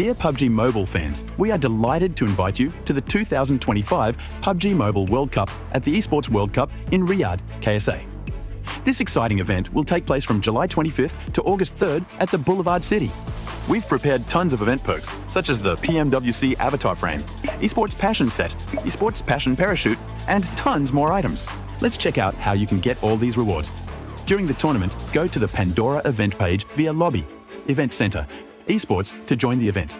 Dear PUBG Mobile fans, we are delighted to invite you to the 2025 PUBG Mobile World Cup at the ESPORTS WORLD CUP in Riyadh, KSA. This exciting event will take place from July 25th to August 3rd at the Boulevard City. We've prepared tons of event perks, such as the PMWC avatar frame, eSports Passion Set, eSports Passion Parachute, and tons more items. Let's check out how you can get all these rewards. During the tournament, go to the Pandora event page via Lobby, Event Center, eSports to join the event.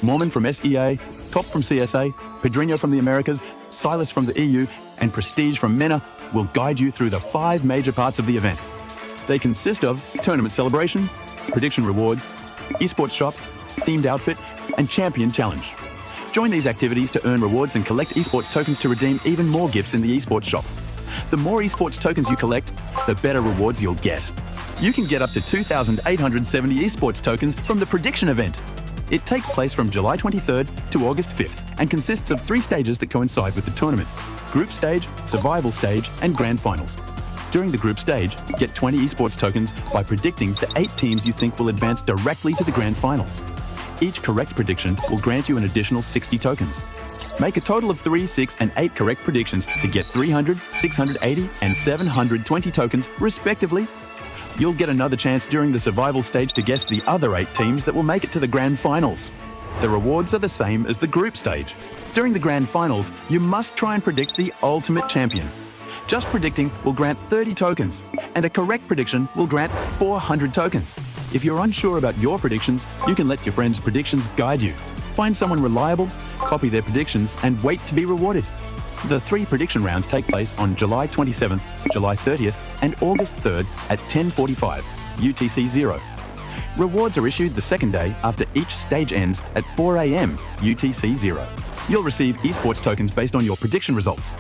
Mormon from SEA, Top from CSA, Pedrinho from the Americas, Silas from the EU, and Prestige from MENA will guide you through the 5 major parts of the event. They consist of tournament celebration, prediction rewards, eSports shop, themed outfit, and champion challenge. Join these activities to earn rewards and collect eSports tokens to redeem even more gifts in the eSports shop. The more eSports tokens you collect, the better rewards you'll get. You can get up to 2,870 eSports tokens from the prediction event. It takes place from July 23rd to August 5th and consists of 3 stages that coincide with the tournament: group stage, survival stage, and grand finals. During the group stage, get 20 eSports tokens by predicting the 8 teams you think will advance directly to the grand finals. Each correct prediction will grant you an additional 60 tokens. Make a total of 3, 6, and 8 correct predictions to get 300, 680, and 720 tokens, respectively. You'll get another chance during the survival stage to guess the other 8 teams that will make it to the grand finals. The rewards are the same as the group stage. During the grand finals, you must try and predict the ultimate champion. Just predicting will grant 30 tokens, and a correct prediction will grant 400 tokens. If you're unsure about your predictions, you can let your friends' predictions guide you. Find someone reliable, copy their predictions, and wait to be rewarded. The 3 prediction rounds take place on July 27th, July 30th, and August 3rd at 10:45 UTC 0. Rewards are issued the second day after each stage ends at 4 AM UTC 0. You'll receive eSports tokens based on your prediction results.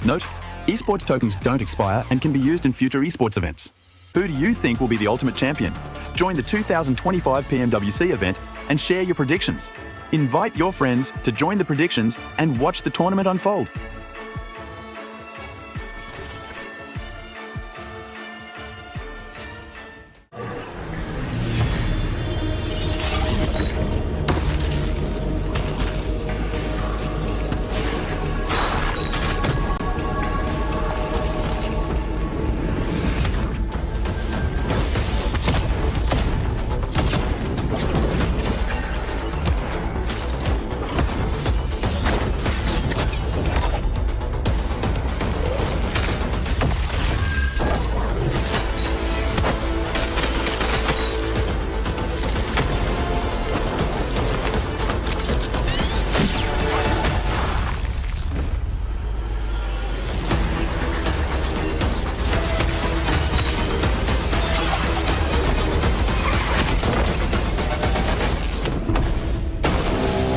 Note, eSports tokens don't expire and can be used in future eSports events. Who do you think will be the ultimate champion? Join the 2025 PMWC event and share your predictions. Invite your friends to join the predictions and watch the tournament unfold.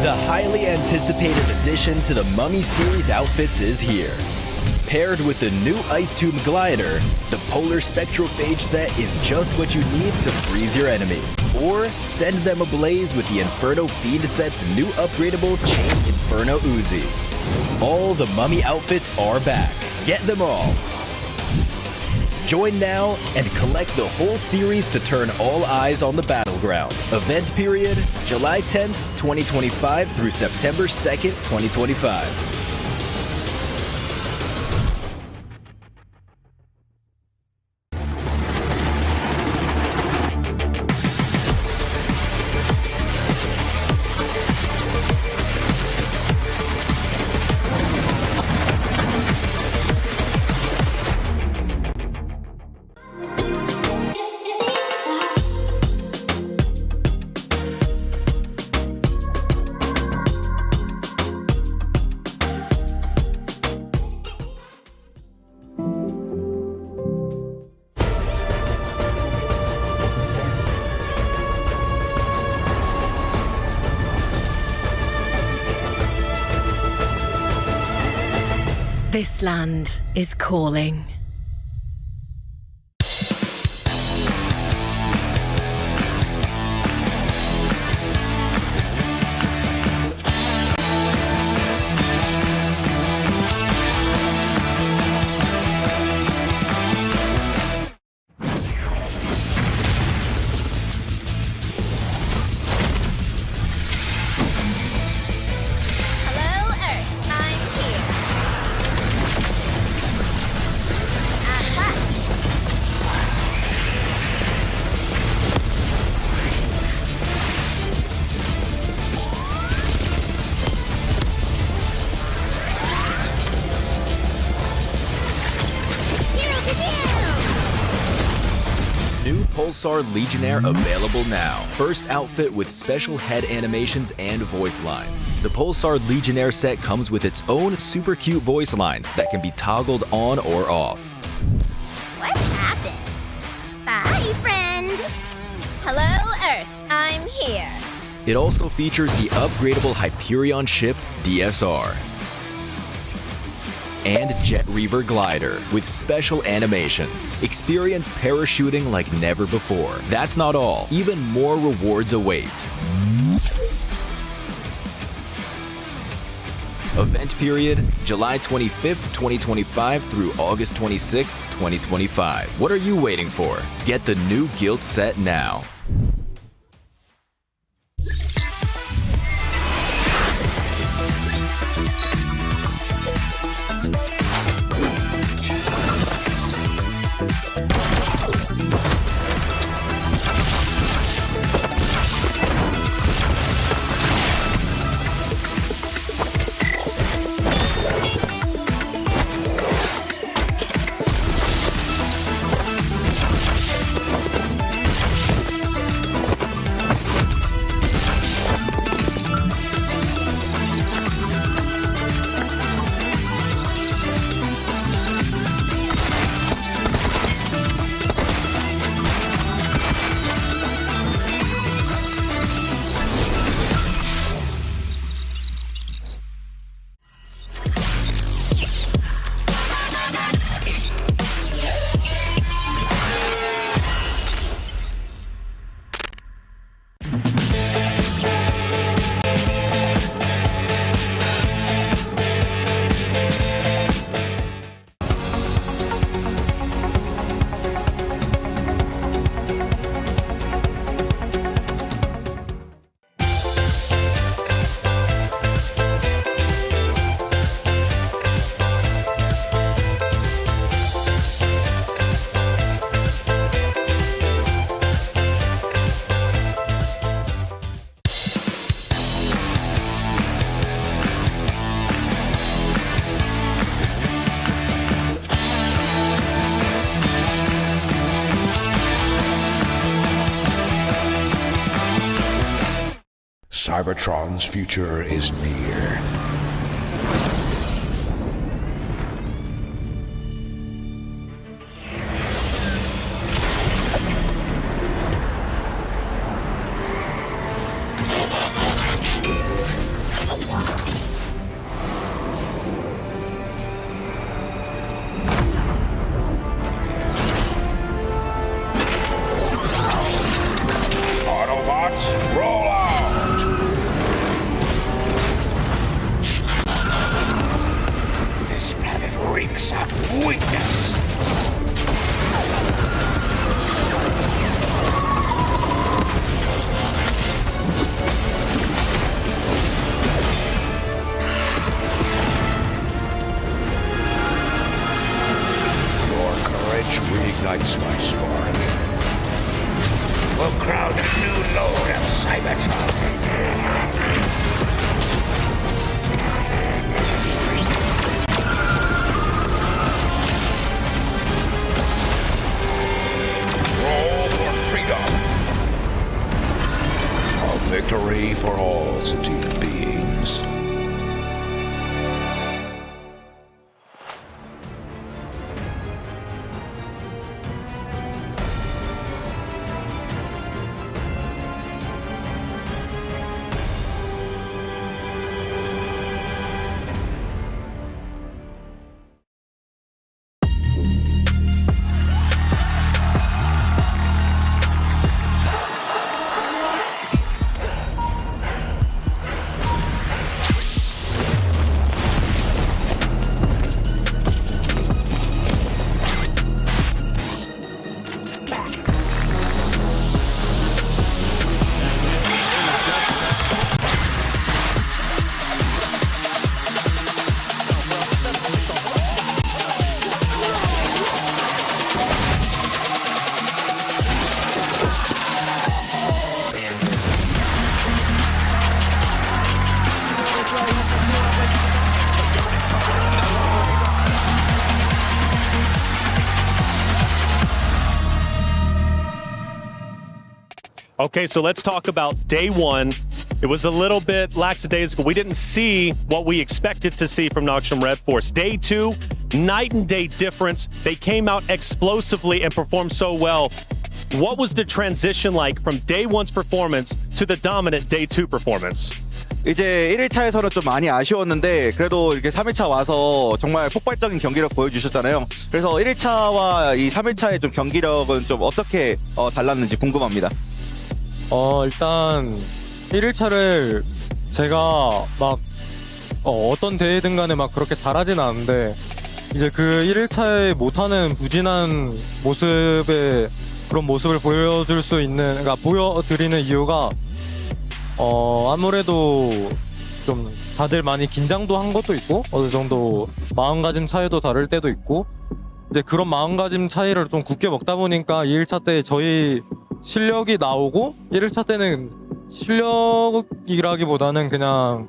The highly anticipated addition to the Mummy series outfits is here. Paired with the new Ice Tomb Glider, the Polar Spectrophage set is just what you need to freeze your enemies. Or send them ablaze with the Inferno Fiend set's new upgradable Chain Inferno Uzi. All the Mummy outfits are back. Get them all. Join now and collect the whole series to turn all eyes on the battleground. Event period, July 10th, 2025 through September 2nd, 2025. This land is calling. Pulsar Legionnaire available now. First outfit with special head animations and voice lines. The Pulsar Legionnaire set comes with its own super cute voice lines that can be toggled on or off. What happened? Bye, friend. Hello, Earth. I'm here. It also features the upgradable Hyperion ship DSR and Jet Reaver glider with special animations. Experience parachuting like never before. That's not all. Even more rewards await. Event period, July 25th, 2025 through August 26th, 2025. What are you waiting for? Get the new Guild set now. Cybertron's future is near. Autobots, roll out! Okay, so let's talk about day one. It was a little bit lackadaisical. We didn't see what we expected to see from Noxham Red Force. Day two, night and day difference. They came out explosively and performed so well. What was the transition like from day one's performance to the dominant day two performance? 이제 1일차에서는 좀 많이 아쉬웠는데 그래도 이렇게 3일차 와서 정말 폭발적인 경기력 보여주셨잖아요. 그래서 1일차와 이 3일차의 좀 경기력은 좀 어떻게 달랐는지 궁금합니다. 일단 1일차를 제가 막 어떤 대회든 간에 막 그렇게 잘하진 않은데 이제 그 1일차에 못하는 부진한 모습에 그런 모습을 보여줄 수 있는, 그러니까 보여드리는 이유가 아무래도 좀 다들 많이 긴장도 한 것도 있고 어느 정도 마음가짐 차이도 다를 때도 있고 이제 그런 마음가짐 차이를 좀 굳게 먹다 보니까 2일차 때 저희 실력이 나오고 1일차 때는 실력이라기보다는 그냥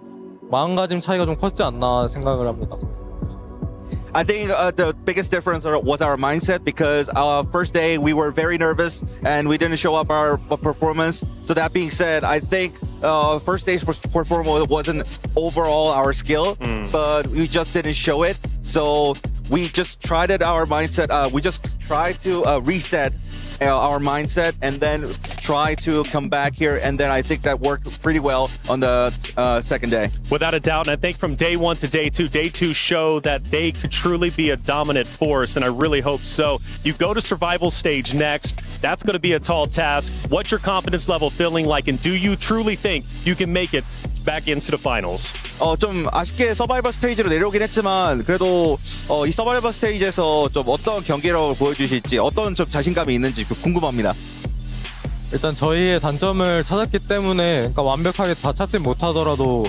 마음가짐 차이가 좀 컸지 않나 생각을 합니다. I think the biggest difference was our mindset because first day we were very nervous and we didn't show up our performance. So that being said, I think first day's performance wasn't overall our skill, but we just didn't show it. So we just tried it, our mindset. We just tried to reset our mindset and then try to come back here, and then I think that worked pretty well on the second day. Without a doubt, and I think from day one to day two showed that they could truly be a dominant force, and I really hope so. You go to survival stage next. That's going to be a tall task. What's your confidence level feeling like, and do you truly think you can make it back into the finals? 좀 아쉽게 서바이벌 스테이지로 내려오긴 했지만 그래도 이 서바이벌 스테이지에서 좀 어떤 경기력을 보여주실지 어떤 좀 자신감이 있는지 궁금합니다. 일단 저희의 단점을 찾았기 때문에 그러니까 완벽하게 다 찾지 못하더라도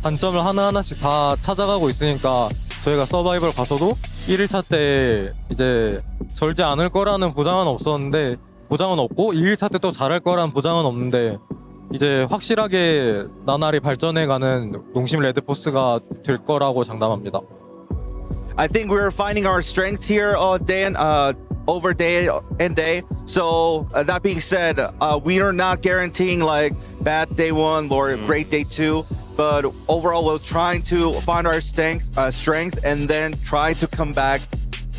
단점을 하나하나씩 다 찾아가고 있으니까 저희가 서바이벌 가서도 1일차 때 이제 절제 않을 거라는 보장은 없었는데 보장은 없고 2일차 때 또 잘할 거라는 보장은 없는데 이제 확실하게 나날이 발전해가는 농심 레드포스가 될 거라고 장담합니다. I think we're finding our strengths here over day and day. So that being said, we are not guaranteeing like bad day one or great day two, but overall we're trying to find our strength and then try to come back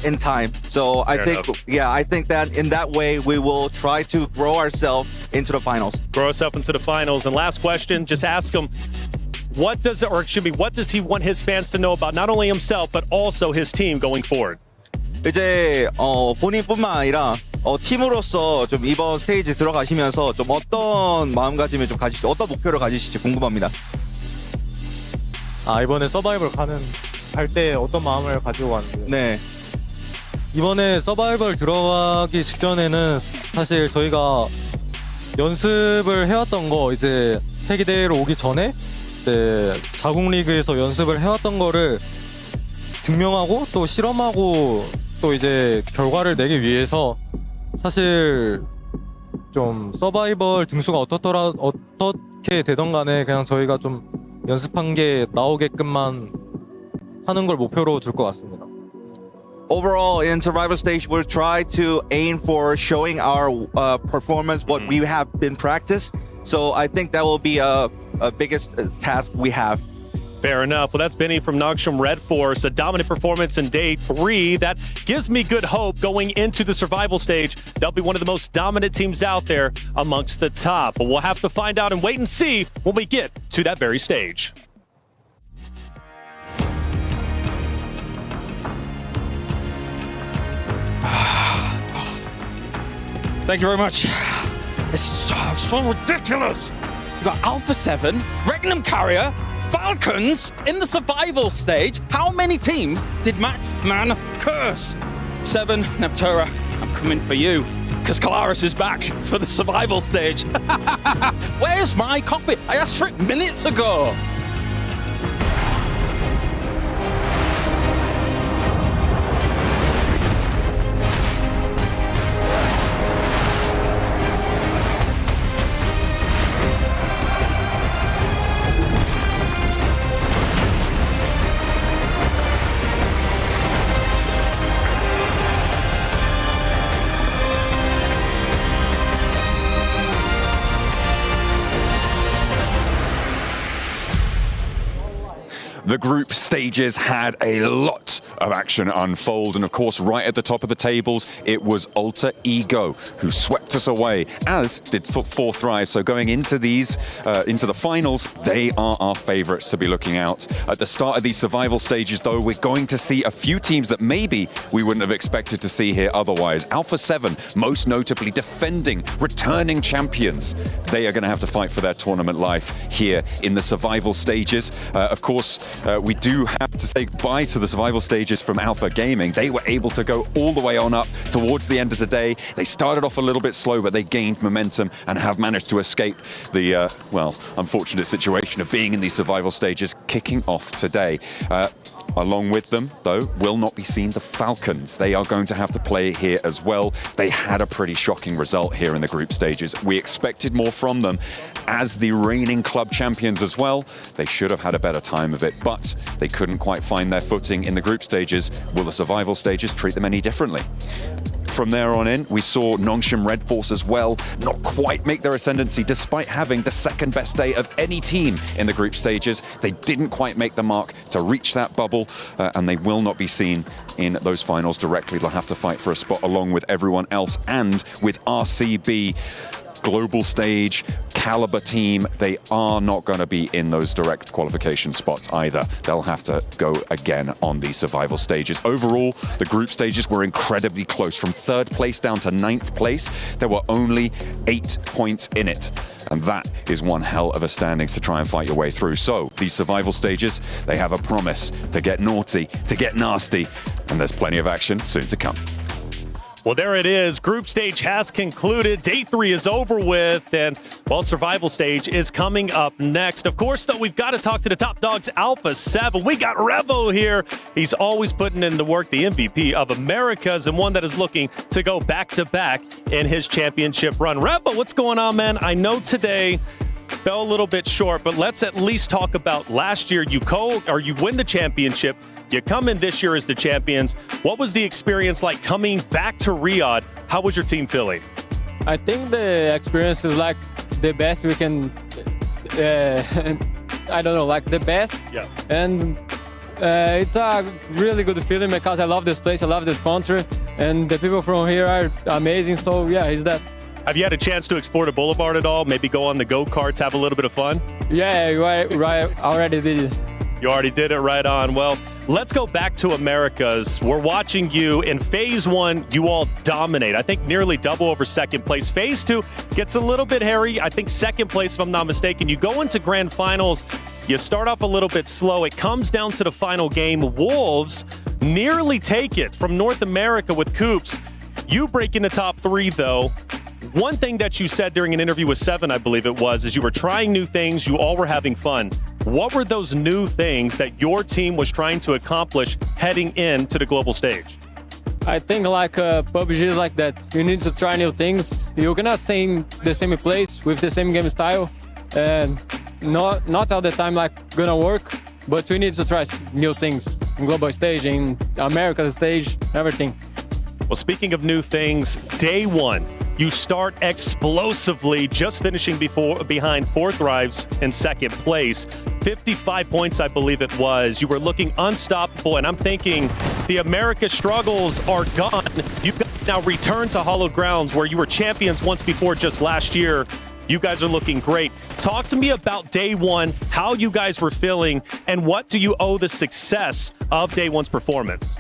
in time. So I think that in that way we will try to grow ourselves into the finals. Grow ourselves into the finals. And last question, just ask him, what does he want his fans to know about not only himself but also his team going forward? 이제 본인뿐만 아니라 팀으로서 좀 이번 스테이지 들어가시면서 좀 어떤 마음가짐을 좀 가지실지, 어떤 목표를 가지실지 궁금합니다. 이번에 서바이벌 갈 때 어떤 마음을 가지고 가는지. 네. 이번에 서바이벌 들어가기 직전에는 사실 저희가 연습을 해왔던 거 이제 세계대회로 오기 전에 이제 자국 리그에서 연습을 해왔던 거를 증명하고 또 실험하고 또 이제 결과를 내기 위해서 사실 좀 서바이벌 등수가 어떻게 되던 간에 그냥 저희가 좀 연습한 게 나오게끔만 하는 걸 목표로 둘 것 같습니다. Overall, in survival stage, we'll try to aim for showing our performance, what we have been practiced. So I think that will be a biggest task we have. Fair enough. Well, that's Benny from Noxham Red Force. A dominant performance in day three. That gives me good hope going into the survival stage. They'll be one of the most dominant teams out there amongst the top. But we'll have to find out and wait and see when we get to that very stage. Thank you very much. It's so ridiculous. You've got Alpha 7, Regnum Carrier, Falcons in the survival stage. How many teams did Max Man curse? 7, Neptura, I'm coming for you. Because Kalaris is back for the survival stage. Where's my coffee? I asked for it minutes ago. The group stages had a lot of action unfold, and of course, right at the top of the tables, it was Alter Ego who swept us away, as did Four Thrive. So going into these, into the finals, they are our favorites to be looking out. At the start of these survival stages, though, we're going to see a few teams that maybe we wouldn't have expected to see here otherwise. Alpha 7, most notably defending, returning champions. They are going to have to fight for their tournament life here in the survival stages. Of course, we do have to say goodbye to the survival stages from Alpha Gaming. They were able to go all the way on up towards the end of the day. They started off a little bit slow, but they gained momentum and have managed to escape the, well, unfortunate situation of being in these survival stages, kicking off today. Along with them, though, will not be seen the Falcons. They are going to have to play here as well. They had a pretty shocking result here in the group stages. We expected more from them as the reigning club champions as well. They should have had a better time of it, but they couldn't quite find their footing in the group stages. Will the survival stages treat them any differently? From there on in, we saw Nongshim Red Force as well not quite make their ascendancy despite having the second best day of any team in the group stages. They didn't quite make the mark to reach that bubble, and they will not be seen in those finals directly. They'll have to fight for a spot along with everyone else, and with RCB, global stage, caliber team, they are not going to be in those direct qualification spots either. They'll have to go again on these survival stages. Overall, the group stages were incredibly close. From 3rd place down to 9th place, there were only 8 points in it. And that is one hell of a standings to try and fight your way through. So these survival stages, they have a promise to get naughty, to get nasty, and there's plenty of action soon to come. Well, there it is. Group stage has concluded. Day 3 is over with, and, well, survival stage is coming up next. Of course, though, we've got to talk to the top dogs, Alpha 7. We got Revo here. He's always putting into work, the MVP of Americas, and one that is looking to go back-to-back in his championship run. Revo, what's going on, man? I know today fell a little bit short, but let's at least talk about last year. You win the championship. You come in this year as the champions. What was the experience like coming back to Riyadh? How was your team feeling? I think the experience is like the best we can, I don't know, like the best. Yeah. And it's a really good feeling because I love this place, I love this country, and the people from here are amazing. So yeah, it's that. Have you had a chance to explore the boulevard at all? Maybe go on the go-karts, have a little bit of fun? Yeah, right. Already did it. You already did it, right on. Well, let's go back to Americas. We're watching you in Phase 1. You all dominate. I think nearly double over 2nd place. Phase 2 gets a little bit hairy. I think 2nd place, if I'm not mistaken. You go into grand finals. You start off a little bit slow. It comes down to the final game. Wolves nearly take it from North America with Coops. You break in the top 3, though. One thing that you said during an interview with 7, I believe it was, is you were trying new things. You all were having fun. What were those new things that your team was trying to accomplish heading into the global stage? I think like PUBG is like that. You need to try new things. You cannot stay in the same place with the same game style, and not all the time like gonna work. But we need to try new things in global stage, in America stage, everything. Well, speaking of new things, day 1. You start explosively, just finishing behind Four Thrives in 2nd place. 55 points, I believe it was. You were looking unstoppable, and I'm thinking the America struggles are gone. You've now returned to hallowed grounds where you were champions once before just last year. You guys are looking great. Talk to me about day 1, how you guys were feeling, and what do you owe the success of day 1's performance?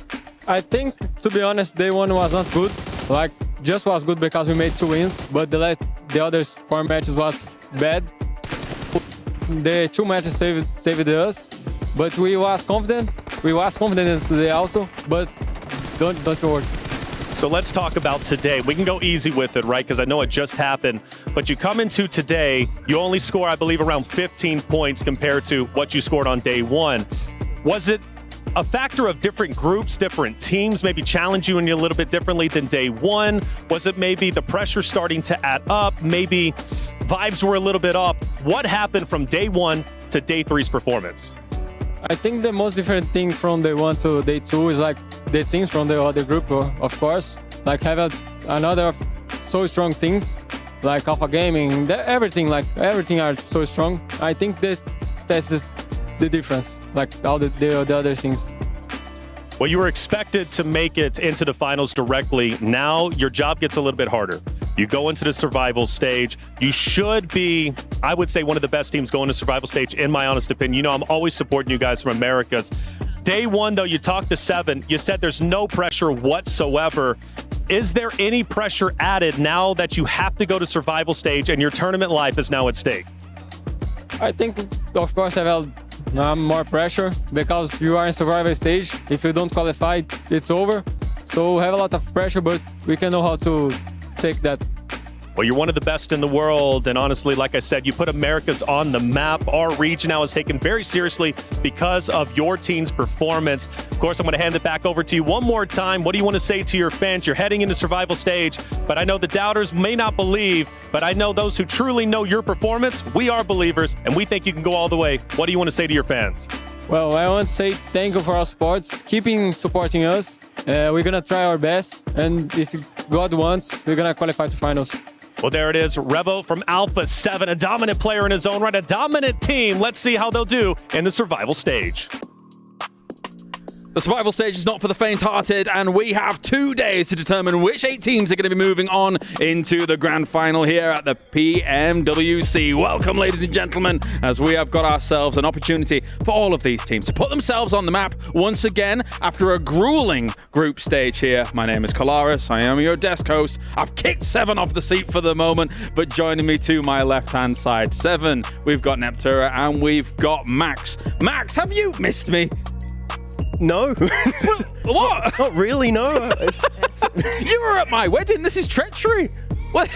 I think, to be honest, day 1 was not good. Like, just was good because we made 2 wins, but the other 4 matches was bad. The 2 matches saved us, but we was confident. We was confident today also, but don't worry. So let's talk about today. We can go easy with it, right? Because I know it just happened. But you come into today, you only score, I believe, around 15 points compared to what you scored on day 1. Was it a factor of different groups, different teams, maybe challenge you a little bit differently than day 1? Was it maybe the pressure starting to add up? Maybe vibes were a little bit off. What happened from day 1 to day 3's performance? I think the most different thing from day 1 to day 2 is like the teams from the other group, of course. Like have another so strong things, like Alpha Gaming, everything are so strong. I think this is the difference, like all the other things. Well, you were expected to make it into the finals directly. Now your job gets a little bit harder. You go into the survival stage. You should be, I would say, one of the best teams going to survival stage, in my honest opinion. You know, I'm always supporting you guys from Americas. Day one, though, you talked to Seven. You said there's no pressure whatsoever. Is there any pressure added now that you have to go to survival stage and your tournament life is now at stake? I think, of course, I have more pressure because you are in survival stage. If you don't qualify, it's over. So we have a lot of pressure, but we can know how to take that. Well, you're one of the best in the world, and honestly, like I said, you put Americas on the map. Our region now is taken very seriously because of your team's performance. Of course, I'm going to hand it back over to you one more time. What do you want to say to your fans? You're heading into survival stage, but I know the doubters may not believe, but I know those who truly know your performance, we are believers, and we think you can go all the way. What do you want to say to your fans? Well, I want to say thank you for our supports. Keeping supporting us. We're going to try our best, and if God wants, we're going to qualify to finals. Well, there it is. Revo from Alpha 7, a dominant player in his own right, a dominant team. Let's see how they'll do in the survival stage. The survival stage is not for the faint-hearted, and we have 2 days to determine which 8 teams are going to be moving on into the grand final here at the PMWC. Welcome, ladies and gentlemen, as we have got ourselves an opportunity for all of these teams to put themselves on the map once again after a grueling group stage here. My name is Kolaris. I am your desk host. I've kicked Seven off the seat for the moment, but joining me to my left-hand side, Seven, we've got Neptura, and we've got Max. Max, have you missed me? No. What? Not really, no. You were at my wedding. This is treachery. What?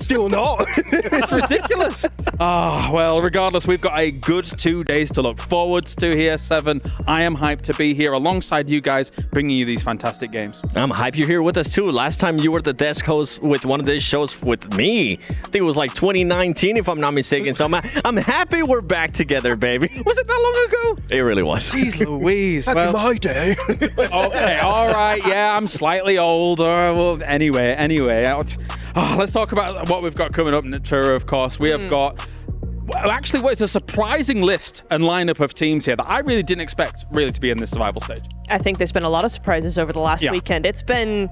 Still not. It's ridiculous. Well, regardless, we've got a good 2 days to look forward to here, Seven. I am hyped to be here alongside you guys, bringing you these fantastic games. I'm hyped you're here with us, too. Last time you were the desk host with one of these shows with me. I think it was like 2019, if I'm not mistaken. So I'm happy we're back together, baby. Was it that long ago? It really was. Jeez Louise. Back in my day. Okay, all right. Yeah, I'm slightly older. Well, anyway. Let's talk about what we've got coming up in the tour, of course. We have got, actually, what is a surprising list and lineup of teams here that I really didn't expect really to be in this survival stage. I think there's been a lot of surprises over the last weekend. It's been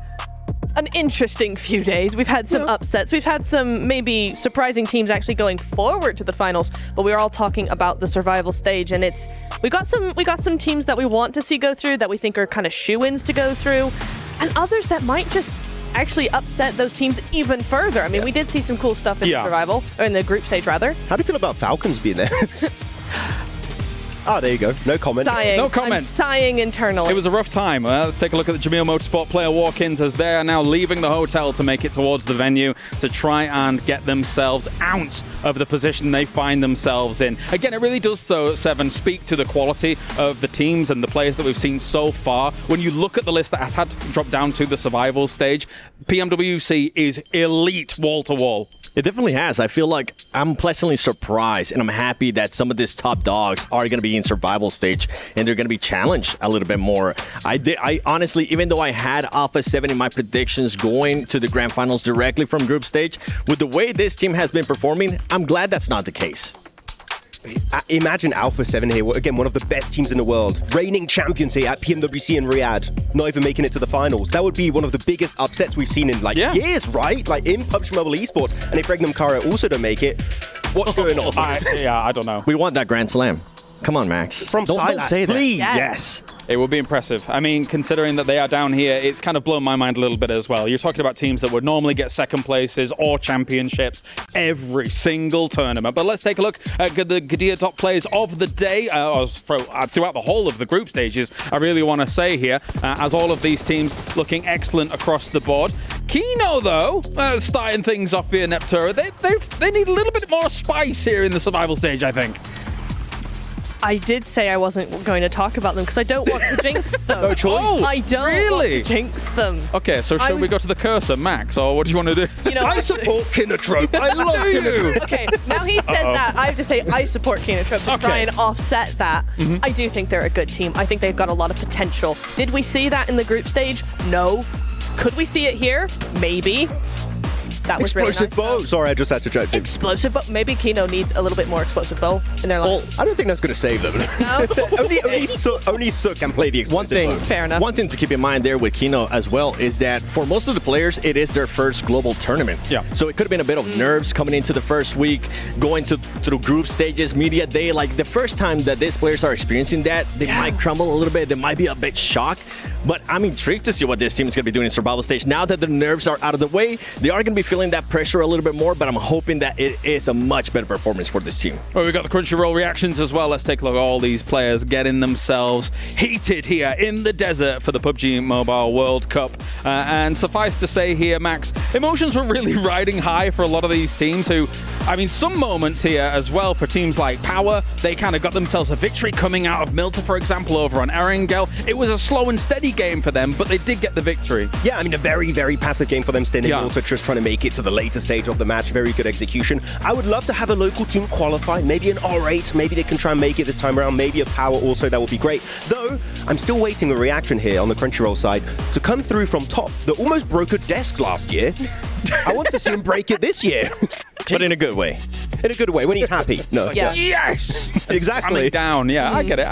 an interesting few days. We've had some upsets. We've had some maybe surprising teams actually going forward to the finals, but we're all talking about the survival stage, and we got some teams that we want to see go through that we think are kind of shoo-ins to go through, and others that might just actually upset those teams even further. I mean, we did see some cool stuff in survival, or in the group stage rather. How do you feel about Falcons being there? There you go. No comment. Sighing. No comment. I'm sighing internally. It was a rough time. Let's take a look at the Jamil Motorsport player walk-ins as they are now leaving the hotel to make it towards the venue to try and get themselves out of the position they find themselves in. Again, it really does, though, Seven, speak to the quality of the teams and the players that we've seen so far. When you look at the list that has had to drop down to the survival stage, PMWC is elite wall-to-wall. It definitely has. I feel like I'm pleasantly surprised, and I'm happy that some of these top dogs are going to be in survival stage, and they're going to be challenged a little bit more. I honestly, even though I had Alpha 7 in my predictions going to the grand finals directly from group stage, with the way this team has been performing, I'm glad that's not the case. Imagine Alpha 7 here, again, one of the best teams in the world. Reigning champions here at PMWC in Riyadh, not even making it to the finals. That would be one of the biggest upsets we've seen in years, right? Like in PUBG Mobile Esports. And if Regnum Kara also don't make it, what's going on? I don't know. We want that Grand Slam. Come on, Max. From don't say that. Please. Yes. It would be impressive. I mean, considering that they are down here, it's kind of blown my mind a little bit as well. You're talking about teams that would normally get second places or championships every single tournament. But let's take a look at the Gadia top players of the day throughout the whole of the group stages, I really want to say here, as all of these teams looking excellent across the board. Kino, though, starting things off here, Neptura, they need a little bit more spice here in the survival stage, I think. I did say I wasn't going to talk about them because I don't want to jinx them. No choice. Oh, I don't want to jinx them. Okay, so should we go to the cursor, Max, or what do you want to do? You know, I support Kinotrope. I love Kinotrope. Okay, now he said that, I have to say I support Kinotrope to try and offset that. I do think they're a good team. I think they've got a lot of potential. Did we see that in the group stage? No. Could we see it here? Maybe. That was really nice. Explosive bow. Sorry, I just had to joke. Explosive bow. Maybe Kino need a little bit more explosive bow in their lives. I don't think that's going to save them. No? only Sook can play the explosive bow. Fair enough. One thing to keep in mind there with Kino as well is that for most of the players, it is their first global tournament. Yeah. So it could have been a bit of nerves coming into the first week, going through group stages, media day. Like the first time that these players are experiencing that, they might crumble a little bit. They might be a bit shocked. But I'm intrigued to see what this team is going to be doing in survival stage. Now that the nerves are out of the way, they are going to be feeling that pressure a little bit more, but I'm hoping that it is a much better performance for this team. Well, we've got the Crunchyroll reactions as well. Let's take a look at all these players getting themselves heated here in the desert for the PUBG Mobile World Cup. And suffice to say here, Max, emotions were really riding high for a lot of these teams who, I mean, some moments here as well for teams like Power, they kind of got themselves a victory coming out of Milta, for example, over on Erangel. It was a slow and steady game for them, but they did get the victory. Yeah, I mean, a very, very passive game for them, staying in Milta, just trying to make it to the later stage of the match. Very good execution. I would love to have a local team qualify, maybe an R8, maybe they can try and make it this time around, maybe a Power also, that would be great. Though, I'm still waiting a reaction here on the Crunchyroll side to come through from top that almost broke a desk last year. I want to see him break it this year. But in a good way. In a good way, when he's happy. No. Yeah. Yes! Exactly. Coming down, yeah, I get it.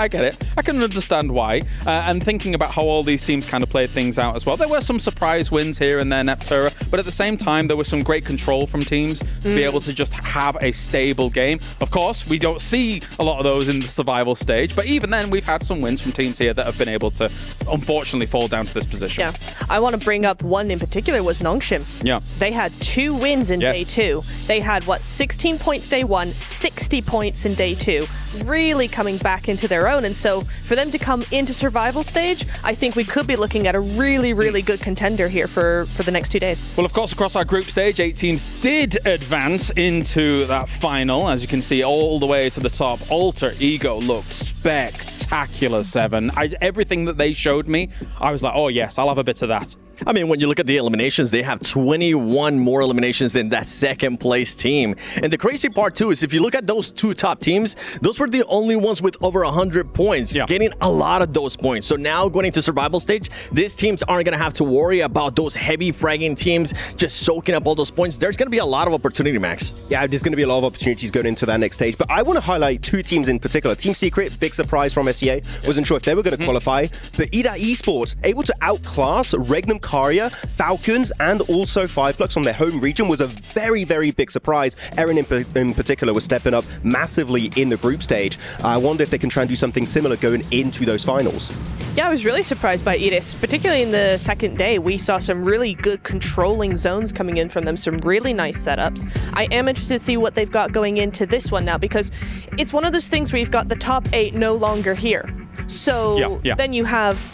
I can understand why. And thinking about how all these teams kind of played things out as well. There were some surprise wins here and there, Neptura, but at the same time, there was some great control from teams to be able to just have a stable game. Of course, we don't see a lot of those in the survival stage, but even then, we've had some wins from teams here that have been able to, unfortunately, fall down to this position. Yeah. I want to bring up one in particular was Nongshim. Yeah. They had 2 wins in day 2. They had, 16 points day 1, 60 points in day 2. Really coming back into their own. And so for them to come into survival stage, I think we could be looking at a really, really good contender here for the next 2 days. Well, of course, across our group stage, 8 teams did advance into that final. As you can see, all the way to the top, Alter Ego looked spectacular, 7. Everything that they showed me, I was like, oh yes, I'll have a bit of that. I mean, when you look at the eliminations, they have 21 more eliminations than that second place team. And the crazy part too is if you look at those 2 top teams, those were the only ones with over 100 points, getting a lot of those points. So now going into survival stage, these teams aren't going to have to worry about those heavy fragging teams just soaking up all those points. There's going to be a lot of opportunity, Max. Yeah, there's going to be a lot of opportunities going into that next stage. But I want to highlight 2 teams in particular. Team Secret, big surprise from SEA. Wasn't sure if they were going to qualify. But Esports, able to outclass Regnum Caria, Falcons, and also Fireflux from their home region was a very, very big surprise. Eren in particular was stepping up massively in the group stage. I wonder if they can try and do something similar going into those finals. Yeah, I was really surprised by Edis, particularly in the second day. We saw some really good controlling zones coming in from them, some really nice setups. I am interested to see what they've got going into this one now, because it's one of those things where you've got the top 8 no longer here. So then you have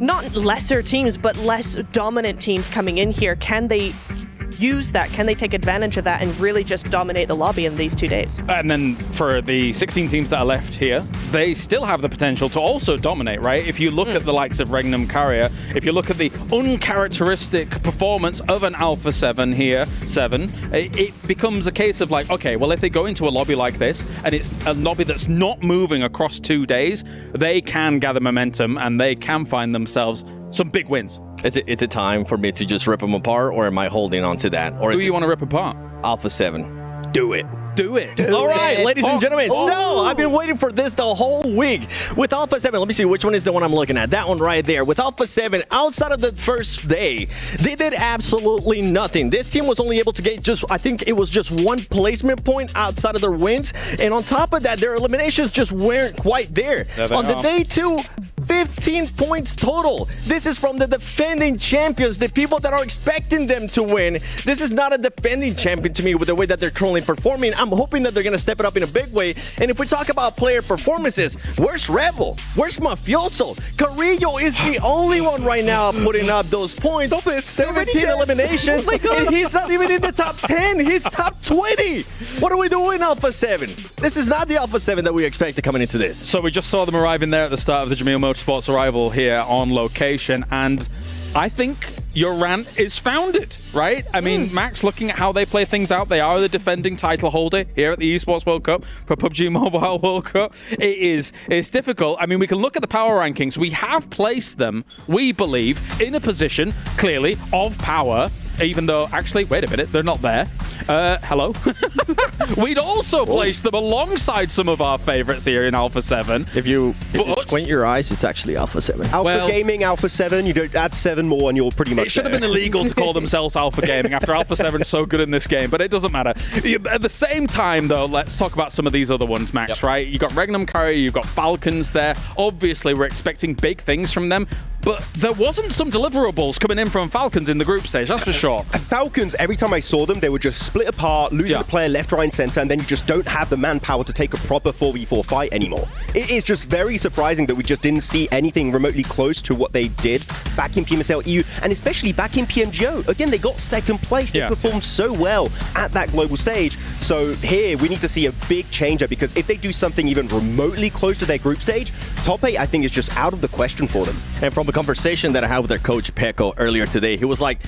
not lesser teams, but less dominant teams coming in here. Can they use that? Can they take advantage of that and really just dominate the lobby in these 2 days? And then for the 16 teams that are left here, they still have the potential to also dominate, right? If you look at the likes of Regnum Caria, if you look at the uncharacteristic performance of an Alpha 7 here, 7, it becomes a case of like, okay, well, if they go into a lobby like this and it's a lobby that's not moving across 2 days, they can gather momentum and they can find themselves some big wins. Is it time for me to just rip them apart, or am I holding on to that? Or who do you want to rip apart? Alpha 7. Do it. Do it. All right, ladies and gentlemen. So I've been waiting for this the whole week. With Alpha 7, let me see which one is the one I'm looking at. That one right there. With Alpha 7, outside of the first day, they did absolutely nothing. This team was only able to get I think it was just 1 placement point outside of their wins. And on top of that, their eliminations just weren't quite there. On the day 2, 15 points total. This is from the defending champions, the people that are expecting them to win. This is not a defending champion to me with the way that they're currently performing. I'm hoping that they're going to step it up in a big way. And if we talk about player performances, where's Rebel? Where's Mafioso? Carrillo is the only one right now putting up those points. 17 eliminations, and he's not even in the top 10. He's top 20. What are we doing, Alpha 7? This is not the Alpha 7 that we expected coming into this. So we just saw them arriving there at the start of the Jamil Motorsports arrival here on location, and I think your rant is founded, right? I mean, Max, looking at how they play things out, they are the defending title holder here at the Esports World Cup for PUBG Mobile World Cup. It's difficult. I mean, we can look at the power rankings. We have placed them, we believe, in a position, clearly, of power. even though, actually, wait a minute, they're not there. Hello. We'd also placed them alongside some of our favorites here in Alpha 7. If you squint your eyes, it's actually Alpha 7. Alpha Gaming, Alpha 7, you don't add 7 more and you're pretty much It should have been illegal to call themselves Alpha Gaming after Alpha 7's so good in this game, but it doesn't matter. At the same time, though, let's talk about some of these other ones, Max, right? You've got Regnum Carrier, you've got Falcons there. Obviously, we're expecting big things from them, but there wasn't some deliverables coming in from Falcons in the group stage, that's for sure. Falcons, every time I saw them, they would just split apart, losing the player left, right, and center, and then you just don't have the manpower to take a proper 4v4 fight anymore. It is just very surprising that we just didn't see anything remotely close to what they did back in PMSL EU, and especially back in PMGO. Again, they got second place. They performed so well at that global stage. So here, we need to see a big change up, because if they do something even remotely close to their group stage, top 8, I think, is just out of the question for them. And from a conversation that I had with their coach, Peko, earlier today, he was like,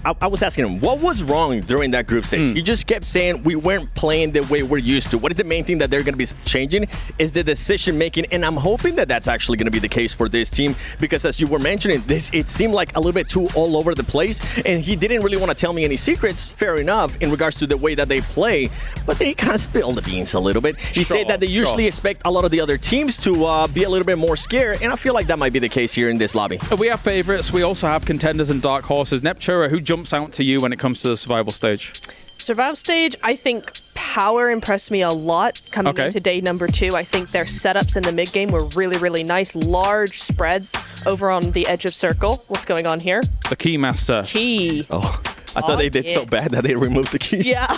I was asking him, what was wrong during that group stage? He just kept saying we weren't playing the way we're used to. What is the main thing that they're going to be changing is the decision making, and I'm hoping that that's actually going to be the case for this team, because as you were mentioning, it seemed like a little bit too all over the place, and he didn't really want to tell me any secrets, fair enough, in regards to the way that they play, but they kind of spilled the beans a little bit. He said that they usually expect a lot of the other teams to be a little bit more scared, and I feel like that might be the case here in this lobby. We have favorites. We also have contenders and dark horses. Neptura, who jumps out to you when it comes to the survival stage? Survival stage, I think Power impressed me a lot coming into day number 2. I think their setups in the mid game were really, really nice. Large spreads over on the edge of circle. What's going on here? The Keymaster. Key. Oh. I thought they did so bad that they removed the key. Yeah.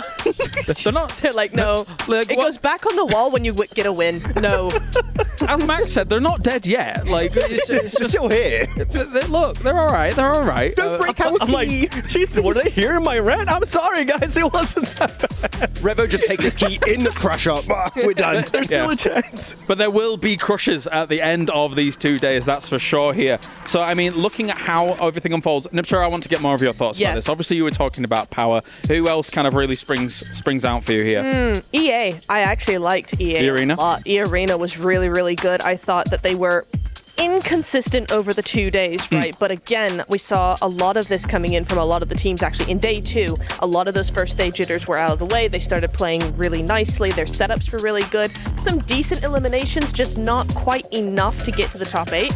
They're like, no. It goes back on the wall when you get a win. No. As Max said, they're not dead yet. Like, it's just still here. Look, they're all right. They're all right. Don't break out with I'm like, jeez, were they hearing my rant? I'm sorry, guys. It wasn't that bad. Revo just takes his key in the crusher. We're done. There's still a chance. But there will be crushes at the end of these 2 days, that's for sure here. So, I mean, looking at how everything unfolds, Niptura, I want to get more of your thoughts about this. Obviously, you were talking about Power. Who else kind of really springs out for you here? EA. I actually liked EA Arena? a lot. Arena was really, really good. I thought that they were inconsistent over the 2 days, right? But again, we saw a lot of this coming in from a lot of the teams actually in day 2. A lot of those first day jitters were out of the way. They started playing really nicely. Their setups were really good. Some decent eliminations, just not quite enough to get to the top 8.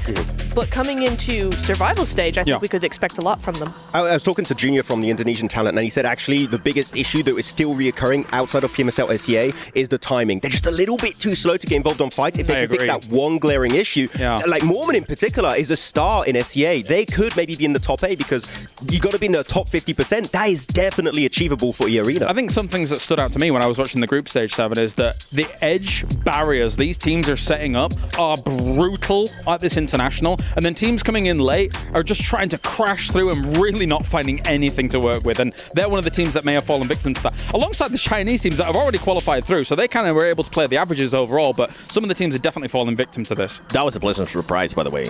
But coming into survival stage, I think we could expect a lot from them. I was talking to Junior from the Indonesian talent, and he said actually the biggest issue that is still reoccurring outside of PMSL SEA is the timing. They're just a little bit too slow to get involved on fights. If they can fix that one glaring issue, like Mormon in particular is a star in SEA. They could maybe be in the top 8 because you got to be in the top 50%. That is definitely achievable for E-Arena. I think some things that stood out to me when I was watching the group stage, 7, is that the edge barriers these teams are setting up are brutal at this international, and then teams coming in late are just trying to crash through and really not finding anything to work with, and they're one of the teams that may have fallen victim to that, alongside the Chinese teams that have already qualified through, so they kind of were able to play the averages overall, but some of the teams have definitely fallen victim to this. That was a pleasant surprise, by the way.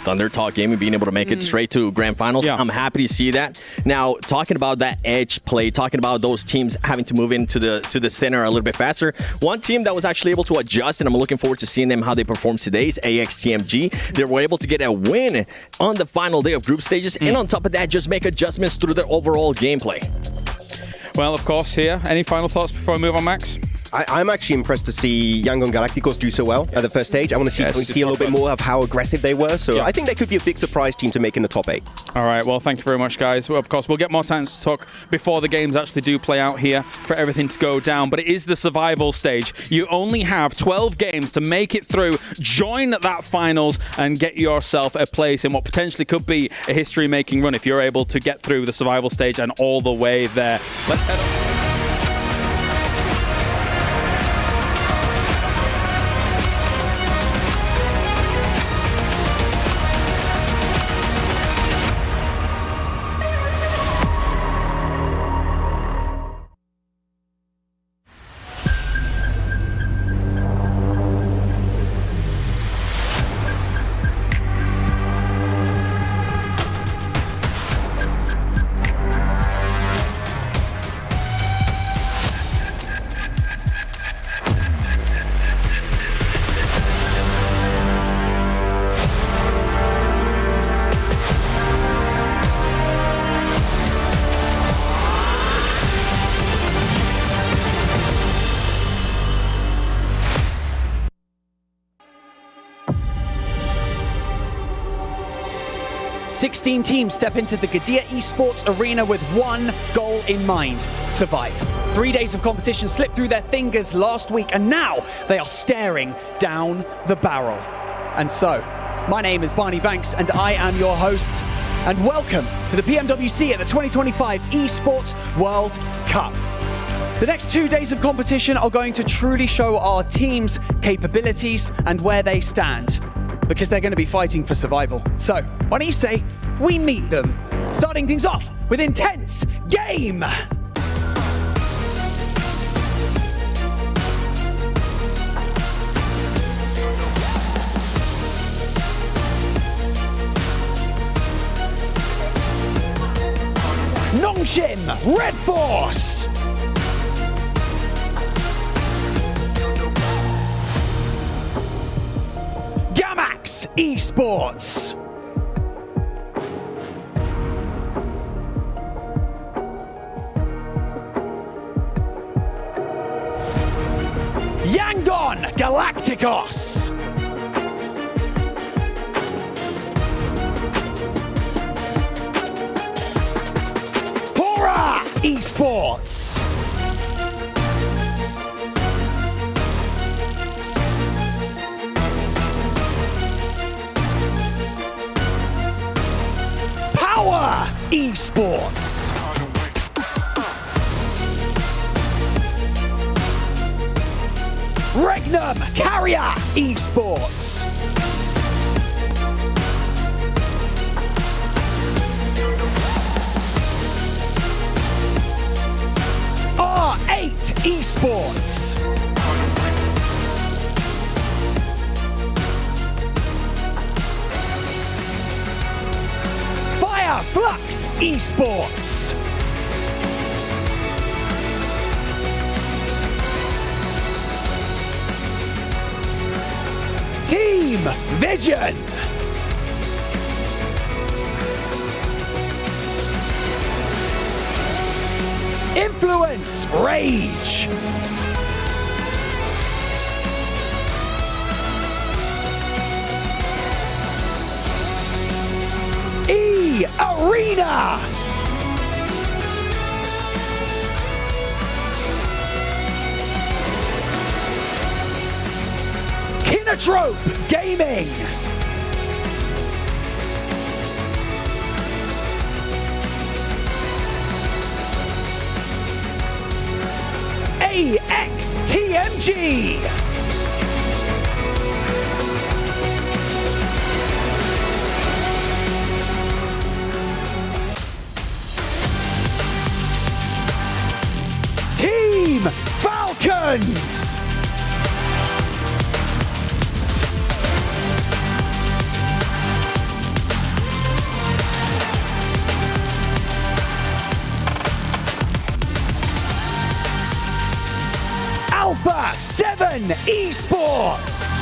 Thunder Talk Gaming being able to make it straight to grand finals. I'm happy to see that. Now, talking about that edge play, talking about those teams having to move into the center a little bit faster, one team that was actually able to adjust, and I'm looking forward to seeing them how they perform today, is AXTMG. They were able to get a win on the final day of group stages, and on top of that, just make adjustments through their overall gameplay. Well, of course, here. Any final thoughts before we move on, Max? I'm actually impressed to see Yangon Galacticos do so well at the first stage. I want to see a little bit more of how aggressive they were. So I think they could be a big surprise team to make in the top 8. All right. Well, thank you very much, guys. Well, of course, we'll get more time to talk before the games actually do play out here for everything to go down. But it is the survival stage. You only have 12 games to make it through, join that finals, and get yourself a place in what potentially could be a history-making run if you're able to get through the survival stage and all the way there. Let's head on. 16 teams step into the Gadia Esports arena with one goal in mind: survive. 3 days of competition slipped through their fingers last week, and now they are staring down the barrel. And so, my name is Barney Banks, and I am your host. And welcome to the PMWC at the 2025 Esports World Cup. The next 2 days of competition are going to truly show our team's capabilities and where they stand, because they're going to be fighting for survival. So, why don't you say we meet them? Starting things off with Intense Game! Nongshim Red Force! Gamax Esports! Yangon Galacticos! Hora Esports! Power Esports! Regnum Carrier Esports! R8 Esports! Fire Flux Esports! Team Vision! Influence Rage! E Arena! Kinotrope Gaming! AXTMG! Team Falcons! Alpha 7 Esports!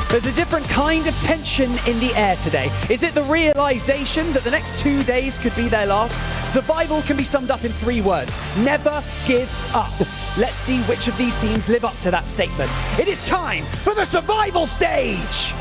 There's a different kind of tension in the air today. Is it the realization that the next 2 days could be their last? Survival can be summed up in 3 words: never give up. Let's see which of these teams live up to that statement. It is time for the survival stage!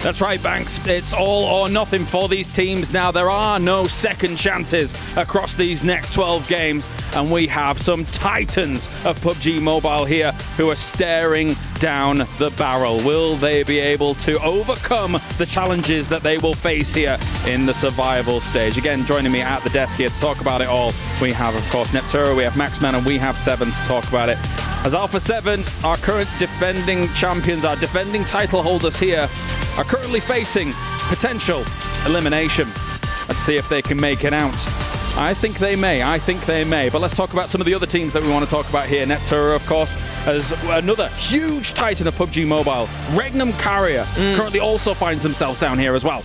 That's right, Banks. It's all or nothing for these teams now. There are no second chances across these next 12 games, and we have some titans of PUBG Mobile here who are staring down the barrel. Will they be able to overcome the challenges that they will face here in the survival stage? Again, joining me at the desk here to talk about it all, we have, of course, Nepturo, we have Maxman, and we have Seven to talk about it. As Alpha 7, our current defending champions, our defending title holders here, are currently facing potential elimination. Let's see if they can make it out. I think they may. But let's talk about some of the other teams that we want to talk about here. Nepturo, of course, as another huge titan of PUBG Mobile. Regnum Carrier currently also finds themselves down here as well.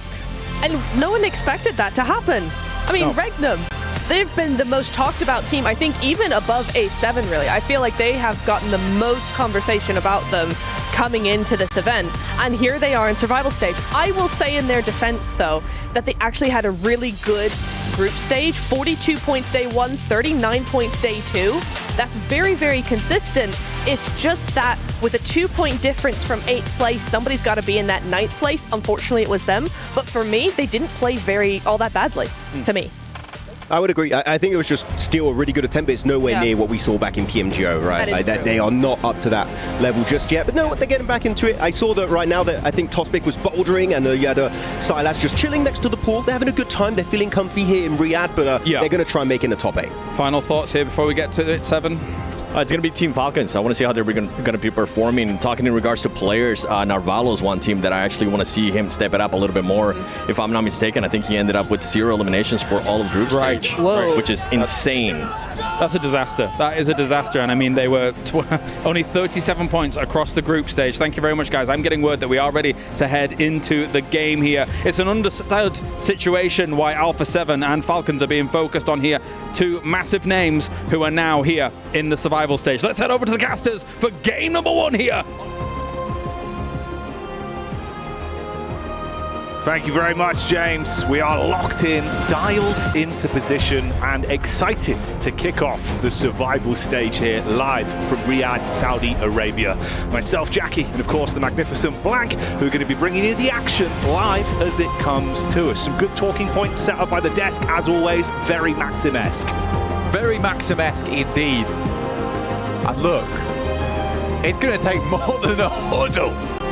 And no one expected that to happen. I mean, Regnum, they've been the most talked about team, I think, even above A7, really. I feel like they have gotten the most conversation about them coming into this event. And here they are in survival stage. I will say in their defense, though, that they actually had a really good group stage. 42 points day 1, 39 points day 2. That's very, very consistent. It's just that with a 2-point difference from 8th place, somebody's got to be in that 9th place. Unfortunately, it was them. But for me, they didn't play all that badly, to me. I would agree. I think it was just still a really good attempt, but it's nowhere near what we saw back in PMGO, right? Like they are not up to that level just yet. But no, they're getting back into it. I saw that right now that I think Tospic was bouldering and you had Silas just chilling next to the pool. They're having a good time. They're feeling comfy here in Riyadh, but they're going to try and make it in the top 8. Final thoughts here before we get to it, 7? It's going to be Team Falcons. I want to see how they're going to be performing. And talking in regards to players, Narvalo's one team that I actually want to see him step it up a little bit more. If I'm not mistaken, I think he ended up with 0 eliminations for all of group stage, which is insane. That's a disaster. That is a disaster. And I mean, they were only 37 points across the group stage. Thank you very much, guys. I'm getting word that we are ready to head into the game here. It's an understood situation why Alpha 7 and Falcons are being focused on here. 2 massive names who are now here in the survival stage. Let's head over to the casters for game number 1 here. Thank you very much, James. We are locked in, dialed into position, and excited to kick off the survival stage here live from Riyadh, Saudi Arabia. Myself, Jackie, and of course the magnificent Blank, who are going to be bringing you the action live as it comes to us. Some good talking points set up by the desk, as always, very Maxim-esque. Very Maxim-esque indeed. And look, it's going to take more than a huddle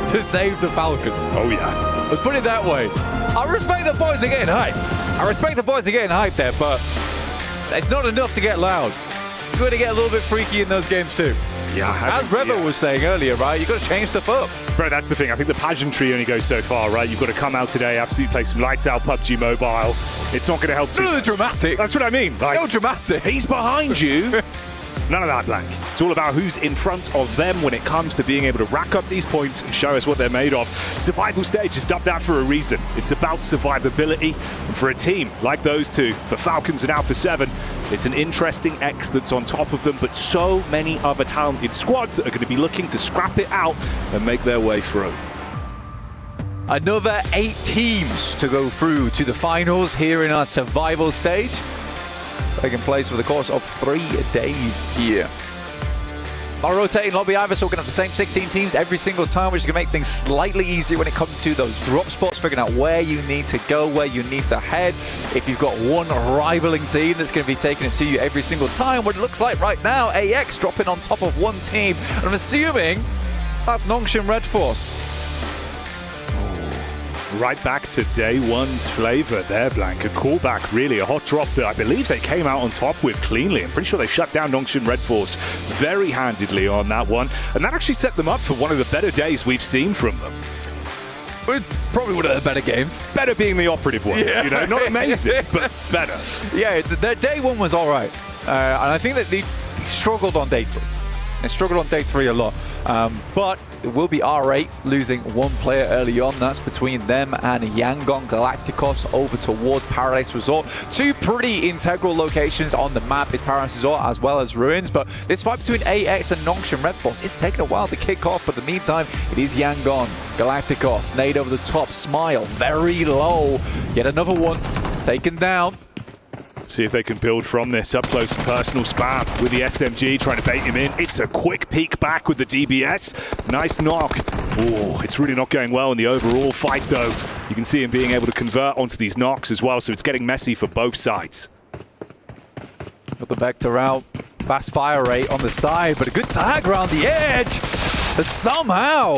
to save the Falcons. Oh yeah. Let's put it that way. I respect the boys are getting hyped. There, but it's not enough to get loud. You've got to get a little bit freaky in those games too. Yeah, as Revo was saying earlier, right? You've got to change stuff up. Bro, that's the thing. I think the pageantry only goes so far, right? You've got to come out today, absolutely play some lights out PUBG Mobile. It's not going to help too much. Dramatics. That's what I mean. Like, no dramatics. He's behind you. None of that, Blank. It's all about who's in front of them when it comes to being able to rack up these points and show us what they're made of. Survival stage is dubbed that for a reason. It's about survivability. And for a team like those two, for Falcons and Alpha 7, it's an interesting X that's on top of them, but so many other talented squads that are going to be looking to scrap it out and make their way through. Another 8 teams to go through to the finals here in our survival stage. Taking place for the course of 3 days here. Our rotating lobby either, so we're going to have the same 16 teams every single time, which is going to make things slightly easier when it comes to those drop spots, figuring out where you need to go, where you need to head. If you've got one rivaling team that's going to be taking it to you every single time, what it looks like right now, AX dropping on top of one team. And I'm assuming that's Nongshim Red Force. Right back to day 1's flavor there, Blank. A callback, really, a hot drop that I believe they came out on top with cleanly. I'm pretty sure they shut down Nongshim Red Force very handedly on that one. And that actually set them up for one of the better days we've seen from them. Probably one of the better games. Better being the operative one, you know, not amazing, but better. Yeah, their day 1 was all right. And I think that they struggled on day 3. They struggled on day 3 a lot. But it will be R8 losing one player early on. That's between them and Yangon Galacticos over towards Paradise Resort. 2 pretty integral locations on the map is Paradise Resort as well as Ruins. But this fight between AX and Nongshim Red Force, it's taken a while to kick off. But in the meantime, it is Yangon Galacticos. Nade over the top. Smile very low. Yet another one taken down. See if they can build from this up close and personal spam with the SMG trying to bait him in. It's a quick peek back with the DBS. Nice knock. Oh, it's really not going well in the overall fight though. You can see him being able to convert onto these knocks as well, so it's getting messy for both sides. Got the Vector out. Fast fire rate on the side, but a good tag around the edge. But somehow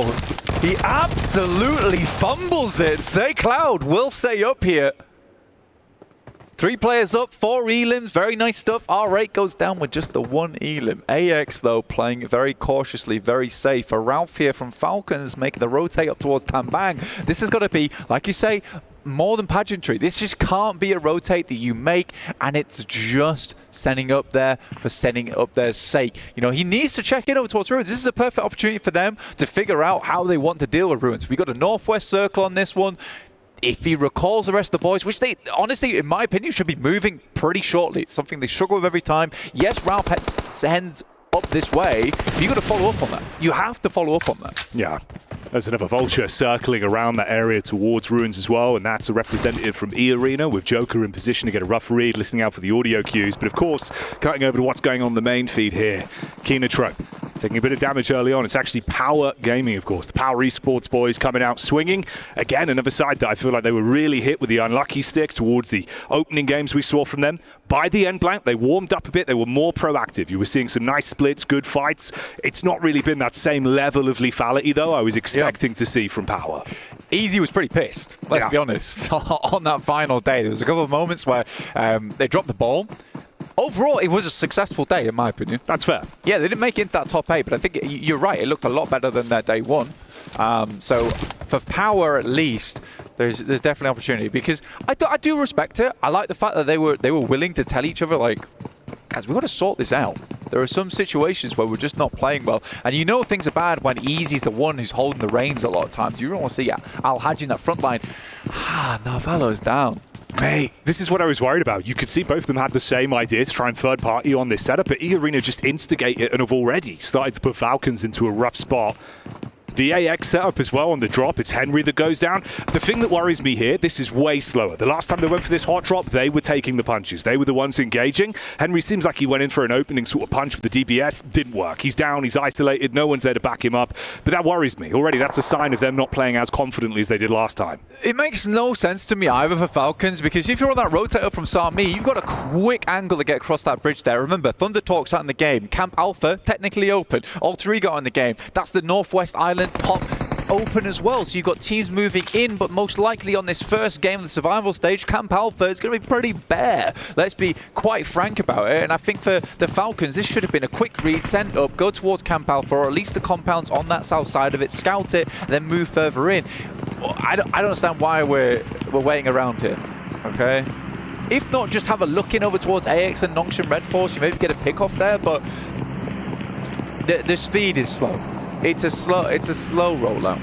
he absolutely fumbles it. Say Cloud will stay up here. 3 players up, 4 elims, very nice stuff. R8 goes down with just the 1 elim. AX, though, playing very cautiously, very safe. A Ralph here from Falcons making the rotate up towards Tambang. This has got to be, like you say, more than pageantry. This just can't be a rotate that you make, and it's just setting up there for setting up their sake. You know, he needs to check in over towards Ruins. This is a perfect opportunity for them to figure out how they want to deal with Ruins. We got a northwest circle on this one. if he recalls the rest of the boys, which they, honestly, in my opinion, should be moving pretty shortly. It's something they struggle with every time. Yes, Ralph sends up this way. You got to follow up on that. You have to follow up on that. Yeah. There's another vulture circling around that area towards Ruins as well, and that's a representative from E-Arena with Joker in position to get a rough read, listening out for the audio cues. But of course, cutting over to what's going on in the main feed here. Kina Truck taking a bit of damage early on. It's actually Power Gaming, of course. The Power Esports boys coming out swinging. Again, another side that I feel like they were really hit with the unlucky stick towards the opening games we saw from them. By the end blank, they warmed up a bit. They were more proactive. You were seeing some nice splits, good fights. It's not really been that same level of lethality, though, I was expecting to see from Power. Easy was pretty pissed, let's be honest, on that final day. There was a couple of moments where they dropped the ball. Overall, it was a successful day, in my opinion. That's fair. Yeah, they didn't make it into that top 8, but I think you're right. It looked a lot better than that day 1. So for Power, at least, there's definitely opportunity, because I do respect it. I like the fact that they were willing to tell each other, like, guys, we've got to sort this out. There are some situations where we're just not playing well. And you know things are bad when Easy's the one who's holding the reins a lot of times. You don't want to see Al-Haji in that front line. Navallo's down. Mate, this is what I was worried about. You could see both of them had the same idea to try and third party on this setup, but E-Arena just instigate it and have already started to put Falcons into a rough spot. The AX setup as well on the drop, it's Henry that goes down. The thing that worries me here, this is way slower. The last time they went for this hot drop, they were taking the punches. They were the ones engaging. Henry seems like he went in for an opening sort of punch with the DBS. Didn't work. He's down, he's isolated, no one's there to back him up. But that worries me. Already, that's a sign of them not playing as confidently as they did last time. It makes no sense to me either for Falcons, because if you're on that rotator from Sami, you've got a quick angle to get across that bridge there. Remember, Thunder Talk's out in the game. Camp Alpha, technically open. Alter Ego in the game. That's the Northwest Island pop open as well, so you've got teams moving in, but most likely on this first game of the survival stage, Camp Alpha is going to be pretty bare. Let's be quite frank about it, and I think for the Falcons, this should have been a quick read, send up, go towards Camp Alpha, or at least the compounds on that south side of it, scout it, then move further in. I don't understand why we're waiting around here, okay? If not, just have a look in over towards AX and Nongshan Red Force, you maybe get a pick off there, but the speed is slow. It's a slow rollout.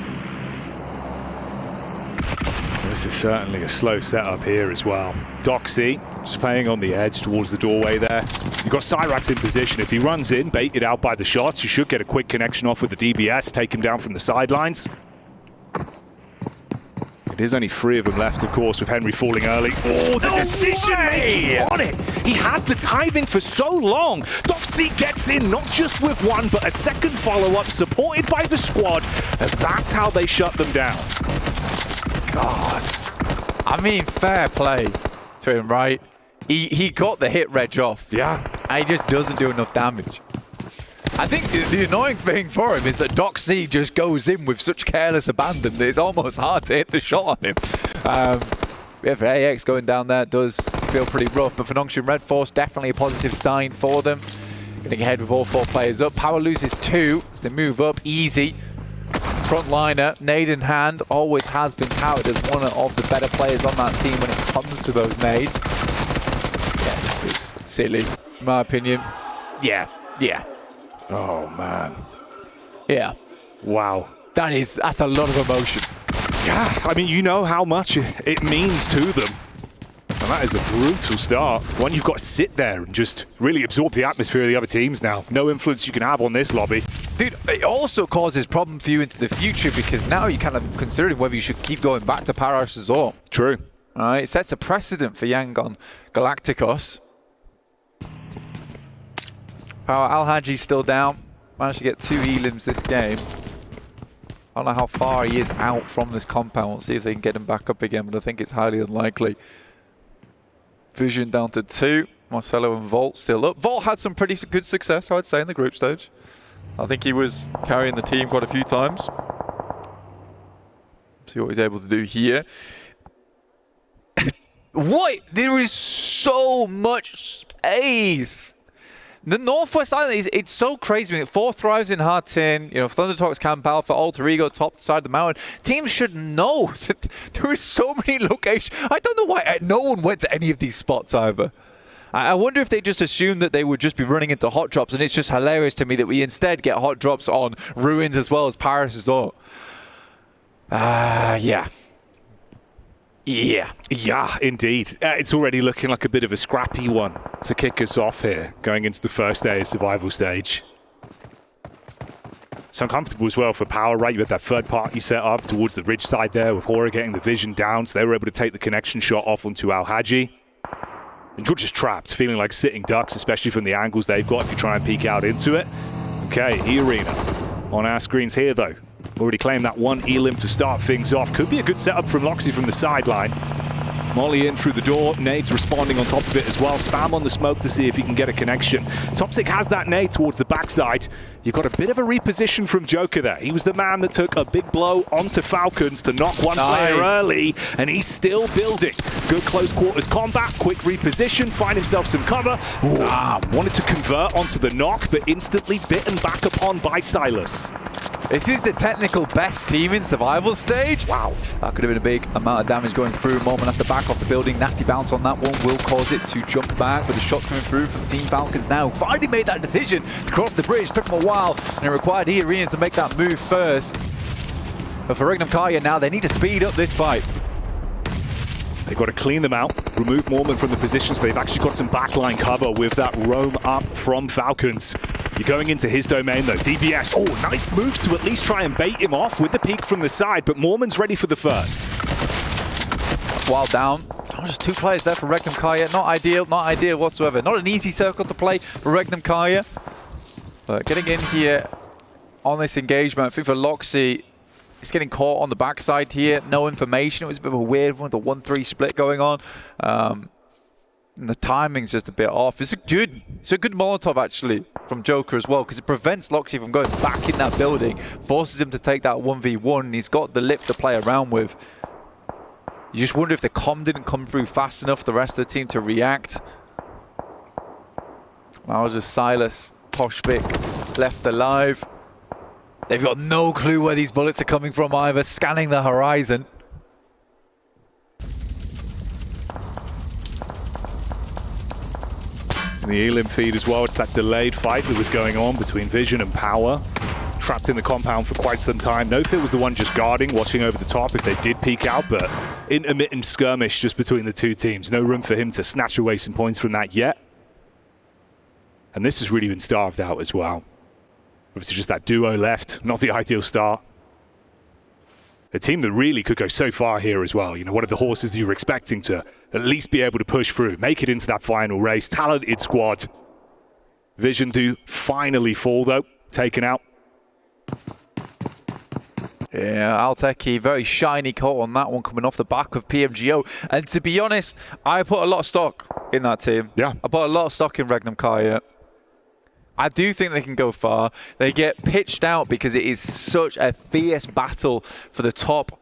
This is certainly a slow setup here as well. Doxy just playing on the edge towards the doorway there. You've got Cyrax in position. If he runs in, baited out by the shots, you should get a quick connection off with the DBS, take him down from the sidelines. There's only 3 of them left, of course, with Henry falling early. Oh, the decision-making on it! He had the timing for so long. Doxy gets in, not just with one, but a second follow-up, supported by the squad, and that's how they shut them down. God. I mean, fair play to him, right? He got the hit reg off. Yeah. And he just doesn't do enough damage. I think the annoying thing for him is that Doxy just goes in with such careless abandon that it's almost hard to hit the shot on him. Yeah, for AX going down there does feel pretty rough, but for Nongshan Red Force, definitely a positive sign for them. Getting ahead with all 4 players up. Power loses 2 as they move up. Easy. Frontliner, nade in hand, always has been touted as one of the better players on that team when it comes to those nades. Yeah, this was silly, in my opinion. Yeah. Oh, man. Yeah. Wow. That's a lot of emotion. Yeah, I mean, you know how much it means to them. And that is a brutal start. One, you've got to sit there and just really absorb the atmosphere of the other teams now. No influence you can have on this lobby. Dude, it also causes problem for you into the future, because now you're kind of considering whether you should keep going back to Paradise Resort. True. All right, it sets a precedent for Yangon Galacticos. Power Al-Haji's still down. Managed to get 2 elims this game. I don't know how far he is out from this compound. We'll see if they can get him back up again, but I think it's highly unlikely. Vision down to 2. Marcelo and Volt still up. Volt had some pretty good success, I would say, in the group stage. I think he was carrying the team quite a few times. See what he's able to do here. What? There is so much space. The Northwest Island, it's so crazy. 4 thrives in hard tin. You know, Thunder Talks Camp Alpha, Alter Ego, top side of the mountain. Teams should know that there is so many locations. I don't know why no one went to any of these spots either. I wonder if they just assumed that they would just be running into hot drops, and it's just hilarious to me that we instead get hot drops on Ruins as well as Paris Resort. Yeah. Yeah, indeed. It's already looking like a bit of a scrappy one to kick us off here, going into the first day of survival stage. It's uncomfortable as well for Power, right? You had that third party set up towards the ridge side there with Hora getting the vision down, so they were able to take the connection shot off onto Al-Haji. And you're just trapped, feeling like sitting ducks, especially from the angles they've got if you try and peek out into it. Okay, E-Arena on our screens here, though. Already claimed that one elim to start things off. Could be a good setup from Loxy from the sideline. Molly in through the door, Nade's responding on top of it as well. Spam on the smoke to see if he can get a connection. Toxic has that nade towards the backside. You've got a bit of a reposition from Joker there. He was the man that took a big blow onto Falcons to knock one player early, and he's still building. Good close quarters combat, quick reposition, find himself some cover. Wanted to convert onto the knock, but instantly bitten back upon by Silas. This is the technical best team in survival stage. Wow. That could have been a big amount of damage going through. Moment has to back off the building. Nasty bounce on that one will cause it to jump back, with the shots coming through from Team Falcons now. Finally made that decision to cross the bridge. Took them a while, and it required E-Arena to make that move first. But for Regnum Karya now, they need to speed up this fight. They've got to clean them out, remove Mormon from the position, so they've actually got some backline cover with that roam up from Falcons. You're going into his domain though. DBS, nice moves to at least try and bait him off with the peek from the side, but Mormon's ready for the first. While down, just two players there for Regnum Karya. Not ideal whatsoever. Not an easy circle to play for Regnum Karya. But getting in here on this engagement, I think for Loxy, he's getting caught on the backside here. No information. It was a bit of a weird one with the 1-3 split going on. And the timing's just a bit off. It's a good Molotov actually from Joker as well, because it prevents Loxy from going back in that building, forces him to take that 1v1, and he's got the lip to play around with. You just wonder if the comm didn't come through fast enough for the rest of the team to react. Now just Silas, Poshpik left alive. They've got no clue where these bullets are coming from either, scanning the horizon. And the elim feed as well, it's that delayed fight that was going on between Vision and Power. Trapped in the compound for quite some time. Nofit was the one just guarding, watching over the top if they did peek out, but intermittent skirmish just between the two teams. No room for him to snatch away some points from that yet. And this has really been starved out as well. Obviously just that duo left, not the ideal start. A team that really could go so far here as well. You know, one of the horses that you were expecting to at least be able to push through, make it into that final race. Talented squad. Vision do finally fall though, taken out. Yeah, Alteki, very shiny coat on that one coming off the back of PMGO. And to be honest, I put a lot of stock in that team. Yeah. I put a lot of stock in Regnum Karya. I do think they can go far. They get pitched out because it is such a fierce battle for the top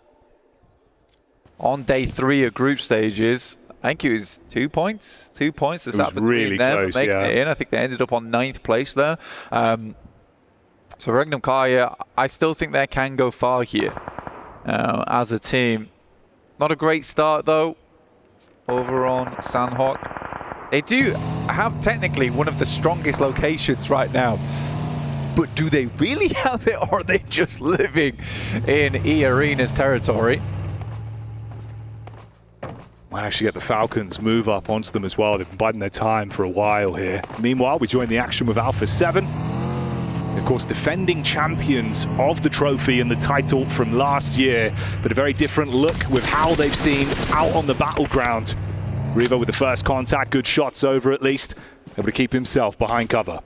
on day 3 of group stages. I think it was 2 points. 2 points to sat between really them close, making yeah. it in. I think they ended up on 9th place there. So Regnum Karya, I still think they can go far here as a team. Not a great start though over on Sandhawk. They do have technically one of the strongest locations right now. But do they really have it, or are they just living in E-Arena's territory? Might actually get the Falcons move up onto them as well. They've been biding their time for a while here. Meanwhile, we join the action with Alpha 7. Of course, defending champions of the trophy and the title from last year, but a very different look with how they've seen out on the battleground. Revo with the first contact, good shots over at least. Able to keep himself behind cover.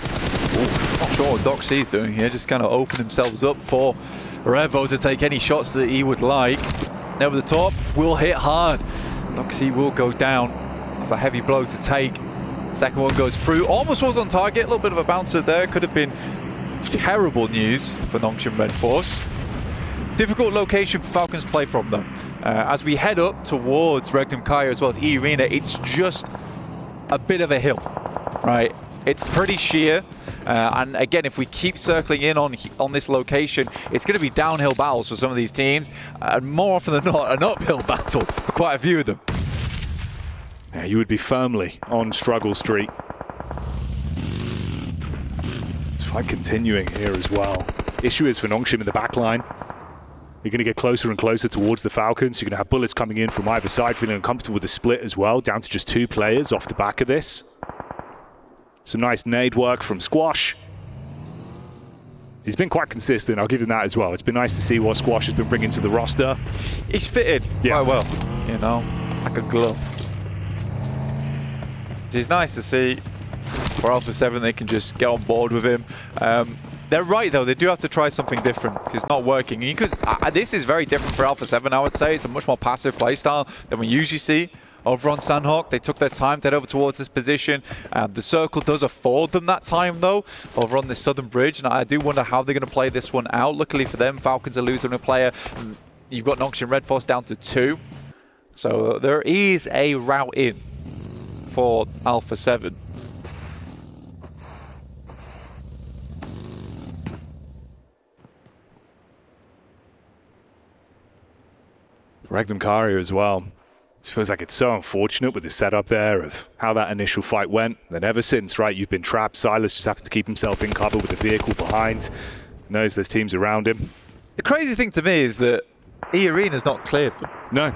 Not sure what Doxy's doing here, just kind of open themselves up for Revo to take any shots that he would like. Over the top, will hit hard. Doxy will go down. That's a heavy blow to take. Second one goes through, almost was on target, a little bit of a bouncer there. Could have been terrible news for Nongshim Red Force. Difficult location for Falcons play from though. As we head up towards Regnum Karya as well as E-Arena, it's just a bit of a hill, right? It's pretty sheer, and again, if we keep circling in on this location, it's going to be downhill battles for some of these teams, and more often than not, an uphill battle for quite a few of them. Yeah, you would be firmly on struggle street. This fight continuing here as well. Issue is for Nongshim in the back line. You're going to get closer and closer towards the Falcons. You're going to have bullets coming in from either side, feeling uncomfortable with the split as well, down to just 2 players off the back of this. Some nice nade work from Squash. He's been quite consistent, I'll give him that as well. It's been nice to see what Squash has been bringing to the roster. He's fitted quite well, you know, like a glove. It's nice to see for Alpha 7 they can just get on board with him. They're right though, they do have to try something different because it's not working. You could, this is very different for Alpha 7, I would say. It's a much more passive playstyle than we usually see over on Sandhawk. They took their time to head over towards this position. The circle does afford them that time though, over on this southern bridge, and I do wonder how they're going to play this one out. Luckily for them, Falcons are losing a player. You've got Noxian Red Force down to 2. So there is a route in for Alpha 7. Regnum Karia as well. It feels like it's so unfortunate with the setup there of how that initial fight went. And ever since, right, you've been trapped. Silas just having to keep himself in cover with the vehicle behind. Knows there's teams around him. The crazy thing to me is that E-Arena's not cleared them. No.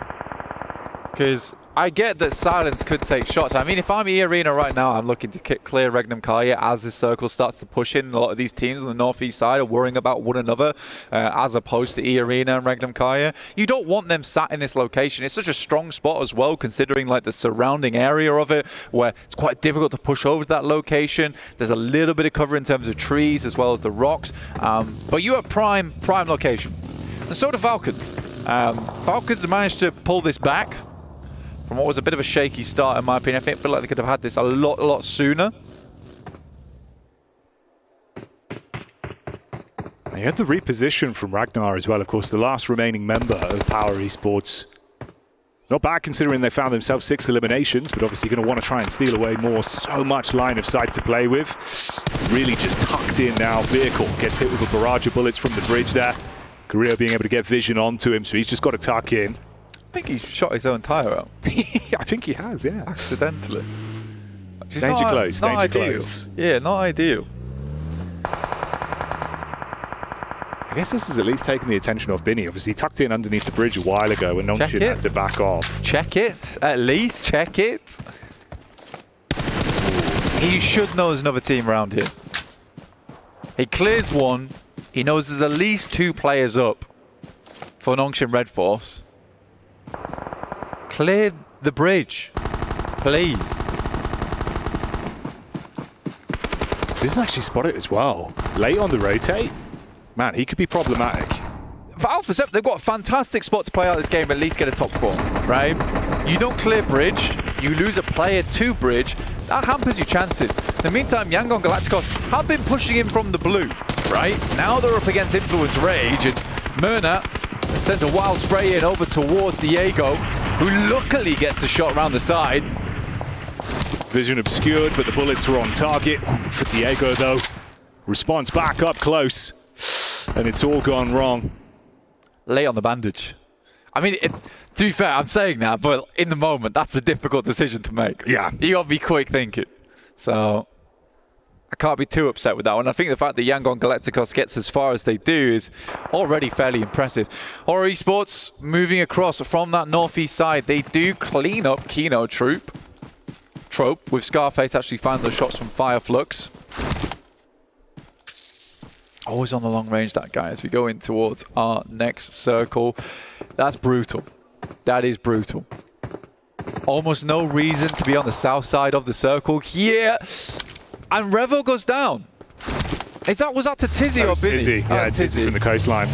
Because I get that Silence could take shots. I mean, if I'm E-Arena right now, I'm looking to clear Regnum Kalia as this circle starts to push in. A lot of these teams on the northeast side are worrying about one another as opposed to E-Arena and Regnum Kalia. You don't want them sat in this location. It's such a strong spot as well, considering like the surrounding area of it, where it's quite difficult to push over to that location. There's a little bit of cover in terms of trees as well as the rocks. But you are prime location. And so do Falcons. Falcons managed to pull this back from what was a bit of a shaky start, in my opinion. I feel like they could have had this a lot sooner. You had the reposition from Ragnar as well, of course, the last remaining member of Power Esports. Not bad considering they found themselves 6 eliminations, but obviously going to want to try and steal away more. So much line of sight to play with. Really just tucked in now. Vehicle gets hit with a barrage of bullets from the bridge there. Korea being able to get vision onto him, so he's just got to tuck in. I think he shot his own tyre out. I think he has, yeah. Accidentally. Danger close, danger close. Yeah, not ideal. I guess this has at least taken the attention off Binny. Obviously, he tucked in underneath the bridge a while ago and Nongshin had to back off. Check it. At least check it. He should know there's another team around here. He clears one. He knows there's at least 2 players up for Nongshin Red Force. Clear the bridge, please. This is actually spotted as well. Late on the rotate. Man, he could be problematic. For Alpha 7, they've got a fantastic spot to play out this game, at least get a top 4, right? You don't clear bridge, you lose a player to bridge, that hampers your chances. In the meantime, Yangon Galacticos have been pushing in from the blue, right? Now they're up against Influence Rage, and Myrna sends a wild spray in over towards Diego, who luckily gets the shot around the side. Vision obscured, but the bullets were on target for Diego, though. Response back up close, and it's all gone wrong. Lay on the bandage. I mean, to be fair, I'm saying that, but in the moment, that's a difficult decision to make. Yeah. You gotta be quick thinking. So I can't be too upset with that one. I think the fact that Yangon Galacticos gets as far as they do is already fairly impressive. Horror Esports moving across from that northeast side. They do clean up Kino Trope, with Scarface actually finding those shots from Fireflux. Always on the long range, that guy, as we go in towards our next circle. That's brutal. That is brutal. Almost no reason to be on the south side of the circle. Yeah. And Revo goes down. Was that to Tizzy or Binny? Tizzy, yeah, Tizzy from the coastline.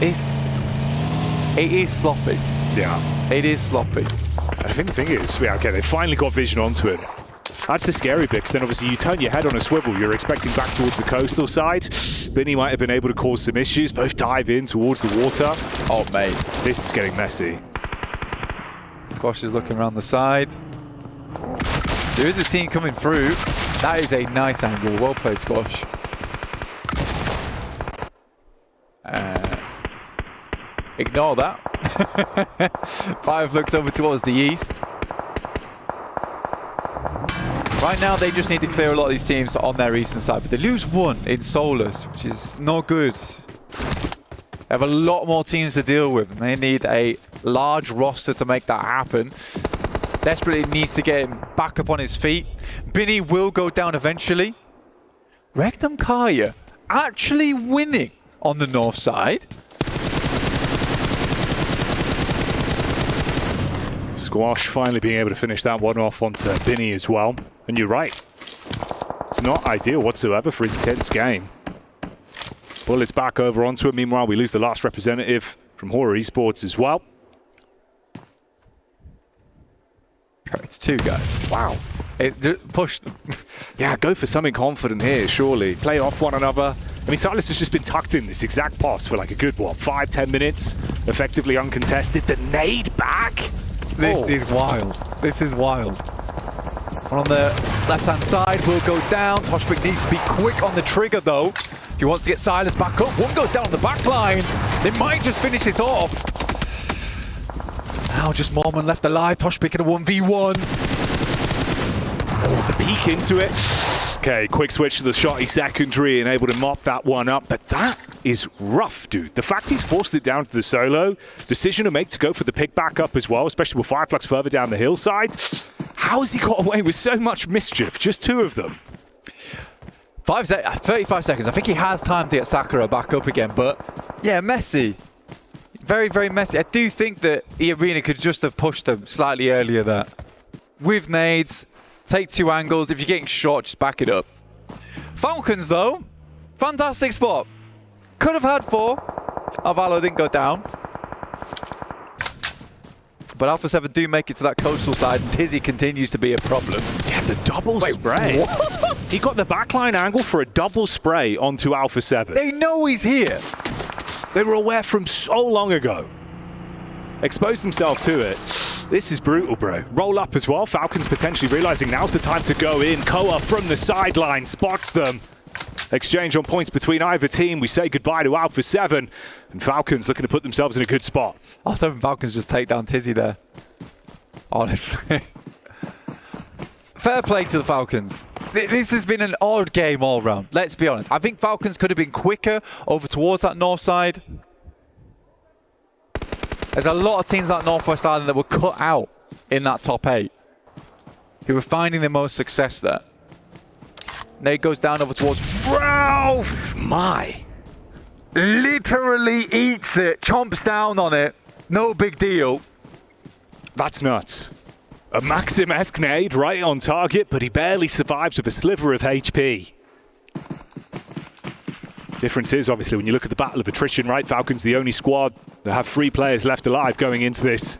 It is sloppy. Yeah. It is sloppy. I think the thing is, yeah, okay, they finally got vision onto it. That's the scary bit, because then obviously you turn your head on a swivel, you're expecting back towards the coastal side. Binny might have been able to cause some issues, both dive in towards the water. Oh, mate. This is getting messy. Squash is looking around the side. There is a team coming through. That is a nice angle. Well played, Squash. Ignore that. Five looks over towards the east. Right now, they just need to clear a lot of these teams on their eastern side, but they lose one in Solus, which is not good. They have a lot more teams to deal with, and they need a large roster to make that happen. Desperately needs to get him back up on his feet. Binny will go down eventually. Regnum Kaya actually winning on the north side. Squash finally being able to finish that one off onto Binny as well. And you're right. It's not ideal whatsoever for an intense game. Bullets back over onto it. Meanwhile, we lose the last representative from Horror Esports as well. It's 2 guys. Wow. Push them. Yeah, go for something confident here, surely. Play off one another. I mean, Silas has just been tucked in this exact pass for like a good, 5-10 minutes. Effectively uncontested. The nade back. This is wild. This is wild. One on the left-hand side will go down. Toshbik needs to be quick on the trigger, though. If he wants to get Silas back up, one goes down on the back lines. They might just finish this off. Now just Mormon left alive. Toshbik in a 1v1. Oh, the peek into it. Okay, quick switch to the shotty secondary and able to mop that one up. But that is rough, dude. The fact he's forced it down to the solo, decision to make to go for the pick back up as well, especially with Fireflux further down the hillside. How has he got away with so much mischief? Just 2 of them. 35 seconds. I think he has time to get Sakura back up again, but yeah, messy. Very, very messy. I do think that Arena could just have pushed them slightly earlier there. With nades, take 2 angles. If you're getting shot, just back it up. Falcons, though, fantastic spot. Could have had 4. Alvalo didn't go down. But Alpha 7 do make it to that coastal side, and Tizzy continues to be a problem. Yeah, the double spray. What? He got the backline angle for a double spray onto Alpha 7. They know he's here. They were aware from so long ago. Exposed himself to it. This is brutal, bro. Roll up as well. Falcons potentially realizing now's the time to go in. Koa from the sideline spots them. Exchange on points between either team. We say goodbye to Alpha 7. And Falcons looking to put themselves in a good spot. I was hoping Falcons just take down Tizzy there. Honestly. Fair play to the Falcons. This has been an odd game all round. Let's be honest. I think Falcons could have been quicker over towards that north side. There's a lot of teams on that northwest island that were cut out in that top 8. Who were finding the most success there. Nate goes down over towards Ralph. My. Literally eats it. Chomps down on it. No big deal. That's nuts. A Maxim-esque nade right on target, but he barely survives with a sliver of HP. Difference is, obviously, when you look at the battle of attrition, right? Falcons the only squad that have 3 players left alive going into this.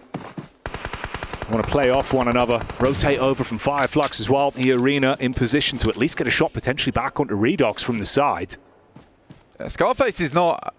Want to play off one another. Rotate over from Fireflux as well. The Arena in position to at least get a shot potentially back onto Redox from the side. Scarface is not...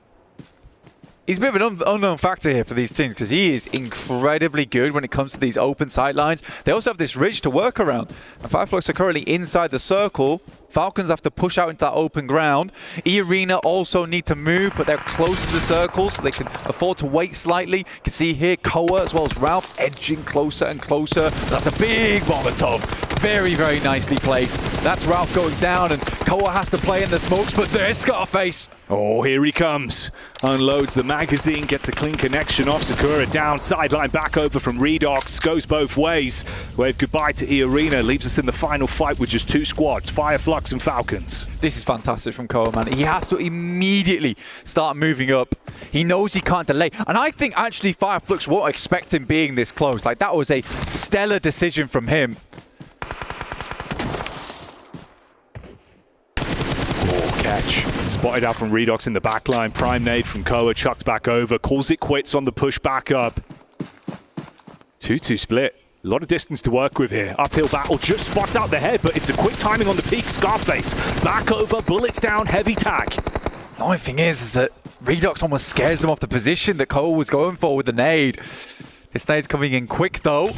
He's a bit of an unknown factor here for these teams because he is incredibly good when it comes to these open sight lines. They also have this ridge to work around. And Fireflux are currently inside the circle. Falcons have to push out into that open ground. E-Arena also need to move, but they're close to the circle, so they can afford to wait slightly. You can see here Koa as well as Ralph edging closer and closer. That's a big Molotov. Very, very nicely placed. That's Ralph going down, and Koa has to play in the smokes, but there's Scarface. Oh, here he comes. Unloads the magazine, gets a clean connection off. Sakura down, sideline back over from Redox. Goes both ways. Wave goodbye to E-Arena. Leaves us in the final fight with just 2 squads, Fireflux and Falcons. This is fantastic from Koa, man. He has to immediately start moving up. He knows he can't delay. And I think actually Fireflux won't expect him being this close. Like, that was a stellar decision from him. Catch. Spotted out from Redox in the backline. Prime nade from Koa, chucked back over. Calls it quits on the push back up. 2-2 split. A lot of distance to work with here. Uphill battle, just spots out the head, but it's a quick timing on the peak. Scarface, back over, bullets down, heavy tag. The only thing is that Redox almost scares him off the position that Koa was going for with the nade. This nade's coming in quick though.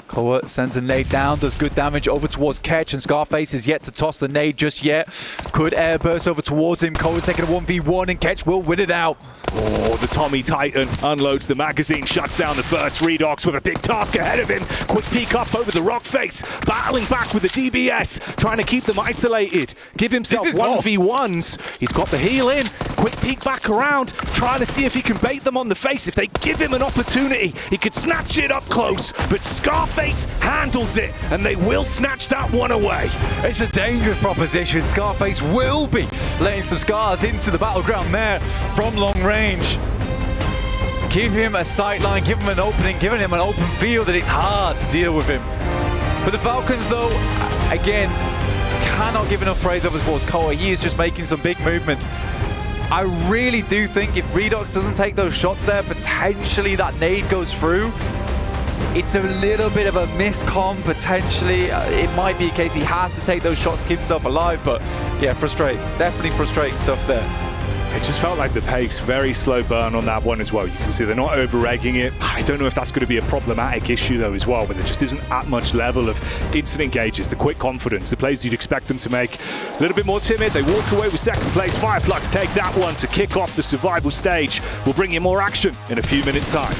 Koa sends a nade down, does good damage over towards Ketch, and Scarface is yet to toss the nade just yet. Could airburst over towards him. Koa's taking a 1v1, and Ketch will win it out. Oh, the Tommy Titan unloads the magazine, shuts down the first. Redox with a big task ahead of him. Quick peek up over the rock face, battling back with the DBS, trying to keep them isolated. Give himself 1v1s. He's got the heal in. Quick peek back around, trying to see if he can bait them on the face. If they give him an opportunity, he could snatch it up close, but Scarface handles it, and they will snatch that one away. It's a dangerous proposition. Scarface will be letting some scars into the battleground there from long range. Give him a sight line, give him an opening, giving him an open field, and it's hard to deal with him. For the Falcons, though, again, cannot give enough praise over towards Koa. He is just making some big movements. I really do think if Redox doesn't take those shots there, potentially that nade goes through. It's a little bit of a miscom, potentially. It might be a case he has to take those shots to keep himself alive, but yeah, definitely frustrating stuff there. It just felt like the pace, very slow burn on that one as well. You can see they're not over-egging it. I don't know if that's going to be a problematic issue though as well, but there just isn't that much level of instant engages, the quick confidence, the plays you'd expect them to make. A little bit more timid, they walk away with second place. Fireflux take that one to kick off the survival stage. We'll bring you more action in a few minutes' time.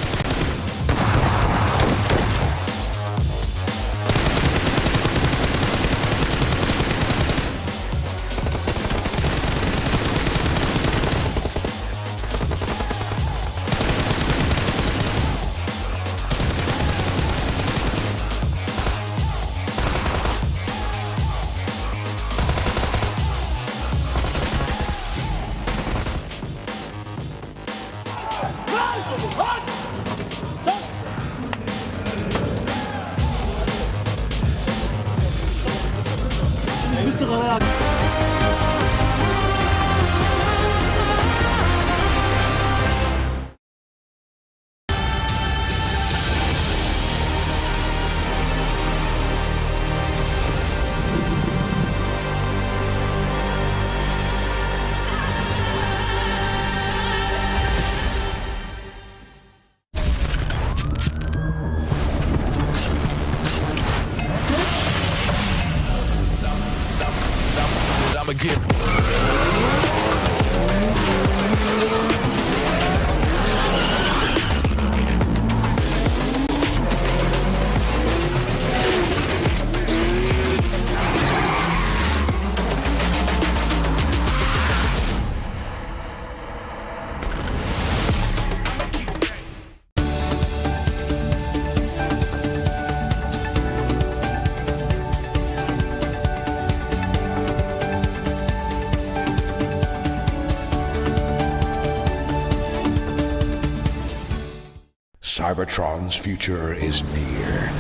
Cybertron's future is near.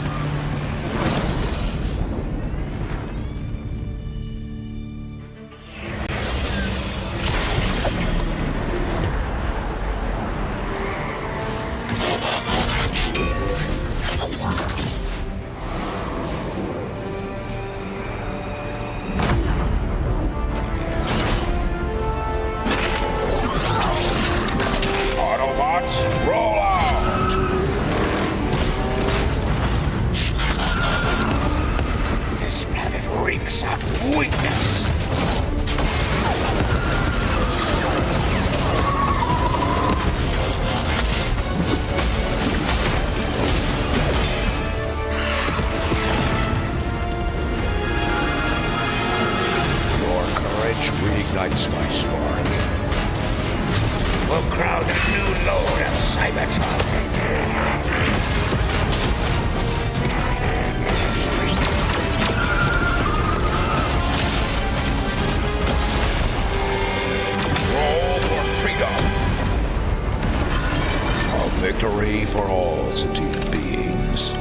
Autobots, roll out! This planet reeks of weakness. Your courage reignites my spark. We'll crowd a new load of Cybertron. Roll for freedom. A victory for all sentient beings.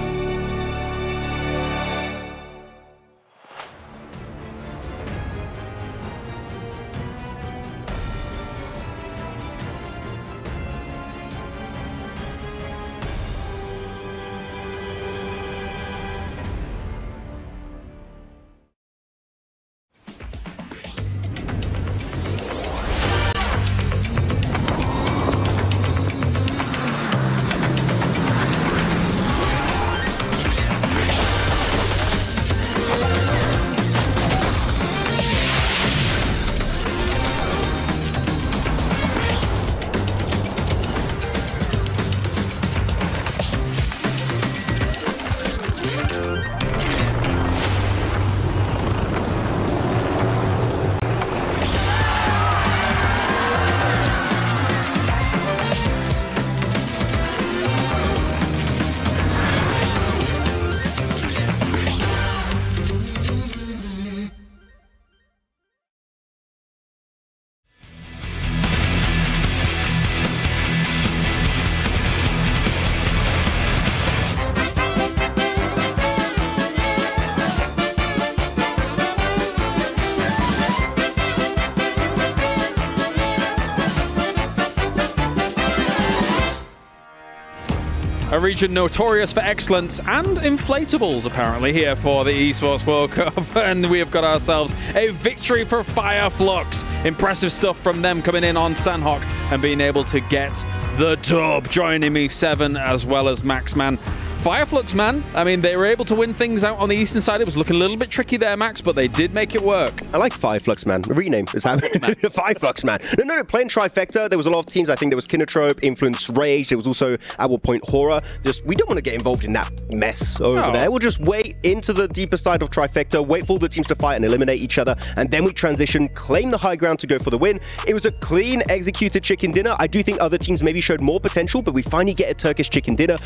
A region notorious for excellence and inflatables, apparently, here for the Esports World Cup. And we have got ourselves a victory for Fireflux. Impressive stuff from them coming in on Sandhawk and being able to get the dub. Joining me, Seven, as well as Maxman. Fireflux, man. I mean, they were able to win things out on the eastern side. It was looking a little bit tricky there, Max, but they did make it work. I like Fireflux, man. A rename is happening. Fireflux, man. No, playing Trifecta. There was a lot of teams. I think there was Kinotrope, Influence Rage. There was also Our Point Horror. We don't want to get involved in that mess over there. We'll just wait into the deeper side of Trifecta, wait for all the teams to fight and eliminate each other, and then we transition, claim the high ground to go for the win. It was a clean, executed chicken dinner. I do think other teams maybe showed more potential, but we finally get a Turkish chicken dinner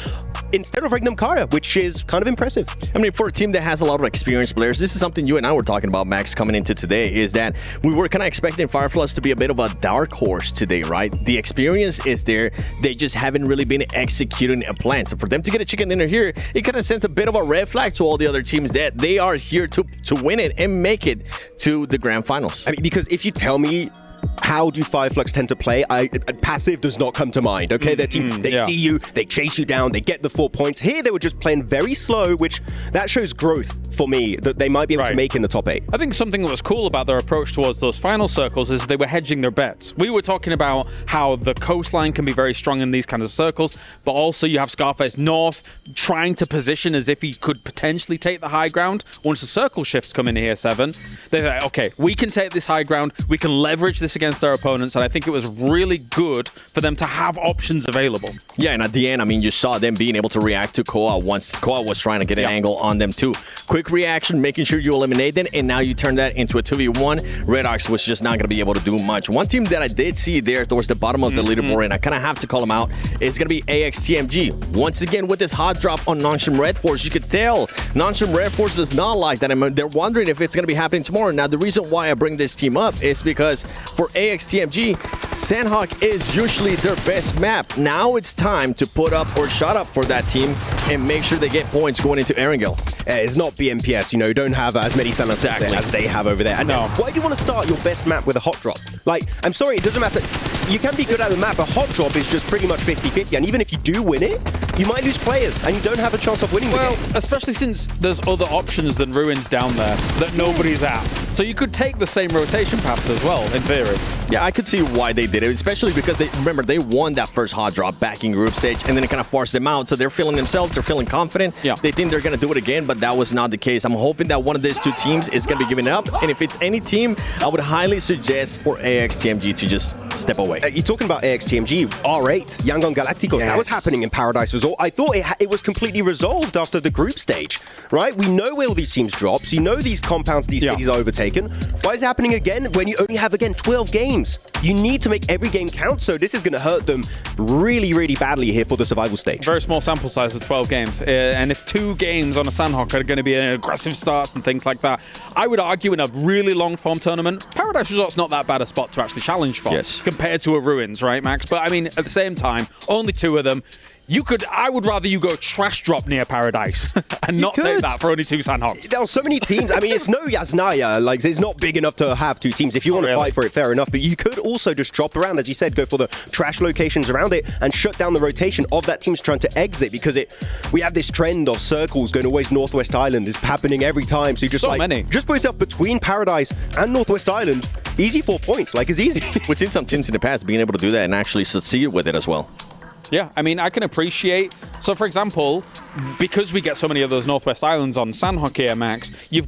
instead of Regnum Karya, which is kind of impressive. I mean, for a team that has a lot of experienced players, this is something you and I were talking about, Max, coming into today, is that we were kind of expecting Fireflux to be a bit of a dark horse today, right? The experience is there. They just haven't really been executing a plan. So for them to get a chicken dinner here, it kind of sends a bit of a red flag to all the other teams that they are here to win it and make it to the grand finals. I mean, because if you tell me how do Fireflux tend to play, passive does not come to mind, okay? Their team, they see you, they chase you down, they get the 4 points. Here, they were just playing very slow, which that shows growth for me, that they might be able to make in the top 8. I think something that was cool about their approach towards those final circles is they were hedging their bets. We were talking about how the coastline can be very strong in these kinds of circles, but also you have Scarface North trying to position as if he could potentially take the high ground. Once the circle shifts come in here, Seven, they're like, okay, we can take this high ground, we can leverage this against their opponents, and I think it was really good for them to have options available. Yeah, and at the end, I mean, you saw them being able to react to Koa once Koa was trying to get an angle on them too. Quick reaction, making sure you eliminate them, and now you turn that into a 2v1. Red Ox was just not going to be able to do much. One team that I did see there towards the bottom of the leaderboard, and I kind of have to call them out, is going to be AXTMG. Once again, with this hot drop on Nongshim Red Force, you could tell Nongshim Red Force does not like that. I mean, they're wondering if it's going to be happening tomorrow. Now, the reason why I bring this team up is because for AXTMG, Sandhawk is usually their best map. Now it's time to put up or shut up for that team and make sure they get points going into Erangel. It's not BMPS, you know, you don't have as many Sandhawks as they have over there. And why do you want to start your best map with a hot drop? Like, I'm sorry, it doesn't matter. You can be good at the map, a hot drop is just pretty much 50-50, and even if you do win it, you might lose players, and you don't have a chance of winning the game. Especially since there's other options than Ruins down there that nobody's at. So you could take the same rotation paths as well, in theory. Yeah, I could see why they did it, especially because they won that first hot drop back in group stage, and then it kind of forced them out. So they're feeling themselves, they're feeling confident. Yeah. They think they're going to do it again, but that was not the case. I'm hoping that one of these two teams is going to be giving up, and if it's any team, I would highly suggest for AXTMG to just step away. You're talking about AXTMG, R8, Yangon Galacticos. That was happening in Paradise Resort. I thought it was completely resolved after the group stage, right? We know where all these teams drop, so you know these compounds, these cities are overtaken. Why is it happening again when you only have, again, 12 games? You need to make every game count, so this is going to hurt them really, really badly here for the survival stage. Very small sample size of 12 games, and if 2 games on a Sandhawk are going to be aggressive starts and things like that, I would argue in a really long form tournament, Paradise Resort's not that bad a spot to actually challenge for compared to a Ruins, right, Max? But I mean, at the same time, only 2 of them. I would rather you go trash drop near Paradise and not take that for only 2 Sandhawks. There are so many teams. I mean, it's no Yasnaya. Like, it's not big enough to have 2 teams. If you want to fight for it, fair enough. But you could also just drop around, as you said, go for the trash locations around it and shut down the rotation of that team's trying to exit, because we have this trend of circles going always Northwest Island. It's happening every time. So you just just put yourself between Paradise and Northwest Island. Easy 4 points. Like, it's easy. We've seen some teams in the past being able to do that and actually succeed with it as well. Yeah, I mean, I can appreciate. So, for example, because we get so many of those Northwest Islands on Sandhawk here, Max, you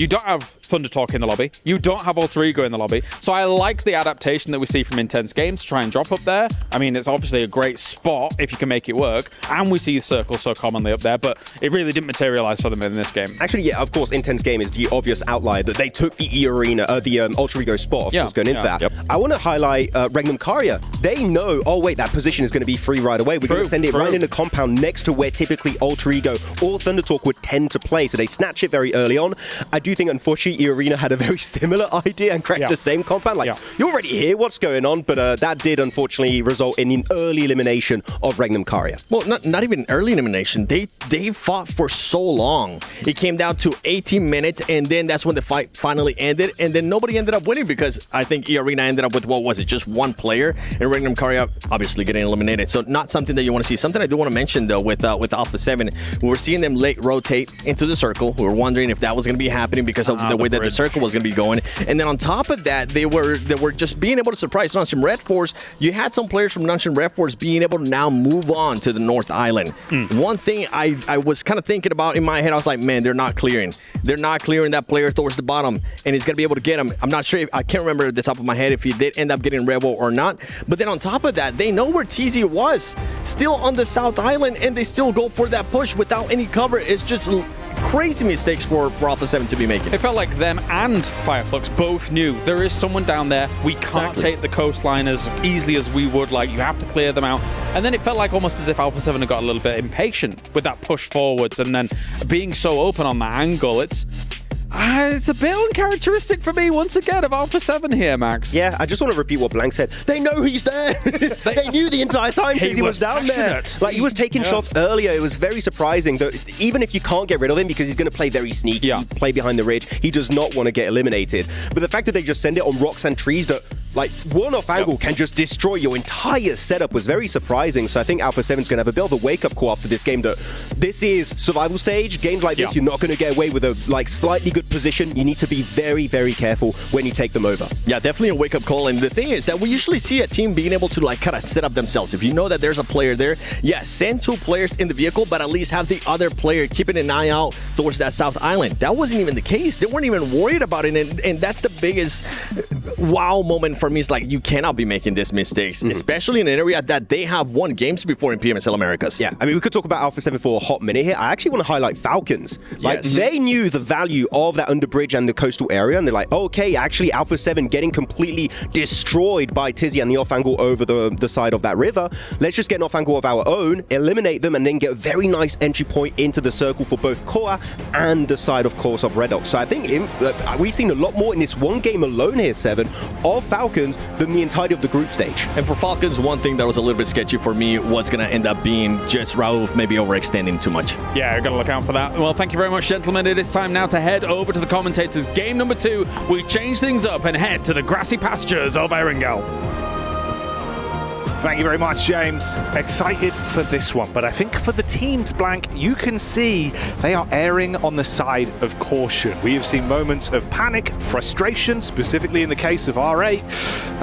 don't have Thunder Talk in the lobby. You don't have Alter Ego in the lobby. So I like the adaptation that we see from Intense Games to try and drop up there. I mean, it's obviously a great spot if you can make it work. And we see Circle so commonly up there, but it really didn't materialize for them in this game. Actually, yeah, of course, Intense Game is the obvious outlier that they took the E-Arena, the Alter Ego spot, of course, going into that. I want to highlight Regnum Karya. They know, oh, wait, that position is going to be free right away. We're going to send it right in a compound next to where typically Alter Ego or Thunder Talk would tend to play. So they snatch it very early on. I do think, unfortunately, Arena had a very similar idea and cracked the same compound. Like, you're already here, what's going on? But that did, unfortunately, result in an early elimination of Regnum Karya. Well, not even early elimination. They fought for so long. It came down to 18 minutes, and then that's when the fight finally ended, and then nobody ended up winning because I think E-Arena ended up with, what was it, just 1 player, and Regnum Karya obviously getting eliminated. So not something that you want to see. Something I do want to mention situation though with Alpha 7. We were seeing them late rotate into the circle. We were wondering if that was going to be happening because of the way that the circle was going to be going. And then on top of that, they were just being able to surprise Nunchim Red Force. You had some players from Nunchim Red Force being able to now move on to the North Island. One thing I was kind of thinking about in my head, I was like, man, they're not clearing. They're not clearing that player towards the bottom, and he's going to be able to get him. I'm not sure. I can't remember at the top of my head if he did end up getting Rebel or not. But then on top of that, they know where TZ was, still on the South Island, and they still go for that push without any cover. It's just crazy mistakes for Alpha 7 to be making. It felt like them and Fireflux both knew there is someone down there. We can't take the coastline as easily as we would like. You have to clear them out. And then it felt like almost as if Alpha 7 had got a little bit impatient with that push forwards and then being so open on that angle. It's a bit uncharacteristic for me once again of Alpha 7 here, Max. Yeah, I just want to repeat what Blank said. They know he's there. They knew the entire time he was down there. Like, he was taking shots earlier. It was very surprising that even if you can't get rid of him because he's going to play very sneaky, play behind the ridge, he does not want to get eliminated. But the fact that they just send it on rocks and trees that, like, one-off angle can just destroy your entire setup was very surprising. So I think Alpha 7's going to have a bit of a wake-up call after this game that this is survival stage. Games like this, you're not going to get away with a slightly good position. You need to be very, very careful when you take them over. Yeah, definitely a wake-up call. And the thing is that we usually see a team being able to kind of set up themselves. If you know that there's a player there, send 2 players in the vehicle, but at least have the other player keeping an eye out towards that South Island. That wasn't even the case. They weren't even worried about it. And that's the biggest wow moment for me. It's like, you cannot be making these mistakes, especially in an area that they have won games before in PMSL Americas. Yeah, I mean, we could talk about Alpha 7 for a hot minute here. I actually want to highlight Falcons. Like, they knew the value of that underbridge and the coastal area, and they're like, okay, actually, Alpha 7 getting completely destroyed by Tizzy and the off angle over the side of that river. Let's just get an off angle of our own, eliminate them, and then get a very nice entry point into the circle for both Koa and the side, of course, of Redox. So I think we've seen a lot more in this one game alone here, 7, of Falcons than the entirety of the group stage. And for Falcons, one thing that was a little bit sketchy for me was going to end up being just Rauf maybe overextending too much. Yeah, you're going to look out for that. Well, thank you very much, gentlemen. It is time now to head over to the commentators. Game number 2, we change things up and head to the grassy pastures of Erringel. Thank you very much, James. Excited for this one, but I think for the teams, Blank, you can see they are erring on the side of caution. We have seen moments of panic, frustration, specifically in the case of R8,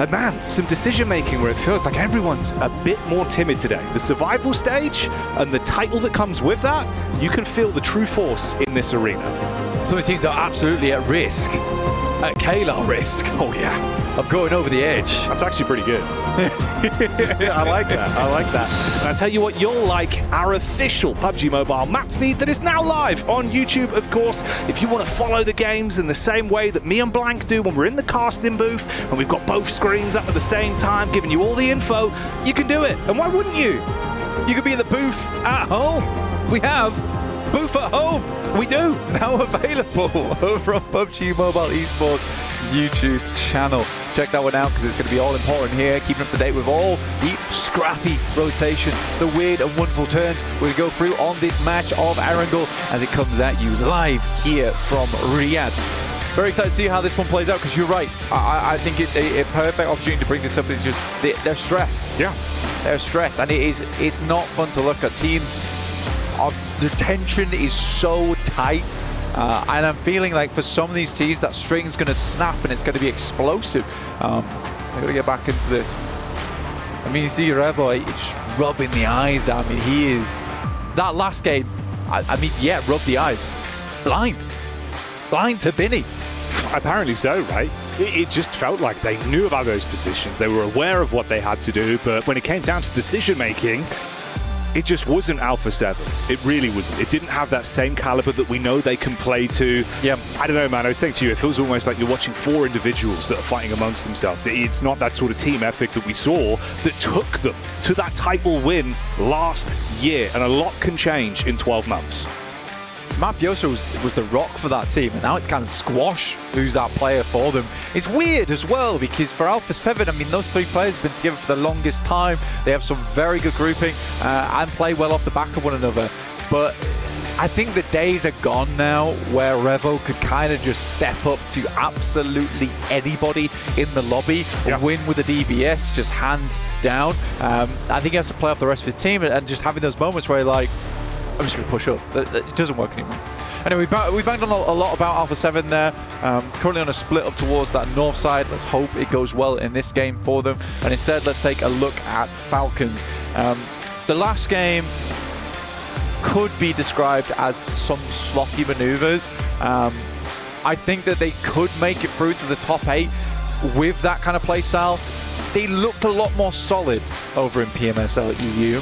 and man, some decision-making where it feels like everyone's a bit more timid today. The survival stage and the title that comes with that, you can feel the true force in this arena. Some of the teams are absolutely at risk, at Kayla risk. Oh yeah. Of going over the edge. That's actually pretty good. I like that. I like that. And I'll tell you what you'll like, our official PUBG Mobile map feed that is now live on YouTube, of course. If you want to follow the games in the same way that me and Blank do when we're in the casting booth and we've got both screens up at the same time, giving you all the info, you can do it. And why wouldn't you? You could be in the booth at home. We have Booth at Home. We do. Now available over on PUBG Mobile Esports YouTube channel. Check that one out because it's going to be all important here, keeping up to date with all the scrappy rotation, the weird and wonderful turns we're going to go through on this match of Erringel as it comes at you live here from Riyadh. Very excited to see how this one plays out because you're right. I think it's a perfect opportunity to bring this up. It's just they're stressed. Yeah, they're stressed, and it's not fun to look at. Teams, the tension is so tight. And I'm feeling like for some of these teams, that string's going to snap and it's going to be explosive. I'm going to get back into this. I mean, you see Rebel just rubbing the eyes down. I mean, he is... That last game, I mean, yeah, rub the eyes. Blind to Binny. Apparently so, right? It just felt like they knew about those positions. They were aware of what they had to do, but when it came down to decision-making, it just wasn't Alpha 7. It really wasn't. It didn't have that same caliber that we know they can play to. Yeah. I don't know, man. I was saying to you, it feels almost like you're watching 4 individuals that are fighting amongst themselves. It's not that sort of team ethic that we saw that took them to that title win last year. And a lot can change in 12 months. Mafioso was the rock for that team, and now it's kind of Squash who's that player for them. It's weird as well because for Alpha 7, I mean, those 3 players have been together for the longest time. They have some very good grouping and play well off the back of one another. But I think the days are gone now where Revo could kind of just step up to absolutely anybody in the lobby and win with the DBS, just hands down. I think he has to play off the rest of his team and just having those moments where you're like, I'm just going to push up. It doesn't work anymore. Anyway, we banged on a lot about Alpha 7 there. Currently on a split up towards that north side. Let's hope it goes well in this game for them. And instead, let's take a look at Falcons. The last game could be described as some sloppy maneuvers. I think that they could make it through to the top 8 with that kind of play style. They looked a lot more solid over in PMSL EU.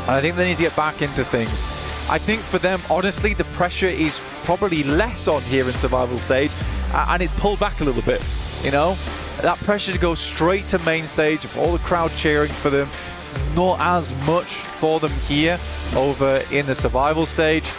And I think they need to get back into things. I think for them, honestly, the pressure is probably less on here in survival stage, and it's pulled back a little bit, you know? That pressure to go straight to main stage, all the crowd cheering for them, not as much for them here over in the survival stage.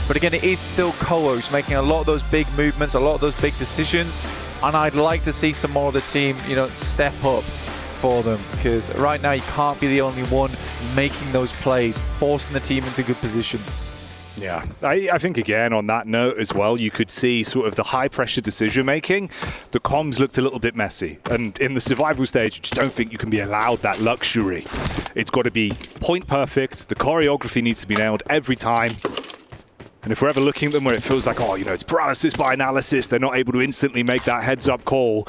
But again, it is still Koos making a lot of those big movements, a lot of those big decisions, and I'd like to see some more of the team, you know, step up for them, because right now you can't be the only one making those plays, forcing the team into good positions. Yeah, I think again on that note as well, you could see sort of the high pressure decision making. The comms looked a little bit messy, and in the survival stage, I just don't think you can be allowed that luxury. It's got to be point perfect. The choreography needs to be nailed every time. And if we're ever looking at them where it feels like, oh, you know, it's paralysis by analysis, they're not able to instantly make that heads-up call,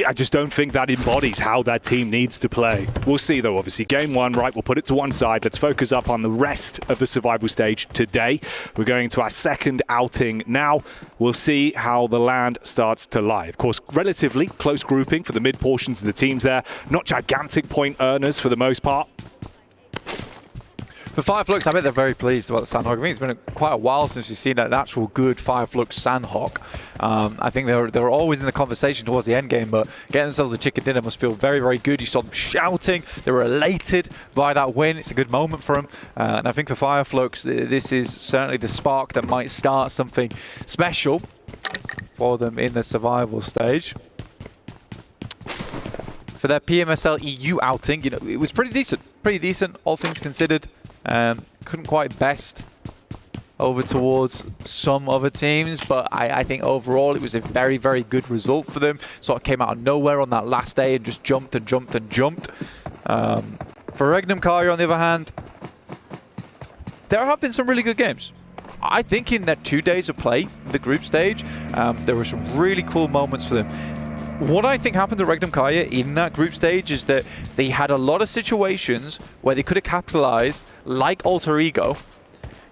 I just don't think that embodies how that team needs to play. We'll see, though, obviously. Game 1, right, we'll put it to one side. Let's focus up on the rest of the survival stage today. We're going to our second outing now. We'll see how the land starts to lie. Of course, relatively close grouping for the mid-portions of the teams there. Not gigantic point earners for the most part. For Fireflux, I bet they're very pleased about the Sandhawk. I think it's been quite a while since we've seen an actual good Fireflux Sandhawk. I think they were always in the conversation towards the end game, but getting themselves a chicken dinner must feel very, very good. You saw them shouting. They were elated by that win. It's a good moment for them. And I think for Fireflux, this is certainly the spark that might start something special for them in the survival stage. For their PMSL EU outing, you know, it was pretty decent, all things considered. Couldn't quite best over towards some other teams, but I think overall it was a very, very good result for them. Sort of came out of nowhere on that last day and just jumped and jumped and jumped. For Regnum Karya, on the other hand, there have been some really good games. I think in their 2 days of play, the group stage, there were some really cool moments for them. What I think happened to Regnum Karya in that group stage is that they had a lot of situations where they could have capitalized, like Alter Ego,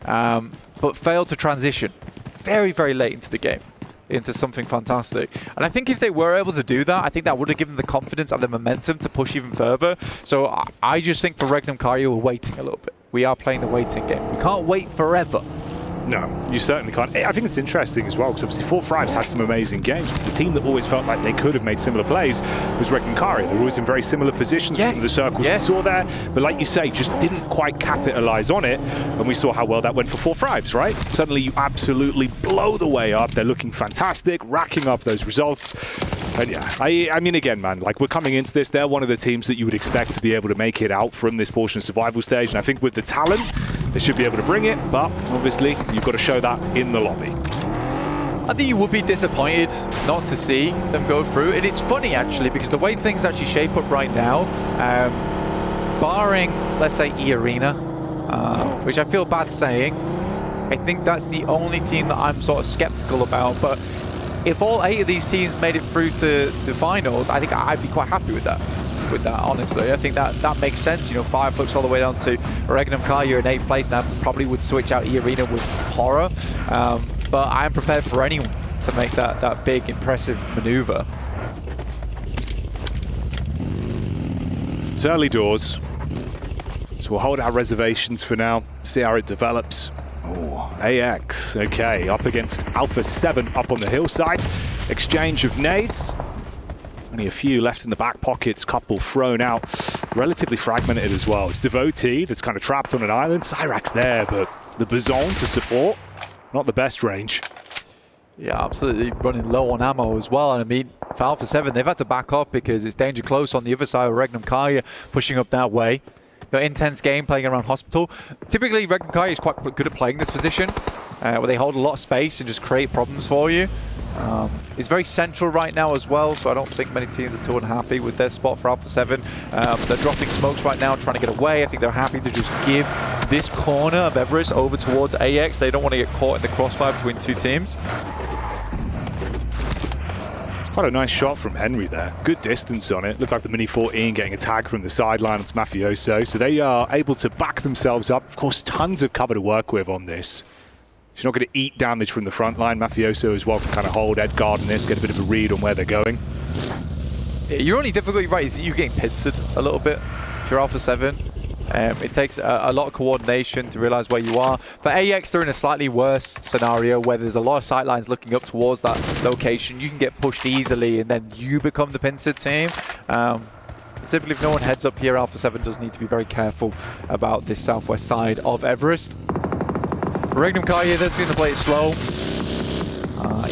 but failed to transition very, very late into the game, into something fantastic. And I think if they were able to do that, I think that would have given them the confidence and the momentum to push even further. So I just think for Regnum Karya, we're waiting a little bit. We are playing the waiting game. We can't wait forever. No, you certainly can't. I think it's interesting as well, because obviously 4-5's had some amazing games. The team that always felt like they could have made similar plays was Regnum Karya. They were always in very similar positions in the circles we saw there. But like you say, just didn't quite capitalize on it. And we saw how well that went for 4-5's, right? Suddenly you absolutely blow the way up. They're looking fantastic, racking up those results. And yeah, I mean, again, man, like we're coming into this, they're one of the teams that you would expect to be able to make it out from this portion of survival stage. And I think with the talent, they should be able to bring it. But obviously, you've got to show that in the lobby. I think you would be disappointed not to see them go through. And it's funny, actually, because the way things actually shape up right now, barring, let's say, E-Arena, which I feel bad saying, I think that's the only team that I'm sort of skeptical about. But if all 8 of these teams made it through to the finals, I think I'd be quite happy with that. Honestly, I think that makes sense. You know, Fireflux all the way down to Regnum Karya in 8th place now, probably would switch out E-Arena with horror. But I am prepared for anyone to make that big, impressive maneuver. It's early doors, so we'll hold our reservations for now, see how it develops. Oh, AX, okay, up against Alpha 7 up on the hillside. Exchange of nades. Only a few left in the back pockets, couple thrown out. Relatively fragmented as well. It's Devotee that's kind of trapped on an island. Cyrax's there, but the Bazon to support, not the best range. Yeah, absolutely running low on ammo as well. And I mean, for Alpha 7, they've had to back off because it's danger close on the other side of Regnum Karya pushing up that way. intense game playing around Hospital. Typically, Regnum Kai is quite good at playing this position, where they hold a lot of space and just create problems for you. It's very central right now as well, so I don't think many teams are too unhappy with their spot for Alpha 7. They're dropping smokes right now, trying to get away. I think they're happy to just give this corner of Everest over towards AX. They don't want to get caught in the crossfire between two teams. Quite a nice shot from Henry there. Good distance on it. Looked like the Mini 14 getting a tag from the sideline. It's Mafioso. So they are able to back themselves up. Of course, tons of cover to work with on this. She's not going to eat damage from the front line. Mafioso as well can kind of hold Edgard in this, get a bit of a read on where they're going. Yeah, your only difficulty, right, is that you're getting pincered a little bit if you're Alpha 7. It takes a lot of coordination to realize where you are. For AX, they're in a slightly worse scenario where there's a lot of sightlines looking up towards that location. You can get pushed easily and then you become the pincered team. Typically, if no one heads up here, Alpha 7 does need to be very careful about this southwest side of Everest. Regnum Kai here, that's going to play it slow.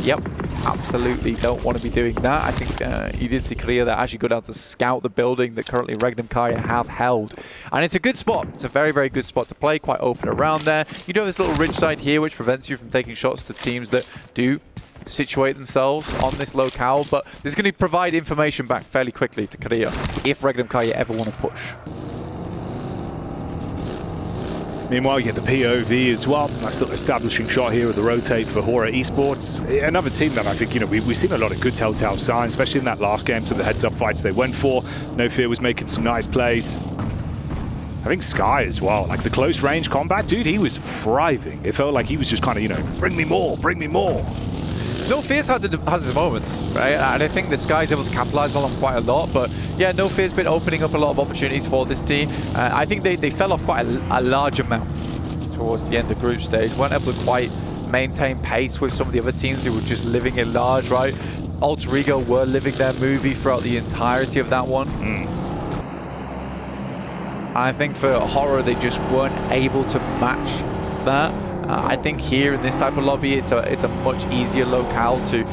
Yep, absolutely don't want to be doing that. I think you did see Korea that actually go down to scout the building that currently Regnum Kai have held. And it's a good spot. It's a very, very good spot to play, quite open around there. You do have this little ridge side here, which prevents you from taking shots to teams that do situate themselves on this locale, but this is going to provide information back fairly quickly to Korea if Regnum Kai ever want to push. Meanwhile, you get the POV as well. Nice little establishing shot here with the rotate for Hora Esports. Another team that I think, we've seen a lot of good telltale signs, especially in that last game, some of the heads-up fights they went for. No Fear was making some nice plays. I think Sky as well, like the close range combat, dude, he was thriving. It felt like he was just kind of, bring me more, bring me more. No Fear's has his moments, right? And I think the Sky's able to capitalize on them quite a lot. But yeah, No Fear's been opening up a lot of opportunities for this team. I think they fell off quite a large amount towards the end of group stage. Weren't able to quite maintain pace with some of the other teams who were just living in large, right? Alter Ego were living their movie throughout the entirety of that one. I think for Horror, they just weren't able to match that. I think here in this type of lobby, it's a much easier locale to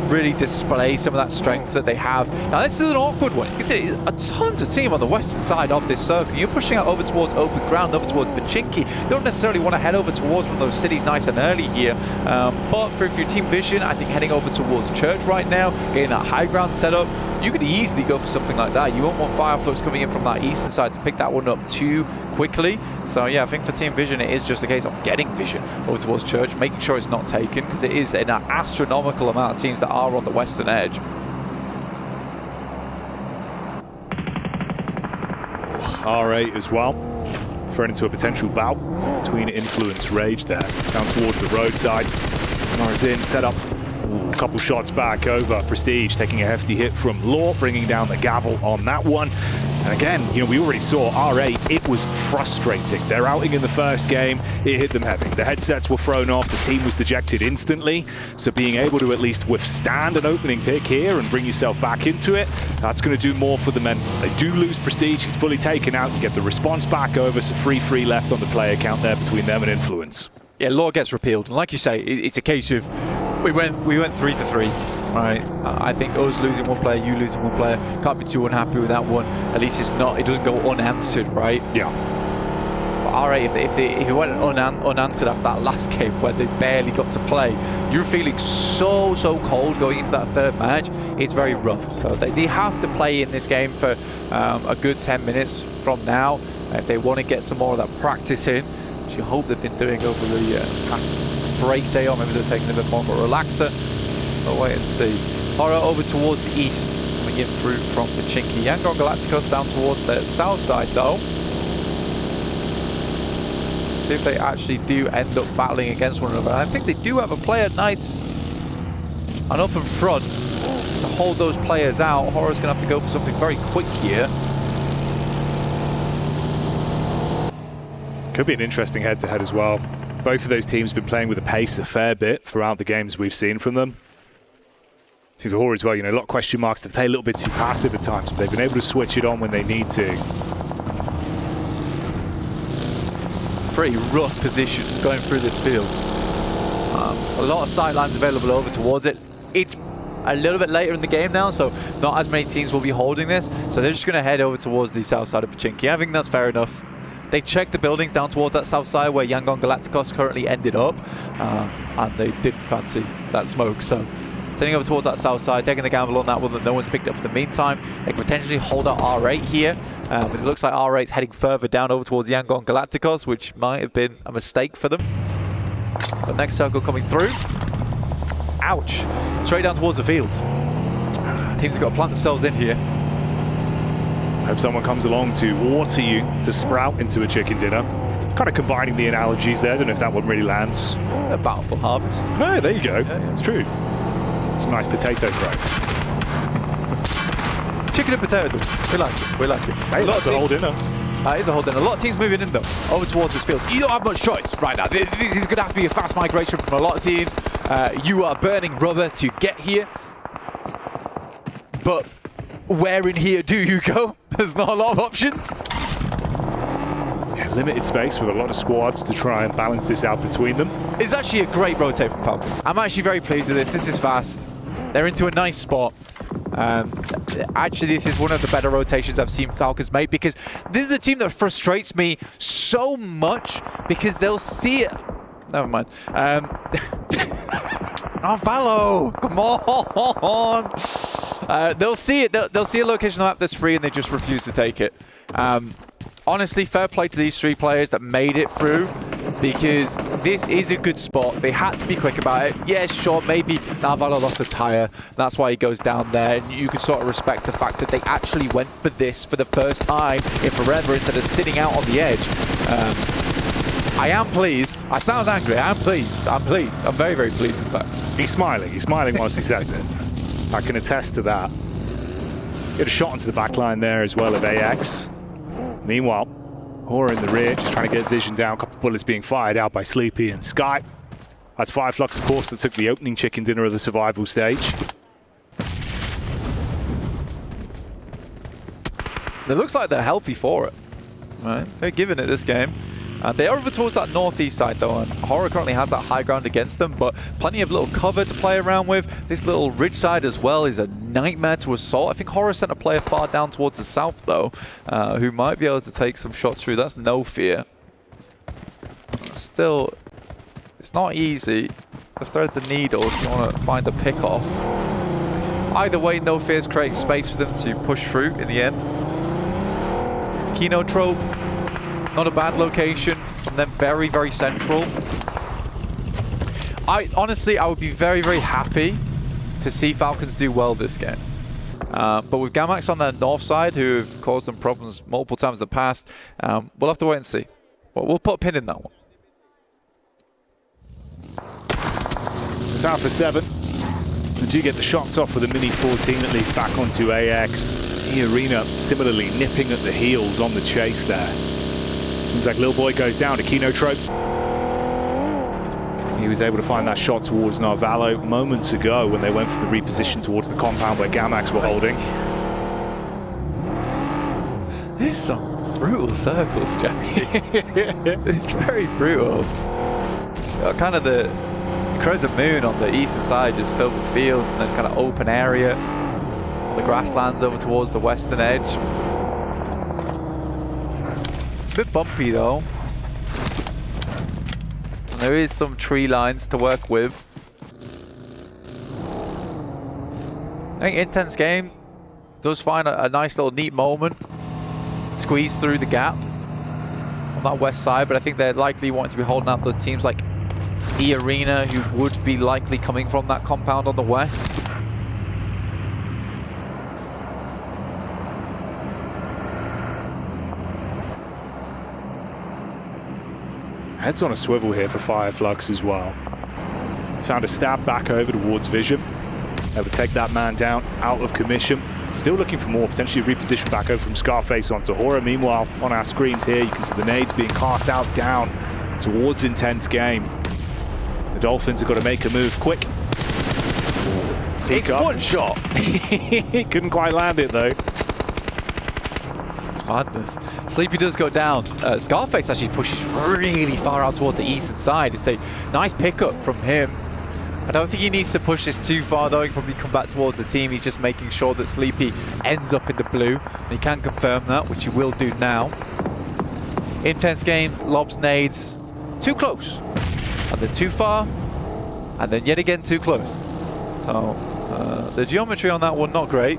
really display some of that strength that they have. Now, this is an awkward one. You can see a tons of team on the western side of this circle. You're pushing out over towards open ground, over towards Pachinki. You don't necessarily want to head over towards one of those cities nice and early here. But for your team vision, I think heading over towards Church right now, getting that high ground set up, you could easily go for something like that. You won't want Fireflux coming in from that eastern side to pick that one up too quickly. So yeah, I think for Team Vision, it is just a case of getting Vision over towards Church, making sure it's not taken, because it is an astronomical amount of teams that are on the western edge. R8 as well, thrown into a potential bout between Influence Rage there, down towards the roadside. Marzin set up a couple shots back over Prestige, taking a hefty hit from Law, bringing down the gavel on that one. And again, we already saw R8, it was frustrating. Their outing in the first game, it hit them heavy. The headsets were thrown off, the team was dejected instantly. So being able to at least withstand an opening pick here and bring yourself back into it, that's going to do more for the men. They do lose Prestige, he's fully taken out. You get the response back over, so 3-3 left on the player count there between them and Influence. Yeah, Law gets repealed. And like you say, it's a case of we went 3 for 3. Right, I think us losing one player, you losing one player, can't be too unhappy with that one. At least it doesn't go unanswered, right? Yeah. But alright, if it went unanswered after that last game where they barely got to play, you're feeling so cold going into that third match. It's very rough. So they have to play in this game for a good 10 minutes from now if they want to get some more of that practice in, which you hope they've been doing over the past break day, or maybe they're taking a bit more of a relaxer. We'll wait and see. Horror over towards the east, coming in through from Pachinki. Yangon Galacticos down towards the south side though. See if they actually do end up battling against one another. I think they do have a player nice and up in front to hold those players out. Horror's going to have to go for something very quick here. Could be an interesting head-to-head as well. Both of those teams have been playing with a pace a fair bit throughout the games we've seen from them. I think for Hora as well, a lot of question marks. They play a little bit too passive at times, but they've been able to switch it on when they need to. Pretty rough position going through this field. A lot of sightlines available over towards it. It's a little bit later in the game now, so not as many teams will be holding this. So they're just going to head over towards the south side of Pochinki. I think that's fair enough. They checked the buildings down towards that south side where Yangon Galacticos currently ended up, and they didn't fancy that smoke. So sending over towards that south side, taking the gamble on that one that no one's picked up in the meantime. They can potentially hold out R8 here. But it looks like R8's heading further down over towards Yangon Galacticos, which might have been a mistake for them. But next circle coming through. Ouch. Straight down towards the fields. Teams have got to plant themselves in here. Hope someone comes along to water you to sprout into a chicken dinner. Kind of combining the analogies there. Don't know if that one really lands. A bountiful harvest. No, there you go. Yeah. It's true. It's a nice potato growth. Chicken and potato. We like it. We like it. Hey, that's a whole dinner. That is a whole dinner. A lot of teams moving in though, over towards this field. You don't have much choice right now. This is going to have to be a fast migration from a lot of teams. You are burning rubber to get here. But where in here do you go? There's not a lot of options. Yeah, limited space with a lot of squads to try and balance this out between them. It's actually a great rotate from Falcons. I'm actually very pleased with this. This is fast. They're into a nice spot. Actually, this is one of the better rotations I've seen Falcons make, because this is a team that frustrates me so much because they'll see it. Never mind. Oh, Valo, come on. They'll see it. They'll see a location on the map that's free and they just refuse to take it. Honestly, fair play to these three players that made it through, because this is a good spot. They had to be quick about it. Yeah, sure, maybe Valo lost a tire. That's why he goes down there. And you can sort of respect the fact that they actually went for this for the first time in forever instead of sitting out on the edge. I am pleased. I sound angry. I am pleased. I'm pleased. I'm very, very pleased, in fact. He's smiling. He's smiling whilst he says it. I can attest to that. Get a shot into the back line there as well of AX. Meanwhile, Hora in the rear, just trying to get vision down. A couple of bullets being fired out by Sleepy and Sky. That's Fireflux, of course, that took the opening chicken dinner of the survival stage. It looks like they're healthy for it. Right? They're giving it this game. They are over towards that northeast side though, and Hora currently has that high ground against them, but plenty of little cover to play around with. This little ridge side as well is a nightmare to assault. I think Hora sent a player far down towards the south though, who might be able to take some shots through. That's no fear. Still, it's not easy to thread the needle if you want to find a pick off. Either way, no fears creates space for them to push through in the end. Kino Trope. Not a bad location from them, very, very central. Honestly, I would be very, very happy to see Falcons do well this game. But with Gamax on their north side, who have caused them problems multiple times in the past, we'll have to wait and see. But we'll put a pin in that one. It's Alpha 7. And do get the shots off with a Mini 14 at least back onto AX. The Arena similarly nipping at the heels on the chase there. Seems like Lil Boy goes down to Kino Trope. He was able to find that shot towards Narvalo moments ago when they went for the reposition towards the compound where Gamax were holding. These are some brutal circles, Jackie. It's very brutal. Kind of the Crescent Moon on the eastern side, just filled with fields, and then kind of open area. The grasslands over towards the western edge. It's a bit bumpy though. And there is some tree lines to work with. I think Intense Game does find a nice little neat moment. Squeeze through the gap on that west side, but I think they're likely wanting to be holding out those teams like E Arena, who would be likely coming from that compound on the west. Heads on a swivel here for Fireflux as well. Found a stab back over towards Vision. Able to take that man down, out of commission. Still looking for more, potentially reposition back over from Scarface onto Hora. Meanwhile, on our screens here, you can see the nades being cast out down towards Intense Game. The Dolphins have got to make a move quick. It's one shot. He couldn't quite land it though. Madness. Sleepy does go down. Scarface actually pushes really far out towards the eastern side. It's a nice pickup from him. I don't think he needs to push this too far though. He can probably come back towards the team. He's just making sure that Sleepy ends up in the blue. And he can confirm that, which he will do now. Intense game, lobs nades, too close. And then too far, and then yet again too close. So the geometry on that one, not great.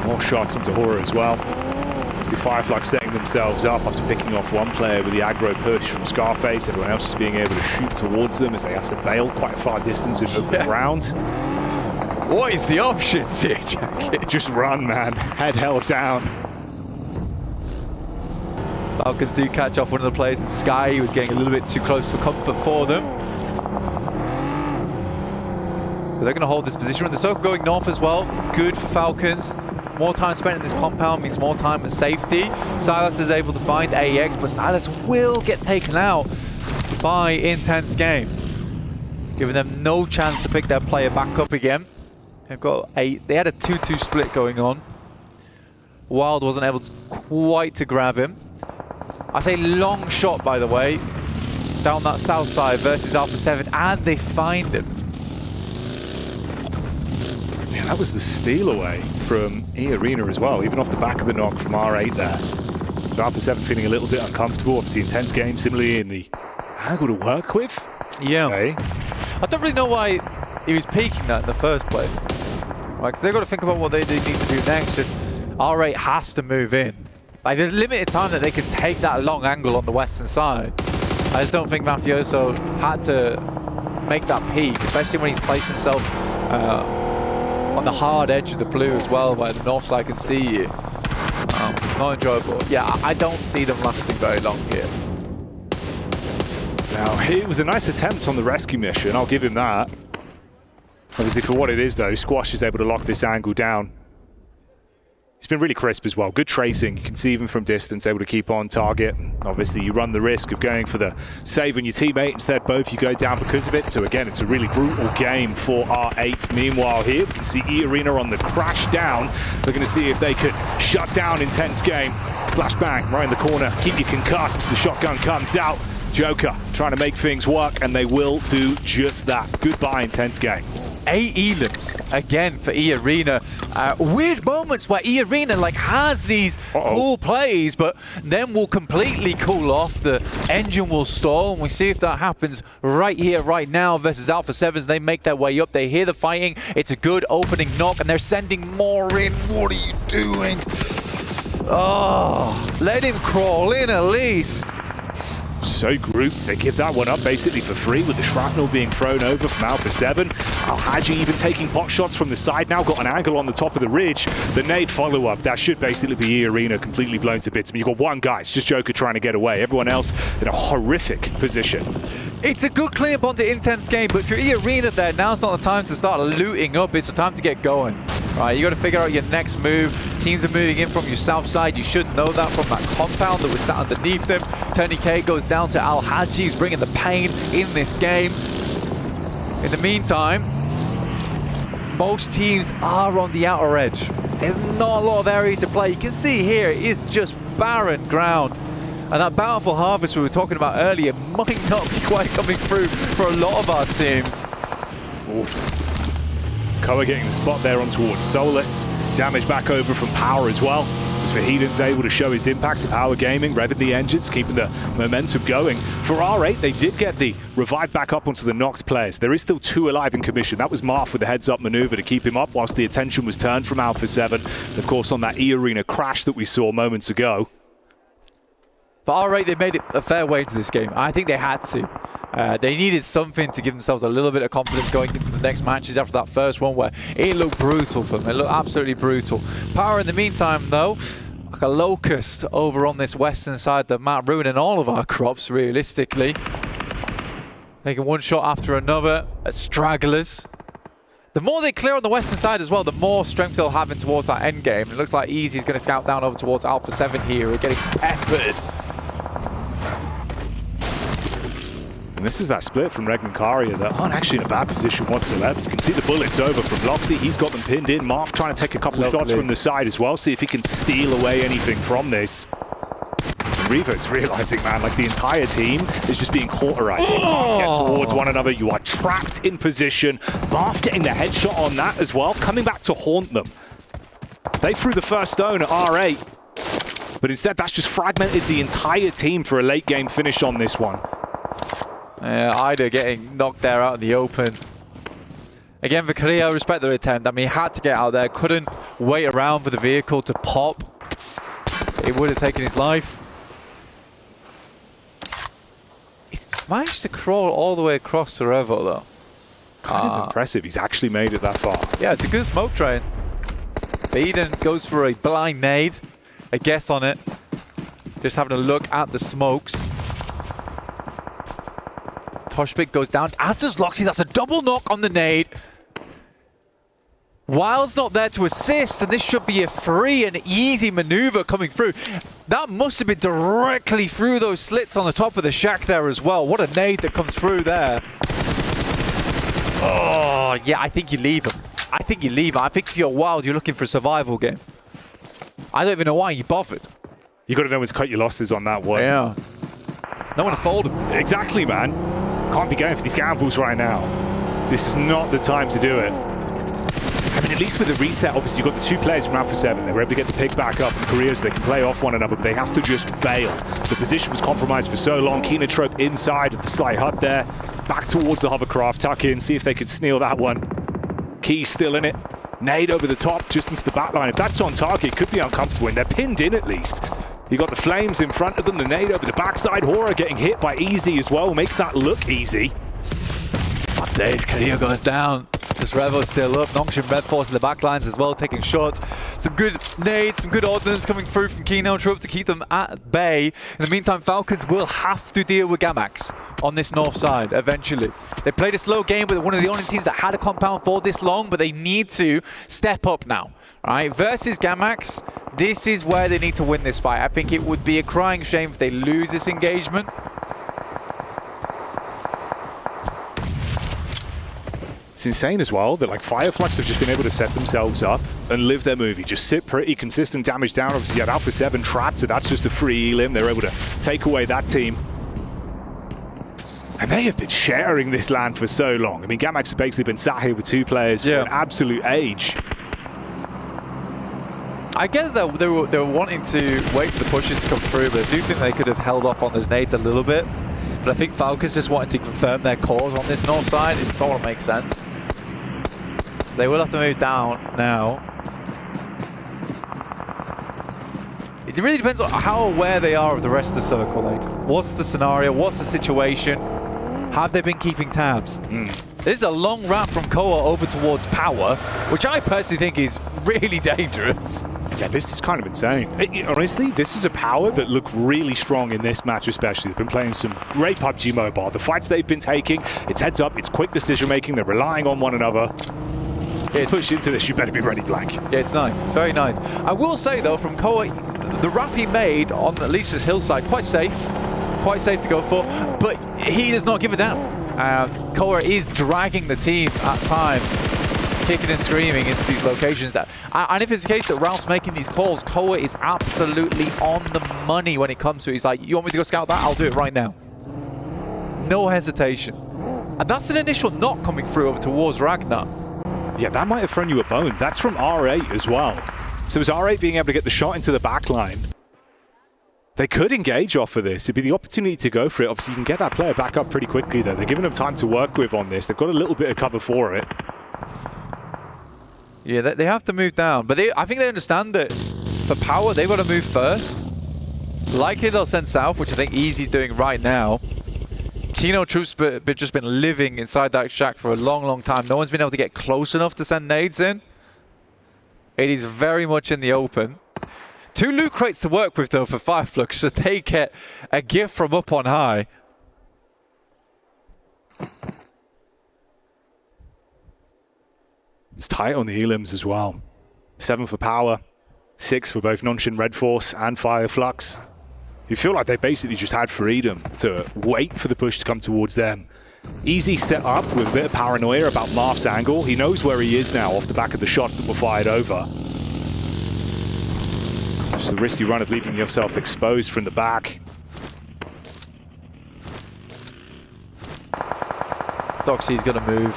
More shots into Horror as well. Obviously Firefly setting themselves up after picking off one player with the aggro push from Scarface. Everyone else just being able to shoot towards them as they have to bail quite a far distance in open ground. What is the options here, Jack? Just run, man. Head held down. Falcons do catch off one of the players in Sky. He was getting a little bit too close for comfort for them. But they're going to hold this position. The circle going north as well. Good for Falcons. More time spent in this compound means more time at safety. Silas is able to find AEX, but Silas will get taken out by Intense Game, giving them no chance to pick their player back up again. They've got they had a 2-2 split going on. Wild wasn't able quite to grab him. I say long shot, by the way, down that south side versus Alpha 7, and they find him. Yeah, that was the steal away from E-Arena as well, even off the back of the knock from R8 there. So Alpha 7 feeling a little bit uncomfortable. Obviously Intense Game similarly in the angle to work with. Yeah. Okay. I don't really know why he was peaking that in the first place. Like, they've got to think about what they need to do next, and R8 has to move in. Like, there's limited time that they can take that long angle on the western side. I just don't think Mafioso had to make that peak, especially when he's placed himself on the hard edge of the blue as well, where the north side can see you. Not enjoyable. Yeah, I don't see them lasting very long here. Now, it was a nice attempt on the rescue mission, I'll give him that. Obviously, for what it is, though, Squash is able to lock this angle down. He's been really crisp as well. Good tracing. You can see even from distance, able to keep on target. Obviously, you run the risk of going for the save on your teammate. Instead, both you go down because of it. So again, it's a really brutal game for R8. Meanwhile, here we can see E-Arena on the crash down. They're going to see if they could shut down Intense Game. Flashbang right in the corner. Keep you concussed. The shotgun comes out. Joker trying to make things work, and they will do just that. Goodbye, Intense Game. 8 elims again for E-Arena. Weird moments where E-Arena like has these cool plays, but then will completely cool off. The engine will stall, and we see if that happens right here, right now versus Alpha 7s. They make their way up. They hear the fighting. It's a good opening knock, and they're sending more in. What are you doing? Oh, let him crawl in at least. So grouped, they give that one up basically for free with the shrapnel being thrown over from Alpha 7. Al-Haji even taking pot shots from the side now, got an angle on the top of the ridge. The nade follow-up, that should basically be E-Arena completely blown to bits. I mean, you've got one guy, it's just Joker trying to get away. Everyone else in a horrific position. It's a good clean up onto Intense Game, but if you're E-Arena there, now's not the time to start looting up, it's the time to get going. Right, you got to figure out your next move. Teams are moving in from your south side. You should know that from that compound that was sat underneath them. Tony K goes down to Al-Haji, who's bringing the pain in this game. In the meantime, most teams are on the outer edge. There's not a lot of area to play. You can see here, it is just barren ground. And that bountiful harvest we were talking about earlier might not be quite coming through for a lot of our teams. Oof. Koa getting the spot there on towards Solus. Damage back over from Power as well. As Fahidin's able to show his impact to Power Gaming, revving the engines, keeping the momentum going. For R8, they did get the revive back up onto the knocked players. There is still 2 alive in commission. That was Marth with the heads-up maneuver to keep him up whilst the attention was turned from Alpha 7. Of course, on that E-Arena crash that we saw moments ago. For R8, they made it a fair way into this game. I think they had to. They needed something to give themselves a little bit of confidence going into the next matches after that first one where it looked brutal for them. It looked absolutely brutal. Power in the meantime, though, like a locust over on this western side of the map, ruining all of our crops, realistically. Taking one shot after another at stragglers. The more they clear on the western side as well, the more strength they'll have in towards that end game. It looks like Easy's going to scout down over towards Alpha 7 here. We're getting peppered. And this is that split from Regman Karia that aren't actually in a bad position whatsoever. You can see the bullets over from Loxy. He's got them pinned in. Marth trying to take a couple of shots from the side as well, see if he can steal away anything from this. Revo's realizing, man, like the entire team is just being cauterized. You can't get towards one another. You are trapped in position. Marth getting the headshot on that as well, coming back to haunt them. They threw the first stone at R8, but instead that's just fragmented the entire team for a late game finish on this one. Ida getting knocked there out in the open. Again, for Korea, I respect their attempt. I mean, he had to get out there, couldn't wait around for the vehicle to pop. It would have taken his life. He's managed to crawl all the way across the Revo, though. Kind of impressive. He's actually made it that far. Yeah, it's a good smoke train. Eden goes for a blind nade. A guess on it. Just having a look at the smokes. Toshbik goes down, as does Loxy. That's a double knock on the nade. Wild's not there to assist, and this should be a free and easy maneuver coming through. That must have been directly through those slits on the top of the shack there as well. What a nade that comes through there. Oh, yeah, I think you leave him. I think you leave him. I think if you're Wild, you're looking for a survival game. I don't even know why you bothered. You got to know when to cut your losses on that one. Yeah. No one to fold him. Exactly, man. Can't be going for these gambles right now. This is not the time to do it. I mean, at least with the reset, obviously, you've got the two players from Alpha 7. They were able to get the pick back up in Korea so they can play off one another, but they have to just bail. The position was compromised for so long. Kenotrope inside of the slight hut there. Back towards the hovercraft. Tuck in, see if they could steal that one. Key still in it. Nade over the top, just into the back line. If that's on target, it could be uncomfortable, and they're pinned in at least. You got the flames in front of them, the nade over the backside. Hora getting hit by Easy as well, makes that look easy. Update, Korea goes down. Just Revo still up. Nongshin Red Force in the back lines as well, taking shots. Some good nades, some good ordnance coming through from Kenotrope to keep them at bay. In the meantime, Falcons will have to deal with Gamax on this north side eventually. They played a slow game with one of the only teams that had a compound for this long, but they need to step up now. All right, versus Gamax, this is where they need to win this fight. I think it would be a crying shame if they lose this engagement. It's insane as well that like Fireflux have just been able to set themselves up and live their movie. Just sit pretty, consistent damage down. Obviously you had Alpha 7 trapped, so that's just a free elim. They're able to take away that team. And they have been sharing this land for so long. I mean, Gamax have basically been sat here with two players for an absolute age. I get that they were wanting to wait for the pushes to come through, but I do think they could have held off on those nades a little bit. But I think Falcons just wanted to confirm their cause on this north side. It sort of makes sense. They will have to move down now. It really depends on how aware they are of the rest of the circle. Like, what's the scenario? What's the situation? Have they been keeping tabs? This is a long ramp from Koa over towards Power, which I personally think is really dangerous. Yeah, this is kind of insane. Honestly, this is a Power that look really strong in this match especially. They've been playing some great PUBG Mobile. The fights they've been taking, it's heads up, it's quick decision making, they're relying on one another. Push into this, you better be ready, Blank. Yeah, it's nice. It's very nice. I will say, though, from Koa, the ramp he made on at least his hillside, quite safe to go for, but he does not give a damn. Koa is dragging the team at times, kicking and screaming into these locations. And if it's the case that Ralph's making these calls, Koa is absolutely on the money when it comes to it. He's like, you want me to go scout that? I'll do it right now. No hesitation. And that's an initial knock coming through over towards Ragnar. Yeah, that might have thrown you a bone. That's from R8 as well. So is R8 being able to get the shot into the back line? They could engage off of this. It'd be the opportunity to go for it. Obviously, you can get that player back up pretty quickly, though. They're giving them time to work with on this. They've got a little bit of cover for it. Yeah, they have to move down. But I think they understand that for Power, they've got to move first. Likely they'll send south, which I think Easy's doing right now. Kenotrope's just been living inside that shack for a long, long time. No one's been able to get close enough to send nades in. It is very much in the open. 2 loot crates to work with, though, for Fireflux, so they get a gift from up on high. It's tight on the elims as well. 7 for Power, 6 for both Nongshin Red Force and Fireflux. You feel like they basically just had freedom to wait for the push to come towards them. Easy set up with a bit of paranoia about Marth's angle. He knows where he is now off the back of the shots that were fired over. Just the risky run of leaving yourself exposed from the back. Doxy's going to move,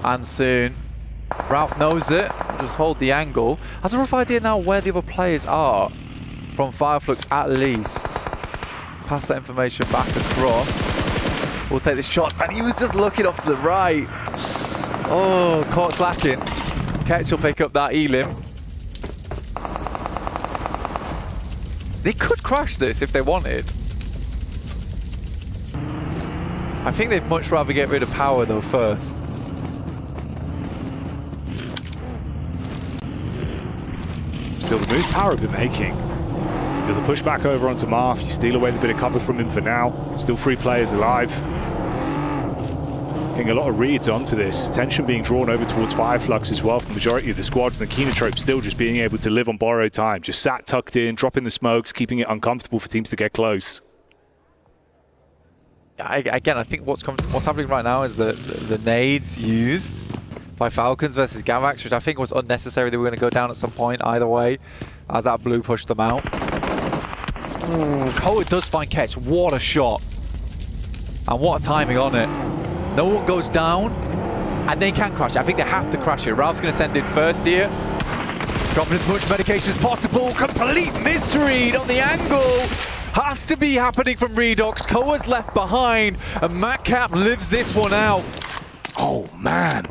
and soon. Ralph knows it. Just hold the angle. Has a rough idea now where the other players are from Fireflux at least. Pass that information back across. We'll take this shot, and he was just looking off to the right. Oh, caught slacking. Ketch will pick up that elim. They could crash this if they wanted. I think they'd much rather get rid of power though first. Still the move Power have been making. Do the push back over onto Marth. You steal away the bit of cover from him for now. Still 3 players alive. Getting a lot of reads onto this. Attention being drawn over towards Fireflux as well from the majority of the squads. And the Kenotrope still just being able to live on borrowed time. Just sat tucked in, dropping the smokes, keeping it uncomfortable for teams to get close. Again, I think what's happening right now is the nades used by Falcons versus Gavax, which I think was unnecessary. They were going to go down at some point either way, as that blue pushed them out. Koa does find Ketch. What a shot. And what a timing on it. No one goes down, and they can crash it. I think they have to crash it. Ralph's going to send in first here. Dropping as much medication as possible. Complete misread on the angle. Has to be happening from Redox. Koa's left behind, and Matcap lives this one out. Oh, man.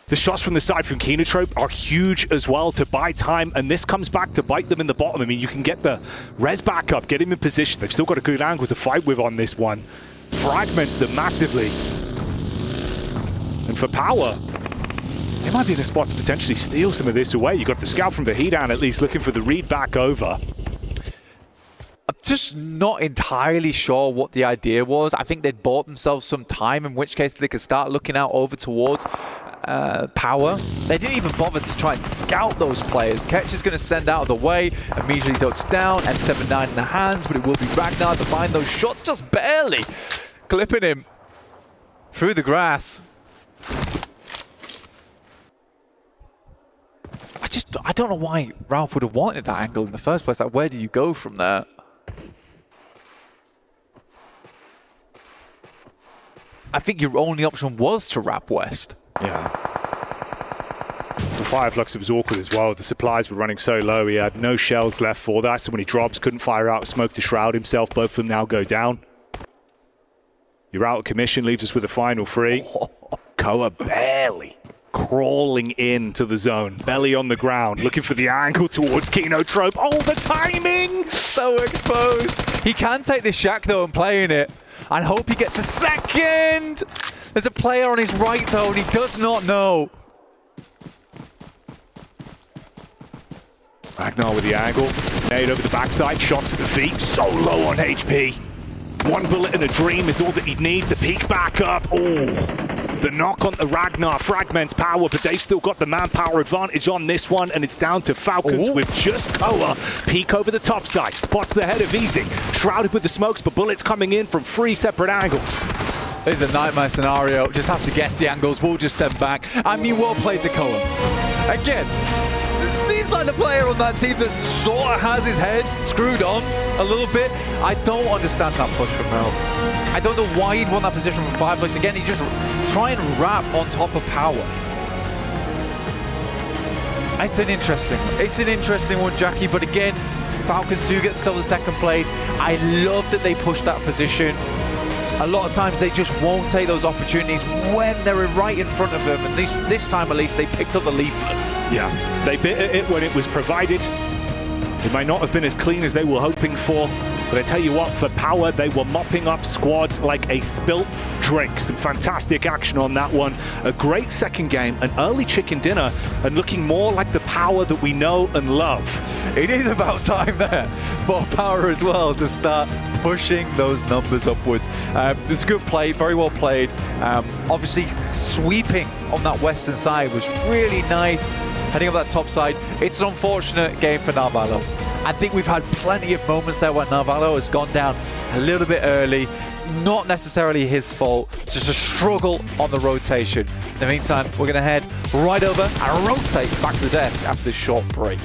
The shots from the side from Kenotrope are huge as well to buy time, and this comes back to bite them in the bottom. I mean, you can get the res back up, get him in position. They've still got a good angle to fight with on this one. Fragments them massively. And for Power, they might be in a spot to potentially steal some of this away. You got the scout from Vahidan at least looking for the read back over. I'm just not entirely sure what the idea was. I think they'd bought themselves some time, in which case they could start looking out over towards Power. They didn't even bother to try and scout those players. Ketch is going to send out of the way, immediately ducks down, M79 in the hands, but it will be Ragnar to find those shots, just barely clipping him through the grass. I don't know why Ralph would have wanted that angle in the first place. Like, where do you go from there? I think your only option was to wrap west. Yeah. For Fireflux, it was awkward as well. The supplies were running so low. He had no shells left for that. So when he drops, couldn't fire out smoke to shroud himself. Both of them now go down. You're out of commission, leaves us with a final 3. Koa barely crawling into the zone, belly on the ground, looking for the angle towards Kenotrope. Oh, the timing! So exposed. He can take this shack though and play in it, and hope he gets a second. There's a player on his right though, and he does not know. Ragnar with the angle, nade over the backside, shots at the feet, so low on HP. 1 bullet and a dream is all that he'd need. The peek back up. Oh, the knock on the Ragnar fragments Power, but they've still got the manpower advantage on this one, and it's down to Falcons with just Koa. Peek over the top side, spots the head of Easy, shrouded with the smokes, but bullets coming in from 3 separate angles. This is a nightmare scenario. Just has to guess the angles. We'll just send back. I mean, well played to Koa. Again, it seems like the player on that team that sort of has his head screwed on a little bit. I don't understand that push from Ralph. I don't know why he'd want that position from Fireflux. Again, he just try and wrap on top of Power. It's an interesting one, Jackie. But again, Falcons do get themselves a second place. I love that they push that position. A lot of times they just won't take those opportunities when they're right in front of them. And this time at least they picked up the leaflet. Yeah, they bit at it when it was provided. It might not have been as clean as they were hoping for, but I tell you what, for Power, they were mopping up squads like a spilt drink. Some fantastic action on that one. A great second game, an early chicken dinner, and looking more like the Power that we know and love. It is about time there for Power as well to start pushing those numbers upwards. It was a good play, very well played. Obviously, sweeping on that western side was really nice. Heading up that top side, it's an unfortunate game for Narvalo. I think we've had plenty of moments there where Narvalo has gone down a little bit early. Not necessarily his fault, just a struggle on the rotation. In the meantime, we're going to head right over and rotate back to the desk after this short break.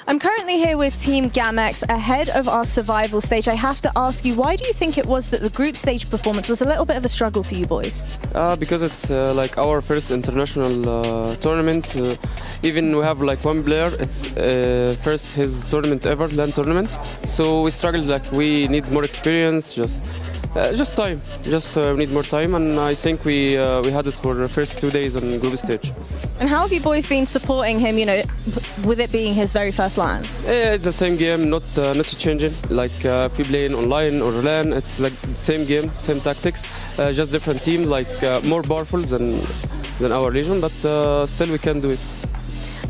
I'm currently here with Team Gamex ahead of our survival stage. I have to ask you, why do you think it was that the group stage performance was a little bit of a struggle for you boys? Because it's like our first international tournament. Even we have like one player, it's first his tournament ever, LAN tournament. So we struggled, like we need more experience, just time. We need more time, and I think we had it for the first 2 days on group stage. And how have you boys been supporting him, you know, with it being his very first LAN? It's the same game, not changing. Like if we play in online or LAN, it's like the same game, same tactics, just different team, like more powerful than our region, but still we can do it.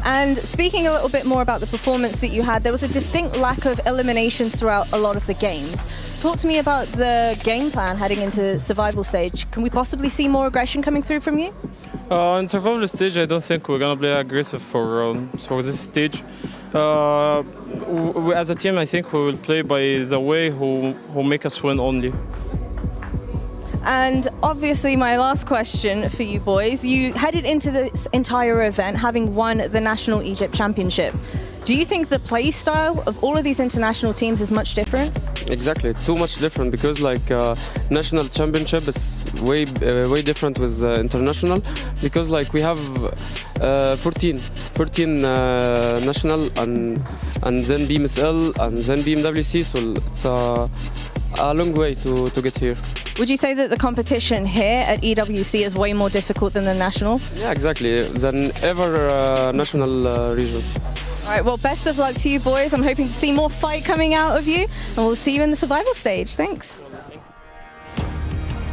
And speaking a little bit more about the performance that you had, there was a distinct lack of eliminations throughout a lot of the games. Talk to me about the game plan heading into survival stage. Can we possibly see more aggression coming through from you? In survival stage, I don't think we're gonna play aggressive for this stage. As a team, I think we will play by the way who make us win only. And obviously, my last question for you boys, you headed into this entire event having won the National Egypt Championship. Do you think the play style of all of these international teams is much different? Exactly, too much different, because like national championship is way different with international, because like we have 14 national and then BMSL and then PMWC, so it's a long way to get here. Would you say that the competition here at EWC is way more difficult than the national? Yeah, exactly, than ever national region. All right, well, best of luck to you boys. I'm hoping to see more fight coming out of you, and we'll see you in the survival stage. Thanks.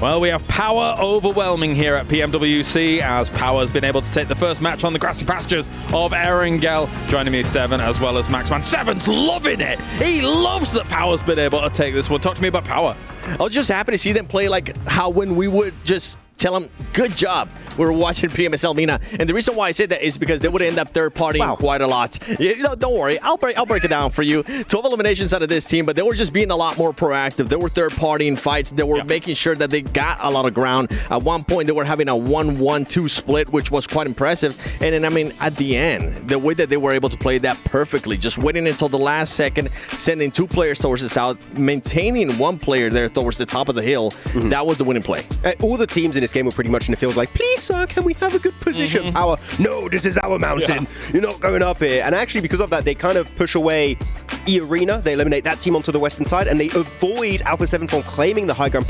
Well, we have Power overwhelming here at PMWC, as Power's been able to take the first match on the grassy pastures of Erangel. Joining me, Seven, as well as Maxman. Seven's loving it. He loves that Power's been able to take this one. Talk to me about Power. I was just happy to see them play like how when we would just tell them, good job. We're watching PMSL MENA. And the reason why I said that is because they would end up third-partying quite a lot. You know, don't worry. I'll break it down for you. 12 eliminations out of this team, but they were just being a lot more proactive. They were third-partying fights. They were making sure that they got a lot of ground. At one point, they were having a 1-1-2 split, which was quite impressive. And then, I mean, at the end, the way that they were able to play that perfectly, just waiting until the last second, sending 2 players towards the south, maintaining 1 player there towards the top of the hill, that was the winning play. All the teams in this game were pretty much in the field like, please, sir, can we have a good position? Power, no, this is our mountain. You're not going up here. And actually, because of that, they kind of push away E-Arena. They eliminate that team onto the western side, and they avoid Alpha 7 from claiming the high ground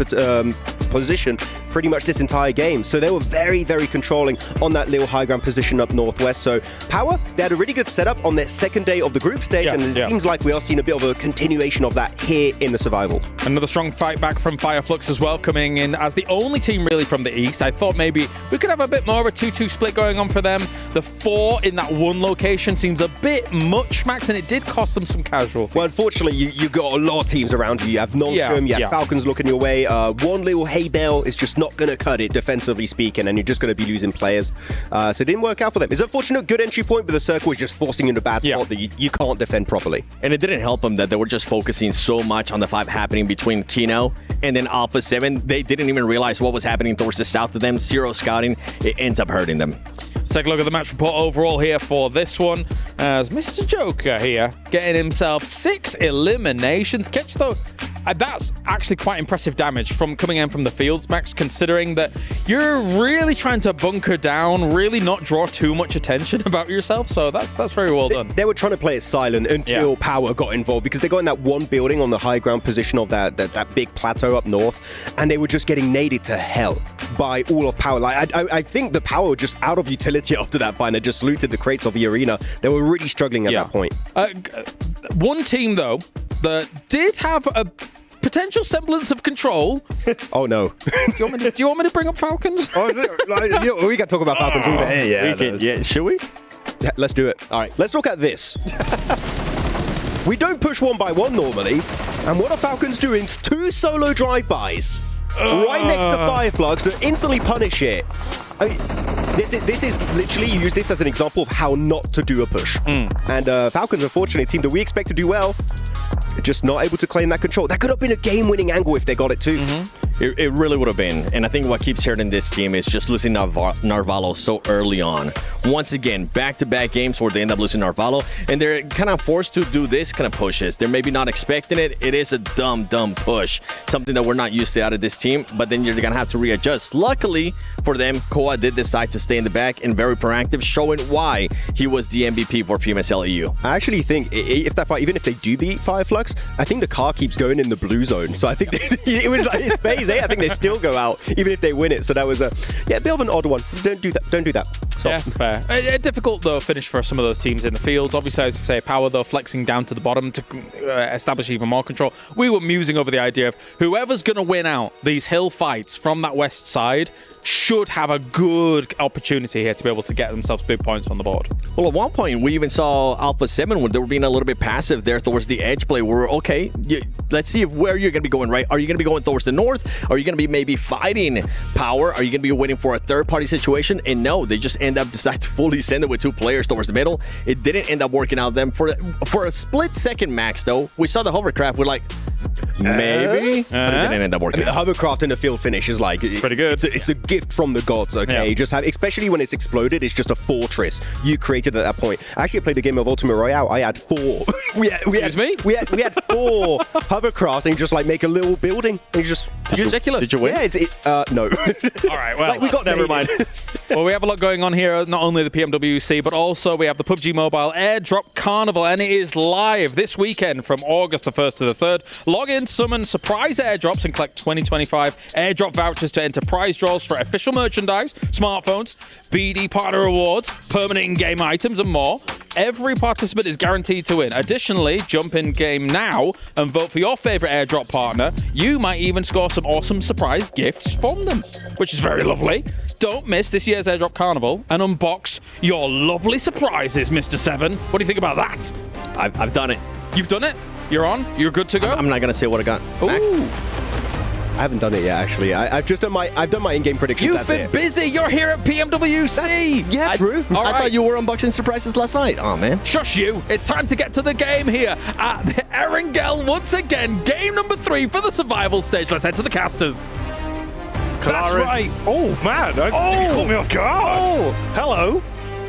position pretty much this entire game. So they were very, very controlling on that little high ground position up northwest. So Power, they had a really good setup on their second day of the group stage, and it seems like we are seeing a bit of a continuation of that here in the survival. Another strong fight back from Fireflux as well, coming in as the only team really from the east. I thought maybe we could have a bit more of a 2-2 split going on for them. The 4 in that one location seems a bit much, Max, and it did cost them some casualties. Well, unfortunately, you got a lot of teams around you. You have Nongshim, you have Falcons looking your way. One little hay bale is just not going to cut it, defensively speaking, and you're just going to be losing players. So it didn't work out for them. It's unfortunate, good entry point, but the circle is just forcing you in a bad spot that you can't defend properly. And it didn't help them that they were just focusing so much on the fight happening between Kino and then Alpha 7. They didn't even realize what was happening towards the south of them. Zero scouting. It ends up hurting them. Let's take a look at the match report overall here for this one, as Mr. Joker here getting himself 6 eliminations. Catch though, that's actually quite impressive damage from coming in from the fields, Max, considering that you're really trying to bunker down, really not draw too much attention about yourself. So that's very well done. They were trying to play it silent until Power got involved, because they got in that one building on the high ground position of that big plateau up north, and they were just getting naded to hell by all of Power. Like I think the Power were just out of utility after that fight. They just looted the crates of the arena. They were really struggling at that point. One team though that did have a potential semblance of control. Oh no! Do you want me to bring up Falcons? We can talk about Falcons all day. Yeah, should we? Yeah, let's do it. All right, let's look at this. We don't push 1 by 1 normally, and what are Falcons doing? 2 solo drive-bys right next to Fireflux to instantly punish it. I mean, this is literally, you use this as an example of how not to do a push. And Falcons, unfortunately, a team that we expect to do well, just not able to claim that control. That could have been a game-winning angle if they got it too. It really would have been. And I think what keeps hurting this team is just losing Narvalo so early on. Once again, back-to-back games where they end up losing Narvalo, and they're kind of forced to do this kind of pushes. They're maybe not expecting it. It is a dumb push. Something that we're not used to out of this team, but then you're going to have to readjust. Luckily for them, Koa did decide to stay in the back and very proactive, showing why he was the MVP for PMSL EU. I actually think if that fight, even if they do beat Fireflux, I think the car keeps going in the blue zone. So I think it was like it's phase 8. I think they still go out even if they win it. So that was a bit of an odd one. Don't do that. Don't do that. Stop. Yeah, fair. A difficult though finish for some of those teams in the fields. Obviously, as you say, Power though flexing down to the bottom to establish even more control. We were musing over the idea of whoever's going to win out these hill fights from that west side should have a good opportunity here to be able to get themselves big points on the board. Well, at one point, we even saw Alpha 7 when they were being a little bit passive there towards the edge play. We're okay, let's see where you're going to be going, right? Are you going to be going towards the north? Are you going to be maybe fighting Power? Are you going to be waiting for a third-party situation? And no, they just end up deciding to fully send it with 2 players towards the middle. It didn't end up working out them. For a split second, Max, though, we saw the hovercraft. We're like, maybe, but it didn't end up working. I mean, the hovercraft in the field finish is like pretty good. It's a gift from the gods. Okay, you just have, especially when it's exploded, it's just a fortress you created at that point. I actually played a game of Ultimate Royale. I had 4. we had 4 hovercrafts, and you just like make a little building. And you just ridiculous. Did you win? Yeah, no. All right, well, like we got never mind. Well, we have a lot going on here. Not only the PMWC, but also we have the PUBG Mobile Airdrop Carnival, and it is live this weekend from August the 1st to the 3rd. Log in, summon surprise airdrops, and collect 2025 airdrop vouchers to enter prize draws for official merchandise, smartphones, BD partner rewards, permanent in-game items, and more. Every participant is guaranteed to win. Additionally, jump in game now and vote for your favorite airdrop partner. You might even score some awesome surprise gifts from them, which is very lovely. Don't miss this year's Airdrop Carnival and unbox your lovely surprises, Mr. 7. What do you think about that? I've done it. You've done it? You're on? You're good to go? I'm not going to say what I got. Max? Ooh. I haven't done it yet, actually. I've done my in-game predictions. You've been busy. You're here at PMWC. True. I thought you were unboxing surprises last night. Oh man. Shush you. It's time to get to the game here at the Erangel once again. Game number 3 for the survival stage. Let's head to the casters. That's right. Oh man, you caught me off guard. Oh, hello.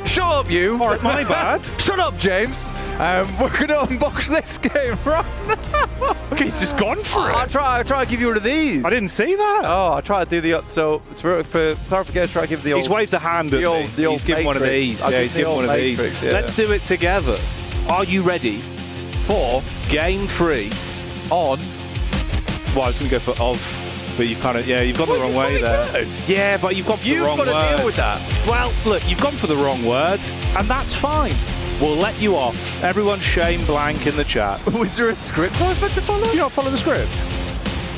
Shut up, you. All right, my bad. Shut up, James. We're going to unbox this game right now. Okay, he's just gone for it. I try to give you one of these. I didn't see that. Oh, I try to do the... So, it's for clarification, try to give the old... He's waved a hand at me. He's given one of these. Yeah, he's given one of these. Yeah. Let's do it together. Are you ready for Game 3 on... Well, I was going to go for of... But you've kind of, you've gone the wrong way there. Word. Yeah, but you've gone for the wrong word. You've got to deal with that. Well, look, you've gone for the wrong word, and that's fine. We'll let you off. Everyone shame blank in the chat. Was there a script I was meant to follow? You not follow the script?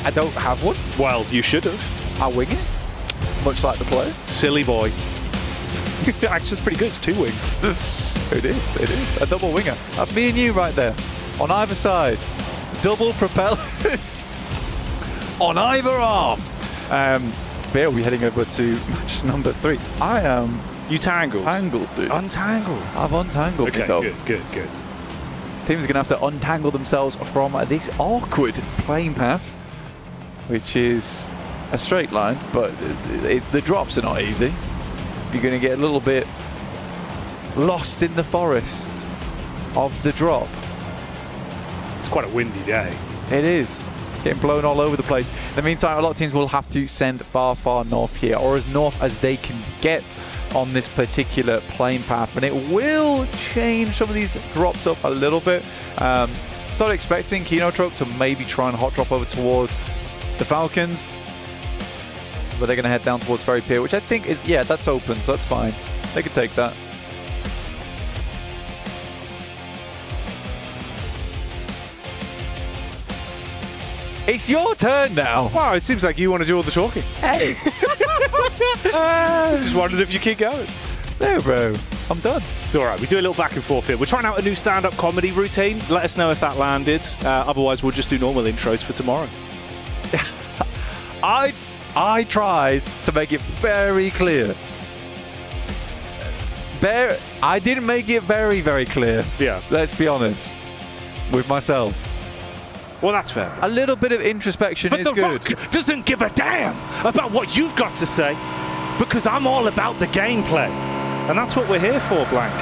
I don't have one. Well, you should have. I'll wing it, much like the play. Silly boy. Actually, it's pretty good. It's 2 wings. It is. A double winger. That's me and you right there. On either side. Double propellers. On either arm. We're heading over to match number 3. I am... You tangled? Tangled, dude. Untangled? I've untangled myself. Good. Teams are going to have to untangle themselves from this awkward playing path, which is a straight line, but the drops are not easy. You're going to get a little bit lost in the forest of the drop. It's quite a windy day. It is. Getting blown all over the place. In the meantime, a lot of teams will have to send far north here, or as north as they can get on this particular plane path, and it will change some of these drops up a little bit. Started expecting Kinotrope to maybe try and hot drop over towards the Falcons, but they're going to head down towards Ferry Pier, which I think is, that's open, so that's fine. They could take that. It's your turn now. Wow, it seems like you want to do all the talking. Hey. Just wondered if you keep going. No, bro. I'm done. It's all right. We do a little back and forth here. We're trying out a new stand-up comedy routine. Let us know if that landed. Otherwise, we'll just do normal intros for tomorrow. I tried to make it very clear. I didn't make it very clear. Yeah. Let's be honest with myself. Well, that's fair. A little bit of introspection is good. But The Rock doesn't give a damn about what you've got to say, because I'm all about the gameplay. And that's what we're here for, Blank.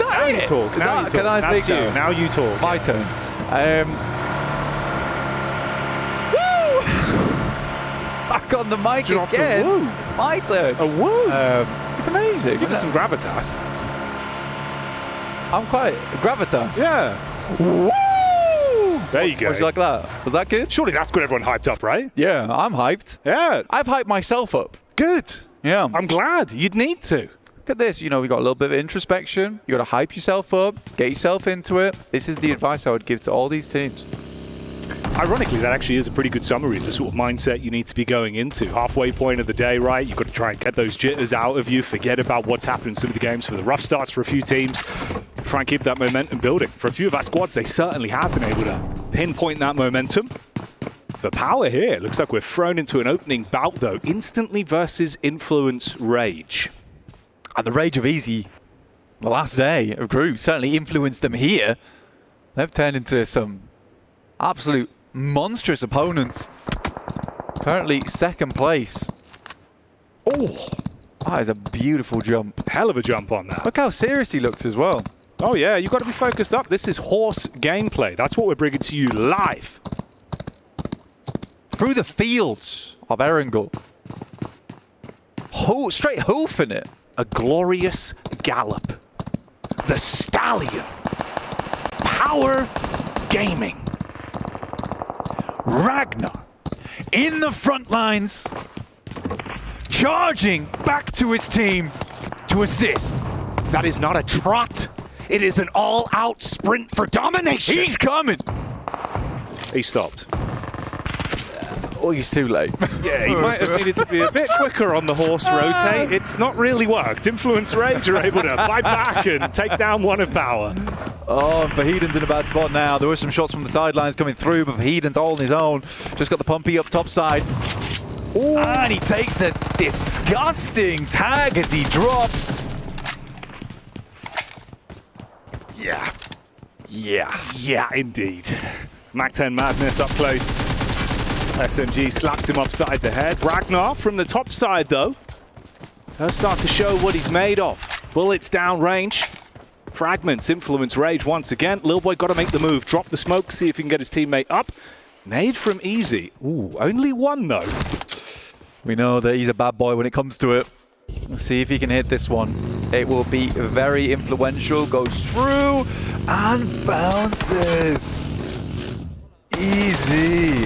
Now you talk. Can I speak now? Now you talk. My turn. Woo! Back on the mic again. It's my turn. A woo. It's amazing. Give us some gravitas. I'm quite gravitas. Yeah. Woo! There you go. Was you like that? Was that good? Surely that's got everyone hyped up, right? Yeah, I'm hyped. Yeah. I've hyped myself up. Good. Yeah. I'm glad. You'd need to. Look at this. You know, we got a little bit of introspection. You got to hype yourself up, get yourself into it. This is the advice I would give to all these teams. Ironically, that actually is a pretty good summary of the sort of mindset you need to be going into. Halfway point of the day, right? You've got to try and get those jitters out of you. Forget about what's happened in some of the games for the rough starts for a few teams. Try and keep that momentum building. For a few of our squads, they certainly have been able to pinpoint that momentum. The power here. Looks like we're thrown into an opening bout, though. Instantly versus Influence Rage. And the Rage of Easy, the last day of groups, certainly influenced them here. They've turned into some absolute monstrous opponents. Currently second place. Oh, that is a beautiful jump. Hell of a jump on that. Look how serious he looked as well. Oh yeah, you've got to be focused up. This is horse gameplay. That's what we're bringing to you live. Through the fields of Erangel. Straight hoofing it. A glorious gallop. The Stallion. Power Gaming. Ragnar in the front lines, charging back to his team to assist. That is not a trot. It is an all-out sprint for domination. He's coming. He stopped. Oh, he's too late. Yeah, he might have needed to be a bit quicker on the horse rotate. It's not really worked. Influence Rage are able to fight back and take down one of power. Oh, and Vahidon's in a bad spot now. There were some shots from the sidelines coming through, but Vahidon's all on his own. Just got the Pumpy up top side. Ooh. And he takes a disgusting tag as he drops. Yeah. Yeah, indeed. Mac 10 Madness up close. SMG slaps him upside the head. Ragnar from the top side, though. He'll start to show what he's made of. Bullets down range. Fragments influence Rage once again. Lil Boy got to make the move. Drop the smoke, see if he can get his teammate up. Nade from Easy. Ooh, only one, though. We know that he's a bad boy when it comes to it. Let's see if he can hit this one. It will be very influential. Goes through and bounces. Easy.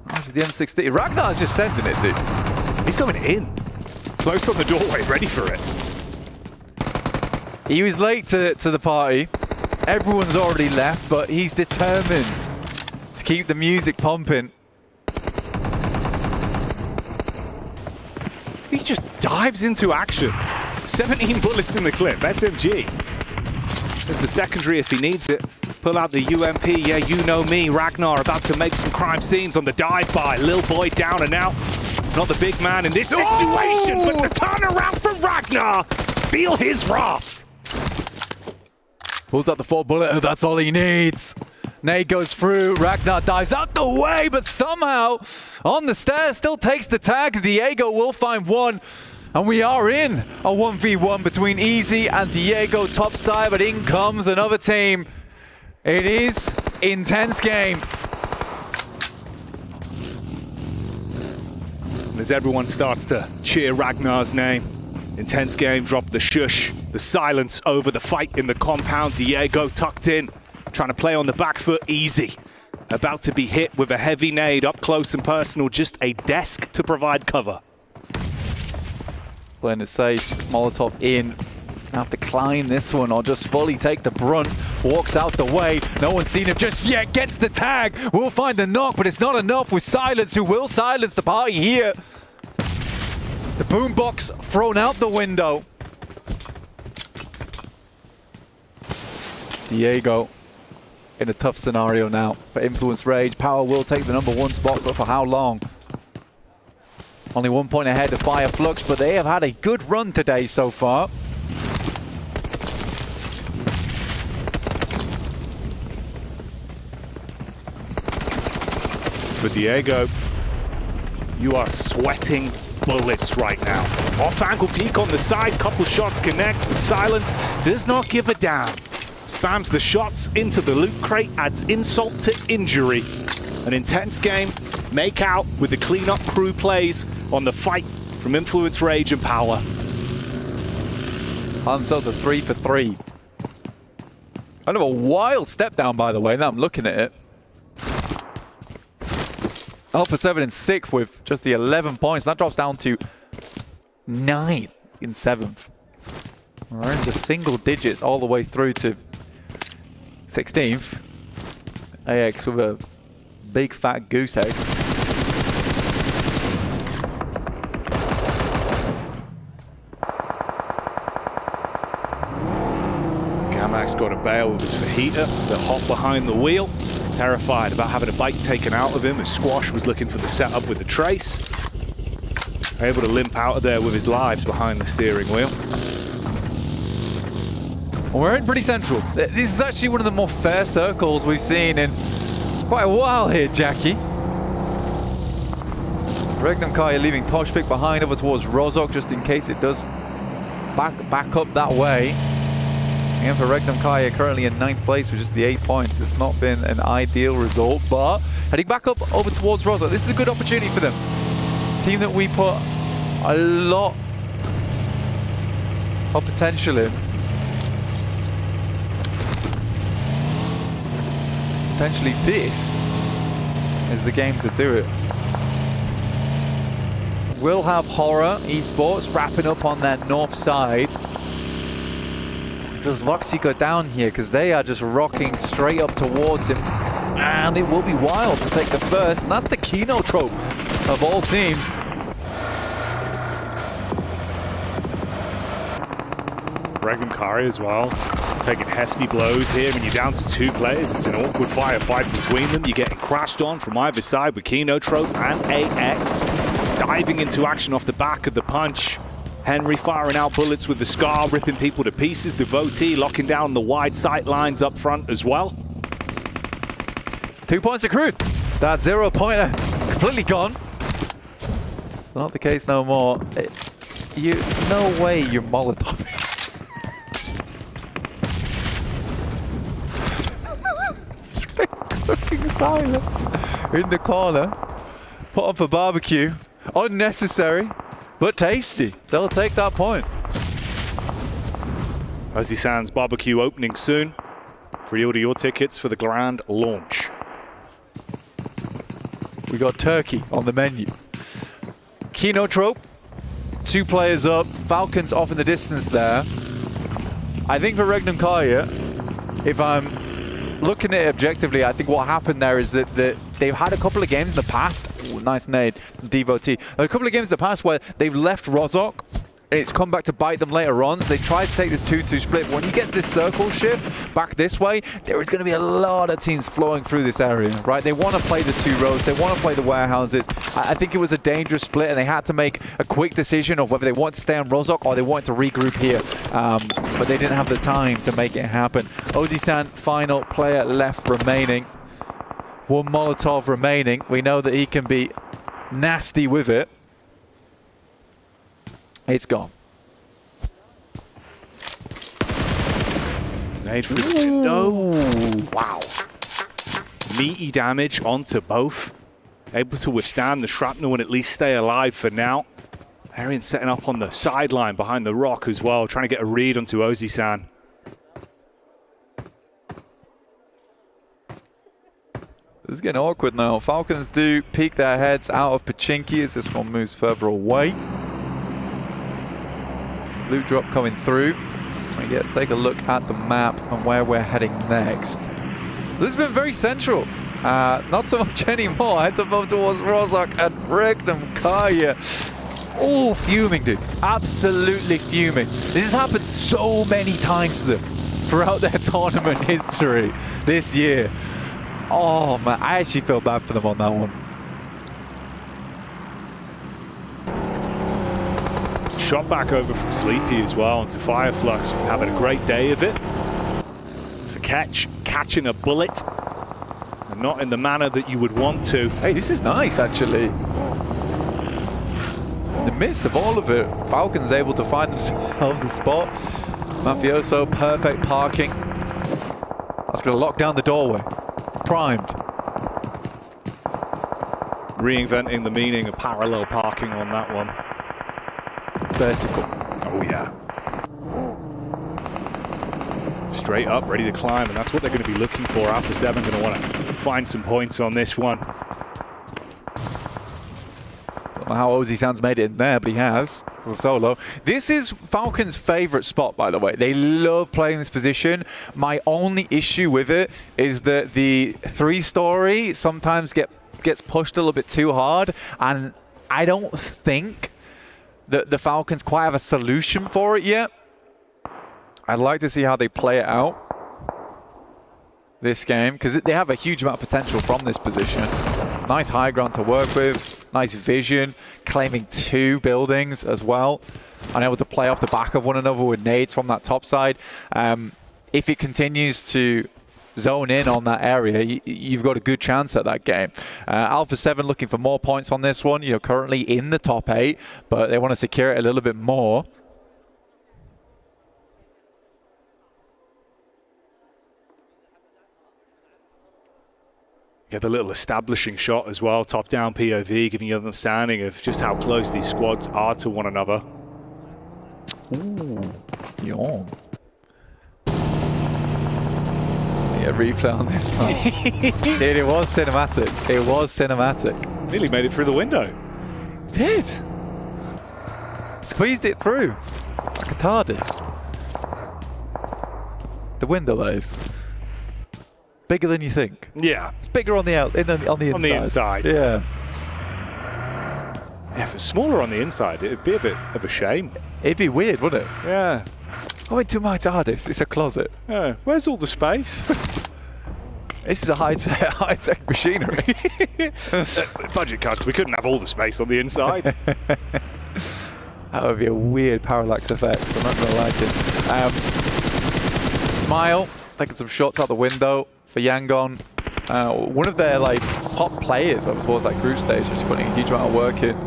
After the M60. Ragnar's just sending it, dude. He's going in. Close on the doorway, ready for it. He was late to the party. Everyone's already left, but he's determined to keep the music pumping. He just dives into action. 17 bullets in the clip. SMG. There's the secondary if he needs it. Pull out the UMP. Yeah, you know me. Ragnar about to make some crime scenes on the dive by. Lil Boy down and out. Not the big man in this situation, but the turnaround from Ragnar. Feel his wrath. Pulls out the 4-bullet. That's all he needs. Nade goes through. Ragnar dives out the way, but somehow on the stairs still takes the tag. Diego will find one. And we are in a 1v1 between Easy and Diego topside, but in comes another team. It is intense game. As everyone starts to cheer Ragnar's name. Intense game, drop the shush, the silence over the fight in the compound. Diego tucked in, trying to play on the back foot. Easy. About to be hit with a heavy nade up close and personal, just a desk to provide cover. Playing it safe, Molotov in. Have to climb this one or just fully take the brunt. Walks out the way. No one's seen him just yet. Gets the tag. We'll find the knock, but it's not enough with Silence, who will silence the party here. The boombox thrown out the window. Diego in a tough scenario now for Influence Rage. Power will take the #1 spot, but for how long? Only 1 point ahead of Fire Flux, but they have had a good run today so far. For Diego, you are sweating bullets right now. Off-angle peek on the side, couple shots connect, but Silence does not give a damn. Spams the shots into the loot crate, adds insult to injury. An intense game, make out with the cleanup crew plays on the fight from Influence, Rage, and Power. Themselves a 3 for 3. Kind of a wild step down, by the way, now I'm looking at it. Alpha 7 in 6th with just the 11 points. That drops down to 9 in 7th. We're in just single digits all the way through to 16th. AX with a big fat goose egg. Gamak's got a bail with his fajita, the hop behind the wheel. Terrified about having a bike taken out of him as Squash was looking for the setup with the trace. Able to limp out of there with his lives behind the steering wheel. We're in pretty central. This is actually one of the more fair circles we've seen in quite a while here, Jackie. Regnum Kaya leaving Toshpik behind over towards Rozok just in case it does back up that way. And for Regnum Kaya currently in 9th place with just the 8 points. It's not been an ideal result, but heading back up over towards Rozok. This is a good opportunity for them. Team that we put a lot of potential in. Potentially this is the game to do it. We'll have Horror Esports wrapping up on that north side. Does Loxy go down here? Because they are just rocking straight up towards him. And it will be Wild to take the first. And that's the Kino trope of all teams. Regnum Kari as well. Taking hefty blows here. When you're down to 2 players, it's an awkward firefight between them. You're getting crashed on from either side with Kinotrope and AX. Diving into action off the back of the punch. Henry firing out bullets with the Scar, ripping people to pieces. Devotee locking down the wide sight lines up front as well. 2 points accrued. That 0-pointer completely gone. It's not the case no more. No way you're Molotov. Cooking silence in the corner. Put on for barbecue. Unnecessary, but tasty. They'll take that point. Ozzy Sands barbecue opening soon. Pre-order your tickets for the grand launch. We got turkey on the menu. Kinotrope, 2 players up. Falcons off in the distance there. I think for Regnum Karya, if I'm looking at it objectively, I think what happened there is that they've had a couple of games in the past. Ooh, nice nade, Devotee. A couple of games in the past where they've left Rozhok, and it's come back to bite them later on. So they tried to take this 2-2 split. When you get this circle shift back this way, there is going to be a lot of teams flowing through this area, right? They want to play the 2 rows. They want to play the warehouses. I think it was a dangerous split, and they had to make a quick decision of whether they want to stay on Rozhok or they want to regroup here. But they didn't have the time to make it happen. Ozzy-san, final player left remaining. 1 Molotov remaining. We know that he can be nasty with it. It's gone. Nade for the window. Wow. Meaty damage onto both. Able to withstand the shrapnel and at least stay alive for now. Arian setting up on the sideline behind the rock as well, trying to get a read onto Ozzy-san. This is getting awkward now. Falcons do peek their heads out of Pachinki as this one moves further away. Loot drop coming through. We take a look at the map and where we're heading next. This has been very central. Not so much anymore. Heads above towards Rozhok and Regnum Karya. Oh, fuming, dude. Absolutely fuming. This has happened so many times to them throughout their tournament history this year. Oh, man. I actually feel bad for them on that one. Shot back over from Sleepy as well onto Fireflux, having a great day of it. It's a catching a bullet, and not in the manner that you would want to. Hey, this is nice, actually. In the midst of all of it, Falcons able to find themselves a spot. Mafioso, perfect parking. That's going to lock down the doorway. Primed. Reinventing the meaning of parallel parking on that one. Vertical. Oh, yeah. Straight up, ready to climb, and that's what they're going to be looking for. Alpha 7 going to want to find some points on this one. Don't know how Ozzy-san's made it in there, but he has. As a solo. This is Falcons' favorite spot, by the way. They love playing this position. My only issue with it is that the 3-story sometimes gets pushed a little bit too hard, and I don't think that the Falcons quite have a solution for it yet. I'd like to see how they play it out this game, because they have a huge amount of potential from this position. Nice high ground to work with, nice vision, claiming 2 buildings as well, and able to play off the back of one another with nades from that top side. If it continues to zone in on that area, you've got a good chance at that game. Alpha 7 looking for more points on this one, currently in the top 8, but they want to secure it a little bit more. Get the little establishing shot as well, top-down POV, giving you an understanding of just how close these squads are to one another. Ooh, yawn. Yeah, replay on this one. It was cinematic. It was cinematic. Nearly made it through the window. It did. Squeezed it through. Like a TARDIS. The window, that is. Bigger than you think. Yeah. It's bigger on the inside. On the inside. Yeah. Yeah, if it's smaller on the inside, it'd be a bit of a shame. It'd be weird, wouldn't it? Yeah. I went to my TARDIS. It's a closet. Oh, where's all the space? This is a high-tech machinery. Budget cuts. We couldn't have all the space on the inside. That would be a weird parallax effect. I'm not going to lie to you. Smile, taking some shots out the window for Yangon. One of their top players towards that group stage, just putting a huge amount of work in.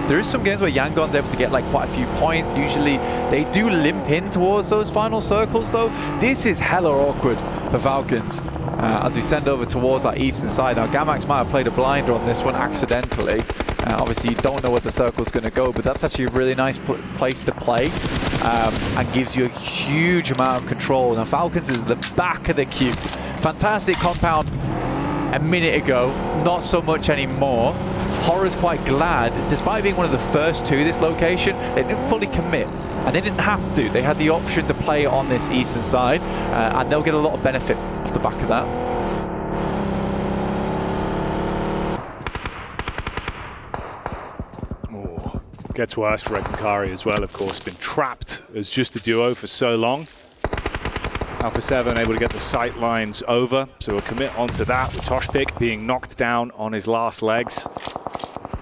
There is some games where Yangon's able to get quite a few points. Usually they do limp in towards those final circles though. This is hella awkward for Falcons as we send over towards that eastern side. Now Gamax might have played a blinder on this one accidentally. Obviously you don't know where the circle's going to go, but that's actually a really nice place to play and gives you a huge amount of control. Now Falcons is at the back of the queue. Fantastic compound a minute ago, not so much anymore. Horror's quite glad, despite being one of the first to this location, they didn't fully commit, and they didn't have to. They had the option to play on this eastern side, and they'll get a lot of benefit off the back of that. Oh, gets worse for Ekmakari as well, of course. Been trapped as just a duo for so long. Alpha 7 able to get the sight lines over, so we'll commit onto that with Toshpik being knocked down on his last legs.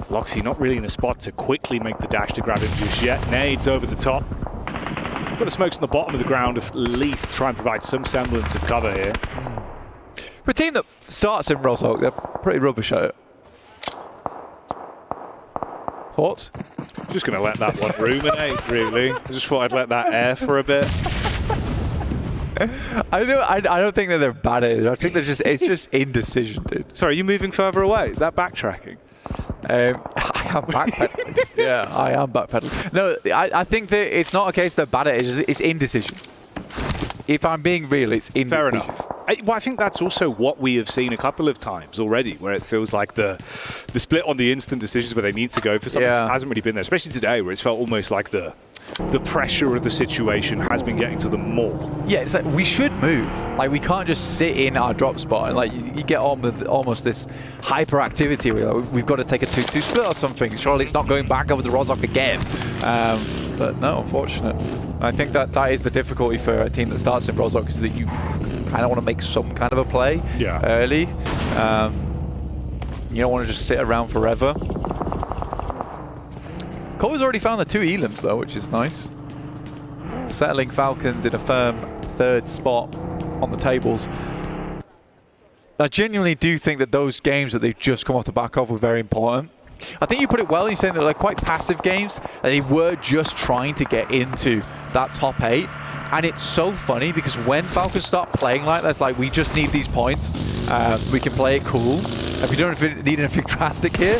Loxy not really in a spot to quickly make the dash to grab him just yet. Nades over the top. Got the smokes on the bottom of the ground at least to try and provide some semblance of cover here. For a team that starts in Rozhok, they're pretty rubbish at it. Thoughts? Just going to let that one ruminate, really. I just thought I'd let that air for a bit. I don't think that they're bad at it. I think it's just indecision, dude. Sorry, are you moving further away? Is that backtracking? I am backpedaling. Yeah, I am backpedaling. No, I think that it's not a case they're bad at it. It's indecision. If I'm being real, it's indecision. Fair enough. I think that's also what we have seen a couple of times already, where it feels like the split on the instant decisions where they need to go for something that hasn't really been there, especially today, where it's felt almost like the pressure of the situation has been getting to them more. Yeah, it's like we should move. We can't just sit in our drop spot and you get on with almost this hyperactivity where we've got to take a 2-2 split or something. Surely it's not going back over to Rozhok again. But no, unfortunate. I think that is the difficulty for a team that starts in Rozhok, is that you kind of want to make some kind of a play early. You don't want to just sit around forever. Cole's already found the 2 elims though, which is nice. Settling Falcons in a firm 3rd spot on the tables. I genuinely do think that those games that they've just come off the back of were very important. I think you put it well, you're saying that they're quite passive games. They were just trying to get into that top 8. And it's so funny because when Falcons start playing like that, it's like, we just need these points. We can play it cool. If we don't need anything drastic here,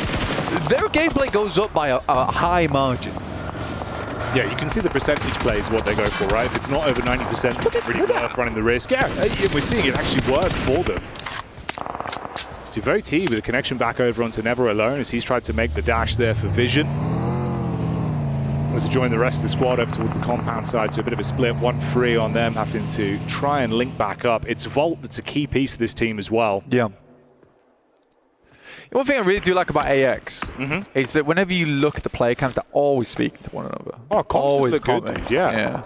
their gameplay goes up by a high margin. Yeah, you can see the percentage play is what they go for, right? If it's not over 90%, it's really worth running the risk. Yeah, we're seeing it actually work for them. Very T with a connection back over onto Never Alone as he's tried to make the dash there for Vision. To join the rest of the squad over towards the compound side, so a bit of a split, 1-3 on them, having to try and link back up. It's Volt that's a key piece of this team as well. Yeah. One thing I really do like about AX is that whenever you look at the player cams, they're always speaking to one another. Oh, always good, dude. Yeah.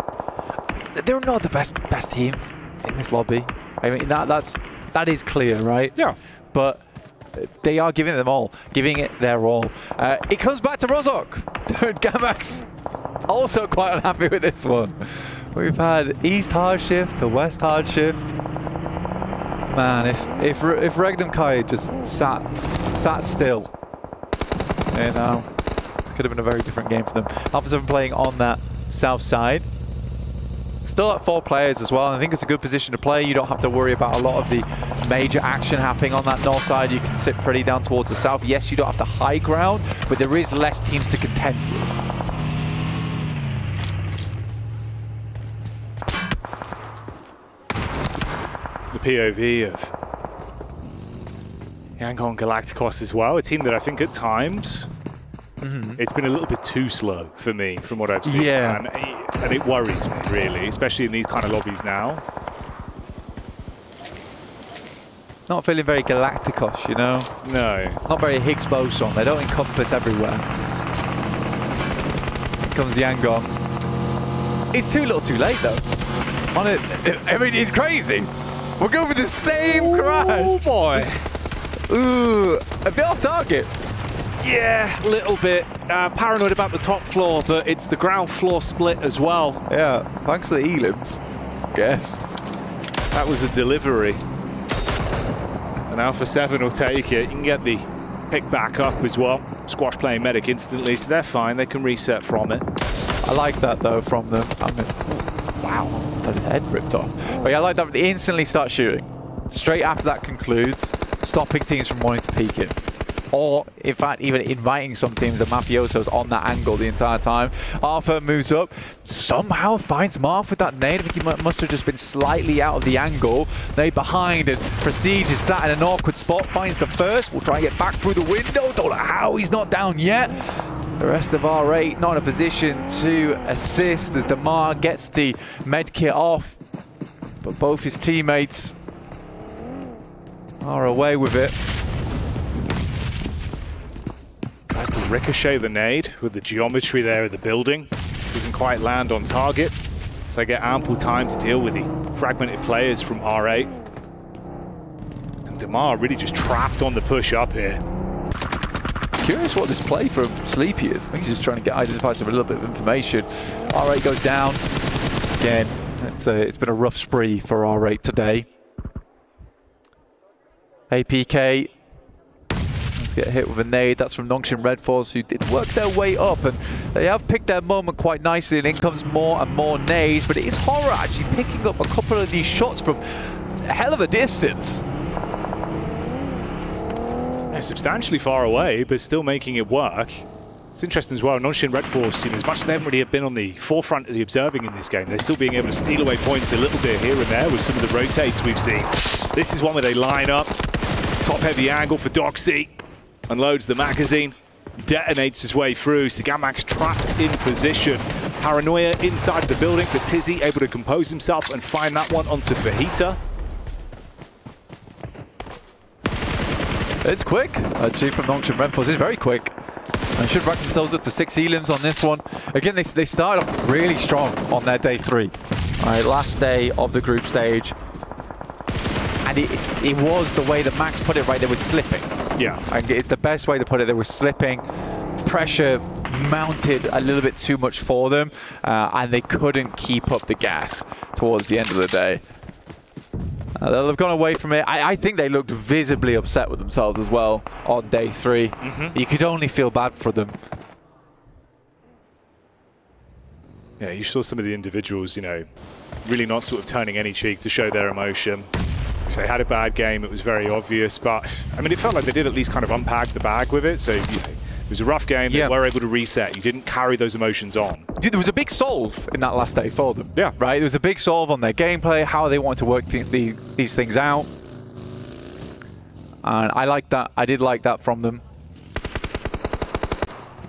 They're not the best team in this lobby. I mean, that is clear, right? Yeah. But they are giving it their all. It comes back to Rozhok. Gamax also quite unhappy with this one. We've had East hard shift to West hard shift. Man, if Regnum Kai just sat still, could have been a very different game for them. Alpha 7 playing on that south side. Still at 4 players as well, and I think it's a good position to play. You don't have to worry about a lot of the major action happening on that north side. You can sit pretty down towards the south. Yes, you don't have the high ground, but there is less teams to contend with. The POV of Yangon Galacticos as well, a team that I think at times it's been a little bit too slow for me from what I've seen. Yeah. And it worries me, really, especially in these kind of lobbies now. Not feeling very Galacticos, you know? No. Not very Higgs boson. They don't encompass everywhere. Here comes Yangon. It's too little too late, though. I mean, it's crazy. We're going with the same crash. Oh, boy. Ooh, a bit off target. Yeah, a little bit. Paranoid about the top floor, but it's the ground floor split as well. Yeah, thanks to the elims, I guess. That was a delivery. And Alpha 7 will take it. You can get the pick back up as well. Squash playing medic instantly, so they're fine. They can reset from it. I like that, though, from them. I mean, wow, that his head ripped off. But yeah, I like that they instantly start shooting. Straight after that concludes, stopping teams from wanting to peek in. Or, in fact, even inviting some teams, the Mafiosos on that angle the entire time. Arthur moves up, somehow finds Marth with that nade. I think he must have just been slightly out of the angle. Nade behind, and Prestige is sat in an awkward spot, finds the first. Will try and get back through the window. Don't know how he's not down yet. The rest of R8 not in a position to assist as Damar gets the med kit off. But both his teammates are away with it. Tries to ricochet the nade with the geometry there of the building. Doesn't quite land on target. So they get ample time to deal with the fragmented players from R8. And Damar really just trapped on the push up here. Curious what this play from Sleepy is. I think he's just trying to identify some a little bit of information. R8 goes down. Again, it's been a rough spree for R8 today. APK. Let's get hit with a nade. That's from Nongshim Red Force, who did work their way up, and they have picked their moment quite nicely, and in comes more and more nades. But it is Horror actually picking up a couple of these shots from a hell of a distance. They're substantially far away, but still making it work. It's interesting as well, Nongshim Red Force, as much as they haven't really been on the forefront of the observing in this game, they're still being able to steal away points a little bit here and there with some of the rotates we've seen. This is one where they line up, top-heavy angle for Doxy, unloads the magazine, detonates his way through. Sigamax trapped in position. Paranoia inside the building, but Tizzy able to compose himself and find that one onto Fajita. It's quick. G from Nongshim Red Force is very quick. And should rack themselves up to 6 elims on this one. Again, they started off really strong on their day 3. All right, last day of the group stage. And it was the way that Max put it, right? They were slipping. Yeah. And it's the best way to put it. They were slipping. Pressure mounted a little bit too much for them. And they couldn't keep up the gas towards the end of the day. They've gone away from it. I think they looked visibly upset with themselves as well on day 3. You could only feel bad for them. Yeah, you saw some of the individuals, really not sort of turning any cheek to show their emotion. If they had a bad game, it was very obvious. But, I mean, it felt like they did at least kind of unpack the bag with it. So, it was a rough game. They were able to reset. You didn't carry those emotions on. Dude, there was a big solve in that last day for them. Yeah. Right? There was a big solve on their gameplay, how they wanted to work these things out. And I liked that. I did like that from them.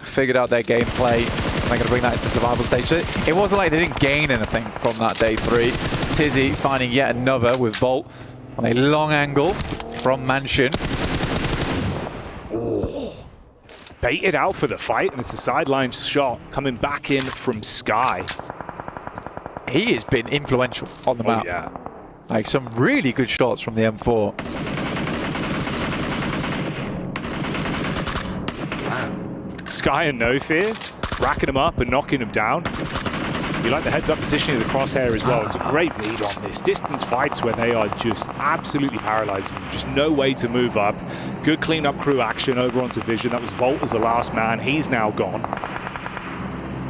Figured out their gameplay. And they're going to bring that into survival stage. So it wasn't like they didn't gain anything from that day 3. Tizzy finding yet another with Volt on a long angle from Mansion. Baited out for the fight, and it's a sideline shot coming back in from Sky. He has been influential on the map. Yeah. Like some really good shots from the M4. Man. Sky and No Fear, racking him up and knocking him down. You like the heads-up positioning of the crosshair as well. It's a great read on this. Distance fights where they are just absolutely paralyzing. Just no way to move up. Good clean-up crew action over onto Vision. That was Volt as the last man. He's now gone.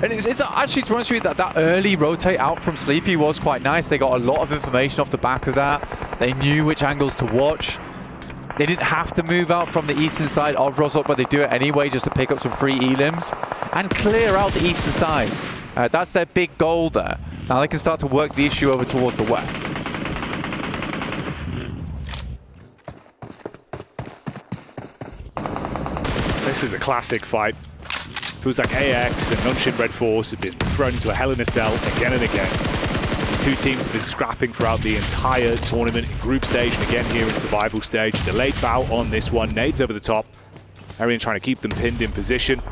And it's actually, to be honest with you, that early rotate out from Sleepy was quite nice. They got a lot of information off the back of that. They knew which angles to watch. They didn't have to move out from the eastern side of Rosok, but they do it anyway just to pick up some free elims and clear out the eastern side. That's their big goal there. Now they can start to work the issue over towards the west. This is a classic fight. Feels like AX and Nongshim Red Force have been thrown into a hell in a cell again and again. These two teams have been scrapping throughout the entire tournament in group stage and again here in survival stage. Delayed bow on this one. Nades over the top. Arian trying to keep them pinned in position.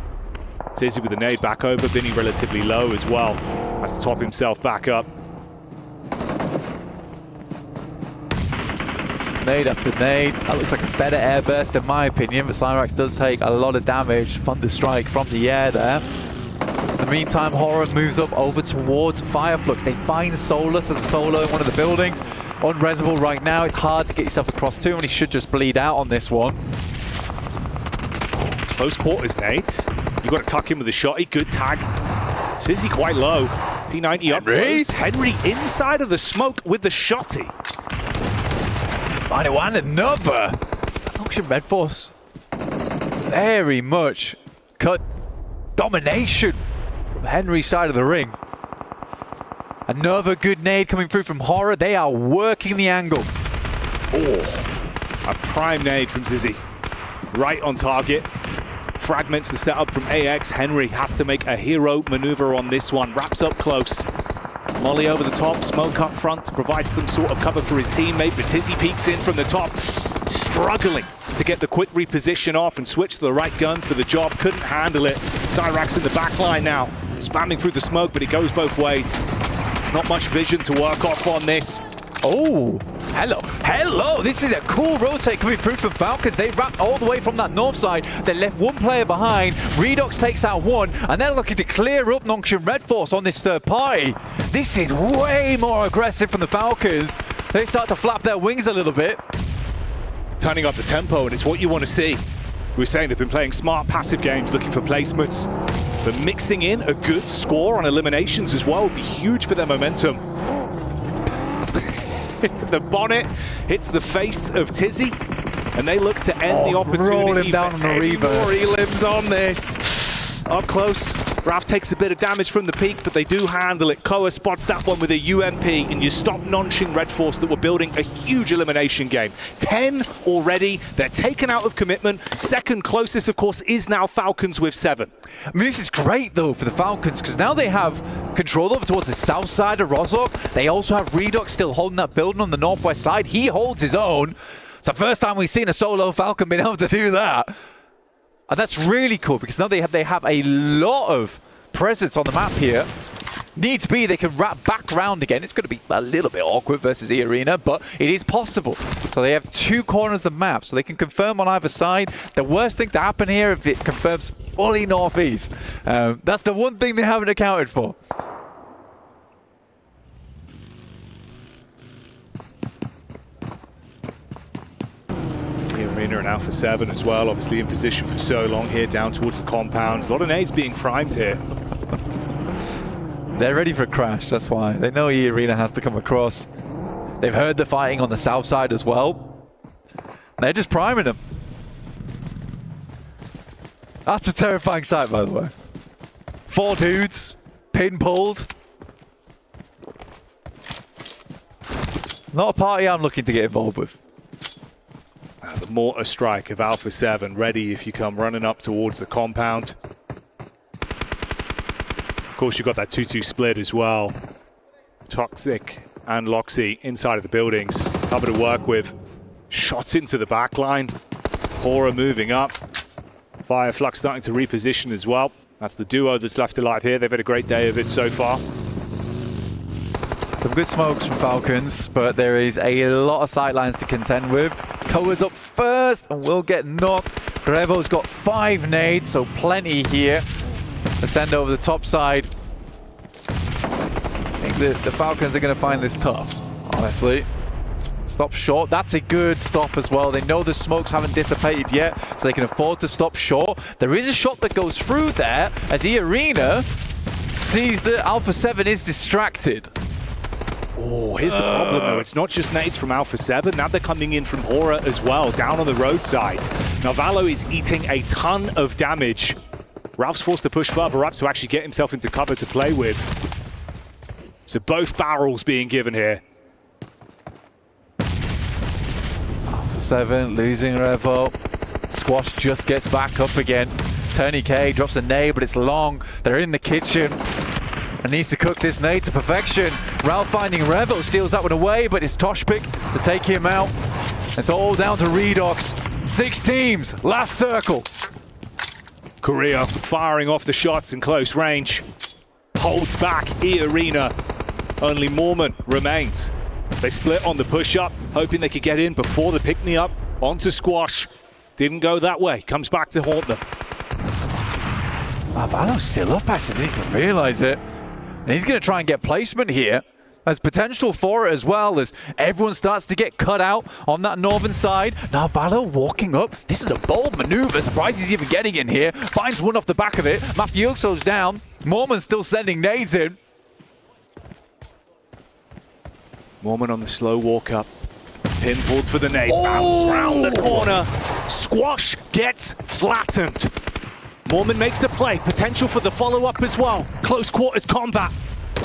Tizzy with the nade back over. Binny relatively low as well. Has to top himself back up. Nade after nade. That looks like a better air burst in my opinion, but Cyrax does take a lot of damage. Thunderstrike from the air there. In the meantime, Horror moves up over towards Fireflux. They find Solus as a solo in one of the buildings. Unresable right now. It's hard to get yourself across to, and he should just bleed out on this one. Close quarters, Nate. You've got to tuck him with a shotty. Good tag. Sizzy quite low. P90 up close. Henry inside of the smoke with the shotty. And another. Function Red Force. Very much cut domination from Henry's side of the ring. Another good nade coming through from Horror. They are working the angle. Oh, a prime nade from Sizzy. Right on target. Fragments the setup from AX. Henry has to make a hero maneuver on this one. Wraps up close. Molly over the top, smoke up front to provide some sort of cover for his teammate, but Tizzy peeks in from the top, struggling to get the quick reposition off and switch to the right gun for the job. Couldn't handle it. Cyrax in the back line now, spamming through the smoke, but it goes both ways. Not much vision to work off on this. Oh, hello. This is a cool rotate coming through from Falcons. They wrapped all the way from that north side. They left one player behind. Redox takes out one, and they're looking to clear up Nongshan Red Force on this third party. This is way more aggressive from the Falcons. They start to flap their wings a little bit. Turning up the tempo, and it's what you want to see. We were saying they've been playing smart, passive games, looking for placements. But mixing in a good score on eliminations as well would be huge for their momentum. The bonnet hits the face of Tizzy, and they look to end the opportunity. Roll him down on the reverse. More elims on this. Up close, Raf takes a bit of damage from the peak, but they do handle it. Koa spots that one with a UMP, and you stop Nongshing Red Force that were building a huge elimination game. 10 already. They're taken out of commitment. Second closest, of course, is now Falcons with 7. I mean, this is great, though, for the Falcons, because now they have control over towards the south side of Rozok. They also have Redox still holding that building on the northwest side. He holds his own. It's the first time we've seen a solo Falcon being able to do that. And that's really cool, because now they have a lot of presence on the map here. Needs be, they can wrap back around again. It's going to be a little bit awkward versus E Arena, but it is possible. So they have 2 corners of the map, so they can confirm on either side. The worst thing to happen here if it confirms fully northeast. That's the one thing they haven't accounted for. Arena and Alpha 7 as well, obviously in position for so long here down towards the compounds. A lot of nades being primed here. They're ready for a crash, that's why. They know E Arena has to come across. They've heard the fighting on the south side as well. They're just priming them. That's a terrifying sight, by the way. 4 dudes, pin-pulled. Not a party I'm looking to get involved with. The mortar strike of Alpha 7 ready if you come running up towards the compound. Of course, you've got that 2-2 split as well. Toxic and Loxy inside of the buildings. Cover to work with. Shots into the back line. Horror moving up. Fireflux starting to reposition as well. That's the duo that's left alive here. They've had a great day of it so far. Some good smokes from Falcons, but there is a lot of sightlines to contend with. Koa's up first and will get knocked. Revo's got 5 nades, so plenty here. Ascend over the top side. I think the Falcons are going to find this tough, honestly. Stop short. That's a good stop as well. They know the smokes haven't dissipated yet, so they can afford to stop short. There is a shot that goes through there as E Arena sees that Alpha 7 is distracted. Oh, here's the problem though. It's not just nades from Alpha 7. Now they're coming in from Horror as well, down on the roadside. Now Valo is eating a ton of damage. Ralph's forced to push further up to actually get himself into cover to play with. So both barrels being given here. Alpha 7 losing Revo. Squash just gets back up again. Tony K drops a nade, but it's long. They're in the kitchen. And needs to cook this nade to perfection. Ralph finding Revo, steals that one away, but it's Toshpik to take him out. It's all down to Redox. 6 teams, last circle. Korea firing off the shots in close range. holds back E-Arena. Only Mormon remains. They split on the push-up, hoping they could get in before the pick-me-up onto Squash. Didn't go that way. Comes back to haunt them. Valo's still up, actually. Didn't even realize it. And he's going to try and get placement here. There's potential for it as well as everyone starts to get cut out on that northern side. Now Valo walking up. This is a bold maneuver. Surprised he's even getting in here. Finds one off the back of it. Mafioso's down. Mormon's still sending nades in. Mormon on the slow walk up. Pin pulled for the nade. Bounce round the corner. Squash gets flattened. Mormon makes a play. Potential for the follow-up as well. Close quarters combat.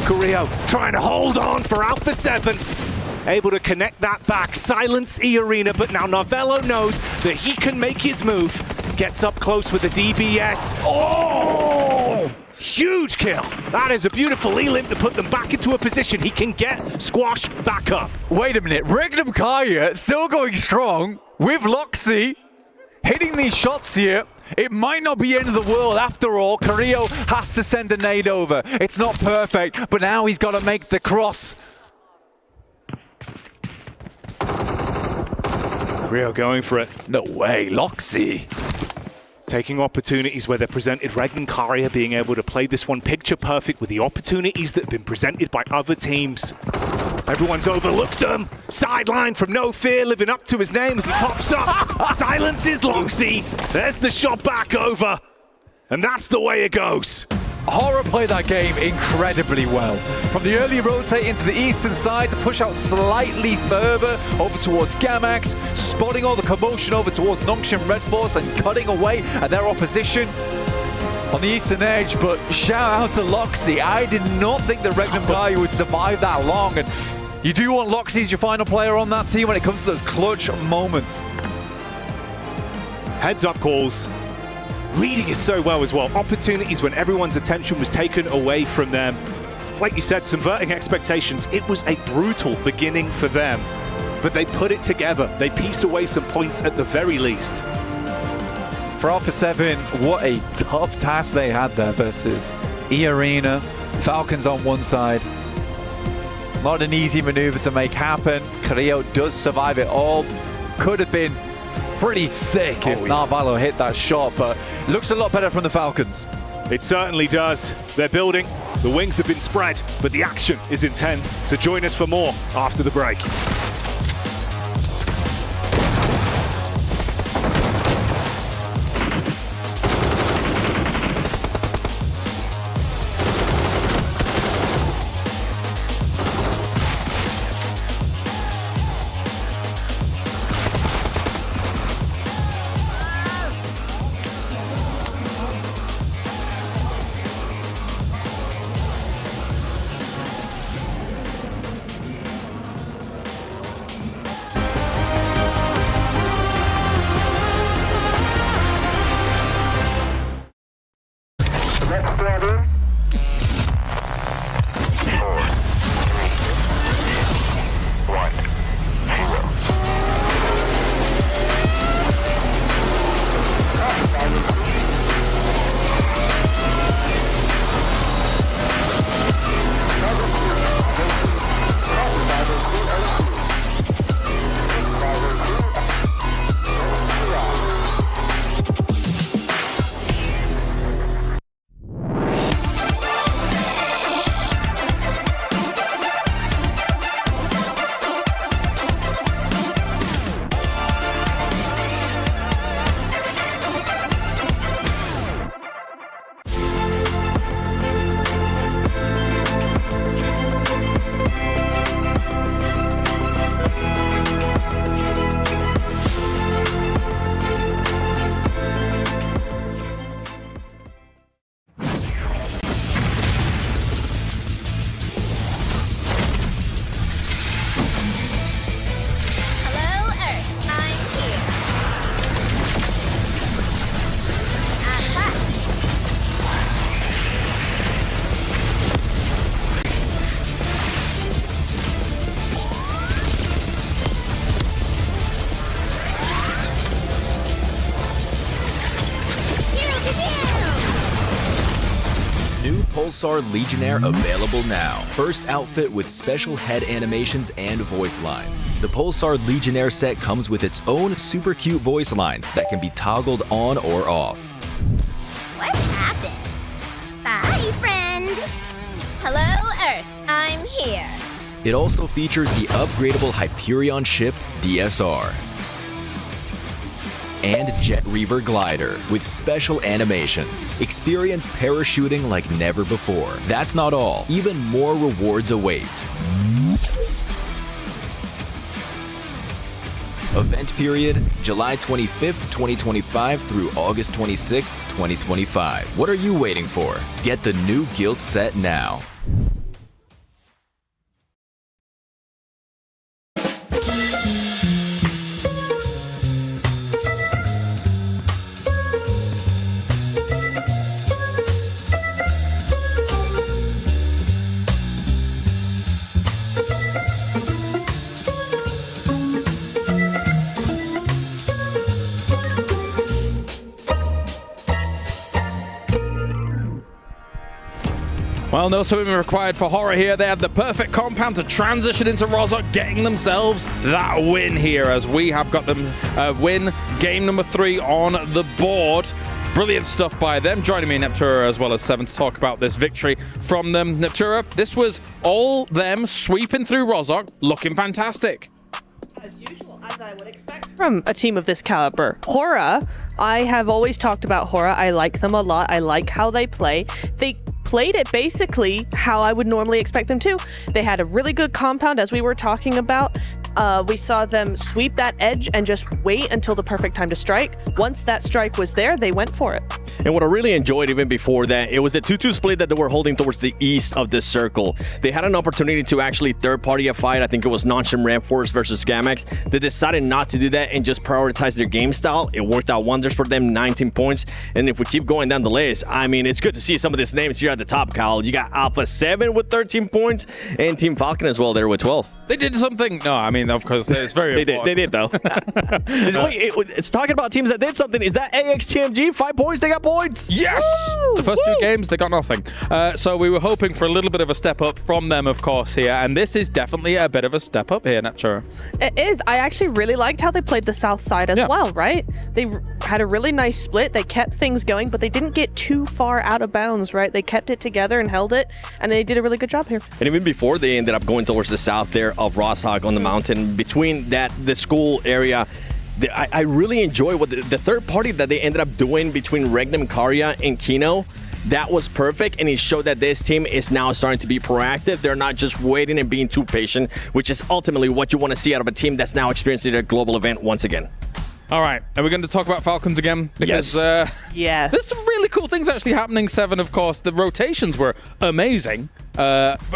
Carrillo trying to hold on for Alpha 7. Able to connect that back. Silence E-Arena, but now Novello knows that he can make his move. Gets up close with the DBS. Oh! Huge kill. That is a beautiful E-Limp to put them back into a position. He can get Squash back up. Wait a minute. Regnum Kaya still going strong with Loxy. Hitting these shots here. It might not be the end of the world after all. Carrillo has to send a nade over. It's not perfect, but now he's got to make the cross. Carrillo going for it. No way, Loxy. Taking opportunities where they're presented. Regnum Karia being able to play this one picture perfect with the opportunities that have been presented by other teams. Everyone's overlooked him. Sideline from No Fear, living up to his name as he pops up. Silences Loxy. There's the shot back over. And that's the way it goes. Horror played that game incredibly well. From the early rotate into the eastern side, the push out slightly further over towards Gamax, spotting all the commotion over towards Nongshim Red Force and cutting away at their opposition on the eastern edge. But shout out to Loxy. I did not think that Regnum Kaya would survive that long. And you do want Loxy as your final player on that team when it comes to those clutch moments. Heads up calls. Reading it so well as well. Opportunities when everyone's attention was taken away from them. Like you said, subverting expectations. It was a brutal beginning for them, but they put it together. They pieced away some points at the very least. For Alpha 7, what a tough task they had there versus E-Arena, Falcons on one side. Not an easy maneuver to make happen. Carrillo does survive it all. Could have been pretty sick if Narvalo hit that shot, but looks a lot better from the Falcons. It certainly does. They're building. The wings have been spread, but the action is intense. So join us for more after the break. Pulsar Legionnaire available now. First outfit with special head animations and voice lines. The Pulsar Legionnaire set comes with its own super cute voice lines that can be toggled on or off. What happened? Bye, friend. Hello, Earth. I'm here. It also features the upgradable Hyperion ship DSR and Jet Reaver glider with special animations. Experience parachuting like never before. That's not all. Even more rewards await. Event period, July 25th, 2025 through August 26th, 2025. What are you waiting for? Get the new Guild set now. Well, no swimming required for Horror here. They have the perfect compound to transition into Rozhok, getting themselves that win here as we have got them win game number 3 on the board. Brilliant stuff by them. Joining me, Neptura, as well as Seven, to talk about this victory from them. Neptura, this was all them sweeping through Rozhok, looking fantastic. As usual, as I would expect from a team of this caliber. Hora, I have always talked about Hora. I like them a lot. I like how they play. They played it basically how I would normally expect them to. They had a really good compound, as we were talking about. We saw them sweep that edge and just wait until the perfect time to strike. Once that strike was there, they went for it. And what I really enjoyed even before that, it was a 2-2 split that they were holding towards the east of the circle. They had an opportunity to actually third-party a fight. I think it was Noncham Ramforce versus Gamex. They decided not to do that and just prioritize their game style. It worked out wonders for them, 19 points. And if we keep going down the list, I mean, it's good to see some of these names here at the top, Kyle. You got Alpha 7 with 13 points and Team Falcon as well there with 12. They did something. No, I mean, of course, it's very important. They did, though. It's talking about teams that did something. Is that AXTMG? 5 points, they got points. Yes! Woo! The first 2 games, they got nothing. So we were hoping for a little bit of a step up from them, of course, here. And this is definitely a bit of a step up here, Neptura. It is. I actually really liked how they played the south side as well, right? They had a really nice split. They kept things going, but they didn't get too far out of bounds, right? They kept it together and held it, and they did a really good job here. And even before they ended up going towards the south there of Rozhok on the mountain, between the school area, I really enjoy what the third party that they ended up doing between Regnum Karya and Kino. That was perfect, and it showed that this team is now starting to be proactive. They're not just waiting and being too patient, which is ultimately what you want to see out of a team that's now experiencing a global event once again. All right, are we going to talk about Falcons again? Because yes. There's some really cool things actually happening, Seven, of course. The rotations were amazing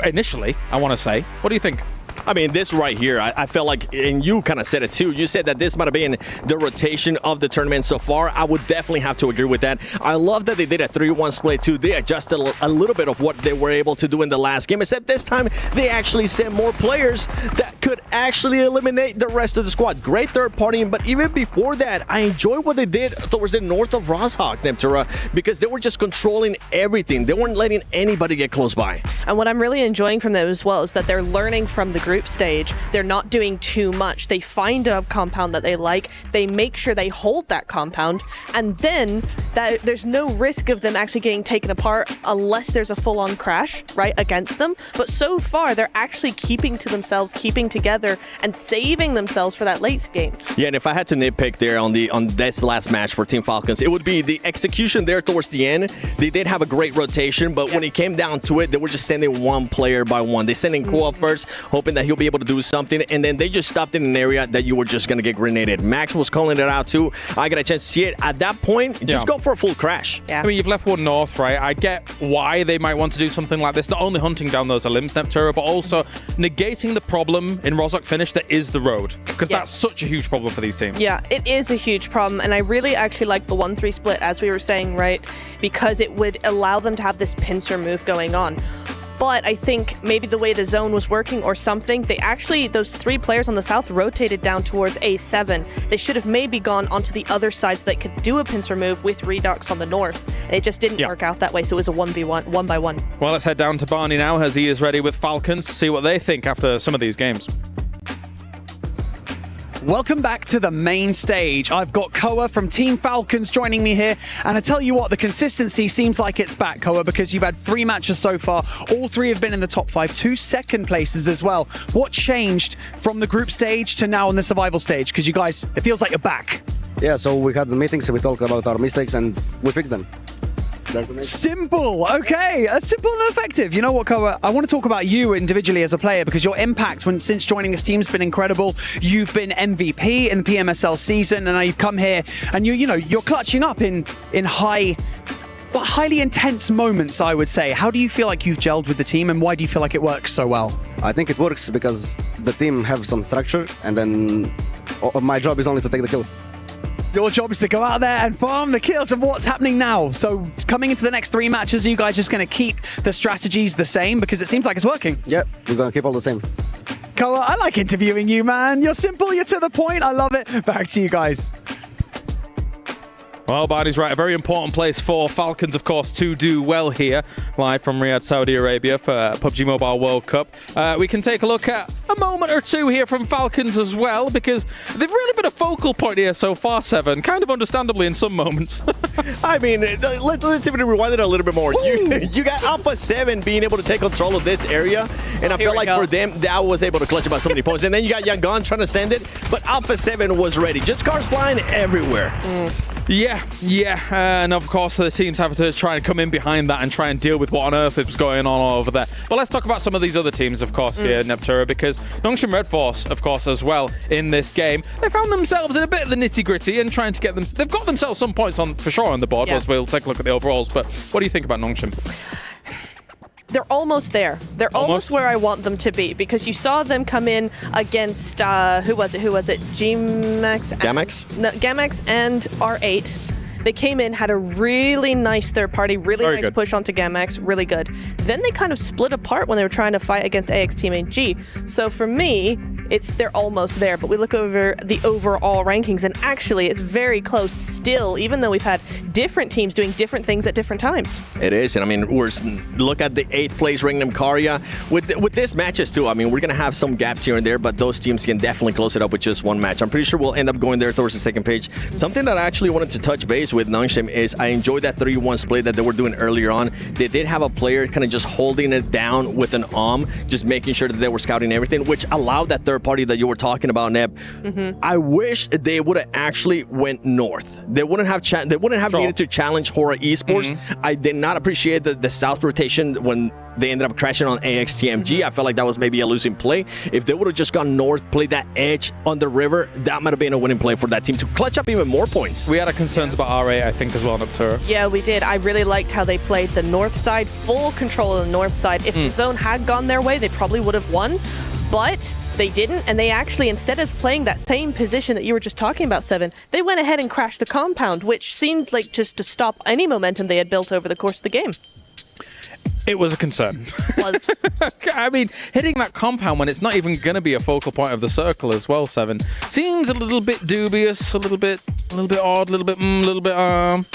initially, I want to say. What do you think? I mean, this right here, I felt like, and you kind of said it too, you said that this might have been the rotation of the tournament so far. I would definitely have to agree with that. I love that they did a 3-1 split too. They adjusted a little bit of what they were able to do in the last game, except this time they actually sent more players that could actually eliminate the rest of the squad. Great third party, but even before that, I enjoy what they did towards the north of Rozhok, Neptura, because they were just controlling everything. They weren't letting anybody get close by. And what I'm really enjoying from them as well is that they're learning from the group stage. They're not doing too much. They find a compound that they like. They make sure they hold that compound, and then there's no risk of them actually getting taken apart unless there's a full-on crash, right, against them. But so far, they're actually keeping to themselves, keeping together, and saving themselves for that late game. Yeah, and if I had to nitpick there on this last match for Team Falcons, it would be the execution there towards the end. They did have a great rotation, but when it came down to it, they were just sending one player by one. They sent in Koa first, hoping that he'll be able to do something, and then they just stopped in an area that you were just going to get grenaded. Max was calling it out too. I got a chance to see it. At that point, just go for a full crash. Yeah. I mean, you've left one north, right? I get why they might want to do something like this, not only hunting down those elims, Neptura, but also negating the problem in Rozhok finish that is the road, because that's such a huge problem for these teams. Yeah, it is a huge problem, and I really actually like the 1-3 split, as we were saying, right? Because it would allow them to have this pincer move going on. But I think maybe the way the zone was working or something, they actually, those 3 players on the south rotated down towards A7. They should have maybe gone onto the other side so they could do a pincer move with Redux on the north. And it just didn't work out that way, so it was a 1v1, 1-by-1. Well, let's head down to Barney now as he is ready with Falcons to see what they think after some of these games. Welcome back to the main stage. I've got Koa from Team Falcons joining me here, and I tell you what, the consistency seems like it's back, Koa, because you've had 3 matches so far. All 3 have been in the top 5, 2 second places as well. What changed from the group stage to now in the survival stage? Because you guys, it feels like you're back. Yeah, so we had the meetings, we talked about our mistakes, and we fixed them. Simple. Okay, that's simple and effective. You know what, Koa? I want to talk about you individually as a player because your impact since joining this team has been incredible. You've been MVP in the PMSL season, and now you've come here and you're clutching up in highly intense moments, I would say. How do you feel like you've gelled with the team, and why do you feel like it works so well? I think it works because the team have some structure, and then my job is only to take the kills. Your job is to go out there and farm the kills. And what's happening now? So coming into the next 3 matches, are you guys just going to keep the strategies the same? Because it seems like it's working. Yep, we're going to keep all the same. Koa, I like interviewing you, man. You're simple, you're to the point. I love it. Back to you guys. Well, Barney's right. A very important place for Falcons, of course, to do well here. Live from Riyadh, Saudi Arabia for PUBG Mobile World Cup. We can take a look at a moment or two here from Falcons as well, because they've really been a focal point here so far, Seven. Kind of understandably in some moments. I mean, let's even rewind it a little bit more. You got Alpha 7 being able to take control of this area, and I feel like for them, that was able to clutch about so many points. And then you got Yangon trying to send it, but Alpha 7 was ready. Just cars flying everywhere. Yeah. And of course, the teams have to try and come in behind that and try and deal with what on earth is going on over there. But let's talk about some of these other teams, of course, here in Neptura, because Nongshim Red Force, of course, as well in this game, they found themselves in a bit of the nitty-gritty and trying to get them. They've got themselves some points on for sure on the board, as we'll take a look at the overalls. But what do you think about Nongshim? They're almost there. They're almost where I want them to be, because you saw them come in against, who was it? Gamex? No, Gamex and R8. They came in, had a really nice third party, really nice push onto Gamex, really good. Then they kind of split apart when they were trying to fight against AX Team G. So for me, they're almost there, but we look over the overall rankings, and actually it's very close still, even though we've had different teams doing different things at different times. It is, and I mean, look at the 8th place Ringnam Karya. With this matches too, I mean, we're going to have some gaps here and there, but those teams can definitely close it up with just one match. I'm pretty sure we'll end up going there towards the second page. Something that I actually wanted to touch base with Nongshim is I enjoyed that 3-1 split that they were doing earlier on. They did have a player kind of just holding it down with an just making sure that they were scouting everything, which allowed that third party that you were talking about, Neb. I wish they would have actually went north. They wouldn't have needed to challenge Hora Esports. I did not appreciate the south rotation when they ended up crashing on AXTMG. I felt like that was maybe a losing play. If they would have just gone north, played that edge on the river, that might have been a winning play for that team to clutch up even more points. We had our concerns about R8, I think, as well, Neptura. Yeah, we did. I really liked how they played the north side, full control of the north side. If the zone had gone their way, they probably would have won, but they didn't, and they actually, instead of playing that same position that you were just talking about, Seven, they went ahead and crashed the compound, which seemed like just to stop any momentum they had built over the course of the game. It was a concern. I mean, hitting that compound when it's not even going to be a focal point of the circle as well, Seven, seems a little bit dubious, a little bit odd, a little bit.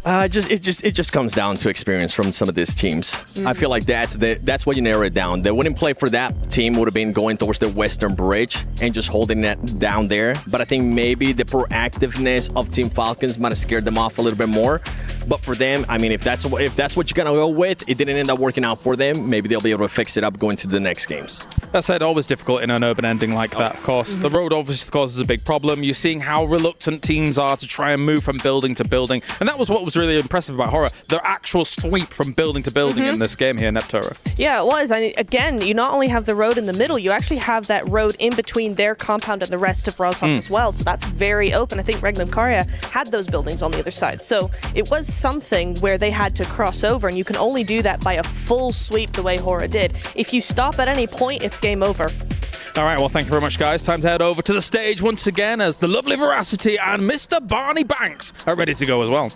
It just comes down to experience from some of these teams. I feel like that's why you narrow it down. The winning play for that team would have been going towards the Western Bridge and just holding that down there. But I think maybe the proactiveness of Team Falcons might have scared them off a little bit more. But for them, I mean, if that's what you're gonna go with, it didn't end up working out for them. Maybe they'll be able to fix it up going to the next games. That said, always difficult in an urban ending like that, of course. The road obviously causes a big problem. You're seeing how reluctant teams are to try and move from building to building. And that was what was really impressive about Hora. Their actual sweep from building to building in this game here, Neptura. Yeah, it was. I mean, again, you not only have the road in the middle, you actually have that road in between their compound and the rest of Rosov as well. So that's very open. I think Regnum Karya had those buildings on the other side. So it was something where they had to cross over, and you can only do that by a full sweep the way Hora did. If you stop at any point, it's game over. All right, well, thank you very much, guys. Time to head over to the stage once again as the lovely Veracity and Mr. Barney Banks are ready to go as well.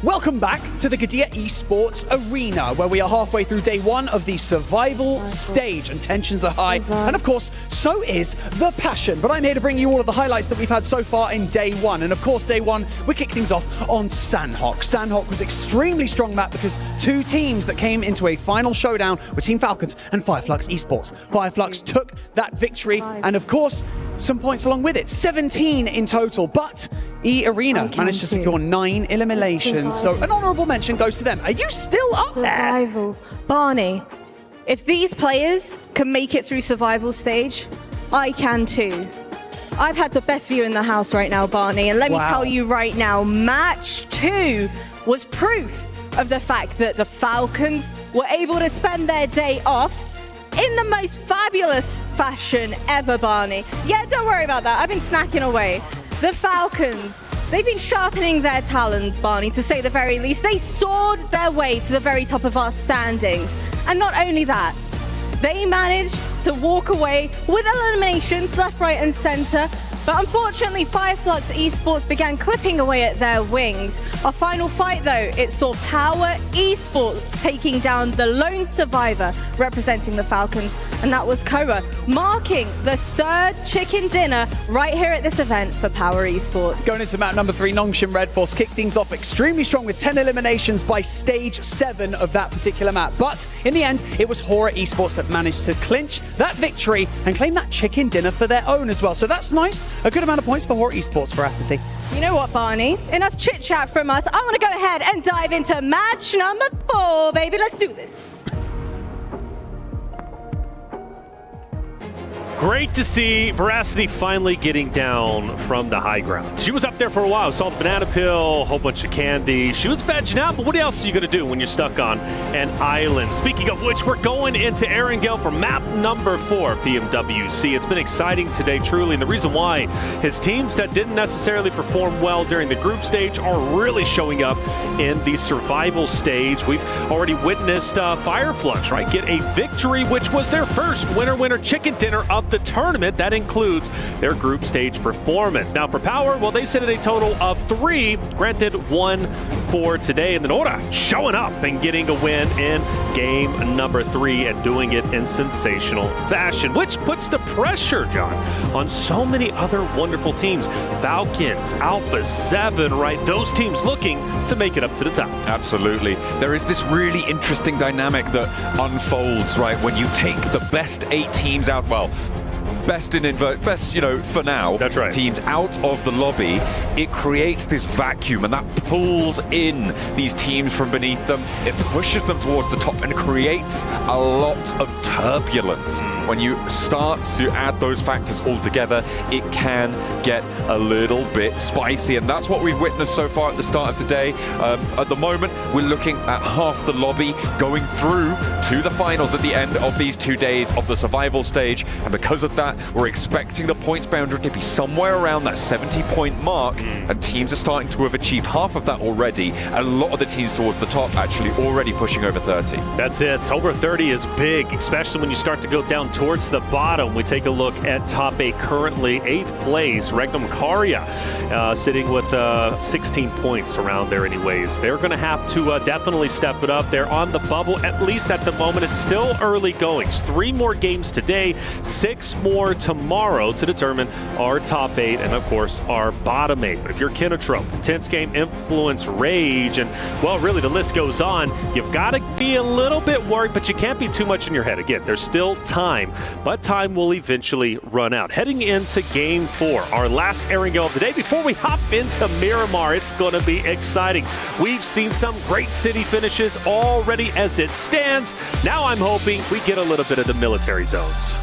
Welcome back to the Qiddiya Esports Arena, where we are halfway through day one of the survival stage, and tensions are high. And of course, so is the passion. But I'm here to bring you all of the highlights that we've had so far in day one. And of course, day one, we kick things off on Sandhawk. Sandhawk was extremely strong map because two teams that came into a final showdown were Team Falcons and Fireflux Esports. Fireflux took that victory, and of course, some points along with it. 17 in total, but E-Arena managed to secure 9 eliminations. So an honourable mention goes to them. Are you still up there? Barney, if these players can make it through survival stage, I can too. I've had the best view in the house right now, Barney, and let me tell you right now, match 2 was proof of the fact that the Falcons were able to spend their day off in the most fabulous fashion ever, Barney. Yeah, don't worry about that. I've been snacking away. The Falcons, they've been sharpening their talons, Barney, to say the very least. They soared their way to the very top of our standings. And not only that, they managed to walk away with eliminations left, right and centre. But unfortunately, Fireflux Esports began clipping away at their wings. Our final fight, though, it saw Power Esports taking down the lone survivor representing the Falcons, and that was Koa, marking the 3rd chicken dinner right here at this event for Power Esports. Going into map number 3, Nongshim Red Force kicked things off extremely strong with 10 eliminations by stage 7 of that particular map. But in the end, it was Hora Esports that managed to clinch that victory and claim that chicken dinner for their own as well. So that's nice. A good amount of points for Hora Esports for us to see. You know what, Barney? Enough chit-chat from us. I want to go ahead and dive into match number 4, baby. Let's do this. Great to see Veracity finally getting down from the high ground. She was up there for a while, saw the banana peel, a whole bunch of candy. She was vegging out, but what else are you going to do when you're stuck on an island? Speaking of which, we're going into Erangel for map number 4, PMWC. It's been exciting today, truly, and the reason why his teams that didn't necessarily perform well during the group stage are really showing up in the survival stage. We've already witnessed Fireflux, right, get a victory, which was their first winner chicken dinner of the tournament. That includes their group stage performance. Now for Power, well, they sit at a total of 3, granted 1 for today, and then Nora showing up and getting a win in game number 3 and doing it in sensational fashion, which puts the pressure, John, on so many other wonderful teams. Falcons, Alpha 7, right? Those teams looking to make it up to the top. Absolutely. There is this really interesting dynamic that unfolds, right, when you take the best 8 teams out, well, best, you know, for now, that's right, teams out of the lobby. It creates this vacuum, and that pulls in these teams from beneath them. It pushes them towards the top and creates a lot of turbulence. When you start to add those factors all together, it can get a little bit spicy, and that's what we've witnessed so far at the start of today. At the moment, we're looking at half the lobby going through to the finals at the end of these 2 days of the survival stage, and because of that, we're expecting the points boundary to be somewhere around that 70-point mark, and teams are starting to have achieved half of that already, and a lot of the teams towards the top actually already pushing over 30. That's it. Over 30 is big, especially when you start to go down towards the bottom. We take a look at top 8, currently 8th place, Regnum Karia, sitting with 16 points around there anyways. They're going to have to definitely step it up. They're on the bubble, at least at the moment. It's still early goings. 3 more games today, 6 more tomorrow to determine our top 8 and, of course, our bottom 8. But if you're Kinotrope, intense game, influence, rage, and, well, really the list goes on, you've got to be a little bit worried, but you can't be too much in your head. Again, there's still time, but time will eventually run out. Heading into game 4, our last Erangel of the day. Before we hop into Miramar, it's going to be exciting. We've seen some great city finishes already as it stands. Now I'm hoping we get a little bit of the military zones.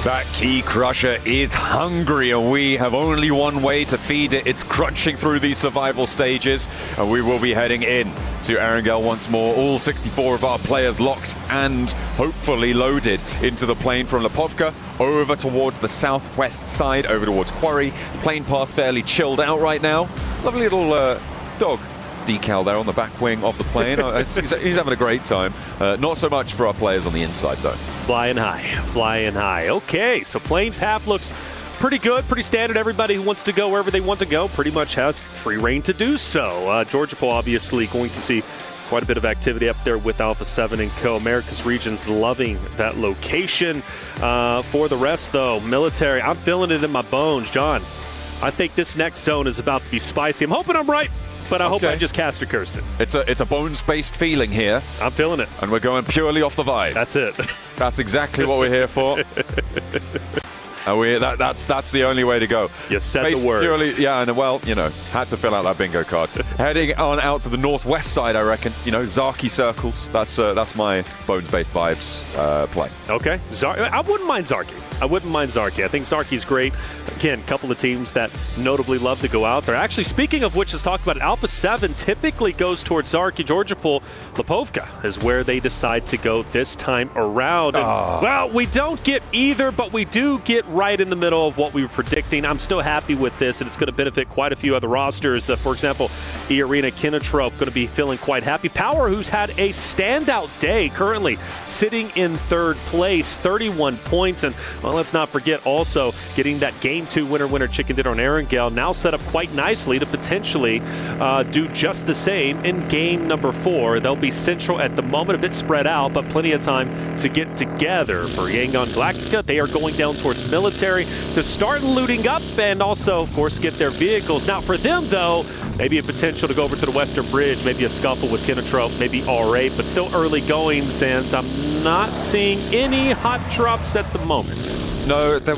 That Key Crusher is hungry, and we have only one way to feed it. It's crunching through these survival stages, and we will be heading in to Erangel once more. All 64 of our players locked and hopefully loaded into the plane from Lipovka over towards the southwest side, over towards Quarry. Plane path fairly chilled out right now. Lovely little dog decal there on the back wing of the plane. He's having a great time. Not so much for our players on the inside, though. Flying high, flying high. Okay, so plane path looks pretty good, pretty standard. Everybody who wants to go wherever they want to go pretty much has free reign to do so. Georgia Pool obviously going to see quite a bit of activity up there with Alpha 7 and Co. America's region's loving that location. For the rest, though, military, I'm feeling it in my bones. John, I think this next zone is about to be spicy. I'm hoping I'm right, but I hope I just cast a Kirsten. It's a bones-based feeling here. I'm feeling it. And we're going purely off the vibe. That's it. That's exactly what we're here for. That's the only way to go. You said the word. Purely, yeah, and well, had to fill out that bingo card. Heading on out to the northwest side, I reckon. Zaki circles. That's my bones-based vibes play. Okay, I wouldn't mind Zarki. I think Zarki's great. Again, a couple of teams that notably love to go out there. Actually, speaking of which, let's talk about it. Alpha 7 typically goes towards Zarki. Georgia Pool, Lipovka is where they decide to go this time around. And, well, we don't get either, but we do get right in the middle of what we were predicting. I'm still happy with this, and it's going to benefit quite a few other rosters. For example, E-Arena, Kinotrope going to be feeling quite happy. Power, who's had a standout day, currently sitting in third place, 31 points. And well, let's not forget also getting that Game 2 winner chicken dinner on Erangel, now set up quite nicely to potentially do just the same in game number 4. They'll be central at the moment, a bit spread out, but plenty of time to get together. For Yangon Galactica, they are going down towards military to start looting up and also, of course, get their vehicles. Now, for them, though, maybe a potential to go over to the Western Bridge, maybe a scuffle with Kinotrope, maybe R8, but still early goings, and I'm not seeing any hot drops at the moment. No, there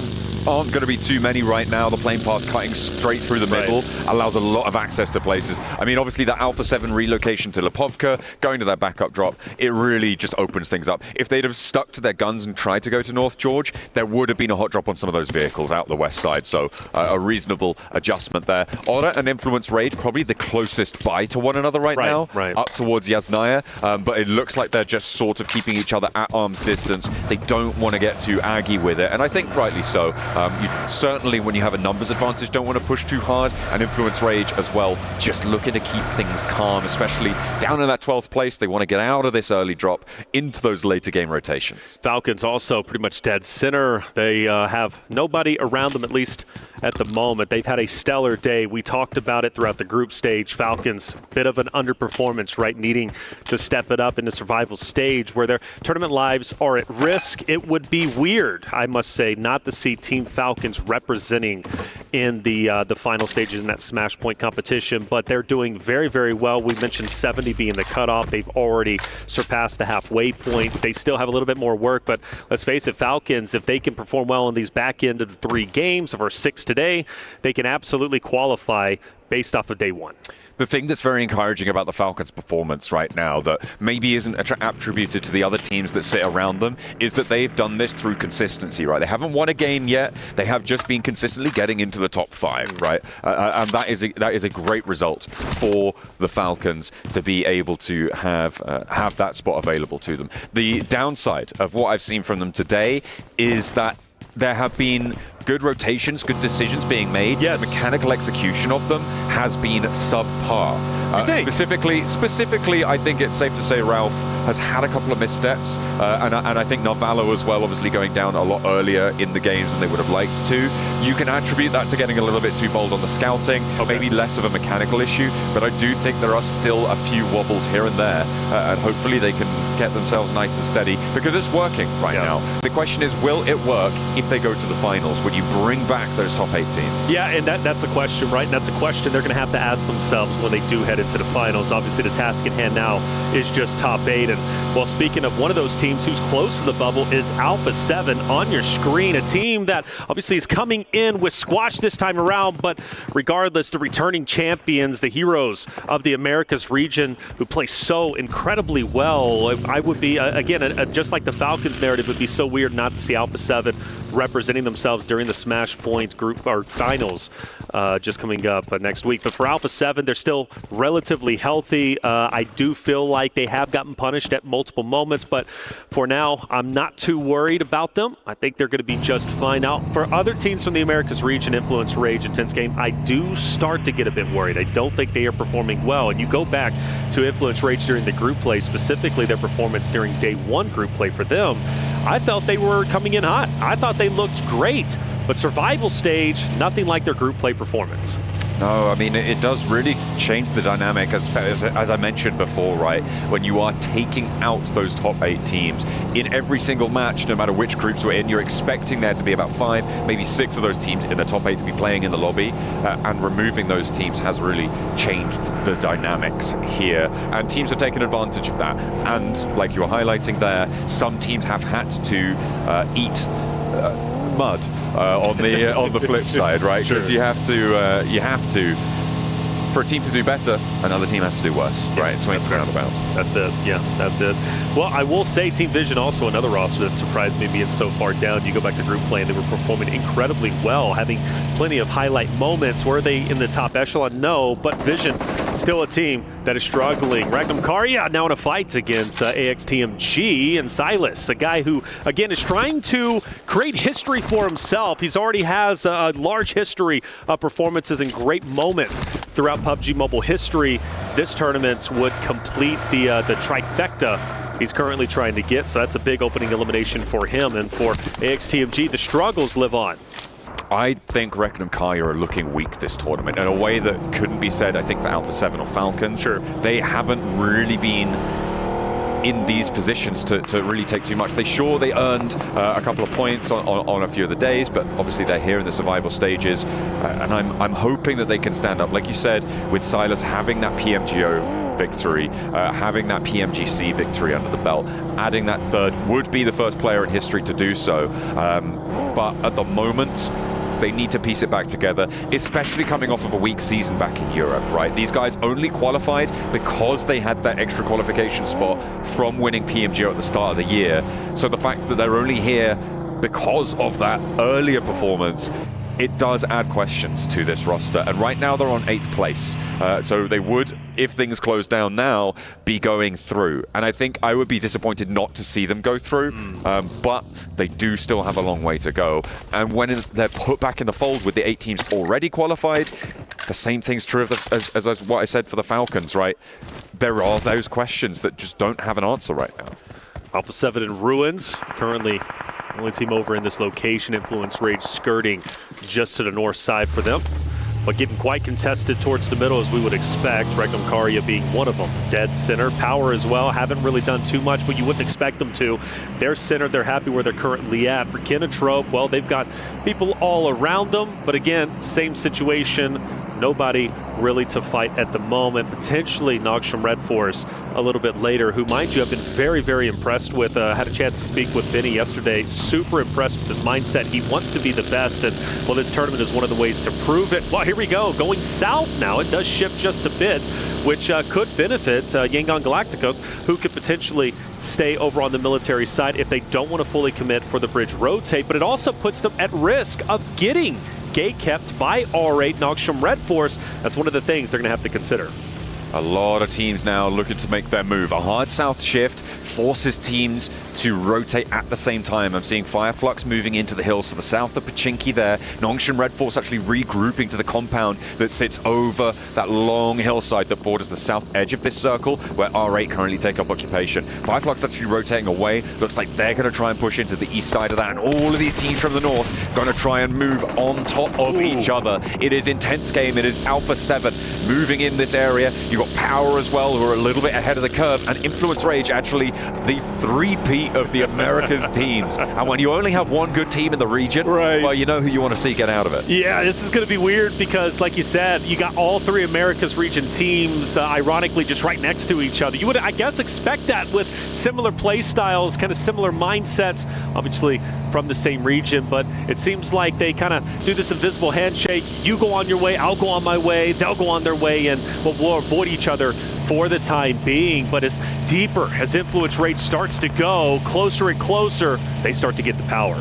aren't going to be too many right now. The plane path cutting straight through the middle allows a lot of access to places. I mean, obviously, that Alpha 7 relocation to Lipovka, going to their backup drop, it really just opens things up. If they'd have stuck to their guns and tried to go to North George, there would have been a hot drop on some of those vehicles out the west side. So a reasonable adjustment there. Aura and Influence Rage, probably the closest by to one another right now, up towards Yasnaya. But it looks like they're just sort of keeping each other at arm's distance. They don't want to get too aggy with it, and I think rightly so. You certainly, when you have a numbers advantage, don't want to push too hard, and Influence Rage as well, just looking to keep things calm, especially down in that 12th place. They want to get out of this early drop into those later game rotations. Falcons also pretty much dead center. They have nobody around them, at least at the moment. They've had a stellar day. We talked about it throughout the group stage. Falcons, bit of an underperformance, right? Needing to step it up in the survival stage where their tournament lives are at risk. It would be weird, I must say, not to see Team Falcons representing in the final stages in that Smash Point competition, but they're doing very, very well. We mentioned 70 being the cutoff. They've already surpassed the halfway point. They still have a little bit more work, but let's face it, Falcons, if they can perform well in these back end of the 3 games of our 6 today, they can absolutely qualify based off of day 1. The thing that's very encouraging about the Falcons' performance right now that maybe isn't attributed to the other teams that sit around them is that they've done this through consistency, right? They haven't won a game yet. They have just been consistently getting into the top 5, right? And that is a great result for the Falcons to be able to have that spot available to them. The downside of what I've seen from them today is that there have been good rotations, good decisions being made. Yes. The mechanical execution of them has been subpar. Specifically, I think it's safe to say Ralph has had a couple of missteps, and I think Narvalo as well, obviously going down a lot earlier in the games than they would have liked to. You can attribute that to getting a little bit too bold on the scouting, maybe less of a mechanical issue, but I do think there are still a few wobbles here and there, and hopefully they can get themselves nice and steady, because it's working right now. The question is, will it work if they go to the finals? When you bring back those top 8 teams? Yeah, and that's a question, right? And that's a question they're going to have to ask themselves when they do head into the finals. Obviously, the task at hand now is just top 8. And, well, speaking of one of those teams who's close to the bubble is Alpha 7 on your screen, a team that obviously is coming in with squash this time around, but regardless, the returning champions, the heroes of the Americas region who play so incredibly well. I would be, again, just like the Falcons narrative, it would be so weird not to see Alpha 7 representing themselves during the Smash Points group or finals just coming up next week. But for Alpha 7, they're still relatively healthy. I do feel like they have gotten punished at multiple moments, but for now, I'm not too worried about them. I think they're going to be just fine. Now, for other teams from the Americas region, Influence, Rage, Intense Game, I do start to get a bit worried. I don't think they are performing well. And you go back to Influence, Rage during the group play, specifically their performance during day 1 group play for them, I felt they were coming in hot. I thought they looked great. But survival stage, nothing like their group play performance. No, I mean, it does really change the dynamic, as I mentioned before, right? When you are taking out those top 8 teams in every single match, no matter which groups we're in, you're expecting there to be about 5, maybe 6 of those teams in the top 8 to be playing in the lobby, and removing those teams has really changed the dynamics here. And teams have taken advantage of that. And like you were highlighting there, some teams have had to eat mud on the flip side, right? Because Sure. you have to for a team to do better, another team has to do worse, right? It swings around about. That's it. Yeah, that's it. Well, I will say Team Vision also another roster that surprised me being so far down. You go back to group play and they were performing incredibly well, having plenty of highlight moments. Were they in the top echelon? No, but Vision still a team that is struggling. Ragnar Karya now in a fight against AXTMG and Silas, a guy who, again, is trying to create history for himself. He's already has a large history of performances and great moments throughout PUBG Mobile history. This tournament would complete the trifecta he's currently trying to get, so that's a big opening elimination for him. And for AXTMG, the struggles live on. I think Reckon and Kaya are looking weak this tournament in a way that couldn't be said, I think, for Alpha 7 or Falcons. Sure. They haven't really been in these positions to really take too much. They earned a couple of points on a few of the days, but obviously they're here in the survival stages, and I'm hoping that they can stand up. Like you said, with Silas having that PMGO victory, having that PMGC victory under the belt, adding that third, would be the first player in history to do so. But at the moment, they need to piece it back together, especially coming off of a weak season back in Europe, right? These guys only qualified because they had that extra qualification spot from winning PMGO at the start of the year. So the fact that they're only here because of that earlier performance, it does add questions to this roster. And right now they're on 8th place. So they would, if things close down now, be going through. And I think I would be disappointed not to see them go through, but they do still have a long way to go. And when they're put back in the fold with the 8 teams already qualified, the same thing's true of as what I said for the Falcons, right? There are those questions that just don't have an answer right now. Alpha 7 in ruins, currently only team over in this location. Influence Rage skirting just to the north side for them, but getting quite contested towards the middle as we would expect. Regnum Karya being one of them. Dead center. Power as well. Haven't really done too much, but you wouldn't expect them to. They're centered. They're happy where they're currently at. For Kinatrope, well, they've got people all around them, but again, same situation. Nobody really to fight at the moment. Potentially Nogsham Red Force a little bit later, who, mind you, I've been very, very impressed with. Had a chance to speak with Benny yesterday. Super impressed with his mindset. He wants to be the best, and well, this tournament is one of the ways to prove it. Well, here we go, going south now. It does shift just a bit, which could benefit Yangon Galacticos, who could potentially stay over on the military side if they don't want to fully commit for the bridge rotate, but it also puts them at risk of getting gate kept by R8 Nogsham Red Force. That's one of the things they're going to have to consider. A lot of teams now looking to make their move. A hard south shift forces teams to rotate at the same time. I'm seeing Fireflux moving into the hills to the south of Pachinki there. Nongshim Red Force actually regrouping to the compound that sits over that long hillside that borders the south edge of this circle, where R8 currently take up occupation. Fireflux actually rotating away. Looks like they're going to try and push into the east side of that, and all of these teams from the north going to try and move on top of each other. It is intense game. It is Alpha 7 moving in this area. You've got Power as well, who are a little bit ahead of the curve, and Influence Rage actually the three-peat of the Americas teams. And when you only have one good team in the region, well, you know who you want to see get out of it. Yeah, this is going to be weird because, like you said, you got all 3 Americas region teams, ironically, just right next to each other. You would, I guess, expect that with similar play styles, kind of similar mindsets, obviously from the same region, but it seems like they kind of do this invisible handshake. You go on your way, I'll go on my way, they'll go on their way, and we'll avoid each other for the time being. But as deeper as Influence Rate starts to go, closer and closer, they start to get the power.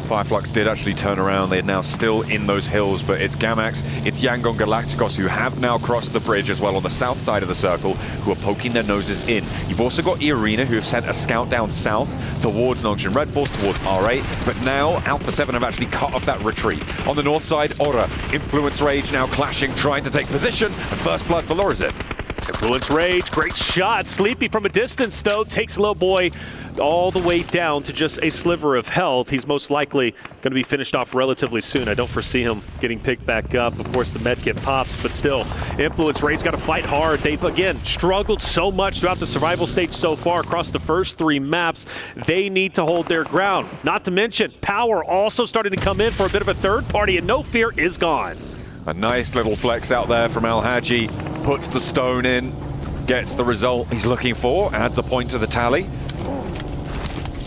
Fireflux did actually turn around. They're now still in those hills, but it's Gamax, it's Yangon Galacticos who have now crossed the bridge as well on the south side of the circle, who are poking their noses in. You've also got E-Arena, who have sent a scout down south towards Nongshim Red Force, towards R8, but now Alpha 7 have actually cut off that retreat. On the north side, Aura, Influence Rage now clashing, trying to take position, and first blood for Lorazit. Influence Rage, great shot. Sleepy from a distance, though, takes Little Boy all the way down to just a sliver of health. He's most likely going to be finished off relatively soon. I don't foresee him getting picked back up. Of course, the med kit pops, but still, Influence Rage got to fight hard. They've, again, struggled so much throughout the survival stage so far across the first 3 maps. They need to hold their ground. Not to mention, Power also starting to come in for a bit of a third party, and No Fear is gone. A nice little flex out there from Al-Haji. Puts the stone in, gets the result he's looking for, adds a point to the tally.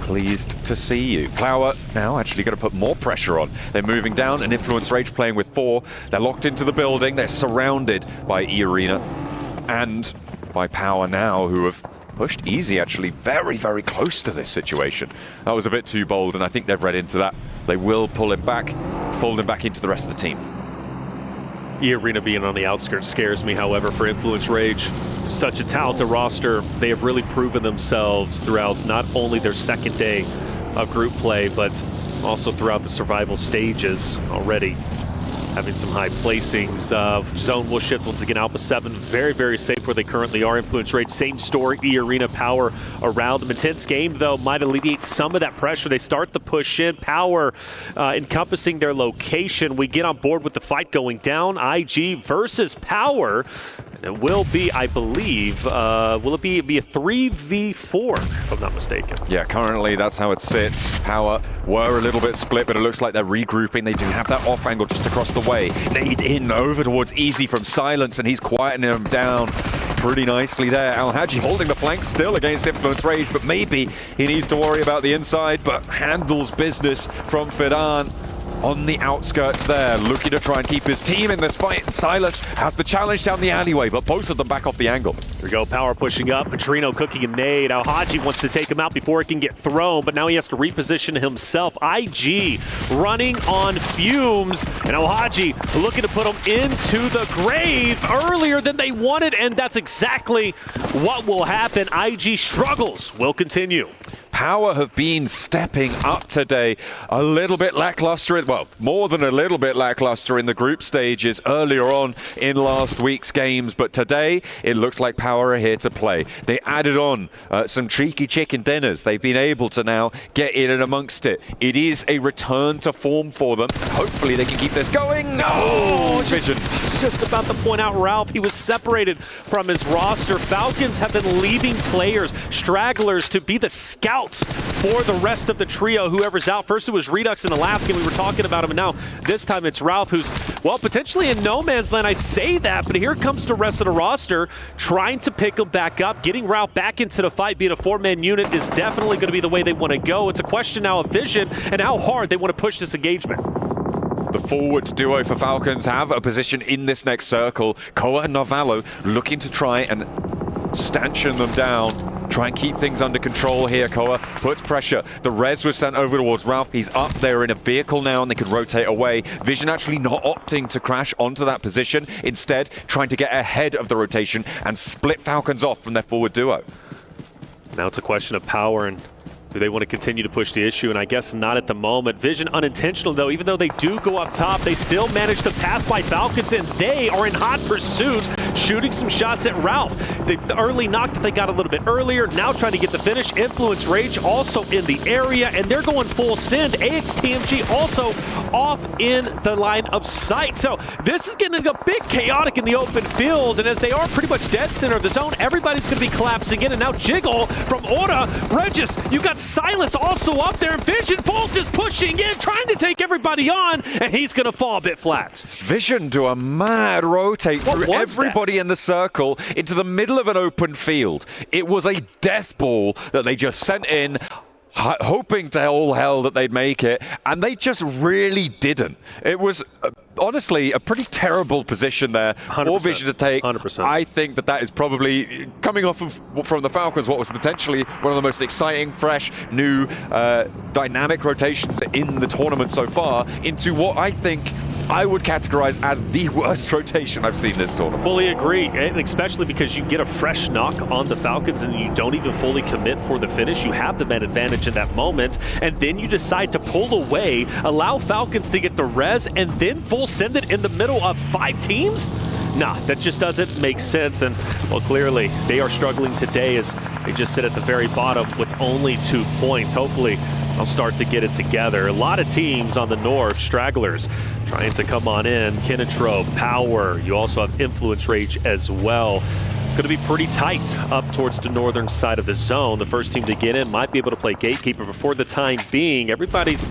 Pleased to see you. Plower now actually going to put more pressure on. They're moving down, and Influence Rage playing with 4. They're locked into the building. They're surrounded by E-Arena and by Power now, who have pushed Easy actually very, very close to this situation. That was a bit too bold, and I think they've read into that. They will pull him back, fold him back into the rest of the team. E-Arena being on the outskirts scares me, however, for Influence Rage. Such a talented roster. They have really proven themselves throughout not only their second day of group play, but also throughout the survival stages already. Having some high placings. Zone will shift once again. Alpha 7 very, very safe where they currently are. Influence Rage, same story. E-Arena, Power around them. Intense game, though, might alleviate some of that pressure. They start the push in. Power encompassing their location. We get on board with the fight going down. IG versus Power. It will be, I believe, will it be a 3v4, if I'm not mistaken? Yeah, currently that's how it sits. Power were a little bit split, but it looks like they're regrouping. They do have that off angle just across the way. Nade in over towards Easy from Silence, and he's quietening him down pretty nicely there. Al-Haji holding the flank still against Influence Rage, but maybe he needs to worry about the inside, but handles business from Fidan. On the outskirts there, looking to try and keep his team in this fight. Silas has the challenge down the alleyway, but both of them back off the angle. Here we go, Power pushing up. Petrino cooking a nade. Al-Haji wants to take him out before it can get thrown, but now he has to reposition himself. IG running on fumes, and Al-Haji looking to put him into the grave earlier than they wanted, and that's exactly what will happen. IG struggles will continue. Power have been stepping up today. A little bit lackluster, well, more than a little bit lackluster in the group stages earlier on in last week's games, but today it looks like Power are here to play. They added on some cheeky chicken dinners. They've been able to now get in and amongst it. It is a return to form for them. Hopefully they can keep this going. No, Vision. Just about to point out Ralph. He was separated from his roster. Falcons have been leaving players, stragglers, to be the scouts for the rest of the trio, whoever's out. First it was Redux in the last game, we were talking about him, and now this time it's Ralph, who's, well, potentially in no man's land. I say that, but here comes the rest of the roster trying to pick him back up. Getting Ralph back into the fight, being a 4-man unit, is definitely going to be the way they want to go. It's a question now of vision and how hard they want to push this engagement. The forward duo for Falcons have a position in this next circle. Koa and Narvalo looking to try and stanchion them down. Try and keep things under control here. Koa puts pressure. The res was sent over towards Ralph. He's up there in a vehicle now, and they can rotate away. Vision actually not opting to crash onto that position. Instead, trying to get ahead of the rotation and split Falcons off from their forward duo. Now it's a question of Power, and do they want to continue to push the issue? And I guess not at the moment. Vision unintentional, though. Even though they do go up top, they still manage to pass by Falcons, and they are in hot pursuit, shooting some shots at Ralph. The early knock that they got a little bit earlier, now trying to get the finish. Influence Rage also in the area, and they're going full send. AXTMG also off in the line of sight. So this is getting a bit chaotic in the open field, and as they are pretty much dead center of the zone, everybody's going to be collapsing in, and now Jiggle from Aura. Regis, you got Silas also up there, and Vision Bolt is pushing in, trying to take everybody on, and he's going to fall a bit flat. Vision do a mad rotate through everybody in the circle into the middle of an open field. It was a death ball that they just sent in, hoping to all hell that they'd make it, and they just really didn't. It was honestly a pretty terrible position there for Vision to take. 100%. I think that is probably coming off from the Falcons, what was potentially one of the most exciting, fresh, new, dynamic rotations in the tournament so far, into what I think I would categorize as the worst rotation I've seen this tournament. Fully agree, and especially because you get a fresh knock on the Falcons and you don't even fully commit for the finish. You have the man advantage in that moment, and then you decide to pull away, allow Falcons to get the res, and then full send it in the middle of 5 teams? Nah, that just doesn't make sense. And, well, clearly they are struggling today as they just sit at the very bottom with only 2 points. Hopefully they'll start to get it together. A lot of teams on the north, stragglers, trying to come on in. Kinatrope, Power. You also have Influence Rage as well. It's going to be pretty tight up towards the northern side of the zone. The first team to get in might be able to play Gatekeeper, but for the time being, everybody's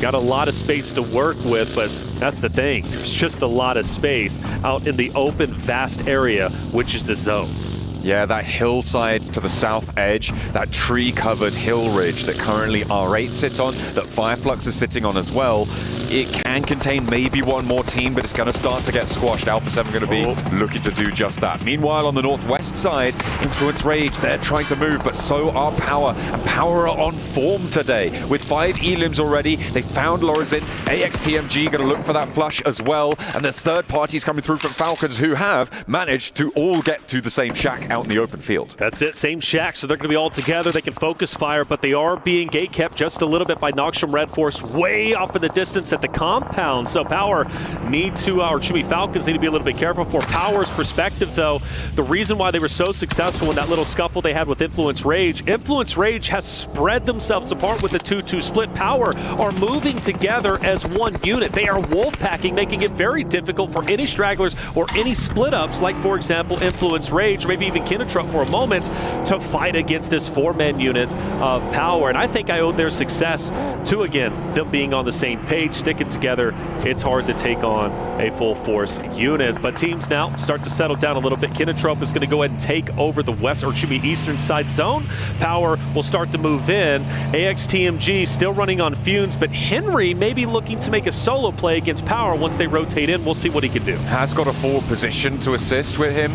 got a lot of space to work with, but that's the thing. There's just a lot of space out in the open, vast area, which is the zone. Yeah, that hillside to the south edge, that tree-covered hill ridge that currently R8 sits on, that Fireflux is sitting on as well, it can contain maybe one more team, but it's going to start to get squashed. Alpha 7 going to be looking to do just that. Meanwhile, on the northwest side, Influence Rage, they're trying to move, but so are Power. And Power are on form today. With 5 elims already, they found Lorazin. AXTMG going to look for that flush as well. And the third party's coming through from Falcons, who have managed to all get to the same shack out in the open field. That's it, same shack, so they're going to be all together. They can focus fire, but they are being gate-kept just a little bit by Noxium Red Force way off in the distance at the compound. So Power need to, or excuse me, Falcons need to be a little bit careful. For Power's perspective, though, the reason why they were so successful in that little scuffle they had with Influence Rage has spread themselves apart with the 2-2 split. Power are moving together as one unit. They are wolf packing, making it very difficult for any stragglers or any split-ups, like, for example, Influence Rage, maybe even Kinatrope for a moment, to fight against this 4-man unit of Power. And I think I owe their success to, again, them being on the same page, sticking together. It's hard to take on a full force unit, but teams now start to settle down a little bit. Kinatrope is going to go ahead and take over the west, or should be eastern side zone. Power will start to move in. AXTMG still running on fumes, but Henry may be looking to make a solo play against Power once they rotate in. We'll see what he can do. Has got a forward position to assist with him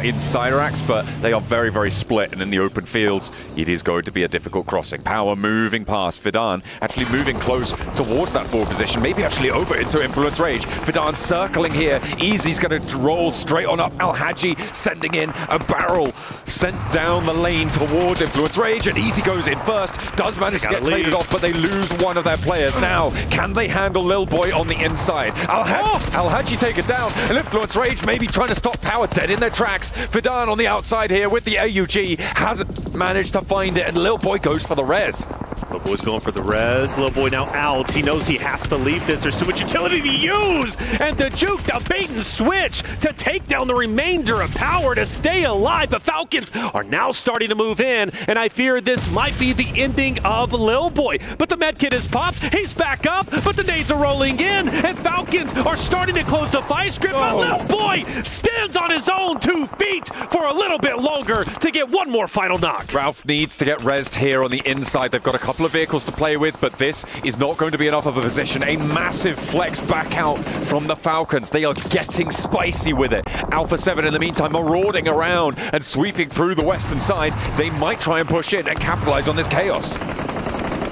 in Cyrax, but they are very, very split, and in the open fields, it is going to be a difficult crossing. Power moving past Fidan, actually moving close towards that forward position, maybe actually over into Influence Rage. Fidan circling here. Easy's going to roll straight on up. Al-Haji sending in a barrel, sent down the lane towards Influence Rage, and Easy goes in first, does manage to get traded off, but they lose one of their players. Now, can they handle Lil Boy on the inside? Al-Haji take it down, and Influence Rage maybe trying to stop Power dead in their tracks. Fidan on the outside here with the AUG, hasn't managed to find it, and Lil Boy goes for the res. Lil Boy's going for the res. Lil Boy now out. He knows he has to leave this. There's too much utility to use. And the juke, the bait and switch to take down the remainder of Power to stay alive. The Falcons are now starting to move in, and I fear this might be the ending of Lil Boy. But the medkit is popped. He's back up, but the nades are rolling in, and Falcons are starting to close the vice grip. But Lil Boy stands on his own 2 feet for a little bit longer to get one more final knock. Ralph needs to get rezzed here on the inside. They've got a couple of vehicles to play with, but this is not going to be enough of a position. A massive flex back out from the Falcons. They are getting spicy with it. Alpha 7 in the meantime marauding around and sweeping through the western side. They might try and push in and capitalize on this chaos.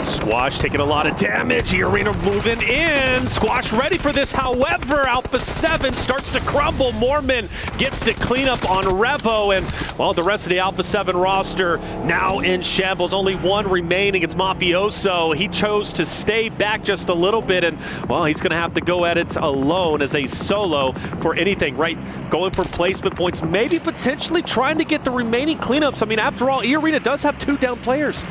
Squash taking a lot of damage. The arena moving in. Squash ready for this. However, Alpha 7 starts to crumble. Mormon gets to clean up on Revo, and, well, the rest of the Alpha 7 roster now in shambles. Only one remaining. It's Mafioso. He chose to stay back just a little bit, and, well, he's going to have to go at it alone as a solo for anything, right? Going for placement points, maybe potentially trying to get the remaining cleanups. I mean, after all, E-Arena does have 2 down players.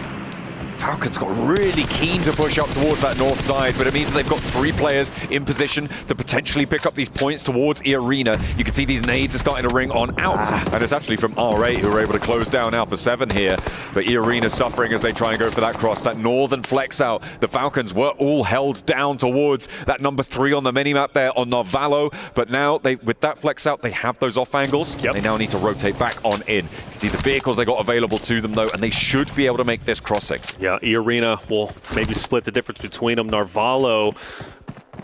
Falcons got really keen to push up towards that north side, but it means that they've got 3 players in position to potentially pick up these points towards E-Arena. You can see these nades are starting to ring on out, and it's actually from R8 who are able to close down Alpha 7 here, but E-Arena suffering as they try and go for that cross, that northern flex out. The Falcons were all held down towards that number 3 on the minimap there on Narvalo, but now with that flex out, they have those off angles. They now need to rotate back on in. You can see the vehicles they got available to them though, and they should be able to make this crossing. Yeah, E-Arena will maybe split the difference between them. Narvalo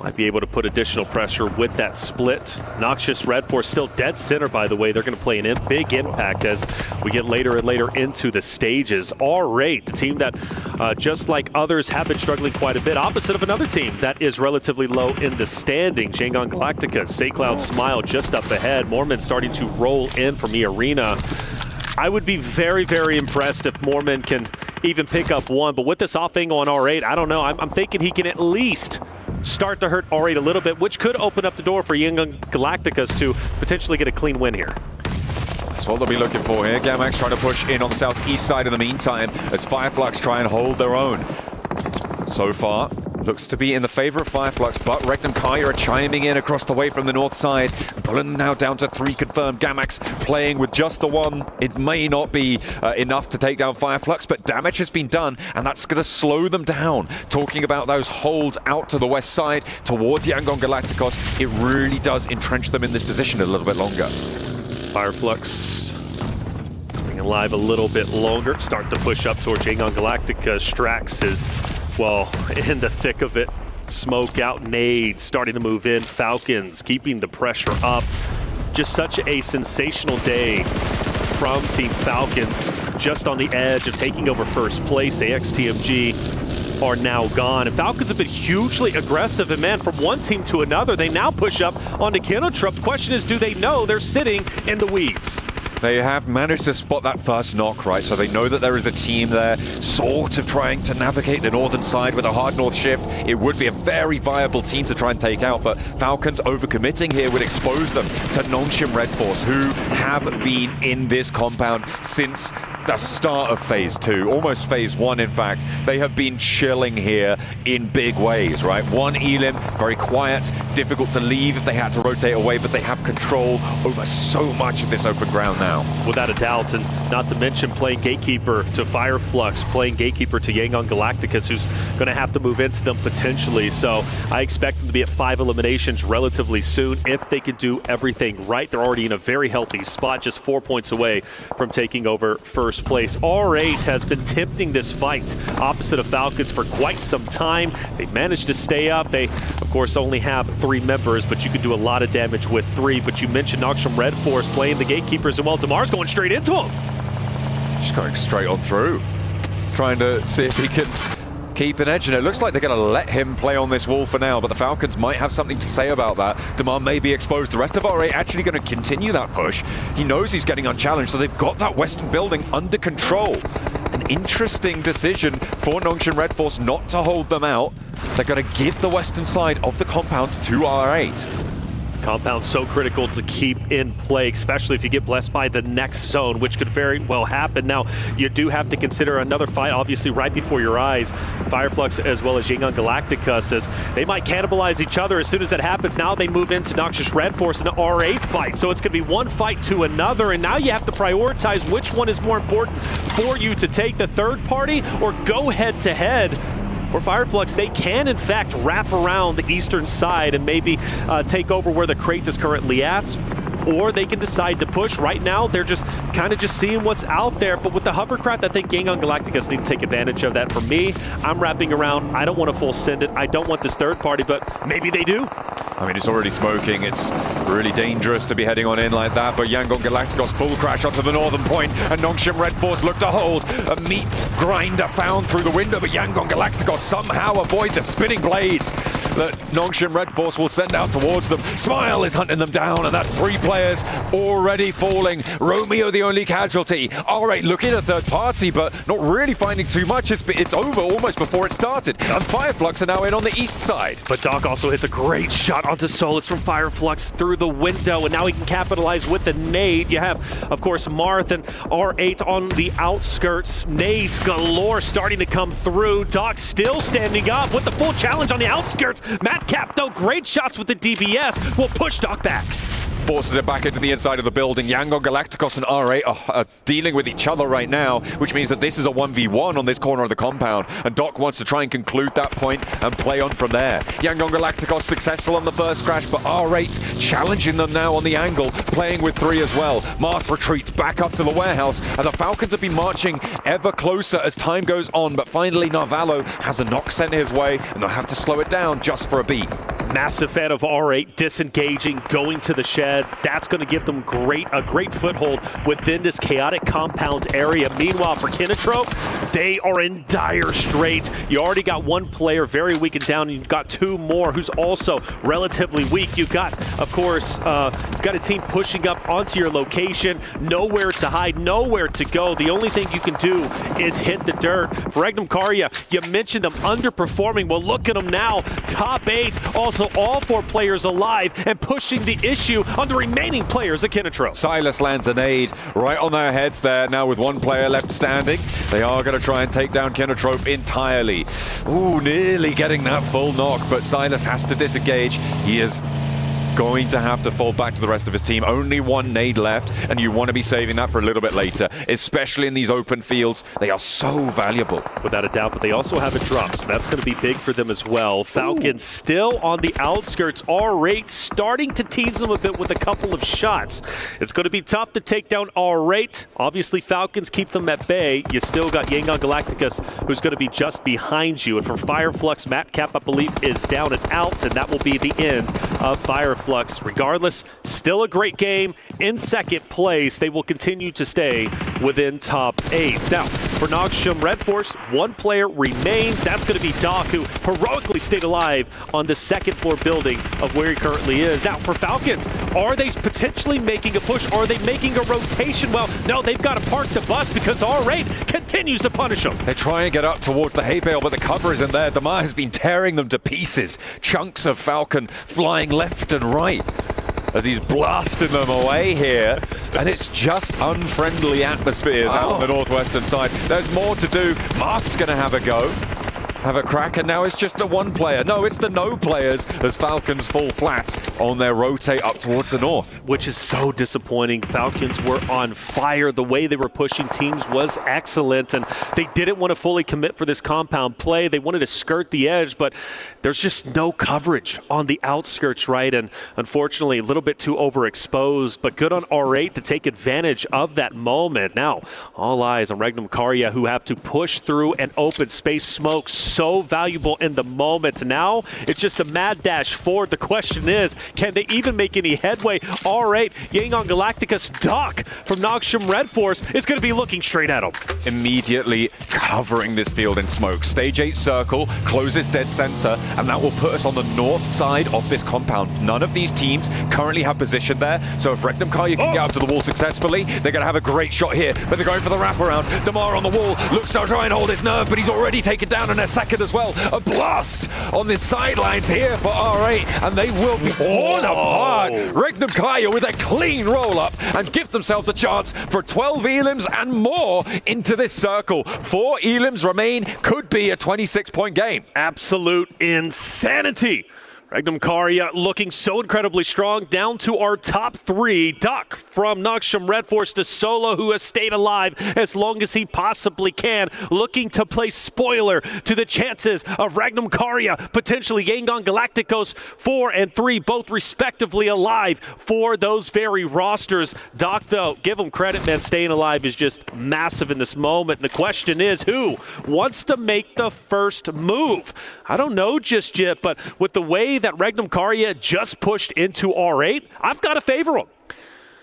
might be able to put additional pressure with that split. Noxious Red Force still dead center, by the way. They're going to play an big impact as we get later and later into the stages. R8, the team that, just like others, have been struggling quite a bit. Opposite of another team that is relatively low in the standing. Jangon Galactica, Saycloud Smile just up ahead. Mormon starting to roll in from E-Arena. I would be very, very impressed if Mormon can even pick up one, but with this off angle on R8, I don't know. I'm thinking he can at least start to hurt R8 a little bit, which could open up the door for Young Galacticos to potentially get a clean win here. That's what they'll be looking for here. Gamax trying to push in on the southeast side in the meantime as Fireflux try and hold their own. So far, looks to be in the favor of Fireflux, but Regnum Kaya are chiming in across the way from the north side, pulling them now down to 3 confirmed. Gamax playing with just the 1. It may not be enough to take down Fireflux, but damage has been done, and that's going to slow them down. Talking about those holds out to the west side towards Yangon Galacticos, it really does entrench them in this position a little bit longer. Fireflux being alive a little bit longer, start to push up towards Yangon Galactica. Strax is, well, in the thick of it. Smoke out, nades starting to move in. Falcons keeping the pressure up. Just such a sensational day from Team Falcons, just on the edge of taking over first place. AXTMG are now gone, and Falcons have been hugely aggressive, and man, from one team to another, they now push up onto Kinotrup. The question is, do they know they're sitting in the weeds? They have managed to spot that first knock, right? So they know that there is a team there sort of trying to navigate the northern side with a hard north shift. It would be a very viable team to try and take out, but Falcons overcommitting here would expose them to Nongshim Red Force, who have been in this compound since the start of Phase 2, almost Phase 1 in fact. They have been chilling here in big ways, right? One Elim, very quiet, difficult to leave if they had to rotate away, but they have control over so much of this open ground now. Without a doubt, and not to mention playing Gatekeeper to Fireflux, playing Gatekeeper to Yangon Galacticus, who's going to have to move into them potentially. So I expect them to be at 5 eliminations relatively soon if they can do everything right. They're already in a very healthy spot, just 4 points away from taking over first place. R8 has been tempting this fight opposite of Falcons for quite some time. They've managed to stay up. They, of course, only have 3 members, but you can do a lot of damage with 3. But you mentioned Nongshim Red Force playing the Gatekeepers, and well, Damar's going straight into him. Just going straight on through, trying to see if he can keep an edge, and it looks like they're going to let him play on this wall for now, but the Falcons might have something to say about that. Damar may be exposed. The rest of R8 actually going to continue that push. He knows he's getting unchallenged, so they've got that western building under control. An interesting decision for Nongshim Red Force not to hold them out. They're going to give the western side of the compound to R8. Compound so critical to keep in play, especially if you get blessed by the next zone, which could very well happen. Now, you do have to consider another fight, obviously, right before your eyes. Fireflux as well as Yangon Galacticus, as they might cannibalize each other. As soon as that happens, now they move into Noxious Red Force in an R8 fight. So it's going to be one fight to another, and now you have to prioritize which one is more important for you to take the third party or go head-to-head. For Fireflux, they can, in fact, wrap around the eastern side and maybe take over where the crate is currently at, or they can decide to push. Right now, they're just kind of just seeing what's out there, but with the hovercraft, I think Yangon Galacticus need to take advantage of that. For me, I'm wrapping around. I don't want to full send it. I don't want this third party, but maybe they do. I mean, it's already smoking. It's really dangerous to be heading on in like that, but Yangon Galacticos full crash onto the northern point, and Nongshim Red Force look to hold. A meat grinder found through the window, but Yangon Galacticos somehow avoid the spinning blades that Nongshim Red Force will send out towards them. Smile is hunting them down, and that's 3 players already falling. Romeo the only casualty. R8 looking at third party, but not really finding too much. It's over almost before it started, and Fireflux are now in on the east side. But Doc also hits a great shot onto Solus from Fireflux through the window, and now he can capitalize with the nade. You have, of course, Marth and R8 on the outskirts. Nades galore starting to come through. Doc still standing up with the full challenge on the outskirts. Madcap, though, great shots with the DBS, will push Doc back. Forces it back into the inside of the building. Yangon Galacticos and R8 are dealing with each other right now, which means that this is a 1v1 on this corner of the compound, and Doc wants to try and conclude that point and play on from there. Yangon Galacticos successful on the first crash, but R8 challenging them now on the angle, playing with 3 as well. Marth retreats back up to the warehouse, and the Falcons have been marching ever closer as time goes on, but finally Narvalo has a knock sent his way, and they'll have to slow it down just for a beat. Massive fan of R8 disengaging, going to the shed. That's going to give them a great foothold within this chaotic compound area. Meanwhile, for Kinotrope, they are in dire straits. You already got one player very weak and down, and you've got two more who's also relatively weak. You've got, of course, you've got a team pushing up onto your location, nowhere to hide, nowhere to go. The only thing you can do is hit the dirt. For Regnum Karya, you mentioned them underperforming. Well, look at them now. Top 8, also all 4 players alive and pushing the issue on the remaining players at Kinotrope. Silas lands an aid right on their heads there now with one player left standing. They are going to try and take down Kinotrope entirely. Ooh, nearly getting that full knock, but Silas has to disengage. He is going to have to fall back to the rest of his team. Only one nade left, and you want to be saving that for a little bit later, especially in these open fields. They are so valuable. Without a doubt, but they also have a drop, so that's going to be big for them as well. Falcons still on the outskirts. R8 starting to tease them a bit with a couple of shots. It's going to be tough to take down R8. Obviously, Falcons keep them at bay. You still got Yangon Galacticus, who's going to be just behind you. And for Fireflux, Matt Cap, I believe, is down and out, and that will be the end of Fireflux. Regardless, still a great game. In second place, they will continue to stay within top 8. Now, for Nogsham Red Force, one player remains. That's going to be Doc, who heroically stayed alive on the second floor building of where he currently is. Now, for Falcons, are they potentially making a push? Are they making a rotation? Well, no, they've got to park the bus because R8 continues to punish them. They try and get up towards the hay bale, but the cover isn't there. Damar has been tearing them to pieces. Chunks of Falcon flying left and right as he's blasting them away here. And it's just unfriendly atmospheres out on the northwestern side. There's more to do. Marth's going to have a go. Have a crack, and now it's just the one player. No, it's the no players as Falcons fall flat on their rotate up towards the north. Which is so disappointing. Falcons were on fire. The way they were pushing teams was excellent, and they didn't want to fully commit for this compound play. They wanted to skirt the edge, but there's just no coverage on the outskirts, right? And unfortunately, a little bit too overexposed, but good on R8 to take advantage of that moment. Now, all eyes on Regnum Karya, who have to push through an open space. Smoke so valuable in the moment. Now it's just a mad dash forward. The question is, can they even make any headway? R8, Yangon Galacticus, Doc from Nogsham Red Force is going to be looking straight at him. Immediately covering this field in smoke. Stage 8 circle, closes dead center, and that will put us on the north side of this compound. None of these teams currently have position there, so if Regnum Karya can get up to the wall successfully, they're going to have a great shot here, but they're going for the wraparound. Damar on the wall, looks to try and hold his nerve, but he's already taken down in a second as well. A blast on the sidelines here for R8, and they will be torn apart. Regnum Karya with a clean roll-up and give themselves a chance for 12 elims and more into this circle. 4 elims remain, could be a 26-point game. Absolute insanity. Regnum Karya looking so incredibly strong. Down to our top 3. Duck from Nogsham Red Force to Solo, who has stayed alive as long as he possibly can. Looking to play spoiler to the chances of Regnum Karya, potentially Yangon Galacticos 4 and 3, both respectively alive for those very rosters. Doc, though, give him credit, man. Staying alive is just massive in this moment. And the question is, who wants to make the first move? I don't know just yet, but with the way that Regnum Karya just pushed into R8, I've got to favor him.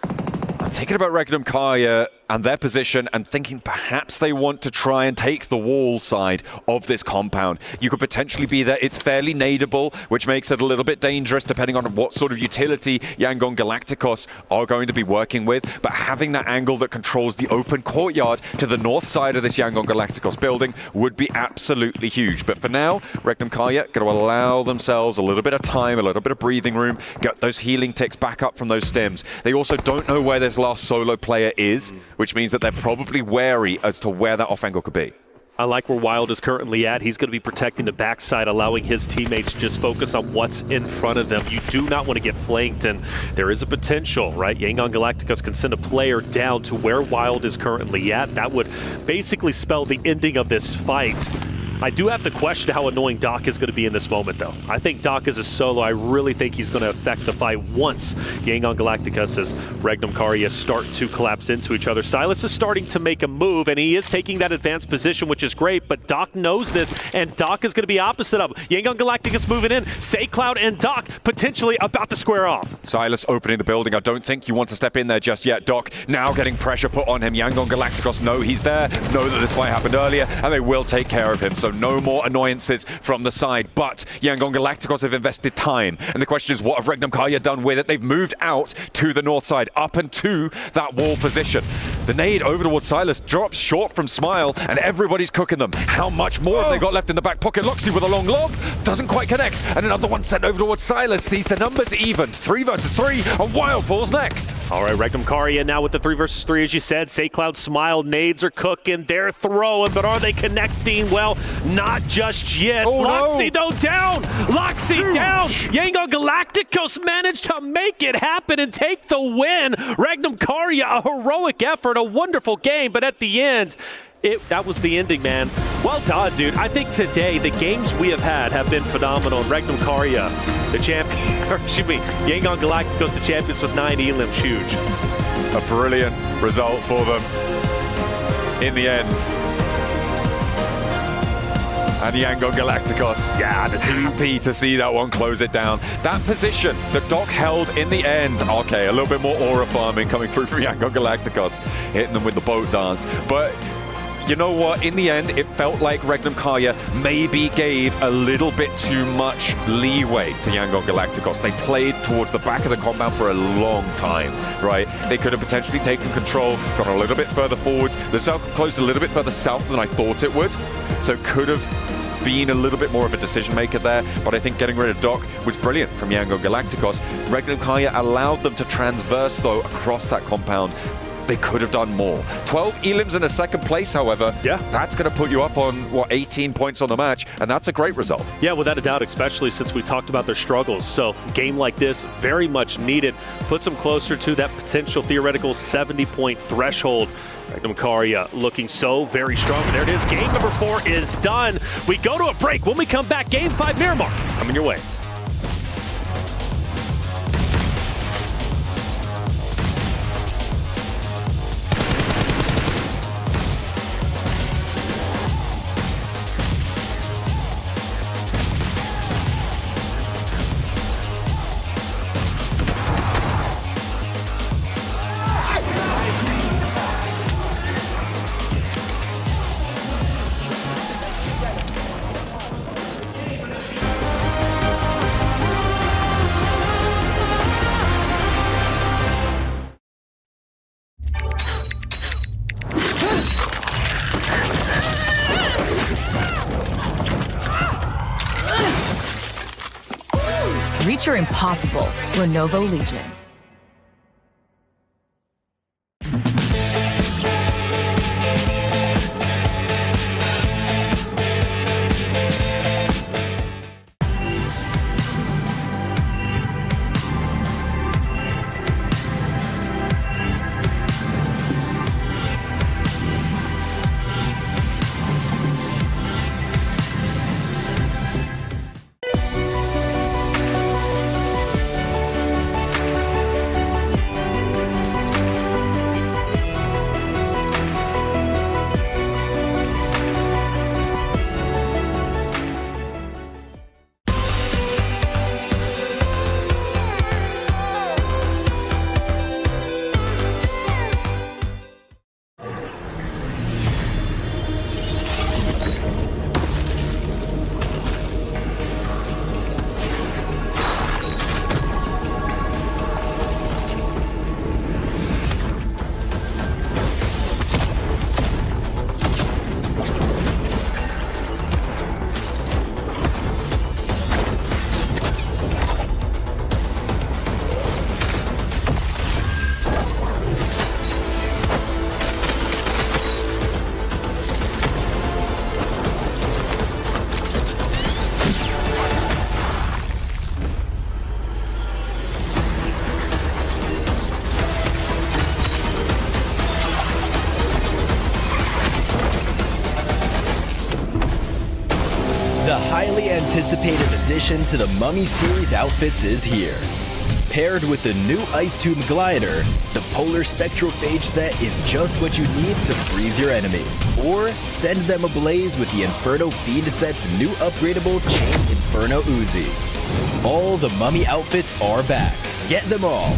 I'm thinking about Regnum Karya and their position and thinking perhaps they want to try and take the wall side of this compound. You could potentially be there. It's fairly nadeable, which makes it a little bit dangerous depending on what sort of utility Yangon Galacticos are going to be working with. But having that angle that controls the open courtyard to the north side of this Yangon Galacticos building would be absolutely huge. But for now, Regnum Karya going to allow themselves a little bit of time, a little bit of breathing room, get those healing ticks back up from those stims. They also don't know where this last solo player is, which means that they're probably wary as to where that off angle could be. I like where Wild is currently at. He's going to be protecting the backside, allowing his teammates to just focus on what's in front of them. You do not want to get flanked, and there is a potential, right? Yangon Galacticus can send a player down to where Wild is currently at. That would basically spell the ending of this fight. I do have to question how annoying Doc is going to be in this moment, though. I think Doc is a solo. I really think he's going to affect the fight once Yangon Galacticus as Regnum Karya start to collapse into each other. Silas is starting to make a move, and he is taking that advanced position, which is great, but Doc knows this, and Doc is going to be opposite of him. Yangon Galacticus moving in. SayCloud and Doc potentially about to square off. Silas opening the building. I don't think you want to step in there just yet. Doc now getting pressure put on him. Yangon Galacticos know he's there, know that this fight happened earlier, and they will take care of him. So no more annoyances from the side. But Yangon Galacticos have invested time. And the question is, what have Regnum Karya done with it? They've moved out to the north side, up and to that wall position. The nade over towards Silas drops short from Smile, and everybody's cooking them. How much more have they got left in the back pocket? Loxy with a long lob. Doesn't quite connect. And another one sent over towards Silas. Sees the numbers even. 3 versus 3, and Wild falls next. All right, Regnum Karya now with the 3 versus 3, as you said. SayCloud, Smile, nades are cooking. They're throwing, but are they connecting? Well, not just yet. Loxy, though, down. Loxy down. Yangon Galacticos managed to make it happen and take the win. Regnum Karya, a heroic effort, a wonderful game, but at the end, that was the ending, man. Well done, dude. I think today the games we have been phenomenal. Regnum Karya, the champion, or excuse me, Yangon Galacticos, the champions with 9 elims, huge. A brilliant result for them in the end. And Yangon Galacticos, yeah, the happy to see that one close it down. That position that Doc held in the end, okay, a little bit more aura farming coming through from Yangon Galacticos, hitting them with the boat dance. But you know what? In the end, it felt like Regnum Karya maybe gave a little bit too much leeway to Yangon Galacticos. They played towards the back of the compound for a long time, right? They could have potentially taken control, got a little bit further forwards. The circle closed a little bit further south than I thought it would, so it could have been a little bit more of a decision maker there, but I think getting rid of Doc was brilliant from Yangon Galacticos. Regnum Karya allowed them to transverse, though, across that compound. They could have done more. 12 elims in a second place, however. Yeah. That's going to put you up on, what, 18 points on the match, and that's a great result. Yeah, without a doubt, especially since we talked about their struggles. So, a game like this, very much needed. Puts them closer to that potential theoretical 70-point threshold. Regnum Karya looking so very strong. There it is. Game number 4 is done. We go to a break. When we come back, Game 5 Miramar coming your way. Reach your impossible, Lenovo Legion. anticipated addition to the Mummy Series outfits is here. Paired with the new Ice Tomb Glider, the Polar Spectrophage set is just what you need to freeze your enemies. Or send them ablaze with the Inferno Feed set's new upgradable Chain Inferno Uzi. All the Mummy outfits are back. Get them all.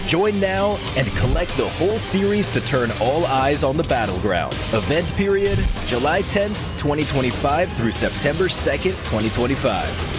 Join now and collect the whole series to turn all eyes on the battleground. Event period, July 10th, 2025 through September 2nd, 2025.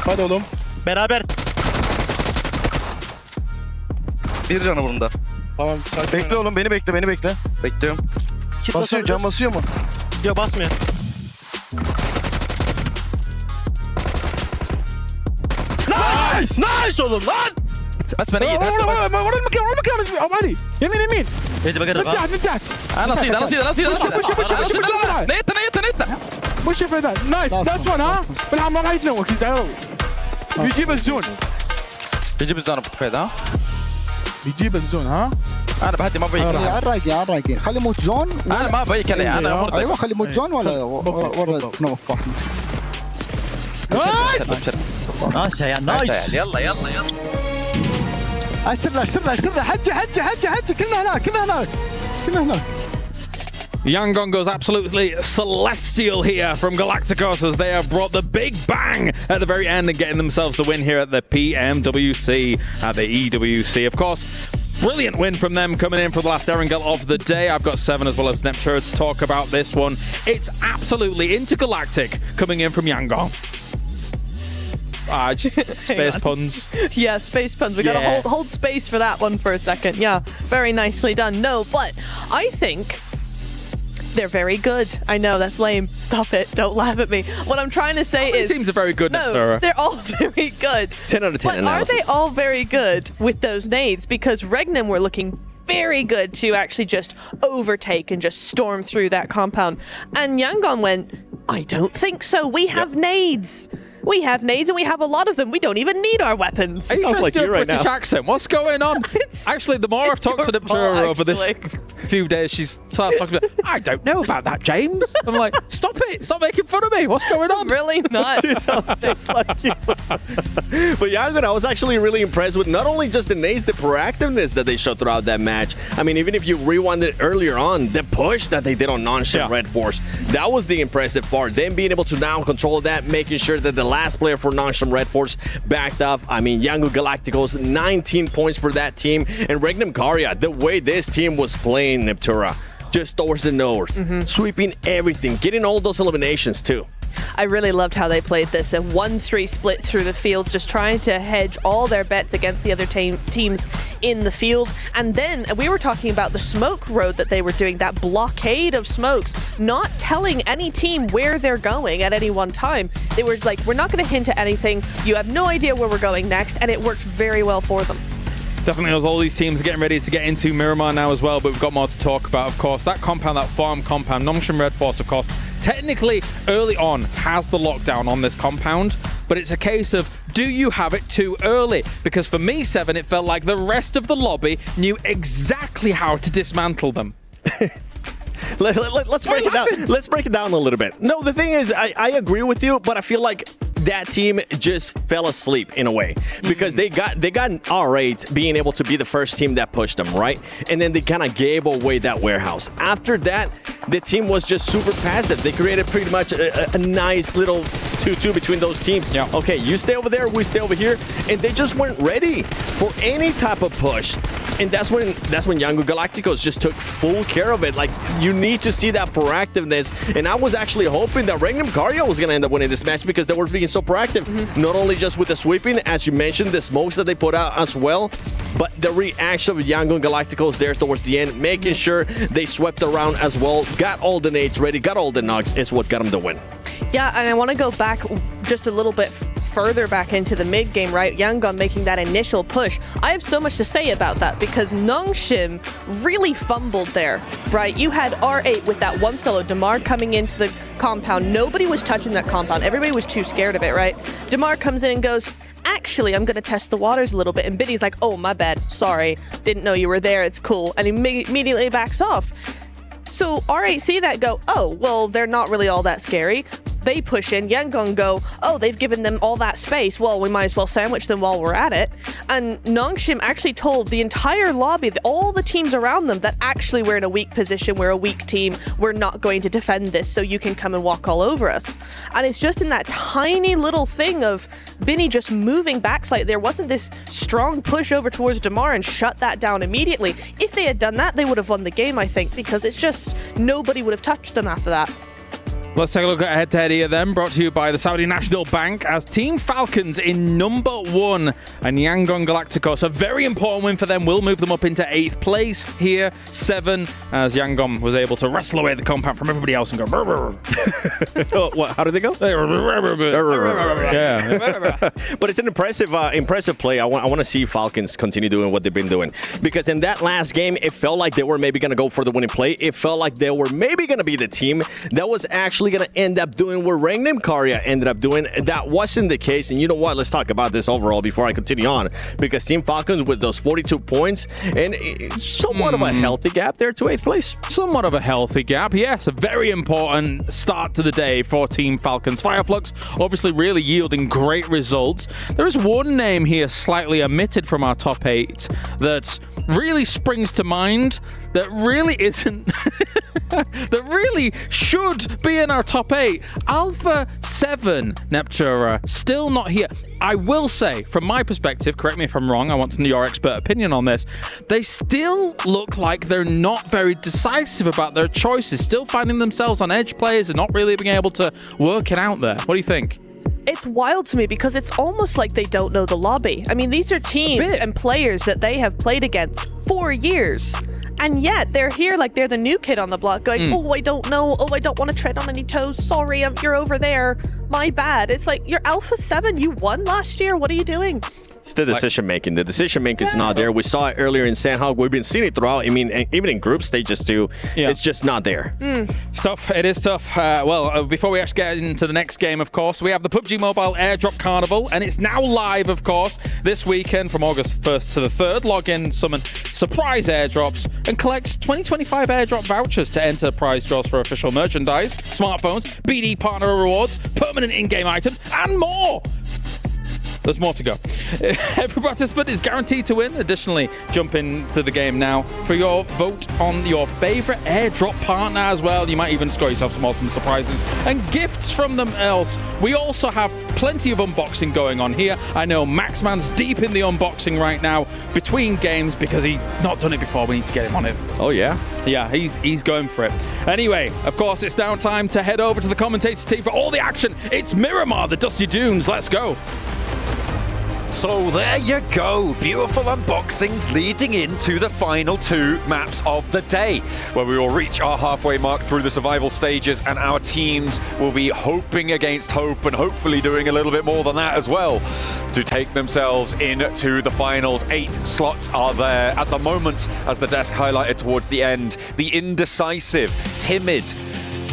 Hadi oğlum. Beraber. Bir canı bunda. Tamam. Bekle oğlum, beni bekle, beni bekle. Bekliyorum. Basıyor, can basıyor mu? Yok, basmıyor. Nice! Nice oğlum lan! بس بنيت ورا المكان ابو علي يمين يمين يجي بقدر من تحت انا صيد نيت مش في ذا نايس نايس وان ها بالعم ما يتنوك يزعروا بيجيب الزون بفيد ها بيجيب الزون ها انا بهدي ما بيك عالرايقين خلي موت جون انا ما بيك انا ايوه خلي موت جون ولا ورا تنوك واحد نايس نايس يا نايس يلا اشرنا حجي كلنا هناك Yangon goes absolutely celestial here from Galacticos as they have brought the big bang at the very end and getting themselves the win here at the PMWC, at the EWC. Of course, brilliant win from them coming in for the last Erangel of the day. I've got 7 as well as Neptura to talk about this one. It's absolutely intergalactic coming in from Yangon. Just space puns. Yeah, space puns. We gotta hold space for that one for a second. Yeah, very nicely done. No, but I think they're very good. I know, that's lame. Stop it. Don't laugh at me. What I'm trying to say is... teams are very good, No, they're all very good. 10 out of 10 but analysis. Are they all very good with those nades? Because Regnum were looking very good to actually just overtake and just storm through that compound. And Yangon went, I don't think so. We have nades. We have nades and we have a lot of them. We don't even need our weapons. Are you trying to do a British accent? What's going on? Actually, the more I've talked to Neptura over this few days, she starts talking about, I don't know about that, James. I'm like, stop it. Stop making fun of me. What's going on? Really not. It sounds just like you. But Yangon, I was actually really impressed with not only just the nades, the proactiveness that they showed throughout that match. I mean, even if you rewind it earlier on, the push that they did on non-ship Red Force, that was the impressive part. Them being able to now control that, making sure that the last player for non-ship Red Force backed up. I mean, Yangon Galacticos, 19 points for that team. And Regnum Karya, the way this team was playing Neptura, just towards the north, sweeping everything, getting all those eliminations too. I really loved how they played this. A 1-3 split through the field, just trying to hedge all their bets against the other teams in the field. And then we were talking about the smoke road that they were doing, that blockade of smokes, not telling any team where they're going at any one time. They were like, we're not going to hint at anything. You have no idea where we're going next. And it worked very well for them. Definitely, as all these teams are getting ready to get into Miramar now as well, but we've got more to talk about, of course. That compound, that farm compound, non-ship Red Force, of course, technically early on has the lockdown on this compound, but it's a case of, do you have it too early? Because for me, Seven, it felt like the rest of the lobby knew exactly how to dismantle them. Let's break it down. Let's break it down a little bit. No, the thing is, I agree with you, but I feel like that team just fell asleep in a way because they got R8 being able to be the first team that pushed them, right? And then they kind of gave away that warehouse. After that, the team was just super passive. They created pretty much a nice little 2-2 between those teams. Yeah. Okay, you stay over there, we stay over here, and they just weren't ready for any type of push. And that's when Yangon Galacticos just took full care of it. Like, you need to see that proactiveness. And I was actually hoping that Regnum Karya was going to end up winning this match because they were being so proactive. Not only just with the sweeping, as you mentioned, the smokes that they put out as well, but the reaction of Yangon Galacticos there towards the end, making sure they swept around as well, got all the nades ready, got all the knocks, is what got them the win. Yeah, and I want to go back just a little bit further back into the mid game, right? Yangon making that initial push. I have so much to say about that because Nongshim really fumbled there, right? You had R8 with that one solo, Damar coming into the compound. Nobody was touching that compound. Everybody was too scared of it, right? Damar comes in and goes, actually, I'm going to test the waters a little bit. And Biddy's like, oh, my bad. Sorry. Didn't know you were there. It's cool. And he immediately backs off. So R8 see that, go, oh, well, they're not really all that scary. They push in, Yangon go, oh, they've given them all that space. Well, we might as well sandwich them while we're at it. And Nongshim actually told the entire lobby, all the teams around them, that actually we're in a weak position, we're a weak team, we're not going to defend this, so you can come and walk all over us. And it's just in that tiny little thing of Binny just moving back slightly. There wasn't this strong push over towards Damar and shut that down immediately. If they had done that, they would have won the game, I think, because it's just nobody would have touched them after that. Let's take a look at head-to-head here then, brought to you by the Saudi National Bank as Team Falcons in number 1 and Yangon Galacticos. A very important win for them will move them up into 8th place here, 7, as Yangon was able to wrestle away the compound from everybody else and go brr, brr. What? How did they go? Yeah. But it's an impressive play. I want to see Falcons continue doing what they've been doing, because in that last game, it felt like they were maybe going to go for the winning play. It felt like they were maybe going to be the team that was actually going to end up doing what Regnum Karya ended up doing. That wasn't the case. And you know what? Let's talk about this overall before I continue on, because Team Falcons with those 42 points and somewhat of a healthy gap there to 8th place. Somewhat of a healthy gap, yes. A very important start to the day for Team Falcons. Fireflux obviously really yielding great results. There is one name here slightly omitted from our top 8 that really springs to mind, that really isn't that really should be in our top 8. Alpha 7 Neptura still not here. I will say, from my perspective, correct me if I'm wrong, I want to know your expert opinion on this, they still look like they're not very decisive about their choices, still finding themselves on edge plays and not really being able to work it out there. What do you think? It's wild to me because it's almost like they don't know the lobby. I mean, these are teams and players that they have played against for years. And yet they're here like they're the new kid on the block going, oh, I don't know. Oh, I don't want to tread on any toes. Sorry, you're over there. My bad. It's like, you're Alpha 7. You won last year. What are you doing? It's the decision making. The decision making is not there. We saw it earlier in Sandhog. We've been seeing it throughout. I mean, even in group stages too. Yeah. It's just not there. It's tough. It is tough. Before we actually get into the next game, of course, we have the PUBG Mobile Airdrop Carnival, and it's now live, of course, this weekend from August 1st to the 3rd. Log in, summon surprise airdrops, and collect 2025 airdrop vouchers to enter prize draws for official merchandise, smartphones, BD partner rewards, permanent in-game items, and more. There's more to go. Every participant is guaranteed to win. Additionally, jump into the game now for your vote on your favorite airdrop partner as well. You might even score yourself some awesome surprises and gifts from them else. We also have plenty of unboxing going on here. I know Maxman's deep in the unboxing right now between games because he's not done it before. We need to get him on it. Oh, yeah? Yeah, he's going for it. Anyway, of course, it's now time to head over to the commentator team for all the action. It's Miramar, the Dusty Dunes. Let's go. So there you go, beautiful unboxings leading into the final 2 maps of the day, where we will reach our halfway mark through the survival stages, and our teams will be hoping against hope and hopefully doing a little bit more than that as well to take themselves into the finals. 8 slots are there at the moment, as the desk highlighted towards the end. The indecisive, timid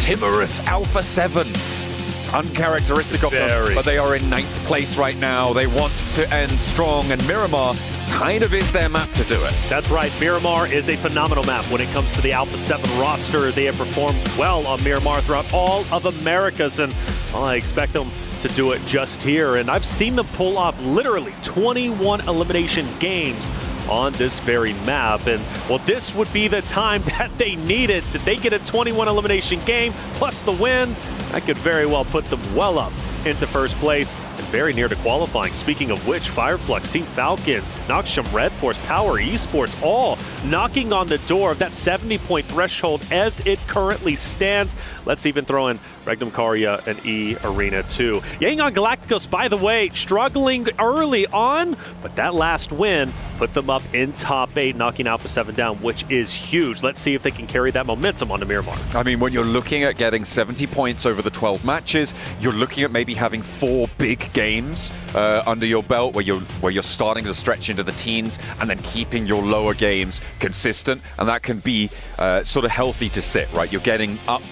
timorous Alpha 7. It's uncharacteristic of them, but they are in 9th place right now. They want to end strong, and Miramar kind of is their map to do it. That's right. Miramar is a phenomenal map when it comes to the Alpha 7 roster. They have performed well on Miramar throughout all of Americas, and I expect them to do it just here. And I've seen them pull off literally 21 elimination games on this very map. And well, this would be the time that they needed. If they get a 21 elimination game plus the win, that could very well put them well up into first place and very near to qualifying. Speaking of which, Fireflux, Team Falcons, Noxium Red Force, Power Esports, all knocking on the door of that 70-point threshold as it currently stands. Let's even throw in Regnum Karya and E Arena too. Yangon Galacticos, by the way, struggling early on, but that last win put them up in top 8, knocking Alpha 7 down, which is huge. Let's see if they can carry that momentum on to Miramar. I mean, when you're looking at getting 70 points over the 12 matches, you're looking at maybe having 4 big games under your belt where you're starting to stretch into the teens and then keeping your lower games consistent, and that can be sort of healthy to sit, right? You're getting up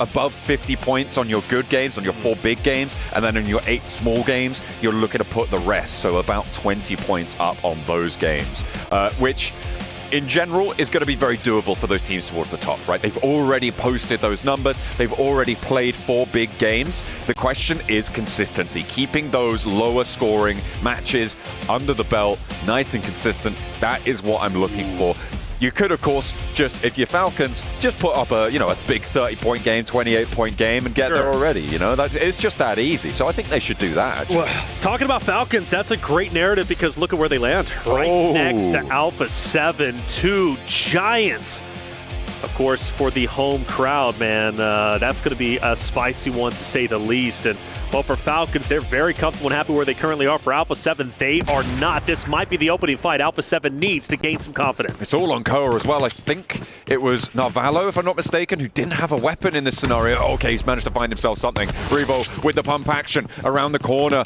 above 50 points on your good games, on your 4 big games, and then in your 8 small games, you're looking to put the rest, so about 20 points up on those games, which in general is going to be very doable for those teams towards the top, right? They've already posted those numbers. They've already played 4 big games. The question is consistency, keeping those lower scoring matches under the belt nice and consistent. That is what I'm looking for. You could, of course, just, if you're Falcons, just put up a big 30-point game, 28-point game and get there already, it's just that easy. So I think they should do that, actually. Well, talking about Falcons, that's a great narrative because look at where they land. Right next to Alpha 7, 2 giants. Of course, for the home crowd, man, that's going to be a spicy one to say the least. And well, for Falcons, they're very comfortable and happy where they currently are. For Alpha 7, they are not. This might be the opening fight Alpha 7 needs to gain some confidence. It's all on Koa as well. I think it was Narvalo, if I'm not mistaken, who didn't have a weapon in this scenario. Okay, he's managed to find himself something. Revo with the pump action around the corner.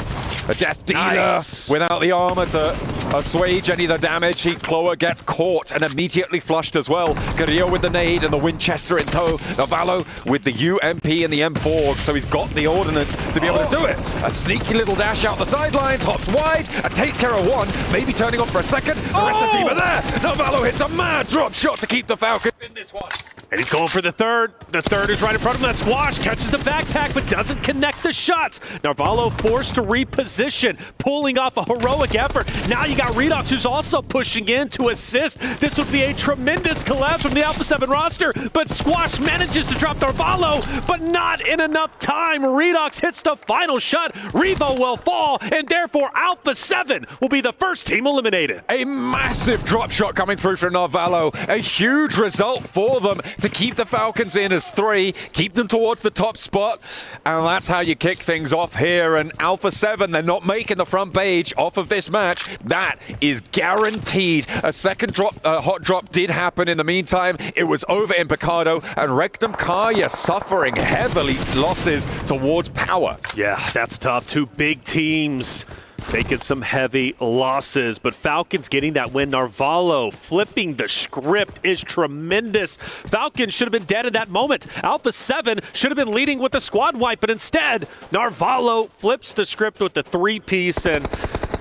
A Death Dealer without the armor to assuage any of the damage. Kloa gets caught and immediately flushed as well. Guerrero with the nade and the Winchester in tow. Narvalo with the UMP and the M4, so he's got the ordnance to be able to do it. A sneaky little dash out the sidelines, hops wide, and takes care of one, maybe turning on for a second. The rest of the team are there. Narvalo hits a mad drop shot to keep the Falcons in this one. And he's going for the third. The third is right in front of him. That squash catches the backpack, but doesn't connect the shots. Narvalo forced to reposition, pulling off a heroic effort. Now you got Redox, who's also pushing in to assist. This would be a tremendous collapse from the Alpha 7 roster, but Squash manages to drop Narvalo, but not in enough time. Redox hits the final shot. Revo will fall, and therefore Alpha 7 will be the first team eliminated. A massive drop shot coming through from Narvalo. A huge result for them to keep the Falcons in as 3, keep them towards the top spot, and that's how you kick things off here. And Alpha 7, they're not making the front page off of this match. That is guaranteed. A second drop, hot drop did happen in the meantime. It was over in Picado, and Regnum Karya suffering heavily losses towards Power. Yeah, that's tough. 2 big teams taking some heavy losses, but Falcons getting that win. Narvalo flipping the script is tremendous. Falcons should have been dead in that moment. Alpha 7 should have been leading with the squad wipe, but instead, Narvalo flips the script with the 3-piece, and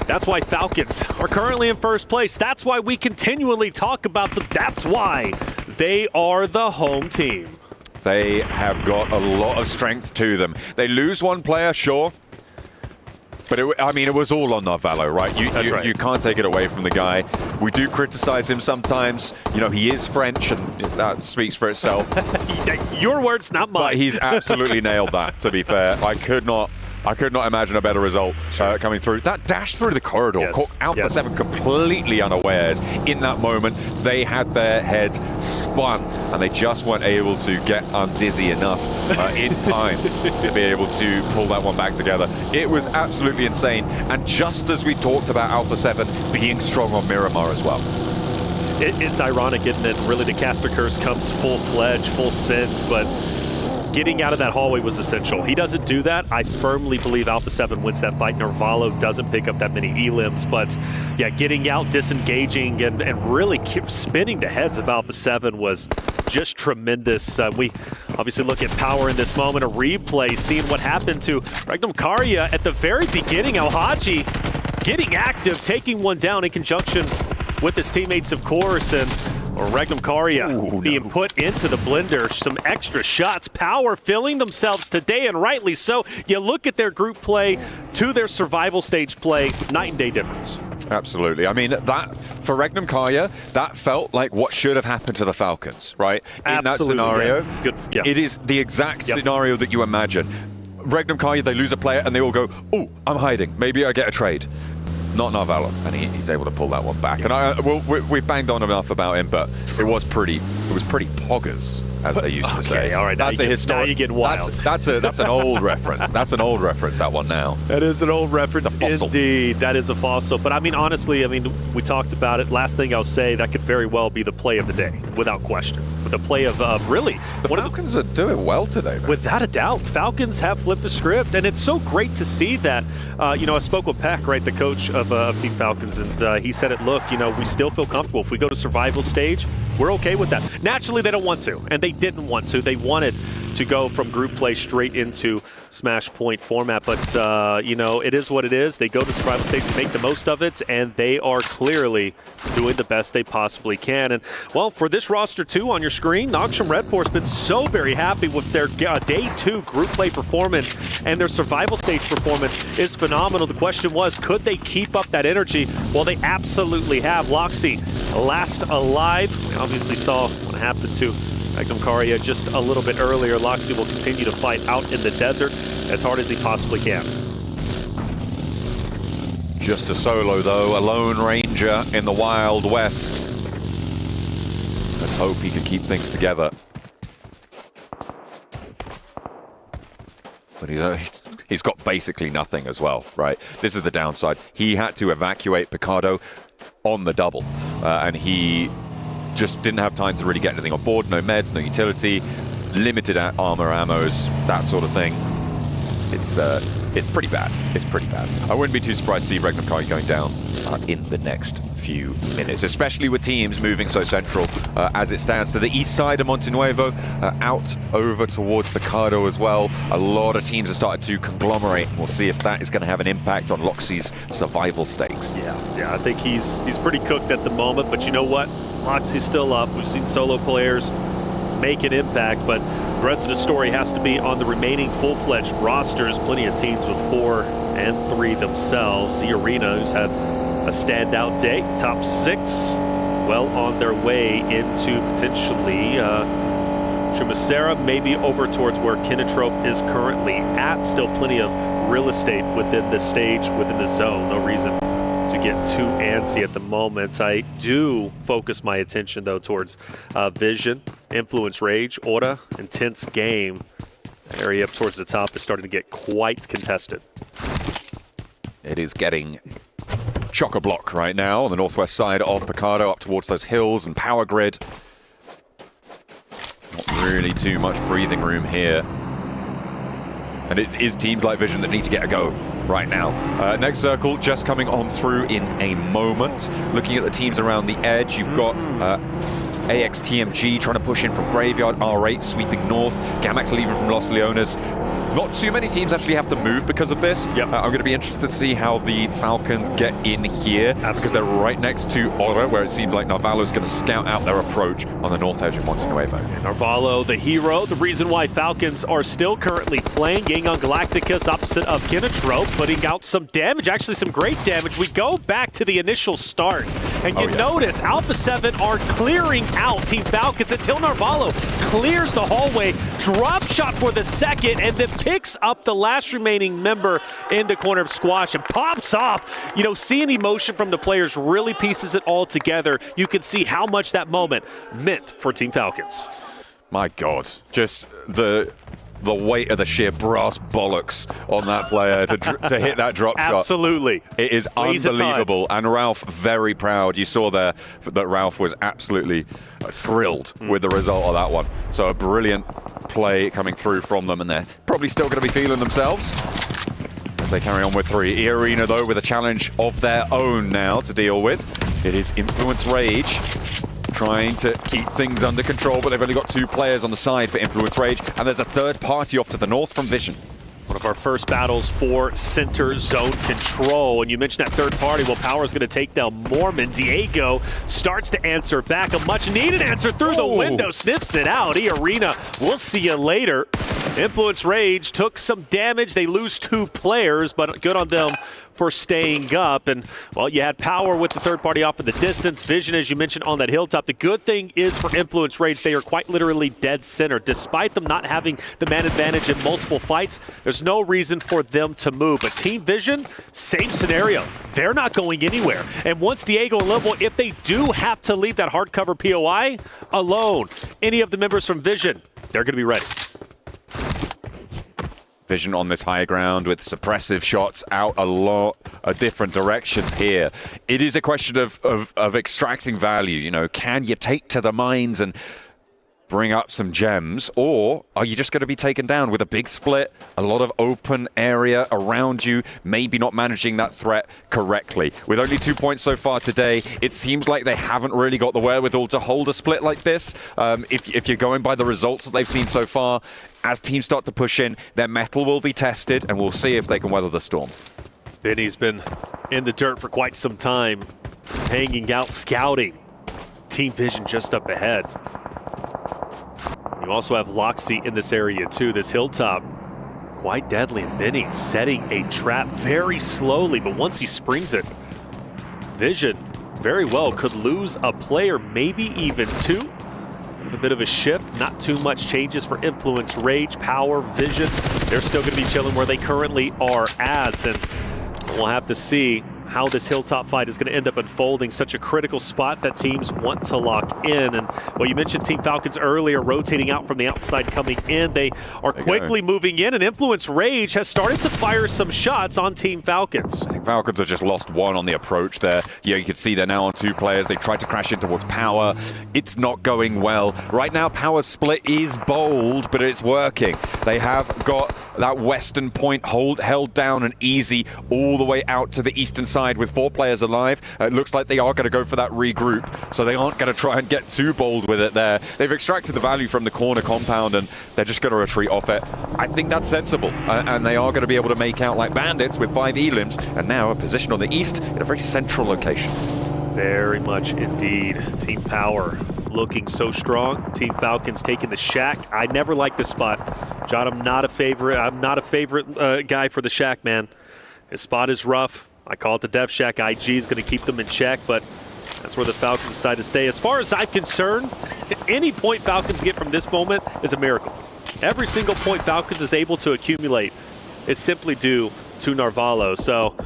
that's why Falcons are currently in first place. That's why we continually talk about them. That's why they are the home team. They have got a lot of strength to them. They lose one player, sure. But it was all on Narvalo, right? You can't take it away from the guy. We do criticize him sometimes. He is French, and that speaks for itself. Your words, not mine. But he's absolutely nailed that, to be fair. I could not imagine a better result coming through. That dash through the corridor caught Alpha 7 completely unawares. In that moment, they had their heads spun, and they just weren't able to get undizzy enough in time to be able to pull that one back together. It was absolutely insane, and just as we talked about Alpha 7 being strong on Miramar as well. It's ironic, isn't it? Really, the caster curse comes full-fledged, full send, but getting out of that hallway was essential. He doesn't do that. I firmly believe Alpha 7 wins that fight. Narvalo doesn't pick up that many elims, but yeah, getting out, disengaging, and really keep spinning the heads of Alpha 7 was just tremendous. We obviously look at power in this moment, a replay, seeing what happened to Regnum Karya at the very beginning. Al-Haji getting active, taking one down in conjunction with his teammates, of course, and Regnum Karya being put into the blender. Some extra shots, power filling themselves today, and rightly so. You look at their group play to their survival stage play, night and day difference. Absolutely. I mean, that for Regnum Karya, that felt like what should have happened to the Falcons, right? In that scenario, yes. Good. Yeah. It is the exact scenario that you imagine. Regnum Karya, they lose a player and they all go, "Oh, I'm hiding. Maybe I get a trade." Not Narvalo, and he's able to pull that one back. And we've banged on enough about him, but it was pretty poggers, as they used to say. All right, that's now you're getting wild. That's an old reference. That's an old reference, that one now. That is an old reference, fossil. Indeed. That is a fossil. But I mean, honestly, we talked about it. Last thing I'll say, that could very well be the play of the day, without question. But the play of really, the Falcons are doing well today, man. Without a doubt. Falcons have flipped the script, and it's so great to see that. I spoke with Peck, right, the coach of Team Falcons, and he said it, look, we still feel comfortable. If we go to survival stage, we're okay with that. Naturally, they don't want to, and they didn't want to. They wanted to go from group play straight into smash point format, but, it is what it is. They go to survival stage to make the most of it, and they are clearly doing the best they possibly can. And, well, for this roster, too, on your screen, Noxium Red Force been so very happy with their day 2 group play performance, and their survival stage performance is phenomenal. The question was, could they keep up that energy? Well, they absolutely have. Loxy, last alive. We obviously saw what happened to Regnum Karya just a little bit earlier. Loxy will continue to fight out in the desert as hard as he possibly can. Just a solo, though, a lone ranger in the Wild West. Let's hope he can keep things together. But he's got basically nothing as well, right? This is the downside. He had to evacuate Picardo on the double, and he just didn't have time to really get anything on board. No meds, no utility, limited armor, ammos, that sort of thing. It's pretty bad. It's pretty bad. I wouldn't be too surprised to see Regnum Karya going down in the next few minutes, especially with teams moving so central as it stands to the east side of Montenuevo, out over towards Picardo as well. A lot of teams have started to conglomerate. We'll see if that is going to have an impact on Loxy's survival stakes. Yeah, I think he's pretty cooked at the moment, but you know what? Loxy's still up. We've seen solo players make an impact, but the rest of the story has to be on the remaining full-fledged rosters. Plenty of teams with 4 and 3 themselves. The Arena, who's had a standout day, top 6, well on their way into potentially Chumacera, maybe over towards where Kinotrope is currently at. Still plenty of real estate within the stage, within the zone. No reason to get too antsy at the moment. I do focus my attention, though, towards Vision, Influence Rage, Aura, Intense Game. The area up towards the top is starting to get quite contested. It is getting chock-a-block right now on the northwest side of Picardo, up towards those hills and power grid. Not really too much breathing room here. And it is teams like Vision that need to get a go right now. Next circle just coming on through in a moment. Looking at the teams around the edge, you've got AXTMG trying to push in from Graveyard, R8 sweeping north, Gamax leaving from Los Leones. Not too many teams actually have to move because of this. I'm going to be interested to see how the Falcons get in here, because they're right next to Aura, where it seems like Narvalo's going to scout out their approach on the north edge of Montenuevo. Narvalo, the hero, the reason why Falcons are still currently playing. Gang on Galacticus opposite of Kinotrope, putting out some damage, actually some great damage. We go back to the initial start, and you notice Alpha 7 are clearing out Team Falcons until Narvalo clears the hallway, drop shot for the second, and then picks up the last remaining member in the corner of Squash and pops off. Seeing emotion from the players really pieces it all together. You can see how much that moment meant for Team Falcons. My God, just the the weight of the sheer brass bollocks on that player to hit that drop shot. Absolutely. It is unbelievable. And Ralph, very proud. You saw there that Ralph was absolutely thrilled with the result of that one. So a brilliant play coming through from them, and they're probably still going to be feeling themselves as they carry on with 3. E-Arena, though, with a challenge of their own now to deal with. It is Influence Rage, trying to keep things under control, but they've only got 2 players on the side for Influence Rage, and there's a third party off to the north from Vision. One of our first battles for center zone control. And you mentioned that third party. Well, Power is going to take down Mormon. Diego starts to answer back. A much-needed answer through the window. Snips it out. E-Arena, we'll see you later. Influence Rage took some damage. They lose 2 players, but good on them for staying up. And, well, you had Power with the third party off in the distance. Vision, as you mentioned, on that hilltop. The good thing is for Influence Rage, they are quite literally dead center. Despite them not having the man advantage in multiple fights, there's no reason for them to move. But Team Vision, same scenario. They're not going anywhere. And once Diego and Level, if they do have to leave that hardcover POI alone, any of the members from Vision, they're going to be ready. Vision on this high ground with suppressive shots out a lot of different directions here. It is a question of extracting value. You know, can you take to the mines and bring up some gems, or are you just going to be taken down with a big split, a lot of open area around you, maybe not managing that threat correctly? With only 2 points so far today, it seems like they haven't really got the wherewithal to hold a split like this. If you're going by the results that they've seen so far, as teams start to push in, their mettle will be tested, and we'll see if they can weather the storm. Benny's been in the dirt for quite some time, hanging out, scouting. Team Vision just up ahead. You also have Loxy in this area too. This hilltop, quite deadly. And Benny setting a trap very slowly, but once he springs it, Vision very well could lose a player, maybe even 2. A bit of a shift, not too much changes for Influence Rage, Power, Vision. They're still going to be chilling where they currently are at, and we'll have to see how this hilltop fight is going to end up unfolding. Such a critical spot that teams want to lock in. And, well, you mentioned Team Falcons earlier, rotating out from the outside, coming in. They are quickly moving in, and Influence Rage has started to fire some shots on Team Falcons. I think Falcons have just lost 1 on the approach there. Yeah, you can see they're now on 2 players. They tried to crash in towards Power. It's not going well. Right now, Power's split is bold, but it's working. They have got that western point held down and easy all the way out to the eastern side with 4 players alive. It looks like they are going to go for that regroup, so they aren't going to try and get too bold with it there. They've extracted the value from the corner compound, and they're just going to retreat off it. I think that's sensible, and they are going to be able to make out like bandits with 5 elims, and now a position on the east in a very central location. Very much indeed. Team Power looking so strong. Team Falcons taking the shack. I never liked this spot. John, I'm not a favorite guy for the shack, man. His spot is rough. I call it the Dev Shack. IG is going to keep them in check, but that's where the Falcons decide to stay. As far as I'm concerned, any point Falcons get from this moment is a miracle. Every single point Falcons is able to accumulate is simply due to Narvalo. So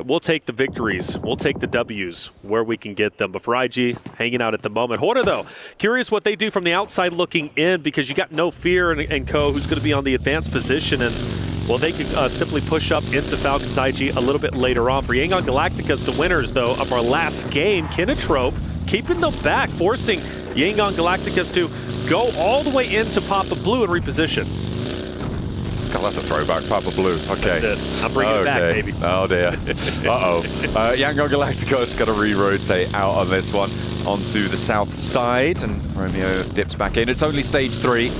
we'll take the victories. We'll take the W's where we can get them. But for IG, hanging out at the moment. Horner, though, curious what they do from the outside looking in, because you got No Fear and co, who's going to be on the advanced position. And, well, they can simply push up into Falcons IG a little bit later on. For Yangon Galacticus, the winners, though, of our last game, Kinatrope keeping them back, forcing Yangon Galacticus to go all the way into Papa Blue and reposition. God, that's a throwback, Papa Blue. Okay. That's it. I'm bringing it back, baby. Oh, dear. Uh-oh. Yangon Galacticos got to re-rotate out on this one onto the south side, and Romeo dips back in. It's only stage 3.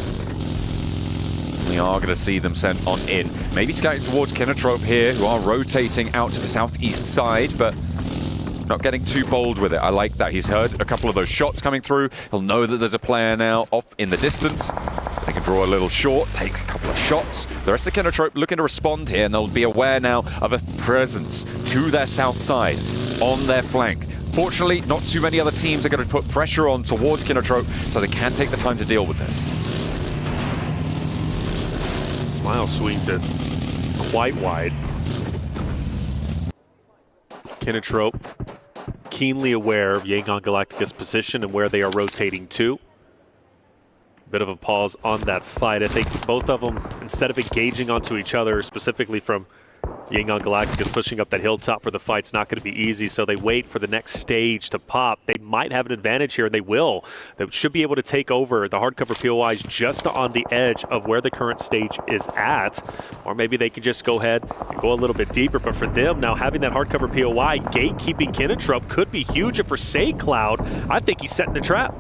We are going to see them sent on in. Maybe scouting towards Kinatrope here, who are rotating out to the southeast side, but not getting too bold with it. I like that. He's heard a couple of those shots coming through. He'll know that there's a player now off in the distance. They can draw a little short, take a couple of shots. The rest of Kinatrope looking to respond here, and they'll be aware now of a presence to their south side on their flank. Fortunately, not too many other teams are going to put pressure on towards Kinatrope, so they can take the time to deal with this. Smile swings it quite wide. Kinatrope keenly aware of Yangon Galacticus' position and where they are rotating to. Bit of a pause on that fight. I think both of them, instead of engaging onto each other, specifically from Yangon Galacticus pushing up that hilltop for the fight's not going to be easy, so they wait for the next stage to pop. They might have an advantage here, and they will. They should be able to take over the hardcover POIs just on the edge of where the current stage is at, or maybe they could just go ahead and go a little bit deeper. But for them, now having that hardcover POI, gatekeeping Kinnetrop could be huge. And for SayCloud, I think he's setting a trap.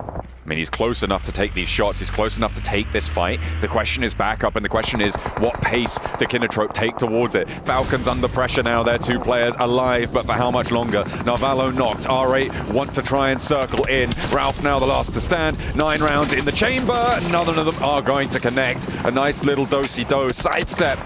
I mean, he's close enough to take these shots. He's close enough to take this fight. The question is back up, and the question is, what pace do Kinnetrop take towards it? Falcons under pressure now. Their 2 players alive, but for how much longer? Narvalo knocked. R8 want to try and circle in. Ralph now the last to stand. 9 rounds in the chamber. None of them are going to connect. A nice little do-si-do sidestep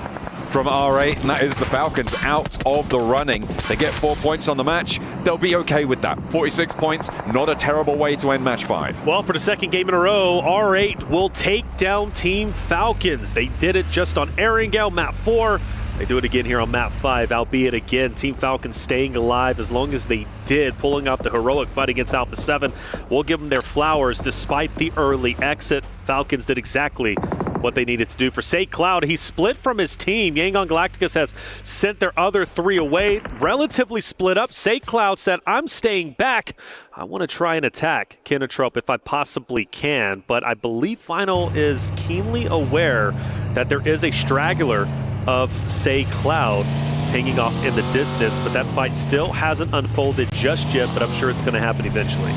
from R8, and that is the Falcons out of the running. They get 4 points on the match. They'll be okay with that. 46 points, not a terrible way to end match 5. Well, for the second game in a row, R8 will take down Team Falcons. They did it just on Erangel, map 4. They do it again here on map 5, albeit again, Team Falcons staying alive as long as they did, pulling out the heroic fight against Alpha 7. We'll give them their flowers despite the early exit. Falcons did exactly what they needed to do. For SayCloud, he split from his team. Yangon Galacticus has sent their other 3 away, relatively split up. SayCloud said, I'm staying back. I want to try and attack Kinnetrop if I possibly can, but I believe Final is keenly aware that there is a straggler of SayCloud hanging off in the distance, but that fight still hasn't unfolded just yet, but I'm sure it's going to happen eventually.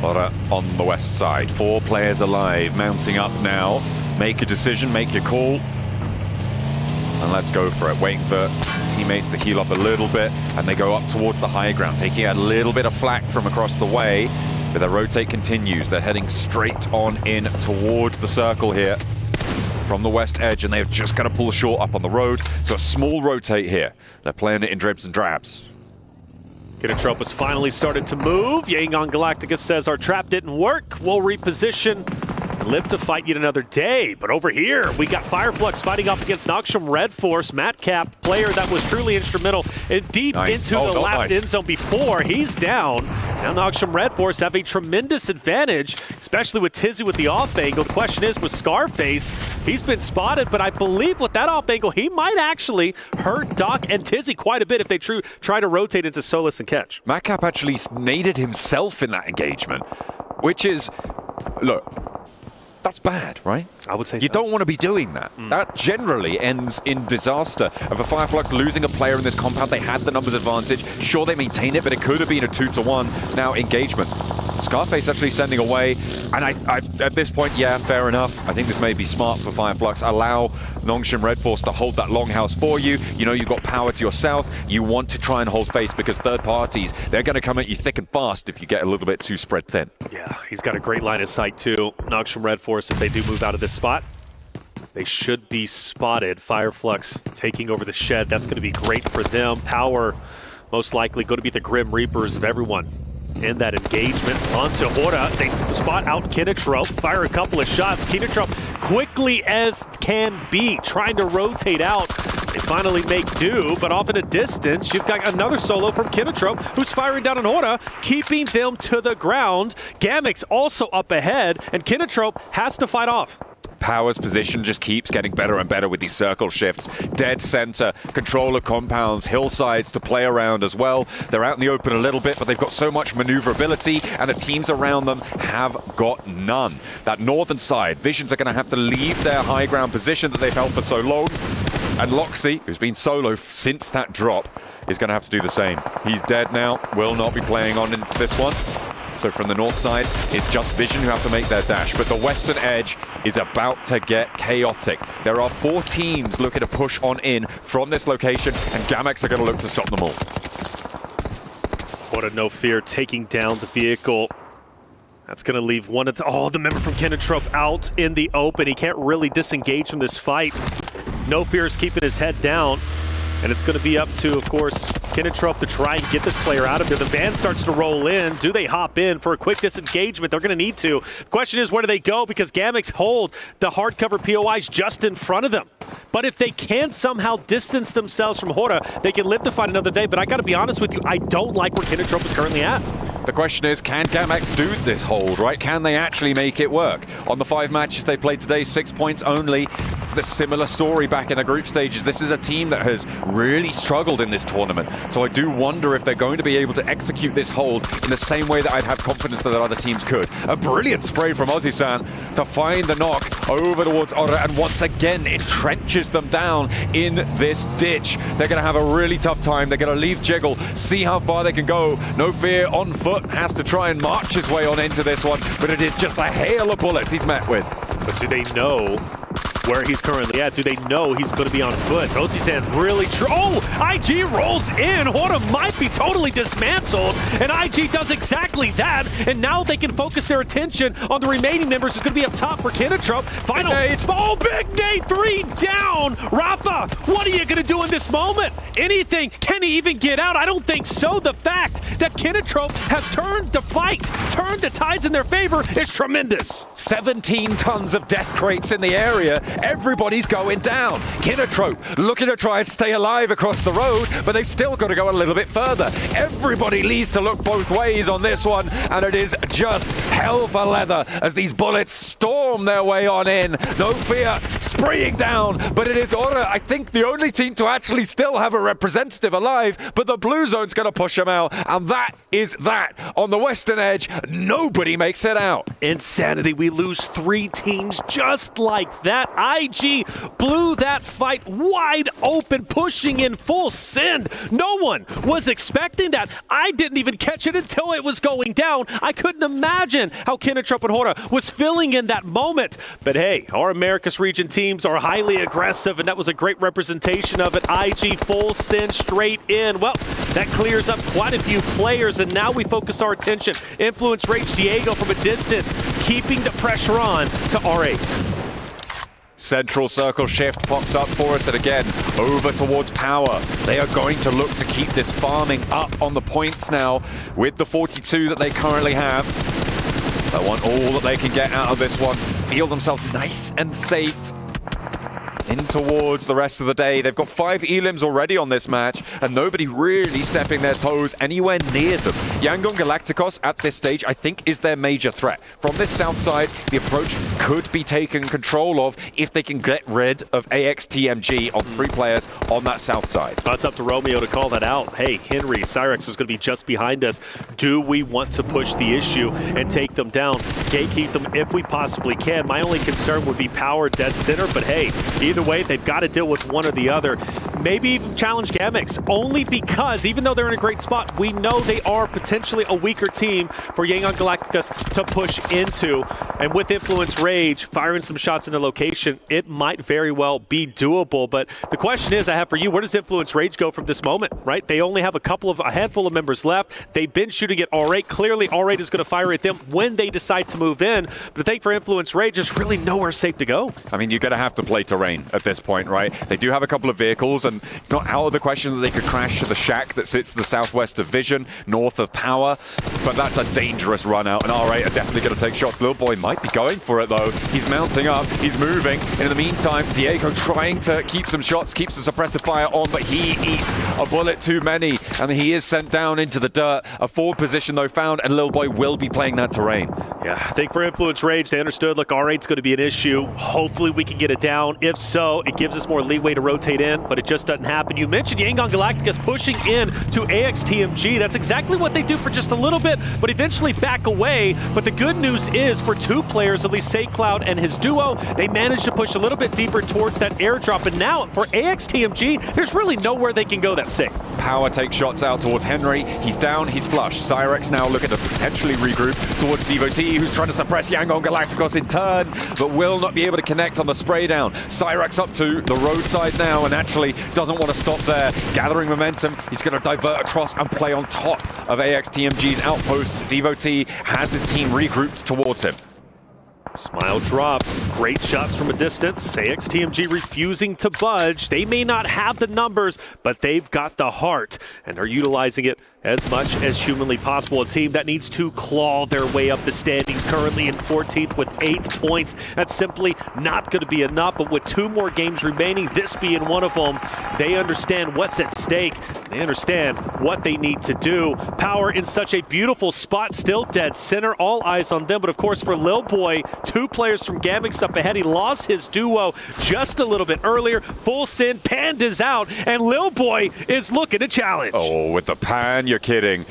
Lora on the west side. 4 players alive, mounting up now. Make a decision, make your call, and let's go for it. Waiting for teammates to heal up a little bit, and they go up towards the high ground, taking a little bit of flak from across the way, but their rotate continues. They're heading straight on in towards the circle here from the west edge, and they're just going to pull short up on the road. So a small rotate here. They're playing it in dribs and drabs. Kinnetrop has finally started to move. Yangon Galacticus says our trap didn't work. We'll reposition and live to fight yet another day. But over here, we got Fireflux fighting off against Noxum Red Force. Matt Cap, player that was truly instrumental and deep into the last end zone before. He's down. Now Noxum Red Force have a tremendous advantage, especially with Tizzy with the off angle. The question is with Scarface, he's been spotted, but I believe with that off angle, he might actually hurt Doc and Tizzy quite a bit if they try to rotate into Solus and catch. Matt Cap actually naded himself in that engagement, which is, look, that's bad, right? I would say you don't want to be doing that. That generally ends in disaster. Of a Fireflux losing a player in this compound, they had the numbers advantage. Sure, they maintain it, but it could have been a 2-to-1. Now engagement. Scarface actually sending away, and I at this point, yeah, fair enough. I think this may be smart for Fireflux. Allow Noxum Red Force to hold that longhouse for you. You know you've got power to your south. You want to try and hold face because third parties, they're going to come at you thick and fast if you get a little bit too spread thin. Yeah, he's got a great line of sight too. Noxum Red Force, if they do move out of this spot, they should be spotted. Fireflux taking over the shed. That's going to be great for them. Power most likely going to be the Grim Reapers of everyone in that engagement. Onto Horda. They spot out Kinnetrop, fire a couple of shots. Kinnetrop quickly as can be, trying to rotate out. They finally make do, but off in a distance, you've got another solo from Kinnetrop, who's firing down on Horda, keeping them to the ground. Gamix also up ahead, and Kinnetrop has to fight off. Power's position just keeps getting better and better with these circle shifts. Dead center, control of compounds, hillsides to play around as well. They're out in the open a little bit, but they've got so much maneuverability, and the teams around them have got none. That northern side, Visions are going to have to leave their high ground position that they've held for so long. And Loxy, who's been solo since that drop, is going to have to do the same. He's dead now, will not be playing on into this one. So from the north side, it's just Vision who have to make their dash. But the western edge is about to get chaotic. There are 4 teams looking to push on in from this location, and Gamex are going to look to stop them all. What a no fear taking down the vehicle. That's going to leave one of the member from Kinnetrop out in the open. He can't really disengage from this fight. No fear is keeping his head down. And it's going to be up to, of course, Kinnetrop to try and get this player out of there. The van starts to roll in. Do they hop in for a quick disengagement? They're going to need to. The question is, where do they go? Because Gamix hold the hardcover POIs just in front of them. But if they can somehow distance themselves from Horda, they can live to fight another day. But I got to be honest with you, I don't like where Kinnetrop is currently at. The question is, can Gamex do this hold, right? Can they actually make it work? On the 5 matches they played today, 6 points only. The similar story back in the group stages. This is a team that has really struggled in this tournament. So I do wonder if they're going to be able to execute this hold in the same way that I'd have confidence that other teams could. A brilliant spray from Ozzy-san to find the knock over towards Ora, and once again entrenches them down in this ditch. They're going to have a really tough time. They're going to leave Jiggle, see how far they can go. No Fear on foot has to try and march his way on into this one, but it is just a hail of bullets he's met with. But do they know where he's currently at? Do they know he's going to be on foot? Ozzy-san really IG rolls in. Hora might be totally dismantled, and IG does exactly that, and now they can focus their attention on the remaining members who's going to be up top for Kinatrope. Final, big nade, 3 down. Rafa, what are you going to do in this moment? Anything? Can he even get out? I don't think so. The fact that Kinatrope has turned the fight, turned the tides in their favor is tremendous. 17 tons of death crates in the area. Everybody's going down. Kinatrope looking to try and stay alive across the road, but they've still got to go a little bit further. Everybody needs to look both ways on this one, and it is just hell for leather as these bullets storm their way on in. No Fear spraying down, but it is Ora, I think, the only team to actually still have a representative alive, but the blue zone's going to push them out, and that is that. On the western edge, nobody makes it out. Insanity. We lose 3 teams just like that. IG blew that fight wide open, pushing in full send. No one was expecting that. I didn't even catch it until it was going down. I couldn't imagine how Kinatrope and Hora was feeling in that moment. But hey, our Americas region teams are highly aggressive, and that was a great representation of it. IG full send straight in. Well, that clears up quite a few players, and now we focus our attention. Influence Rage Diego from a distance, keeping the pressure on to R8. Central circle shift pops up for us, and again, over towards Power. They are going to look to keep this farming up on the points now with the 42 that they currently have. They want all that they can get out of this one. Feel themselves nice and safe in towards the rest of the day. They've got 5 elims already on this match, and nobody really stepping their toes anywhere near them. Yangon Galacticos at this stage, I think, is their major threat. From this south side, the approach could be taken control of if they can get rid of AXTMG on 3 players on that south side. It's up to Romeo to call that out. Hey, Henry, Cyrex is going to be just behind us. Do we want to push the issue and take them down? Gatekeep them if we possibly can. My only concern would be Power dead center, but hey, either way, they've got to deal with one or the other. Maybe even challenge Gamex, only because even though they're in a great spot, we know they are potentially a weaker team for Yangon Galacticos to push into. And with Influence Rage firing some shots into location, it might very well be doable. But the question is, I have for you, where does Influence Rage go from this moment, right? They only have a handful of members left. They've been shooting at R8. Clearly, R8 is going to fire at them when they decide to move in. But I think for Influence Rage, there's really nowhere safe to go. I mean, you're going to have to play terrain at this point, right? They do have a couple of vehicles, and it's not out of the question that they could crash to the shack that sits to the southwest of Vision, north of Power, but that's a dangerous run out, and R8 are definitely going to take shots. Little boy might be going for it, though. He's mounting up, he's moving. In the meantime, Diego trying to keep some shots, keeps the suppressive fire on, but he eats a bullet too many, and he is sent down into the dirt. A forward position, though, found, and Little Boy will be playing that terrain. Yeah, I think for Influence Rage, they understood, look, R8's going to be an issue. Hopefully we can get it down. If so, it gives us more leeway to rotate in, but it just doesn't happen. You mentioned Yangon Galacticos pushing in to AXTMG. That's exactly what they do for just a little bit, but eventually back away. But the good news is for 2 players, at least SakeCloud and his duo, they managed to push a little bit deeper towards that airdrop. And now for AXTMG, there's really nowhere they can go that's safe. Power takes shots out towards Henry. He's down, he's flushed. Cyrex now looking to potentially regroup towards Devotee, who's trying to suppress Yangon Galacticos in turn, but will not be able to connect on the spray down. Cyrex up to the roadside now, and actually doesn't want to stop there. Gathering momentum, he's going to divert across and play on top of AXTMG's outpost. Devotee has his team regrouped towards him. Smile drops, great shots from a distance. AXTMG refusing to budge. They may not have the numbers, but they've got the heart, and they're utilizing it as much as humanly possible. A team that needs to claw their way up the standings, currently in 14th with 8 points. That's simply not going to be enough, but with 2 more games remaining, this being one of them, they understand what's at stake. They understand what they need to do. Power in such a beautiful spot, still dead center, all eyes on them. But of course for Lil Boy, 2 players from Gamix up ahead. He lost his duo just a little bit earlier. Full Sin, Panda's out, and Lil Boy is looking to challenge. Oh, with the pan, you're kidding.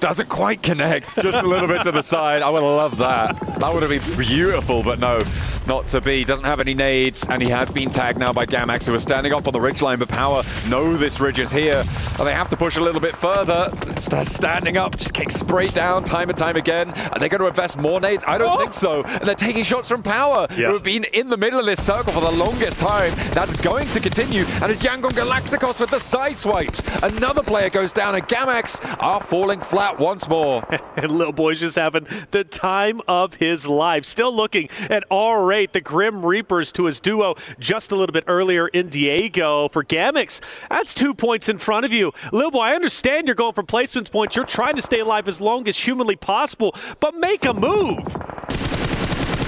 Doesn't quite connect, just a little bit to the side. I would have loved that. That would have been beautiful, but no, not to be. Doesn't have any nades, and he has been tagged now by Gamax, who are standing up on the ridge line, but Power know this ridge is here, and they have to push a little bit further. Standing up, just getting sprayed down time and time again. Are they going to invest more nades? I don't think so. And they're taking shots from Power, who have been in the middle of this circle for the longest time. That's going to continue, and it's Yangon Galacticos with the side swipes. Another player goes down, and Gamax are falling flat once more. And Lil Boy's just having the time of his life. Still looking at R8, the Grim Reapers, to his duo just a little bit earlier in Diego. For Gamix, that's 2 points in front of you. Lil Boy, I understand you're going for placements points. You're trying to stay alive as long as humanly possible, but make a move.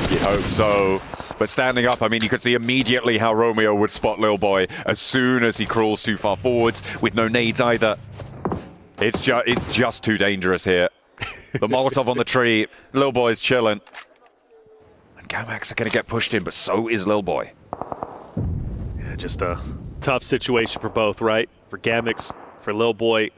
You'd hope so. But standing up, I mean, you could see immediately how Romeo would spot Lil Boy as soon as he crawls too far forwards with no nades either. It's just too dangerous here. The Molotov on the tree. Lil Boy's chilling. And Gamax are going to get pushed in, but so is Lil Boy. Yeah, just a tough situation for both, right? For Gamax, for Lil Boy.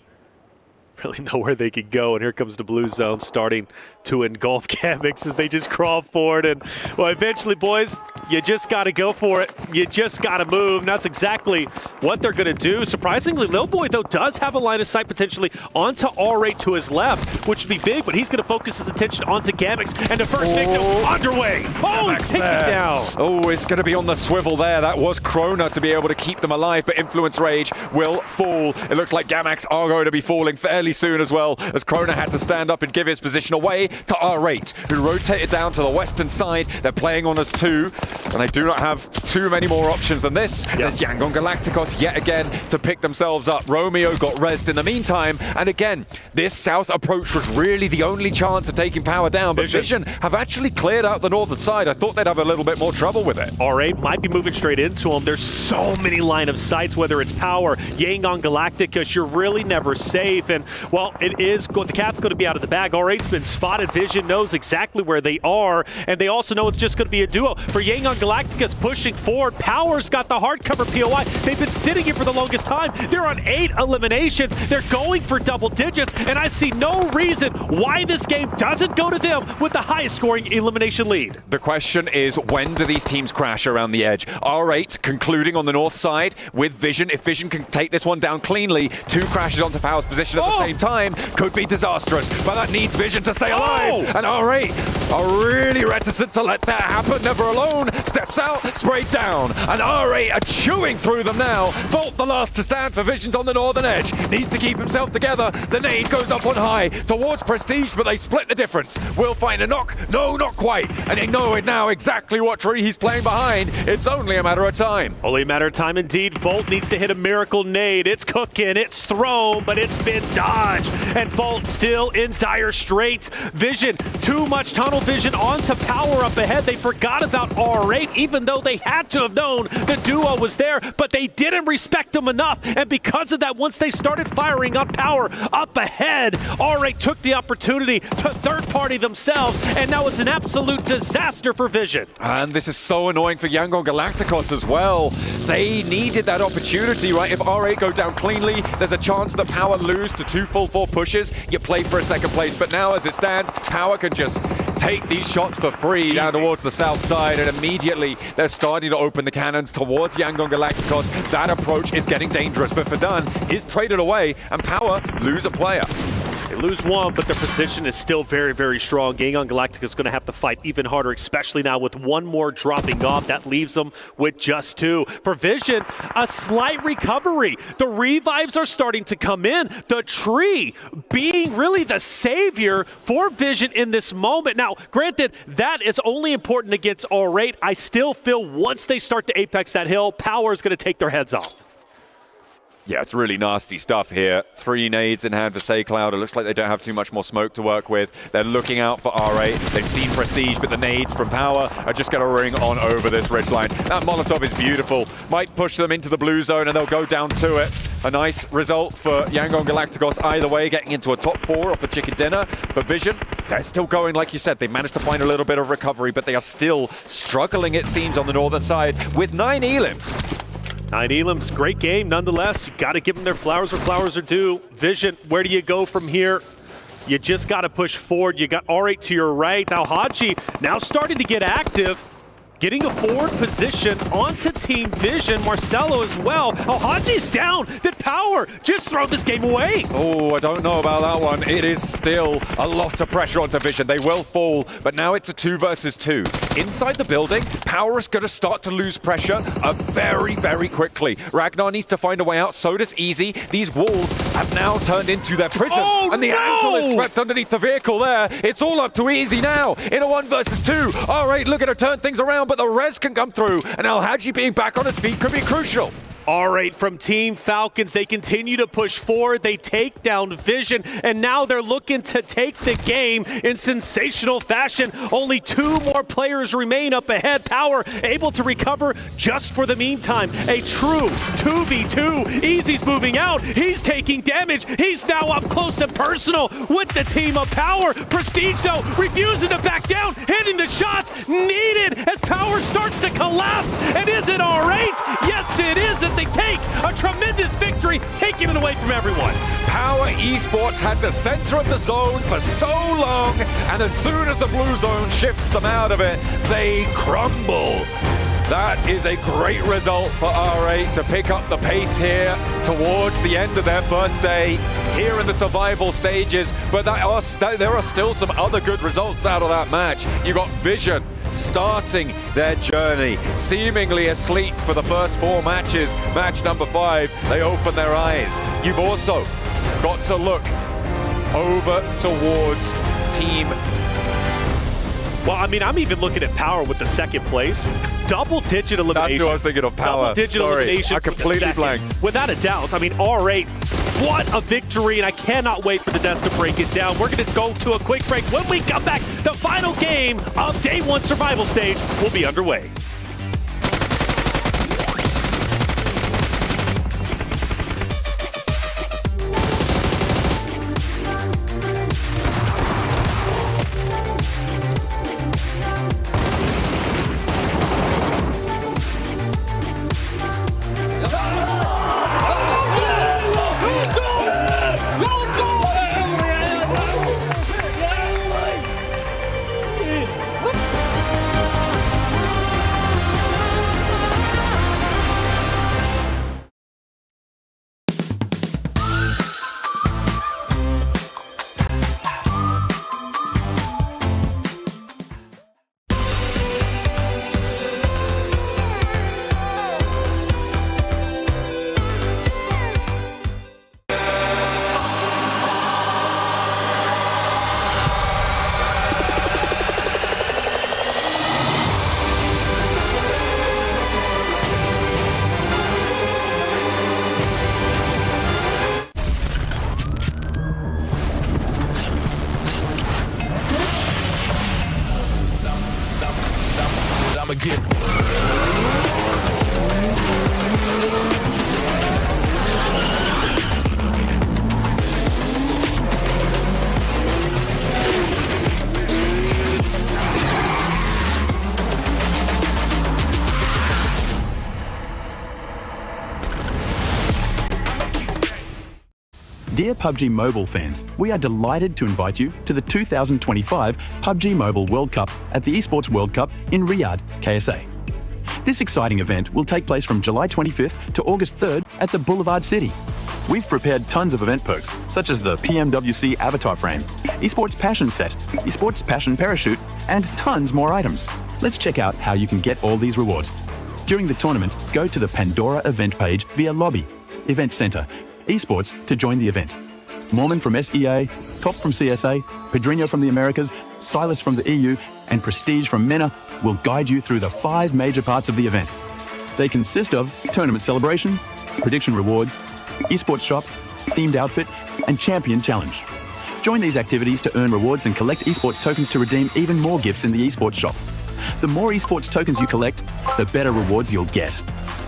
Really know where they could go, and here comes the blue zone starting to engulf Gamax as they just crawl forward. And well, eventually, boys, you just got to go for it. You just got to move. And that's exactly what they're going to do. Surprisingly, Lil Boy, though, does have a line of sight potentially onto R8 to his left, which would be big, but he's going to focus his attention onto Gamax, and the first victim underway. Oh, he's taken down. Oh, it's going to be on the swivel there. That was Krona to be able to keep them alive, but Influence Rage will fall. It looks like Gamax are going to be falling fairly soon as well, as Krona had to stand up and give his position away to R8, who rotated down to the western side. They're playing on us 2, and they do not have too many more options than this. There's Yangon Galacticos yet again to pick themselves up. Romeo got rezzed in the meantime, and again, this south approach was really the only chance of taking Power down, but Vision have actually cleared out the northern side. I thought they'd have a little bit more trouble with it. R8 might be moving straight into him. There's so many line of sights, whether it's Power, Yangon Galacticos, you're really never safe. And well, it is the cat's going to be out of the bag. R8's been spotted. Vision knows exactly where they are, and they also know it's just going to be a duo. For Yangon Galacticos pushing forward, Power's got the hardcover POI. They've been sitting here for the longest time. They're on 8 eliminations. They're going for double digits, and I see no reason why this game doesn't go to them with the highest scoring elimination lead. The question is, when do these teams crash around the edge? R8 concluding on the north side with Vision. If Vision can take this one down cleanly, 2 crashes onto Power's position at the same time could be disastrous, but that needs Vision to stay alive. And R8 are really reticent to let that happen. Never Alone steps out, sprayed down, and R8 are chewing through them now. Volt the last to stand for Vision's on the northern edge. Needs to keep himself together. The nade goes up on high towards Prestige, but they split the difference. Will find a knock. No, not quite. And they know it now exactly what tree he's playing behind. It's only a matter of time. Only a matter of time indeed. Volt needs to hit a miracle nade. It's cooking, it's thrown, but it's been dodged. And Volt still in dire straits. Vision, too much tunnel vision onto Power up ahead. They forgot about R8, even though they had to have known the duo was there, but they didn't respect them enough. And because of that, once they started firing on Power up ahead, R8 took the opportunity to third party themselves, and now it's an absolute disaster for Vision. And this is so annoying for Yangon Galacticos as well. They needed that opportunity, right? If R8 go down cleanly, there's a chance that Power lose to 2 full 4 pushes. You play for a second place, but now as it stands, Power can just take these shots for free down towards the south side, and immediately they're starting to open the cannons towards Yangon Galacticos. That approach is getting dangerous, but Verdun is traded away, and Power lose a player. They lose one, but their position is still very, very strong. Yangon Galactica is going to have to fight even harder, especially now with one more dropping off. That leaves them with just 2. For Vision, a slight recovery. The revives are starting to come in. The tree being really the savior for Vision in this moment. Now, granted, that is only important against R8. I still feel once they start to apex that hill, Power is going to take their heads off. Yeah, it's really nasty stuff here. 3 nades in hand for SayCloud. It looks like they don't have too much more smoke to work with. They're looking out for R8. They've seen Prestige, but the nades from Power are just going to ring on over this ridgeline. That Molotov is beautiful. Might push them into the blue zone, and they'll go down to it. A nice result for Yangon Galacticos either way, getting into a top 4 off the chicken dinner. But Vision, they're still going, like you said. They've managed to find a little bit of recovery, but they are still struggling, it seems, on the northern side with 9 elims. 9 elims, great game nonetheless. You got to give them their flowers where flowers are due. Vision, where do you go from here? You just got to push forward. You got R8 to your right. Now Haji now starting to get active. Getting a forward position onto Team Vision. Marcelo as well. Oh, Haji's down. Did Power just throw this game away? Oh, I don't know about that one. It is still a lot of pressure onto Vision. They will fall, but now it's a 2 versus 2. Inside the building, Power is going to start to lose pressure very, very quickly. Ragnar needs to find a way out. So does Easy. These walls have now turned into their prison. Oh, and the ankle is swept underneath the vehicle there. It's all up to Easy now in a 1 versus 2. All right, look at her turn things around, but the res can come through, and Al Haji being back on his feet could be crucial. R8 from Team Falcons, they continue to push forward, they take down Vision, and now they're looking to take the game in sensational fashion. Only 2 more players remain up ahead. Power able to recover just for the meantime. A true 2v2. Easy's moving out, he's taking damage, he's now up close and personal with the team of Power. Prestige though, refusing to back down, hitting the shots needed as Power starts to collapse. And is it R8? Yes it is, as they take a tremendous victory, taking it away from everyone. Power Esports had the center of the zone for so long, and as soon as the blue zone shifts them out of it, they crumble. That is a great result for R8 to pick up the pace here towards the end of their first day here in the survival stages, but there are still some other good results out of that match. You got Vision starting their journey, seemingly asleep for the first 4 matches. Match number 5, they open their eyes. You've also got to look over towards Team. Well, I mean, I'm even looking at Power with the 2nd place. Double-digit elimination. That's who I was thinking of, Power. Double-digit elimination. I completely blanked. Without a doubt. I mean, R8, what a victory, and I cannot wait for the Des to break it down. We're going to go to a quick break. When we come back, the final game of Day 1 Survival Stage will be underway. Dear PUBG Mobile fans, we are delighted to invite you to the 2025 PUBG Mobile World Cup at the ESPORTS WORLD CUP in Riyadh, KSA. This exciting event will take place from July 25th to August 3rd at the Boulevard City. We've prepared tons of event perks, such as the PMWC avatar frame, eSports Passion set, eSports Passion parachute, and tons more items. Let's check out how you can get all these rewards. During the tournament, go to the Pandora event page via Lobby, Event Center, eSports to join the event. Mormon from SEA, Top from CSA, Pedrinho from the Americas, Silas from the EU, and Prestige from MENA will guide you through the 5 major parts of the event. They consist of tournament celebration, prediction rewards, esports shop, themed outfit, and champion challenge. Join these activities to earn rewards and collect esports tokens to redeem even more gifts in the esports shop. The more esports tokens you collect, the better rewards you'll get.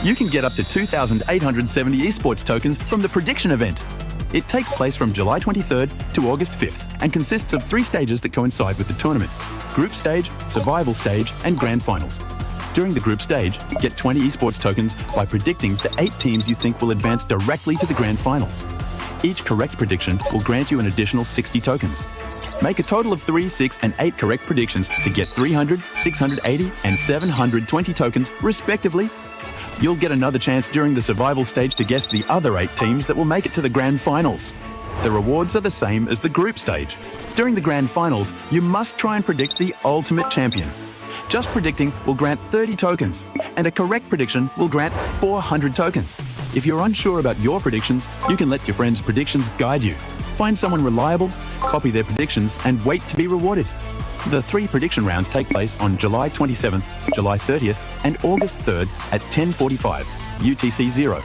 You can get up to 2,870 esports tokens from the prediction event. It takes place from July 23rd to August 5th and consists of 3 stages that coincide with the tournament: group stage, survival stage, and grand finals. During the group stage, get 20 esports tokens by predicting the 8 teams you think will advance directly to the grand finals. Each correct prediction will grant you an additional 60 tokens. Make a total of 3, 6, and 8 correct predictions to get 300, 680, and 720 tokens, respectively. You'll get another chance during the survival stage to guess the other 8 teams that will make it to the grand finals. The rewards are the same as the group stage. During the grand finals, you must try and predict the ultimate champion. Just predicting will grant 30 tokens, and a correct prediction will grant 400 tokens. If you're unsure about your predictions, you can let your friends' predictions guide you. Find someone reliable, copy their predictions, and wait to be rewarded. The 3 prediction rounds take place on July 27th, July 30th, and August 3rd at 10:45 UTC 0.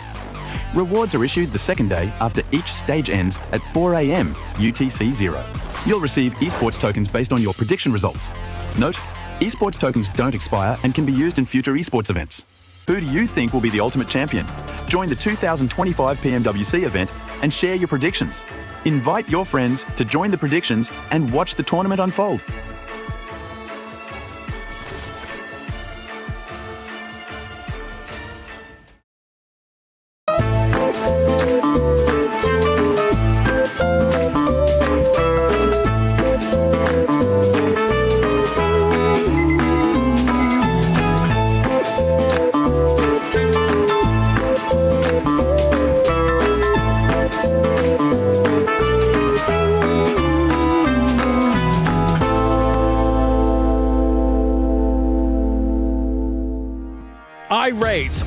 Rewards are issued the second day after each stage ends at 4 AM UTC 0. You'll receive esports tokens based on your prediction results. Note, esports tokens don't expire and can be used in future esports events. Who do you think will be the ultimate champion? Join the 2025 PMWC event and share your predictions. Invite your friends to join the predictions and watch the tournament unfold.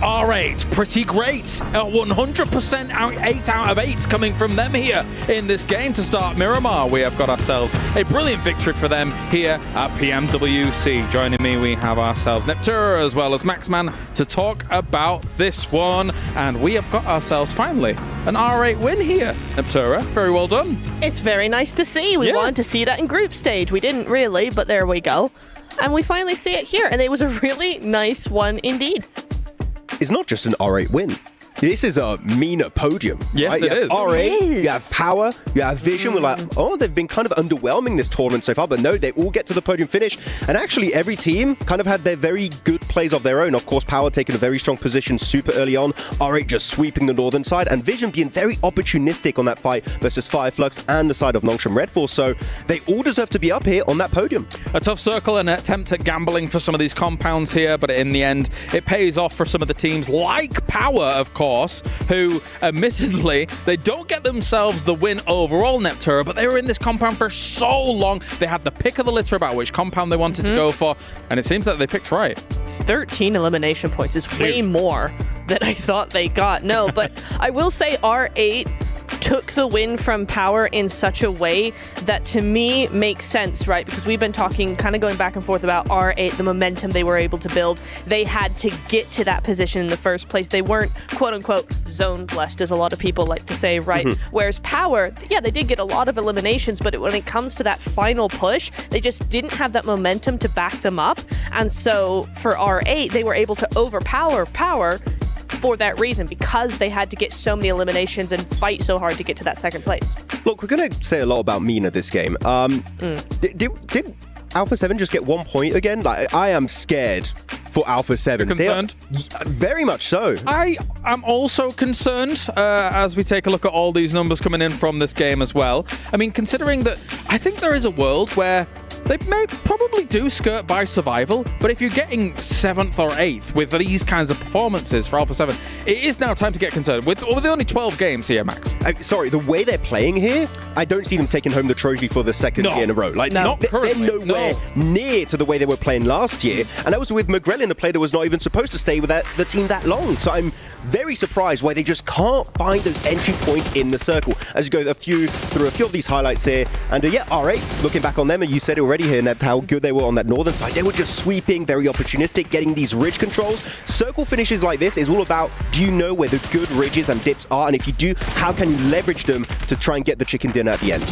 R8, pretty great. 100% 8 out of 8 coming from them here in this game to start Miramar. We have got ourselves a brilliant victory for them here at PMWC. Joining me, we have ourselves Neptura as well as Maxman to talk about this one. And we have got ourselves finally an R8 win here. Neptura, very well done. It's very nice to see. We wanted to see that in group stage. We didn't really, but there we go. And we finally see it here, and it was a really nice one indeed. It's not just an R8 win. This is a MENA podium. Yes, right? it is. R8, you have Power, you have Vision. We're like, oh, they've been kind of underwhelming this tournament so far, but no, they all get to the podium finish. And actually, every team kind of had their very good plays of their own. Of course, Power taking a very strong position super early on, R8 just sweeping the northern side, and Vision being very opportunistic on that fight versus Fireflux and the side of Nongshim Red Force. So they all deserve to be up here on that podium. A tough circle and an attempt at gambling for some of these compounds here, but in the end, it pays off for some of the teams like Power, of course, who admittedly, they don't get themselves the win overall, Neptura, but they were in this compound for so long. They had the pick of the litter about which compound they wanted to go for, and it seems that they picked right. 13 elimination points is way more than I thought they got. No, but I will say R8 took the win from Power in such a way that to me makes sense, right? Because we've been talking, kind of going back and forth about R8, the momentum they were able to build. They had to get to that position in the first place. They weren't, quote unquote, zone blessed, as a lot of people like to say, right? Whereas Power, yeah, they did get a lot of eliminations, but when it comes to that final push, they just didn't have that momentum to back them up. And so for R8, they were able to overpower Power for that reason, because they had to get so many eliminations and fight so hard to get to that second place. Look, we're going to say a lot about MENA this game. Did Alpha 7 just get 1 point again? Like, I am scared for Alpha 7. You're concerned? Very much so. I am also concerned as we take a look at all these numbers coming in from this game as well. I mean, considering that I think there is a world where they may probably do skirt by survival, but if you're getting 7th or 8th with these kinds of performances for Alpha 7, it is now time to get concerned. With only 12 games here, Max. Sorry, the way they're playing here, I don't see them taking home the trophy for the second year in a row. Like, not currently. They're nowhere near to the way they were playing last year. And that was with Magrelin, a player that was not even supposed to stay with the team that long. So I'm very surprised why they just can't find those entry points in the circle. As you go through a few of these highlights here, and yeah, R8, looking back on them, and you said it already, already here, Neb, how good they were on that northern side. They were just sweeping, very opportunistic, getting these ridge controls. Circle finishes like this is all about, do you know where the good ridges and dips are? And if you do, how can you leverage them to try and get the chicken dinner at the end?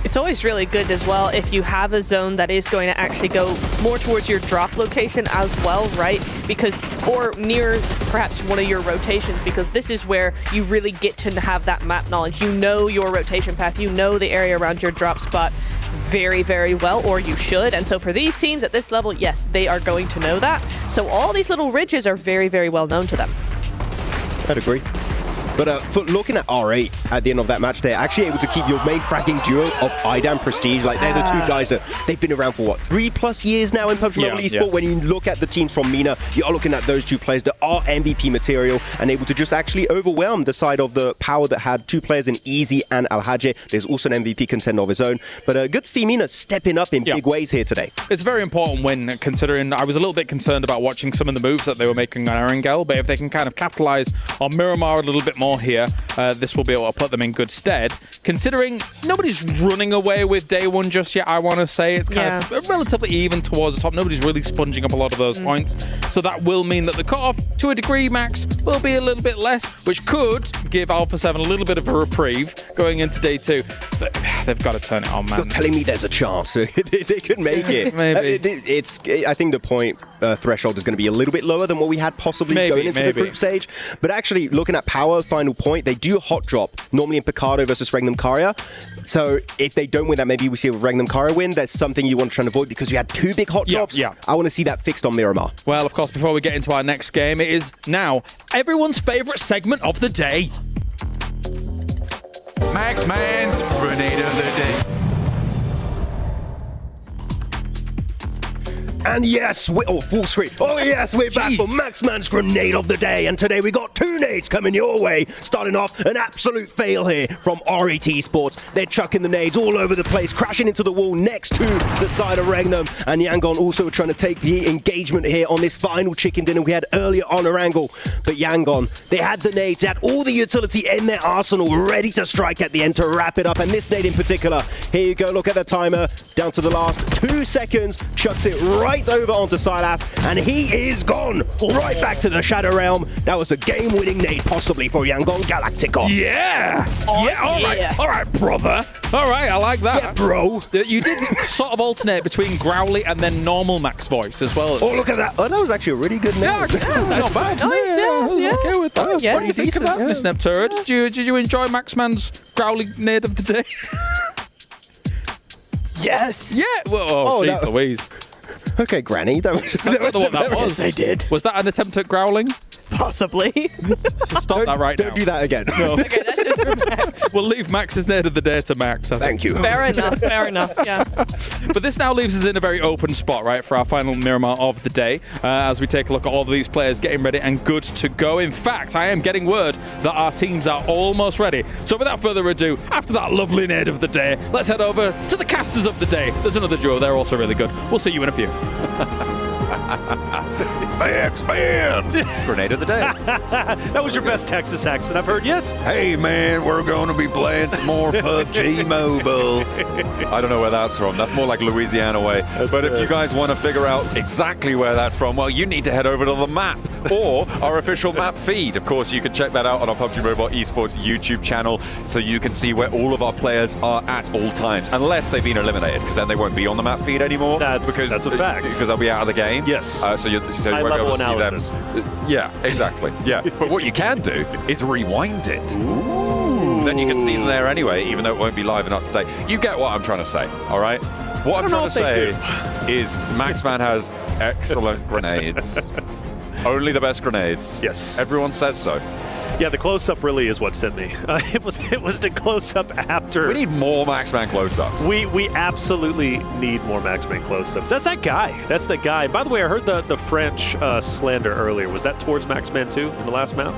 It's always really good as well if you have a zone that is going to actually go more towards your drop location as well, right? Because, or near perhaps one of your rotations, because this is where you really get to have that map knowledge. You know your rotation path, you know the area around your drop spot very, very well, or you should. And so for these teams at this level, yes, they are going to know that. So all these little ridges are very, very well known to them. I'd agree. But for looking at R8 at the end of that match, they're actually able to keep your main fragging duo of Idam Prestige. Like, they're the two guys that they've been around for, what, 3+ years now in PUBG Mobile Esport? When you look at the teams from MENA, you are looking at those two players that are MVP material and able to just actually overwhelm the side of the power that had two players in Easy and Al-Hajj. There's also an MVP contender of his own. But good to see MENA stepping up in big ways here today. It's a very important win, considering I was a little bit concerned about watching some of the moves that they were making on Erangel, but if they can kind of capitalize on Miramar a little bit more here, this will be able to put them in good stead. Considering nobody's running away with day one just yet, I want to say. It's kind of relatively even towards the top. Nobody's really sponging up a lot of those points. So that will mean that the cutoff, to a degree, Max, will be a little bit less, which could give Alpha 7 a little bit of a reprieve going into day 2. But they've got to turn it on, man. You're telling me there's a chance they could make it. Maybe. I think the point threshold is going to be a little bit lower than what we had possibly going into the group stage. But actually, looking at power, final point, they do hot drop, normally in Picardo versus Regnum Karya. So if they don't win that, maybe we see a Regnum Karya win. That's something you want to try and avoid because you had 2 big hot drops. I want to see that fixed on Miramar. Well, of course, before we get into our next game, it is now everyone's favorite segment of the day. Max Man's Grenade of the Day. And yes, full screen. Oh yes, we're back for Maxman's Grenade of the Day. And today we got 2 nades coming your way. Starting off, an absolute fail here from RET Esports. They're chucking the nades all over the place, crashing into the wall next to the side of Regnum. And Yangon also trying to take the engagement here on this final chicken dinner we had earlier on Erangel. But Yangon, they had the nades, they had all the utility in their arsenal ready to strike at the end to wrap it up. And this nade in particular, here you go, look at the timer, down to the last 2 seconds, chucks it right over onto Silas, and he is gone right back to the Shadow Realm. That was a game-winning nade, possibly for Yangon Galacticos. Yeah! All right, brother. All right, I like that. Yeah, bro. You did sort of alternate between growly and then normal Max voice as well. Oh, look at that. Oh, that was actually a really good nade. Yeah, that's not bad. Nice, I was okay with that. What do you think of that, Miss Neptura? Did you enjoy Max Man's growly nade of the day? Yes. Yeah. Well, jeez Louise. Okay, Granny. That was what that was. I did. Was that an attempt at growling? Possibly. Stop that right now. Don't do that again. No. Okay, that's just for Max. We'll leave Max's nade of the day to Max. Thank you. Fair enough, yeah. But this now leaves us in a very open spot, right, for our final Miramar of the day, as we take a look at all of these players getting ready and good to go. In fact, I am getting word that our teams are almost ready. So without further ado, after that lovely nade of the day, let's head over to the casters of the day. There's another duo, they're also really good. We'll see you in a few. Max Man's Grenade of the Day. That was your best Texas accent I've heard yet. Hey man, we're going to be playing some more PUBG Mobile. I don't know where that's from. That's more like Louisiana way. But if you guys want to figure out exactly where that's from, well, you need to head over to the map or our official map feed. Of course, you can check that out on our PUBG Mobile Esports YouTube channel so you can see where all of our players are at all times, unless they've been eliminated, because then they won't be on the map feed anymore. That's a fact. Because they'll be out of the game. Yes. So you won't be able to analysis. see them. Yeah, exactly. Yeah. But what you can do is rewind it. Ooh. Then you can see them there anyway, even though it won't be live and up to date. You get what I'm trying to say, all right? What I'm trying to say is Maxman has excellent grenades. Only the best grenades. Yes. Everyone says so. Yeah, the close-up really is what sent me. It was the close-up after. We need more Maxman close-ups. We absolutely need more Maxman close-ups. That's that guy. That's the guy. By the way, I heard the French slander earlier. Was that towards Maxman too in the last map?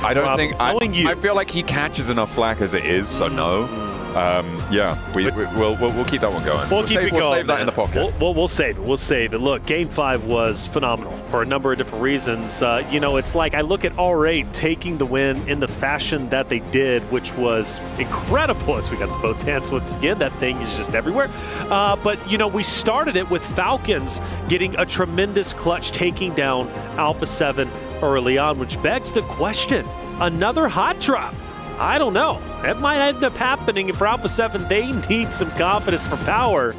I don't think. I feel like he catches enough flack as it is, so no. Yeah, we'll keep that one going. We'll keep it going. We'll save that in the pocket. We'll save it. We'll save it. Look, Game 5 was phenomenal for a number of different reasons. You know, it's like I look at R8 taking the win in the fashion that they did, which was incredible as we got the Botans once again. That thing is just everywhere. But, you know, we started it with Falcons getting a tremendous clutch, taking down Alpha 7 early on, which begs the question, another hot drop. I don't know. It might end up happening. For Alpha 7, they need some confidence for power.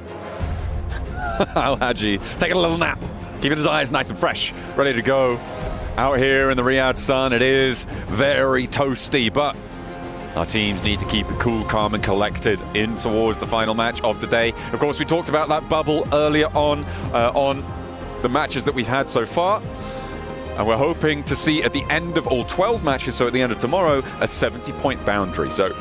Al-Haji taking a little nap, keeping his eyes nice and fresh, ready to go. Out here in the Riyadh sun, it is very toasty, but our teams need to keep it cool, calm, and collected in towards the final match of the day. Of course, we talked about that bubble earlier on the matches that we've had so far. And we're hoping to see at the end of all 12 matches, so at the end of tomorrow, a 70-point boundary. So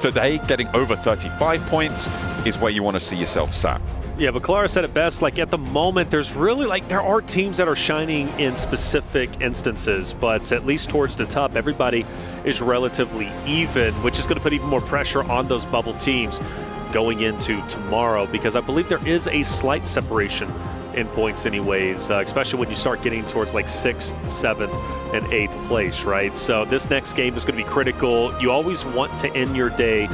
today, getting over 35 points is where you want to see yourself sat. Yeah, but Clara said it best, like at the moment, there's really like, there are teams that are shining in specific instances, but at least towards the top, everybody is relatively even, which is going to put even more pressure on those bubble teams going into tomorrow, because I believe there is a slight separation in points anyways, especially when you start getting towards like 6th, 7th, and 8th place, right? So this next game is going to be critical. You always want to end your day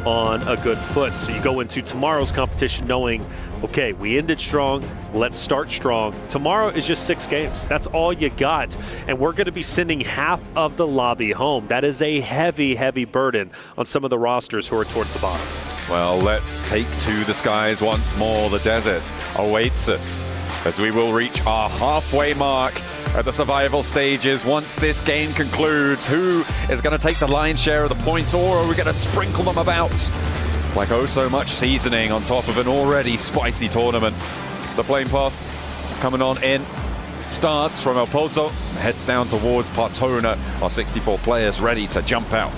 on a good foot. So you go into tomorrow's competition knowing, okay, we ended strong, let's start strong. Tomorrow is just 6 games. That's all you got. And we're going to be sending half of the lobby home. That is a heavy, heavy burden on some of the rosters who are towards the bottom. Well, let's take to the skies once more. The desert awaits us as we will reach our halfway mark at the survival stages. Once this game concludes, who is going to take the lion's share of the points, or are we going to sprinkle them about like oh so much seasoning on top of an already spicy tournament? The plane path coming on in starts from El Pozo, heads down towards Partona. Our 64 players ready to jump out.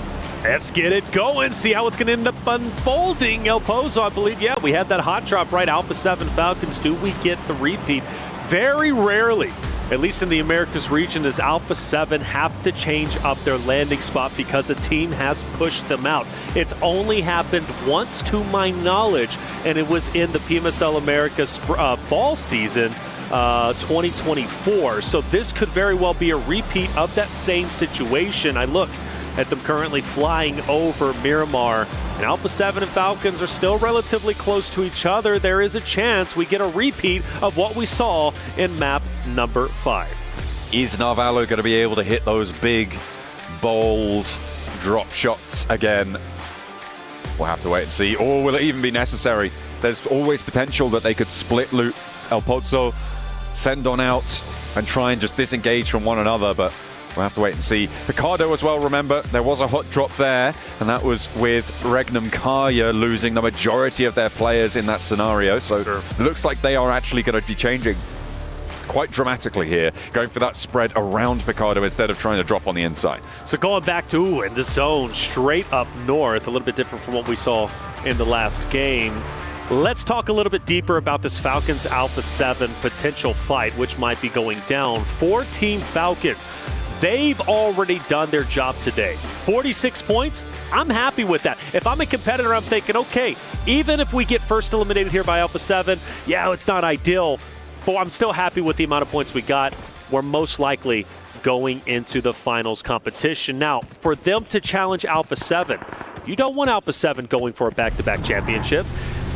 Let's get it going, see how it's going to end up unfolding. El Pozo, I believe, yeah, we had that hot drop, right? Alpha 7 Falcons, do we get the repeat? Very rarely, at least in the Americas region, does Alpha 7 have to change up their landing spot because a team has pushed them out. It's only happened once to my knowledge, and it was in the PMSL Americas fall season 2024. So this could very well be a repeat of that same situation. I look at them currently flying over Miramar, and Alpha 7 and Falcons are still relatively close to each other. There is a chance we get a repeat of what we saw in map number 5. Is Narvalo going to be able to hit those big, bold drop shots again? We'll have to wait and see. Or will it even be necessary? There's always potential that they could split loot El Pozo, send on out, and try and just disengage from one another, but we'll have to wait and see. Picardo as well, remember, there was a hot drop there, and that was with Regnum Karya losing the majority of their players in that scenario. So it looks like they are actually going to be changing quite dramatically here, going for that spread around Picardo instead of trying to drop on the inside. So going back to in the zone, straight up north, a little bit different from what we saw in the last game. Let's talk a little bit deeper about this Falcons Alpha 7 potential fight, which might be going down for Team Falcons. They've already done their job today. 46 points, I'm happy with that. If I'm a competitor, I'm thinking, okay, even if we get first eliminated here by Alpha 7, yeah, it's not ideal, but I'm still happy with the amount of points we got. We're most likely going into the finals competition. Now, for them to challenge Alpha 7, you don't want Alpha 7 going for a back-to-back championship.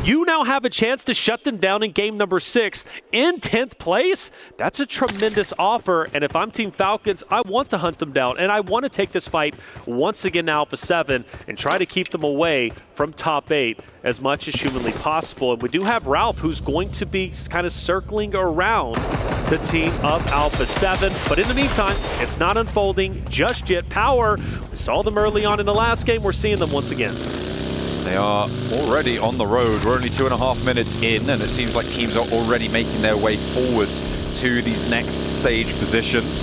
You now have a chance to shut them down in game number 6 in 10th place. That's a tremendous offer. And if I'm Team Falcons, I want to hunt them down. And I want to take this fight once again to Alpha 7 and try to keep them away from top 8 as much as humanly possible. And we do have Ralph, who's going to be kind of circling around the team of Alpha 7. But in the meantime, it's not unfolding just yet. Power, we saw them early on in the last game. We're seeing them once again. They are already on the road. We're only 2.5 minutes in, and it seems like teams are already making their way forwards to these next stage positions.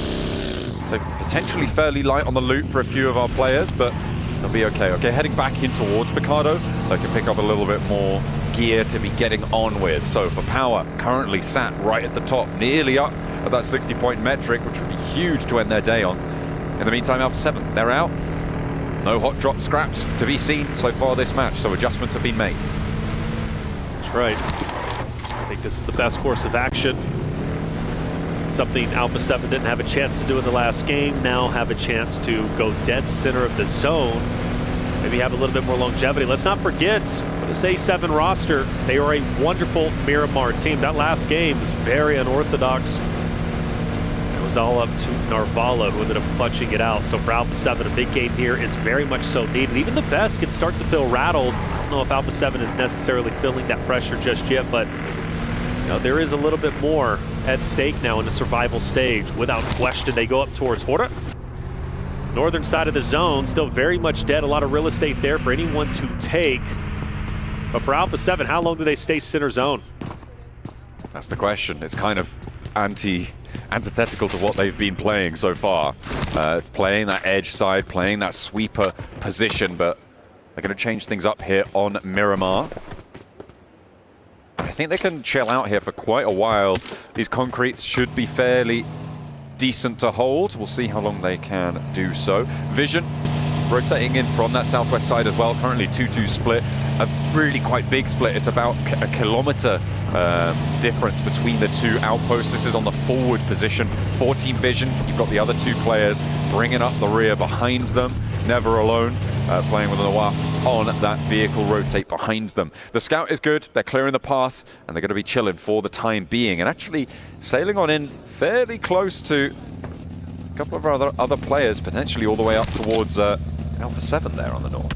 So potentially fairly light on the loot for a few of our players, but they'll be okay. Okay, heading back in towards Picardo. They can pick up a little bit more gear to be getting on with. So for Power, currently sat right at the top, nearly up at that 60-point metric, which would be huge to end their day on. In the meantime, Alpha 7, they're out. No hot drop scraps to be seen so far this match, so adjustments have been made. That's right. I think this is the best course of action. Something Alpha 7 didn't have a chance to do in the last game, now have a chance to go dead center of the zone. Maybe have a little bit more longevity. Let's not forget, for this A7 roster, they are a wonderful Miramar team. That last game was very unorthodox. It was all up to Narvala, who ended up clutching it out. So for Alpha 7, a big game here is very much so needed. Even the best can start to feel rattled. I don't know if Alpha 7 is necessarily feeling that pressure just yet, but there is a little bit more at stake now in the survival stage. Without question, they go up towards Hora. Northern side of the zone, still very much dead. A lot of real estate there for anyone to take. But for Alpha 7, how long do they stay center zone? That's the question. It's kind of antithetical to what they've been playing so far. Playing that edge side, playing that sweeper position, but they're going to change things up here on Miramar. I think they can chill out here for quite a while. These concretes should be fairly decent to hold. We'll see how long they can do so. Vision rotating in from that southwest side as well. Currently 2-2 split. A really quite big split. It's about a kilometer difference between the two outposts. This is on the forward position for Team Vision. You've got the other two players bringing up the rear behind them. Never alone, playing with an Nawaf on that vehicle rotate behind them. The scout is good. They're clearing the path, and they're going to be chilling for the time being. And actually sailing on in fairly close to a couple of other players, potentially all the way up towards Alpha 7 there on the north.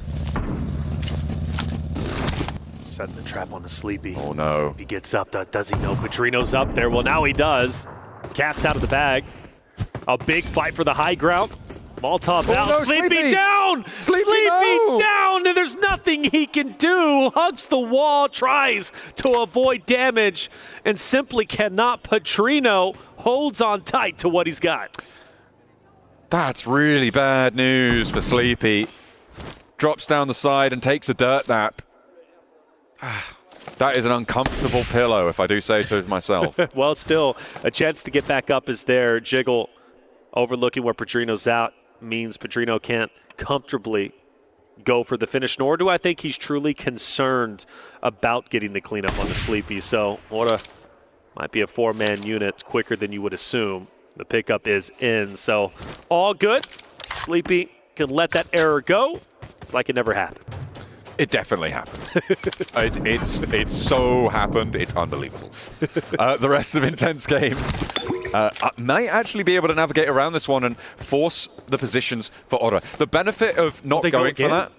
Setting the trap on the Sleepy. Oh no. Sleepy gets up. Does he know Petrino's up there? Well, now he does. Cat's out of the bag. A big fight for the high ground. Molotov out. No, Sleepy down! Sleepy no! down! And there's nothing he can do. Hugs the wall, tries to avoid damage, and simply cannot. Petrino holds on tight to what he's got. That's really bad news for Sleepy. Drops down the side and takes a dirt nap. That is an uncomfortable pillow, if I do say so myself. Well, still, a chance to get back up is there. Jiggle overlooking where Petrino's out means Petrino can't comfortably go for the finish, nor do I think he's truly concerned about getting the cleanup on the Sleepy. So might be a four-man unit quicker than you would assume. The pickup is in, so all good. Sleepy can let that error go. It's like it never happened. It definitely happened. It's so happened. It's unbelievable. The rest of Intense Game might actually be able to navigate around this one and force the positions for Ora. The benefit of not going for that.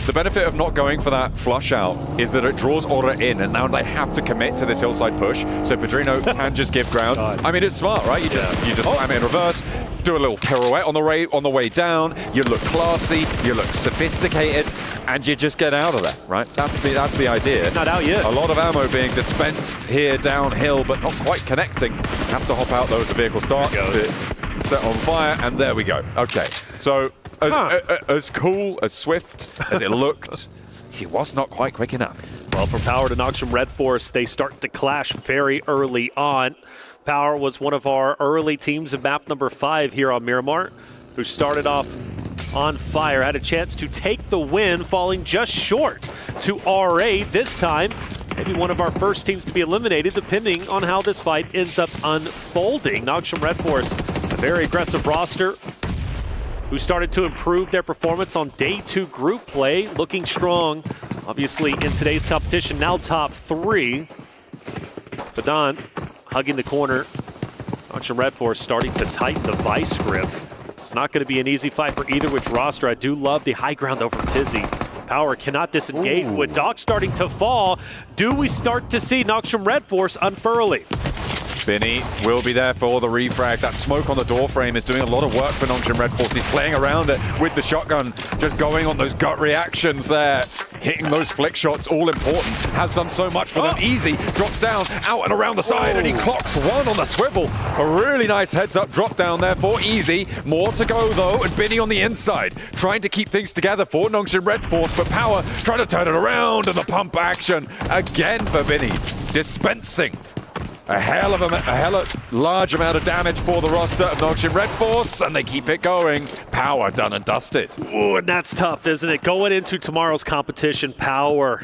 The benefit of not going for that flush out is that it draws Ora in, and now they have to commit to this hillside push. So Petrino can just give ground. I mean, it's smart, right? You just slam it in reverse, do a little pirouette on the way down. You look classy, you look sophisticated, and you just get out of there, right? That's the idea. Not out yet. A lot of ammo being dispensed here downhill, but not quite connecting. Has to hop out though as the vehicle starts to set on fire, and there we go. Okay, so. As cool, as swift as it looked, he was not quite quick enough. Well, for Power to Noxium Red Force, they start to clash very early on. Power was one of our early teams of map number 5 here on Miramar, who started off on fire, had a chance to take the win, falling just short to RA this time. Maybe one of our first teams to be eliminated, depending on how this fight ends up unfolding. Noxium Red Force, a very aggressive roster, who started to improve their performance on day 2 group play, looking strong, obviously, in today's competition, now top 3. Fadan hugging the corner. Noxium Red Force starting to tighten the vice grip. It's not going to be an easy fight for either which roster. I do love the high ground over Tizzy. Power cannot disengage. With Doc starting to fall, do we start to see Noxium Red Force unfurling? Binny will be there for the refrag. That smoke on the door frame is doing a lot of work for Noxium Red Force. He's playing around it with the shotgun, just going on those gut reactions there. Hitting those flick shots, all important. Has done so much for them. Easy, drops down, out and around the side, and he clocks one on the swivel. A really nice heads-up drop down there for Easy. More to go, though, and Binny on the inside, trying to keep things together for Noxium Red Force, but Power trying to turn it around, and the pump action again for Binny. Dispensing A hell of large amount of damage for the roster of Nongshim Red Force, and they keep it going. Power done and dusted. Ooh, and that's tough, isn't it? Going into tomorrow's competition, Power.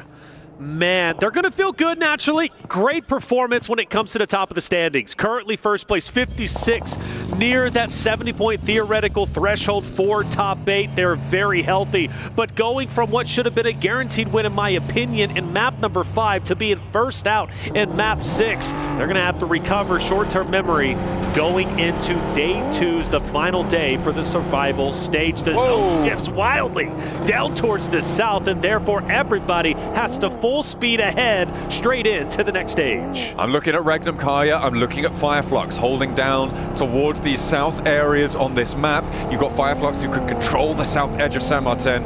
Man, they're going to feel good naturally. Great performance when it comes to the top of the standings. Currently first place, 56, near that 70-point theoretical threshold for top 8. They're very healthy. But going from what should have been a guaranteed win, in my opinion, in map number 5 to being first out in map 6, they're going to have to recover short-term memory going into day 2's the final day for the survival stage. The zone shifts wildly down towards the south, and therefore everybody has to full speed ahead straight into the next stage. I'm looking at Regnum Kaya, I'm looking at Fireflux holding down towards these south areas on this map. You've got Fireflux who can control the south edge of San Martin,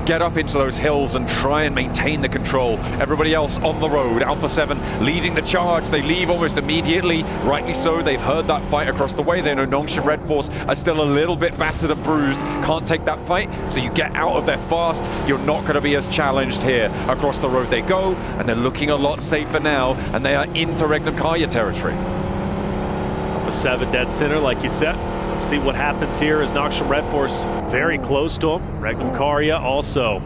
get up into those hills and try and maintain the control. Everybody else on the road. Alpha 7 leading the charge. They leave almost immediately. Rightly so. They've heard that fight across the way. They know Nongshim Red Force are still a little bit battered and bruised. Can't take that fight. So you get out of there fast. You're not going to be as challenged here. Across the road they go, and they're looking a lot safer now, and they are into Regnum Kaya territory. Alpha 7 dead center, like you said. Let's see what happens here as Nongshim Red Force very close to him. Regnum Kaya also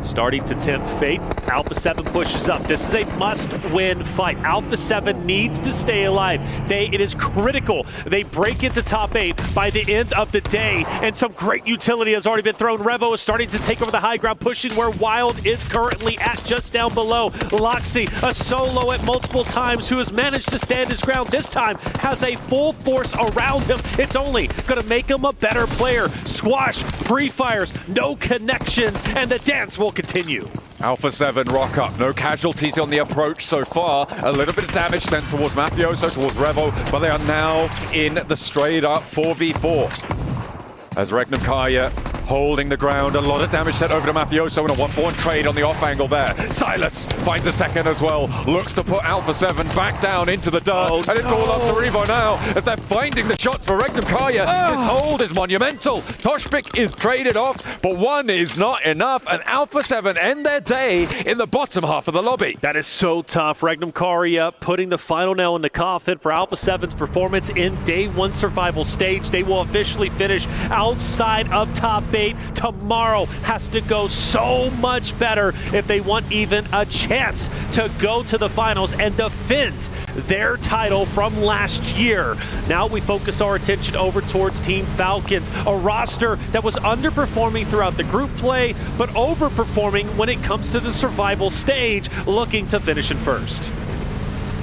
starting to tempt fate. Alpha 7 pushes up. This is a must-win fight. Alpha 7 needs to stay alive. It is critical. They break into top 8 by the end of the day, and some great utility has already been thrown. Revo is starting to take over the high ground, pushing where Wild is currently at, just down below. Loxy, a solo at multiple times, who has managed to stand his ground. This time has a full force around him. It's only going to make him a better player. Squash, pre-fires, no connections, and the dance will continue. Alpha 7 rock up, no casualties on the approach so far. A little bit of damage sent towards Mafioso, towards Revo, but they are now in the straight up 4v4. As Regnum Kaya holding the ground, a lot of damage sent over to Mafioso in a 1-for-1 trade on the off angle there. Silas finds a second as well, looks to put Alpha 7 back down into the dirt, and it's all up to Revo now as they're finding the shots for Regnum Kaya. His hold is monumental. Toshpik is traded off, but one is not enough, and Alpha 7 end their day in the bottom half of the lobby. That is so tough. Regnum Kaya putting the final nail in the coffin for Alpha 7's performance in day 1 survival stage. They will officially finish outside of top 8. Tomorrow has to go so much better if they want even a chance to go to the finals and defend their title from last year. Now we focus our attention over towards Team Falcons, a roster that was underperforming throughout the group play, but overperforming when it comes to the survival stage, looking to finish in first.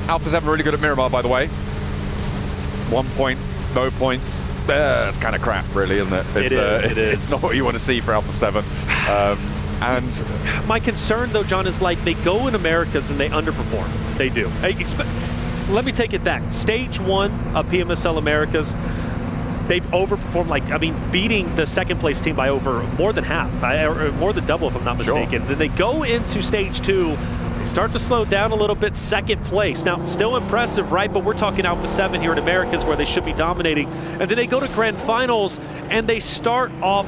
Alpha 7 really good at Miramar, by the way. 1 point, no points. It's kind of crap, really, isn't it? It is. It's not what you want to see for Alpha 7. And my concern, though, John, is like they go in Americas and they underperform. They do. Let me take it back. Stage 1 of PMSL Americas, they've overperformed, beating the second place team by over more than half, or more than double if I'm not mistaken. Sure. Then they go into stage 2, they start to slow down a little bit, second place. Now, still impressive, right? But we're talking Alpha 7 here in Americas where they should be dominating. And then they go to grand finals and they start off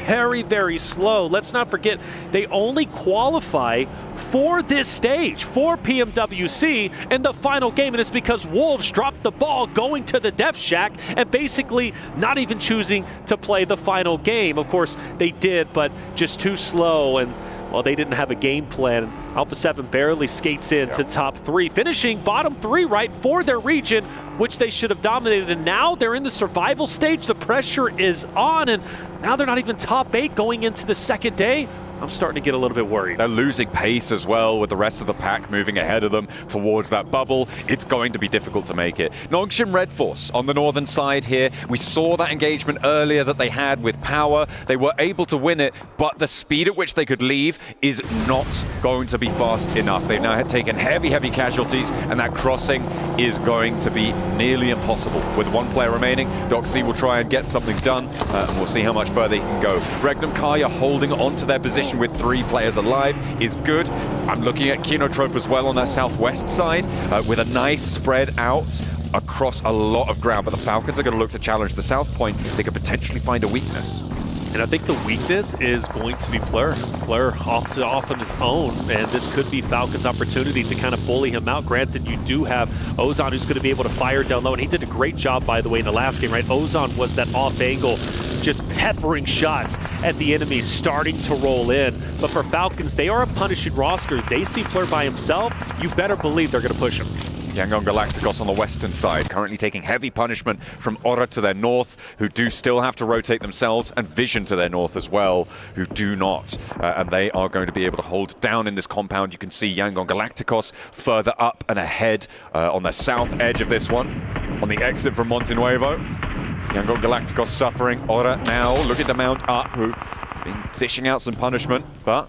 very, very slow. Let's not forget, they only qualify for this stage, for PMWC in the final game, and it's because Wolves dropped the ball going to the Death Shack and basically not even choosing to play the final game. Of course, they did, but just too slow, and well, they didn't have a game plan. Alpha 7 barely skates in to top 3, finishing bottom 3, right, for their region, which they should have dominated. And now they're in the survival stage. The pressure is on, and now they're not even top 8 going into the second day. I'm starting to get a little bit worried. They're losing pace as well with the rest of the pack moving ahead of them towards that bubble. It's going to be difficult to make it. Nongshim Red Force on the northern side here. We saw that engagement earlier that they had with Power. They were able to win it, but the speed at which they could leave is not going to be fast enough. They've now taken heavy casualties, and that crossing is going to be nearly impossible. With 1 player remaining, Doxy will try and get something done, and we'll see how much further he can go. Regnum Kaya holding on to their position with 3 players alive is good. I'm looking at Kinotrope as well on that southwest side with a nice spread out across a lot of ground, but the Falcons are going to look to challenge the south point. They could potentially find a weakness. And I think the weakness is going to be Plur. Plur off on his own, and this could be Falcons' opportunity to kind of bully him out. Granted, you do have Ozan who's going to be able to fire down low, and he did a great job, by the way, in the last game, right? Ozan was that off angle, just peppering shots at the enemy, starting to roll in. But for Falcons, they are a punishing roster. They see Plur by himself, you better believe they're going to push him. Yangon Galacticos on the western side, currently taking heavy punishment from Aura to their north, who do still have to rotate themselves, and Vision to their north as well, who do not. And they are going to be able to hold down in this compound. You can see Yangon Galacticos further up and ahead on the south edge of this one, on the exit from Monte Nuevo. Yangon Galacticos suffering. Aura now looking to mount up, who been dishing out some punishment, but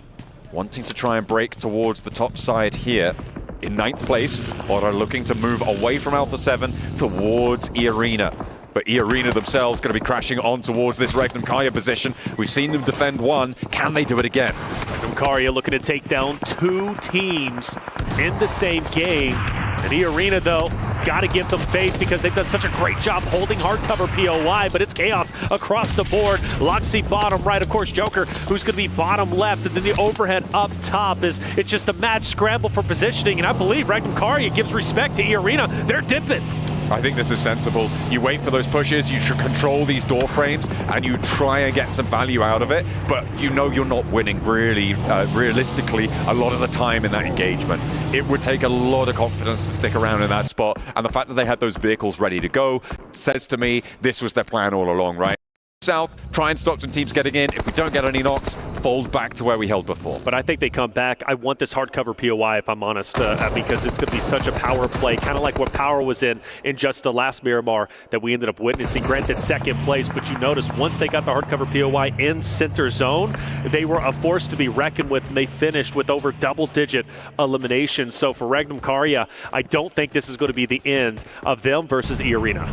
wanting to try and break towards the top side here. In 9th place, Aura looking to move away from Alpha 7 towards E-Arena. But E-Arena themselves going to be crashing on towards this Regnum Karya position. We've seen them defend one. Can they do it again? Regnum Karya looking to take down 2 teams in the same game. And E-Arena, though, got to give them faith because they've done such a great job holding hardcover POI, but it's chaos across the board. Loxy bottom right, of course, Joker, who's going to be bottom left, and then the overhead up top is it's just a mad scramble for positioning, and I believe Regnum Karya gives respect to E-Arena. They're dipping. I think this is sensible. You wait for those pushes, you should control these door frames, and you try and get some value out of it, but you know you're not winning really, realistically, a lot of the time in that engagement. It would take a lot of confidence to stick around in that spot, and the fact that they had those vehicles ready to go says to me this was their plan all along, right? South, try and Stockton teams getting in. If we don't get any knocks, fold back to where we held before. But I think they come back. I want this hardcover POI, if I'm honest, because it's going to be such a power play, kind of like what Power was in just the last Miramar that we ended up witnessing. Granted, 2nd place, but you notice once they got the hardcover POI in center zone, they were a force to be reckoned with, and they finished with over double-digit eliminations. So for Regnum Karya, I don't think this is going to be the end of them versus E-Arena.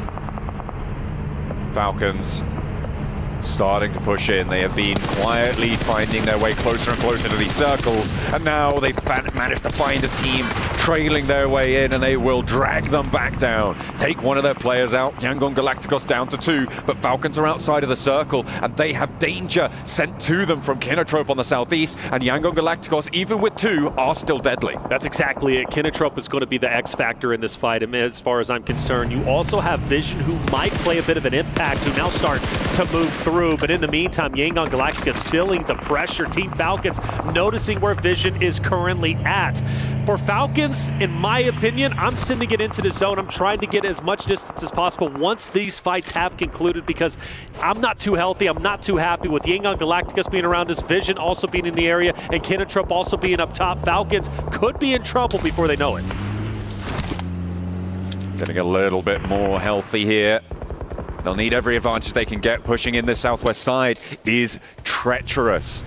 Falcons starting to push in. They have been quietly finding their way closer and closer to these circles, and now they've managed to find a team trailing their way in, and they will drag them back down. Take one of their players out. Yangon Galacticos down to 2, but Falcons are outside of the circle, and they have danger sent to them from Kinotrope on the southeast, and Yangon Galacticos, even with 2, are still deadly. That's exactly it. Kinotrope is going to be the X factor in this fight, as far as I'm concerned. You also have Vision, who might play a bit of an impact, who now start to move through. But in the meantime, Yangon Galacticos feeling the pressure. Team Falcons noticing where Vision is currently at. For Falcons, in my opinion, I'm sending it into the zone. I'm trying to get as much distance as possible once these fights have concluded, because I'm not too healthy. I'm not too happy with Yangon Galacticos being around us, Vision also being in the area, and Kinotrope also being up top. Falcons could be in trouble before they know it. Getting a little bit more healthy here. They'll need every advantage they can get. Pushing in the southwest side is treacherous.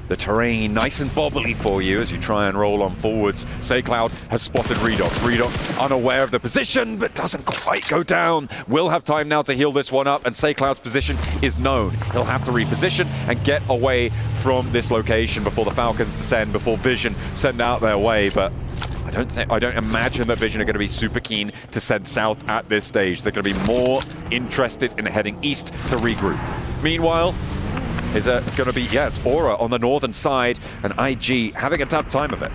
The terrain nice and bobbly for you as you try and roll on forwards. SayCloud has spotted Redox. Redox unaware of the position, but doesn't quite go down. Will have time now to heal this one up, and SayCloud's position is known. He'll have to reposition and get away from this location before the Falcons descend, before Vision send out their way, but I don't imagine that Vision are going to be super keen to send south at this stage. They're going to be more interested in heading east to regroup. Meanwhile, is it going to be, it's Aura on the northern side, and IG having a tough time of it.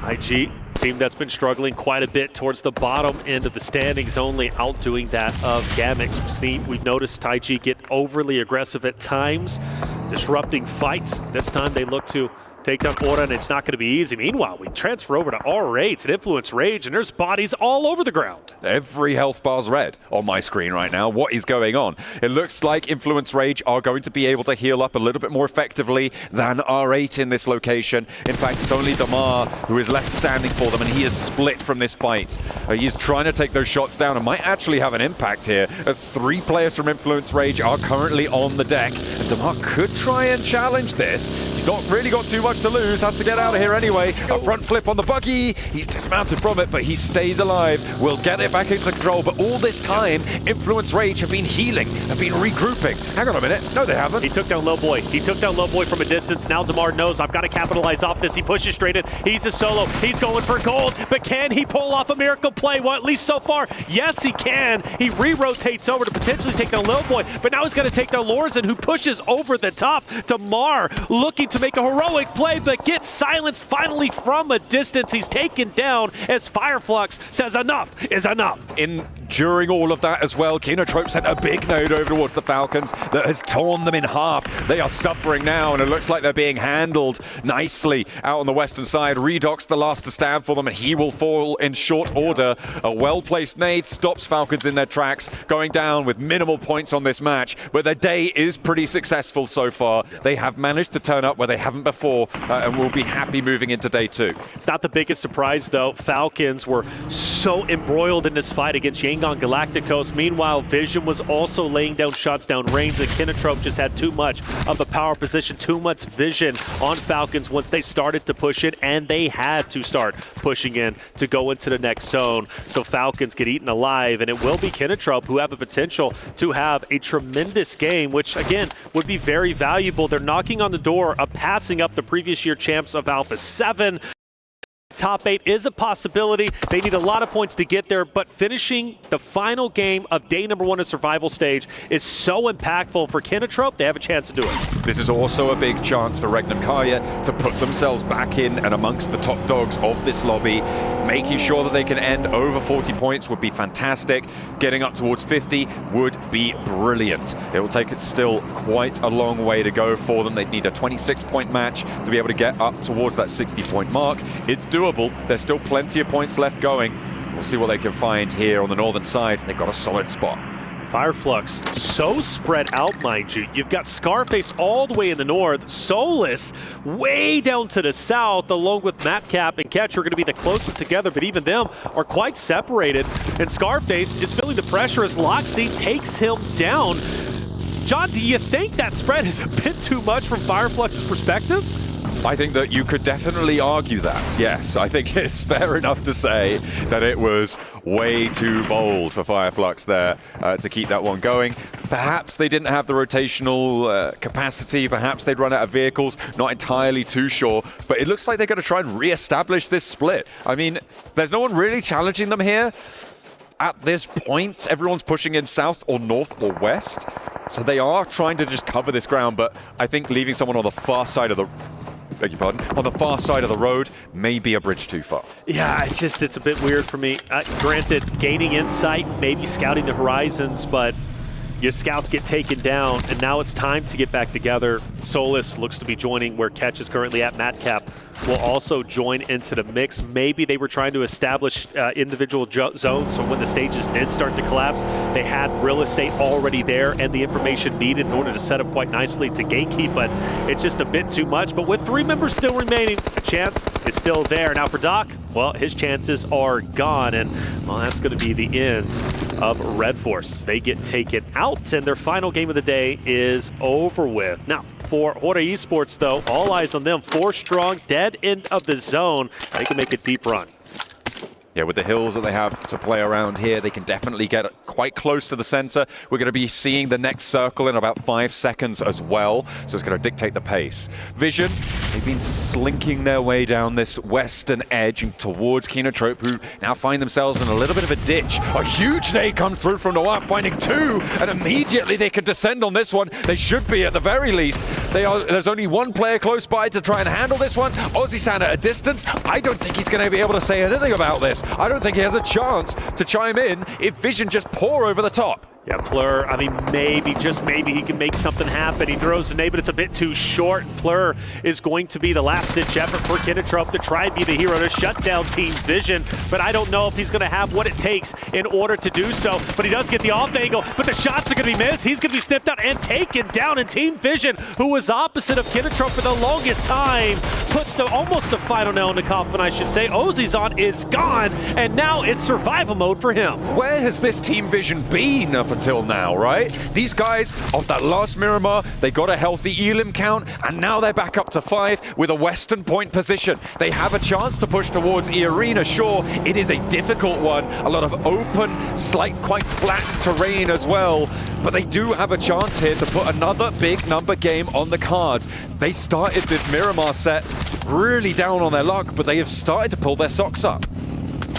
IG, team that's been struggling quite a bit towards the bottom end of the standings, only outdoing that of Gamix. We've noticed IG get overly aggressive at times, disrupting fights. This time they look to take down Aura, and it's not going to be easy. Meanwhile, we transfer over to R8 and Influence Rage, and there's bodies all over the ground. Every health bar's red on my screen right now. What is going on? It looks like Influence Rage are going to be able to heal up a little bit more effectively than R8 in this location. In fact, it's only Damar who is left standing for them, and he is split from this fight. He's trying to take those shots down and might actually have an impact here, as 3 players from Influence Rage are currently on the deck, and Damar could try and challenge this. He's not really got too much to lose, has to get out of here anyway. A front flip on the buggy. He's dismounted from it, but he stays alive. Will get it back into control, but all this time, Influence Rage have been healing, have been regrouping. Hang on a minute. No, they haven't. He took down Low Boy. He took down Low Boy from a distance. Now DeMar knows I've got to capitalize off this. He pushes straight in. He's a solo. He's going for gold, but can he pull off a miracle play? Well, at least so far, yes, he can. He re-rotates over to potentially take down Low Boy, but now he's going to take down Lorzen, who pushes over the top. DeMar looking to make a heroic play, but gets silenced finally from a distance. He's taken down as Fireflux says enough is enough. During all of that as well, Kinotrope sent a big node over towards the Falcons that has torn them in half. They are suffering now, and it looks like they're being handled nicely out on the western side. Redox the last to stand for them, and he will fall in short order. A well-placed nade stops Falcons in their tracks, going down with minimal points on this match, but their day is pretty successful so far. They have managed to turn up where they haven't before, and will be happy moving into day 2. It's not the biggest surprise, though. Falcons were so embroiled in this fight against Yangon Galacticos. Meanwhile, Vision was also laying down shots down range, and Kinotrope just had too much of a power position, too much vision on Falcons once they started to push it, and they had to start pushing in to go into the next zone. So Falcons get eaten alive, and it will be Kinotrope who have a potential to have a tremendous game, which, again, would be very valuable. They're knocking on the door of passing up the previous year champs of Alpha 7. Top 8 is a possibility. They need a lot of points to get there, but finishing the final game of day number 1 of survival stage is so impactful for Kinotrope. They have a chance to do it. This is also a big chance for Regnum Karya to put themselves back in and amongst the top dogs of this lobby. Making sure that they can end over 40 points would be fantastic. Getting up towards 50 would be brilliant. It will take it still quite a long way to go for them. They'd need a 26-point match to be able to get up towards that 60-point mark. It's doable. There's still plenty of points left going. We'll see what they can find here on the northern side. They've got a solid spot. Fireflux, so spread out, mind you. You've got Scarface all the way in the north, Solus way down to the south, along with Mapcap and Catch are going to be the closest together, but even them are quite separated. And Scarface is feeling the pressure as Loxy takes him down. John, do you think that spread is a bit too much from Fireflux's perspective? I think that you could definitely argue that, yes. I think it's fair enough to say that it was way too bold for Fireflux there to keep that one going. Perhaps they didn't have the rotational capacity, perhaps they'd run out of vehicles, not entirely too sure, but it looks like they're going to try and re-establish this split. I mean, there's no one really challenging them here. At this point, everyone's pushing in south or north or west, so they are trying to just cover this ground, but I think leaving someone on the far side of the on the far side of the road may be a bridge too far. Yeah, it's a bit weird for me. Granted, gaining insight, maybe scouting the horizons, but your scouts get taken down, and now it's time to get back together. Solus looks to be joining where Catch is currently at. Madcap will also join into the mix. Maybe they were trying to establish individual zones, so when the stages did start to collapse, they had real estate already there and the information needed in order to set up quite nicely to gatekeep, but it's just a bit too much. But with 3 members still remaining, a chance is still there. Now for Doc, well, his chances are gone, and well, that's going to be the end of Red Force. They get taken out, and their final game of the day is over with. Now, for Hora Esports, though, all eyes on them. 4 strong, dead end of the zone. They can make a deep run. Yeah, with the hills that they have to play around here, they can definitely get quite close to the center. We're going to be seeing the next circle in about 5 seconds as well, so it's going to dictate the pace. Vision, they've been slinking their way down this western edge and towards Kinotrope, who now find themselves in a little bit of a ditch. A huge nade comes through from Noir, finding 2, and immediately they can descend on this one. They should be at the very least. There's only 1 player close by to try and handle this one. Ozzy-san at a distance. I don't think he's going to be able to say anything about this. I don't think he has a chance to chime in if Vision just pour over the top. Yeah, Plur, I mean, maybe, just maybe he can make something happen. He throws the nade, but it's a bit too short. Plur is going to be the last-ditch effort for Kinotrope to try and be the hero to shut down Team Vision, but I don't know if he's going to have what it takes in order to do so. But he does get the off angle, but the shots are going to be missed. He's going to be snipped out and taken down, and Team Vision, who was opposite of Kinotrope for the longest time, puts almost the final nail in the coffin, I should say. Ozzy-san is gone, and now it's survival mode for him. Where has this Team Vision been for until now, right? These guys, off that last Miramar, they got a healthy elim count, and now they're back up to 5 with a Western point position. They have a chance to push towards E Arena. Sure, it is a difficult one, a lot of open, quite flat terrain as well, but they do have a chance here to put another big number game on the cards. They started this Miramar set really down on their luck, but they have started to pull their socks up.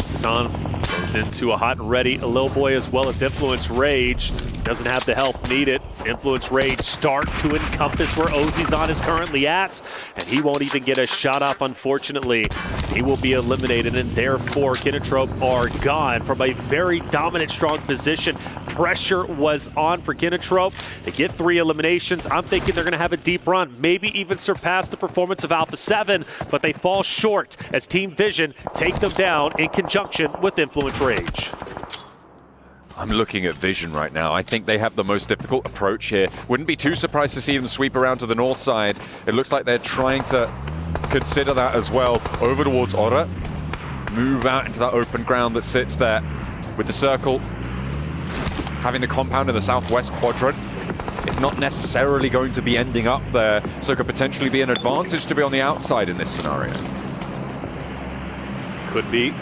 Zan goes into a hot and ready Lil Boy as well as Influence Rage. Doesn't have the help needed. Influence Rage start to encompass where Ozizan is currently at, and he won't even get a shot off, unfortunately. He will be eliminated, and therefore Kinotrope are gone from a very dominant, strong position. Pressure was on for Kinotrope. They get 3 eliminations. I'm thinking they're going to have a deep run, maybe even surpass the performance of Alpha 7, but they fall short as Team Vision take them down in conjunction with Influence Rage. I'm looking at Vision right now. I think they have the most difficult approach here. Wouldn't be too surprised to see them sweep around to the north side. It looks like they're trying to consider that as well. Over towards Ora. Move out into that open ground that sits there with the circle. Having the compound in the southwest quadrant. It's not necessarily going to be ending up there, so it could potentially be an advantage to be on the outside in this scenario. Could be.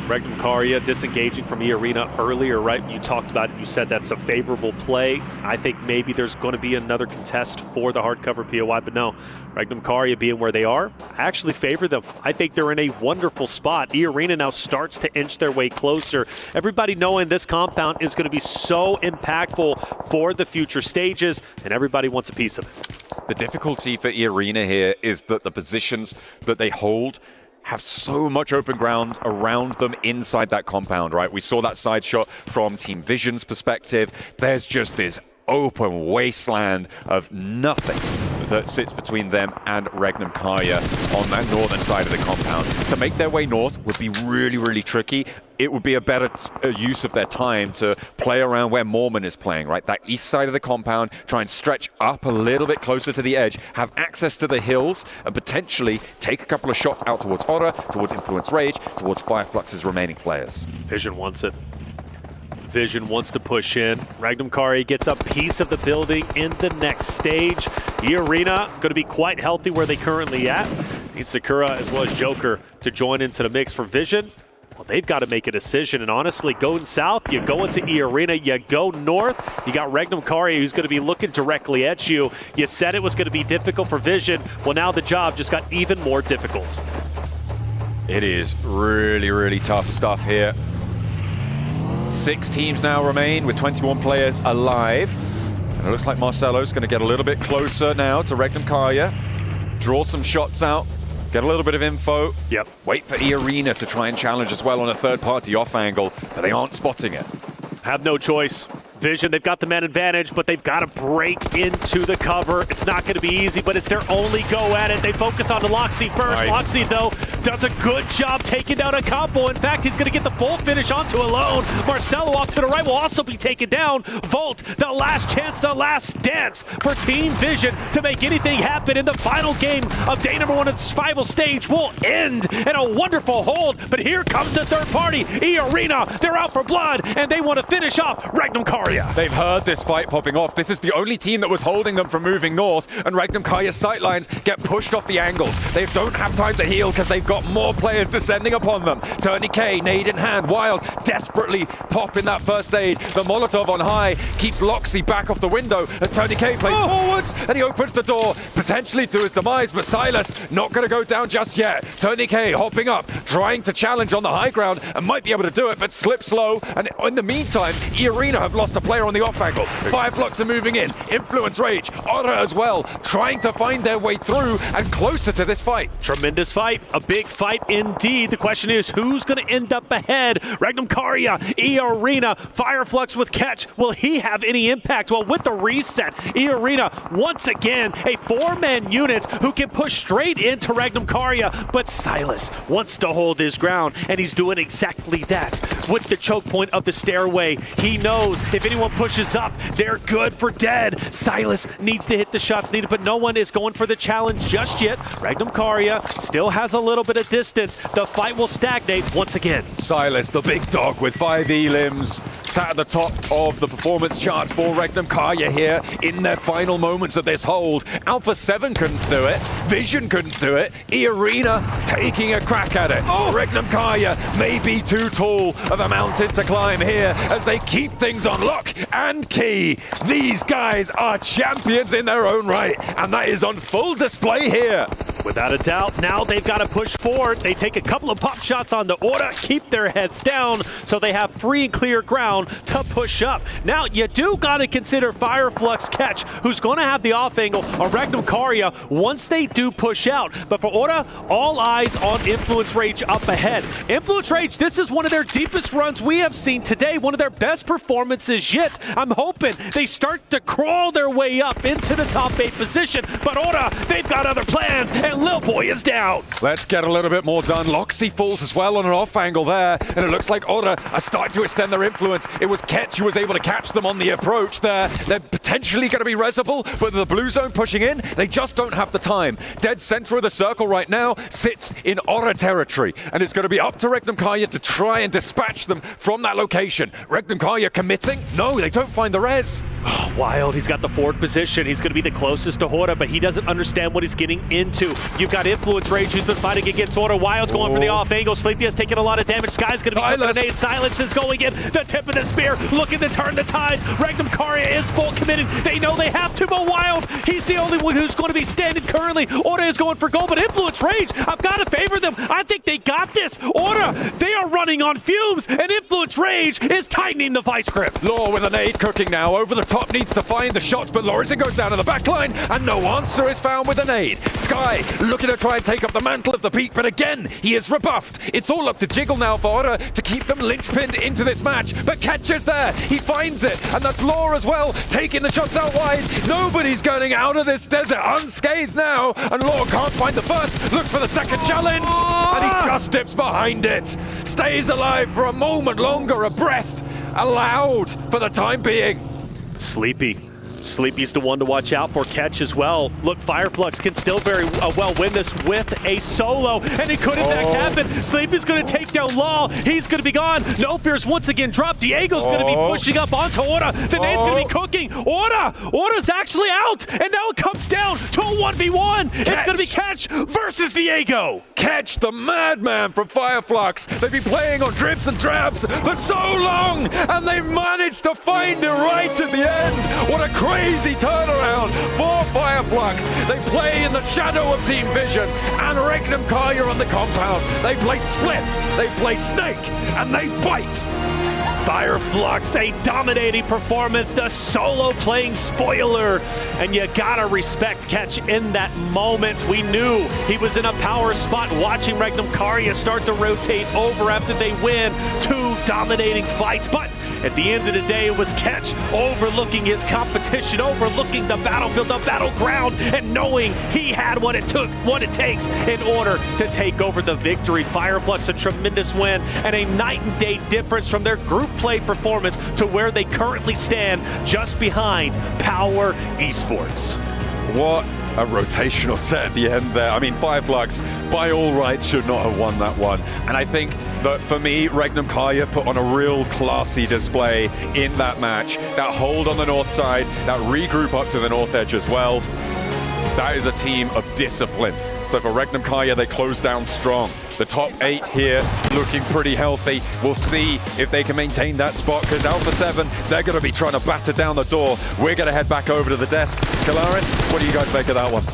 Regnum Karya disengaging from E Arena earlier, right? You talked about it, you said that's a favorable play. I think maybe there's going to be another contest for the hardcover POI, but no. Regnum Karya being where they are, I actually favor them. I think they're in a wonderful spot. E Arena now starts to inch their way closer. Everybody knowing this compound is going to be so impactful for the future stages, and everybody wants a piece of it. The difficulty for E Arena here is that the positions that they hold have so much open ground around them inside that compound, right? We saw that side shot from Team Vision's perspective. There's just this open wasteland of nothing that sits between them and Regnum Karya on that northern side of the compound. To make their way north would be really, really tricky. It would be a better use of their time to play around where Mormon is playing, right? That east side of the compound, try and stretch up a little bit closer to the edge, have access to the hills, and potentially take a couple of shots out towards Ora, towards Influence Rage, towards Fireflux's remaining players. Vision wants it. Vision wants to push in. Regnum Karya gets a piece of the building in the next stage. E Arena going to be quite healthy where they currently at. Need Sakura as well as Joker to join into the mix for Vision. Well, they've got to make a decision, and honestly, going south, you go into E Arena, you go north, you got Regnum Karya who's going to be looking directly at you. You said it was going to be difficult for Vision. Well, now the job just got even more difficult. It is really, really tough stuff here. 6 teams now remain with 21 players alive. And it looks like Marcelo's going to get a little bit closer now to Regnum Karya. Draw some shots out. Get a little bit of info. Yep. Wait for E Arena to try and challenge as well on a third-party off angle, but they aren't spotting it. Have no choice. Vision, they've got the man advantage, but they've got to break into the cover. It's not going to be easy, but it's their only go at it. They focus on the Loxy first. Nice. Loxy, though, does a good job taking down a combo. In fact, he's going to get the full finish onto Alone. Marcelo off to the right will also be taken down. Volt, the last chance, the last dance for Team Vision to make anything happen in the final game of day number 1 of the survival stage will end in a wonderful hold. But here comes the third party, E Arena. They're out for blood, and they want to finish off Regnum Karya. They've heard this fight popping off. This is the only team that was holding them from moving north, and Regnum Karya's sightlines get pushed off the angles. They don't have time to heal because they've got more players descending upon them. Turney K, nade in hand, Wild desperately popping that first aid. The Molotov on high keeps Loxy back off the window as Turney K plays forwards, and he opens the door, potentially to his demise, but Silas not going to go down just yet. Turney K hopping up, trying to challenge on the high ground, and might be able to do it, but slips low, and in the meantime, E Arena have lost a player on the off angle. Fireflux are moving in. Influence Rage, Ora as well, trying to find their way through and closer to this fight. Tremendous fight, a big fight indeed. The question is, who's going to end up ahead? Regnum Karya, E Arena, Fireflux with catch. Will he have any impact? Well, with the reset, E Arena once again a 4-man unit who can push straight into Regnum Karya, but Silas wants to hold his ground, and he's doing exactly that. With the choke point of the stairway, he knows if anyone pushes up, they're good for dead. Silas needs to hit the shots needed, but no one is going for the challenge just yet. Regnum Karya still has a little bit of distance. The fight will stagnate once again. Silas, the big dog with 5 elims, sat at the top of the performance charts for Regnum Karya here in their final moments of this hold. Alpha 7 couldn't do it. Vision couldn't do it. E-Arena taking a crack at it. Regnum Karya may be too tall of a mountain to climb here as they keep things on lock and key. These guys are champions in their own right, and that is on full display here. Without a doubt, now they've got to push forward. They take a couple of pop shots on the order, keep their heads down, so they have free and clear ground to push up. Now, you do got to consider Fireflux Catch, who's going to have the off angle on Regnum Karya once they do push out. But for Orta, all eyes on Influence Rage up ahead. Influence Rage, this is one of their deepest runs we have seen today, one of their best performances yet. I'm hoping they start to crawl their way up into the top 8 position, but Orta, they've got other plans, and Lil Boy is down. Let's get a little bit more done. Loxy falls as well on an off angle there, and it looks like Orta are starting to extend their influence. It was Ketch who was able to catch them on the approach there. They're potentially going to be resable, but the blue zone pushing in, they just don't have the time. Dead center of the circle right now sits in Orta territory, and it's going to be up to Regnum Karya to try and dispatch them from that location. Regnum Karya committing? No, they don't find the res. Oh, Wild, he's got the forward position. He's going to be the closest to Horta, but he doesn't understand what he's getting into. You've got Influence Rage who's been fighting against Horta. Wild's going for the off angle. Sleepy has taken a lot of damage. Sky's going to be coming grenade. Silence is going in. The tip of the spear looking to turn the tides. Regnum Karya is full committed. They know they have to, but Wild, he's the only one who's going to be standing currently. Orta is going for gold, but Influence Rage, I've got to favor them. I think they got this. Orta, they are running on fumes, and Influence Rage is tightening the vice grip. Law with a nade cooking now. Over the top needs to find the shots, but Lorison goes down to the back line, and no answer is found with a nade. Sky looking to try and take up the mantle of the peak, but again, he is rebuffed. It's all up to Jiggle now for Orta to keep them linchpinned into this match, but Ketch is there. He finds it, and that's Law as well, taking the shots out wide. Nobody's getting out of this desert unscathed now, and Law can't find the first, looks for the second challenge, and he just dips behind it. Stays alive for a moment longer, a breath allowed for the time being. Sleepy's the one to watch out for. Catch as well. Look, Fireflux can still very well win this with a solo, and it could in fact happen. Sleepy's going to take down Law. He's going to be gone. No Fears once again dropped. Diego's going to be pushing up onto Orta. The nade's going to be cooking. Orta's actually out, and now it comes down to a 1v1. It's going to be Catch versus Diego. Catch, the madman from Fireflux. They've been playing on dribs and drabs for so long, and they managed to find it right at the end. What a crazy turnaround for Fireflux. They play in the shadow of Team Vision, and Regnum Karya on the compound. They play split, they play snake, and they bite. Fireflux, a dominating performance, the solo playing spoiler, and you gotta respect Catch in that moment. We knew he was in a power spot, watching Regnum Karya start to rotate over after they win 2 dominating fights, but at the end of the day, it was Catch overlooking his competition, overlooking the battlefield, the battleground, and knowing he had what it takes in order to take over the victory. Fireflux, a tremendous win, and a night and day difference from their group play performance to where they currently stand, just behind Power Esports. What a rotational set at the end there. I mean, Fireflux, by all rights, should not have won that one. And I think that, for me, Regnum Karya put on a real classy display in that match. That hold on the north side, that regroup up to the north edge as well. That is a team of discipline. So for Regnum Karya, they close down strong. The top 8 here looking pretty healthy. We'll see if they can maintain that spot, because Alpha 7, they're going to be trying to batter down the door. We're going to head back over to the desk. Kalaris, what do you guys make of that one?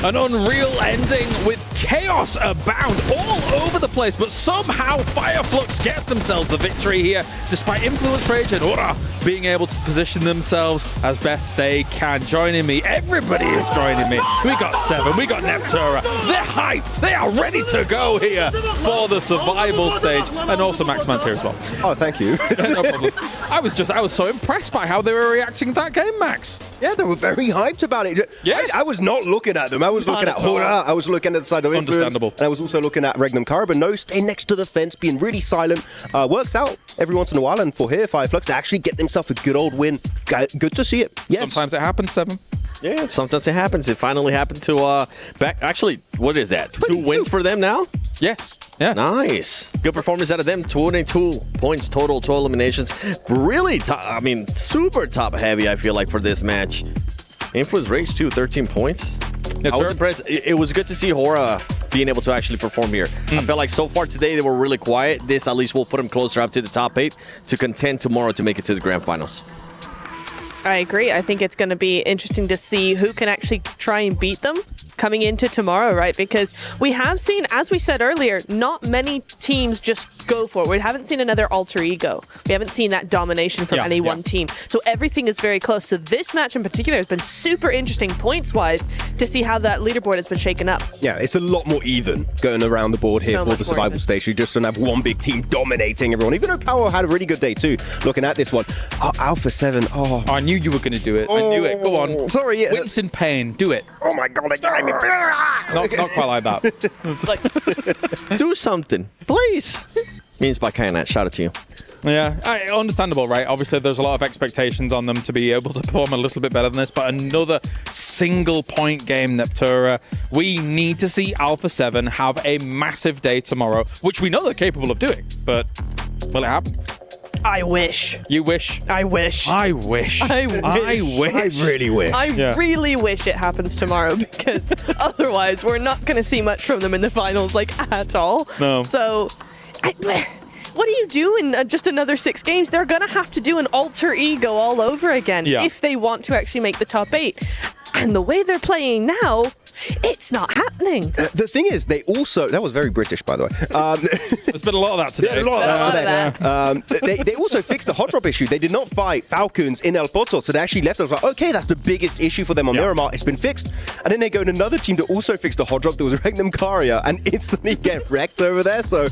An unreal ending with chaos abound all over the place, but somehow Fireflux gets themselves the victory here, despite Influence Rage and Orta being able to position themselves as best they can. Joining me, everybody is joining me. We got Seven, we got Neptura. They're hyped, they are ready to go here for the survival stage, and also Max Man's here as well. Oh, thank you. No problem. I was so impressed by how they were reacting to that game, Max. Yeah, they were very hyped about it. Yes. I was not looking at them. I was looking at Horta. I was looking at the side of Influence. Understandable. And I was also looking at Regnum Karya, but no, staying next to the fence, being really silent. Works out every once in a while, and for here, Fireflux to actually get themselves a good old win. Good to see it. Yes. Sometimes it happens, Seven. Yeah, sometimes it happens. It finally happened to actually, what is that? 2 wins for them now? Yes. Yes. Nice. Good performance out of them. 22 points total, 12 eliminations. Really super top heavy, I feel like, for this match. Influence Rage too, 13 points. I was impressed. It was good to see Hora being able to actually perform here. I felt like so far today they were really quiet. This at least will put them closer up to the top 8 to contend tomorrow to make it to the grand finals. I agree. I think it's going to be interesting to see who can actually try and beat them coming into tomorrow, right? Because we have seen, as we said earlier, not many teams just go for it. We haven't seen another alter ego. We haven't seen that domination from any one team. So everything is very close. So this match in particular has been super interesting points-wise to see how that leaderboard has been shaken up. Yeah, it's a lot more even going around the board here for the survival stage. You just don't have one big team dominating everyone. Even though Power had a really good day too, looking at this one. Oh, Alpha 7, I knew you were going to do it. I knew it. Go on. Sorry. Winston Payne, do it. Oh my god, not quite like that. It's like, do something, please. Means by Kyanat, shout out to you. Yeah, understandable, right? Obviously, there's a lot of expectations on them to be able to perform a little bit better than this, but another single-point game, Neptura. We need to see Alpha 7 have a massive day tomorrow, which we know they're capable of doing, but will it happen? I wish. You wish? I wish. I wish. I wish. I wish. I really wish. I really wish it happens tomorrow because otherwise we're not going to see much from them in the finals, like, at all. No. So, what do you do in just another 6 games? They're going to have to do an alter ego all over again if they want to actually make the top 8. And the way they're playing now, it's not happening. The thing is, they also... That was very British, by the way. There's been a lot of that today. They also fixed the hot drop issue. They did not fight Falcons in El Porto, so they actually left us like, okay, that's the biggest issue for them on Miramar. It's been fixed. And then they go to another team that also fixed the hot drop. That was Regnum Caria, and instantly get wrecked over there. So,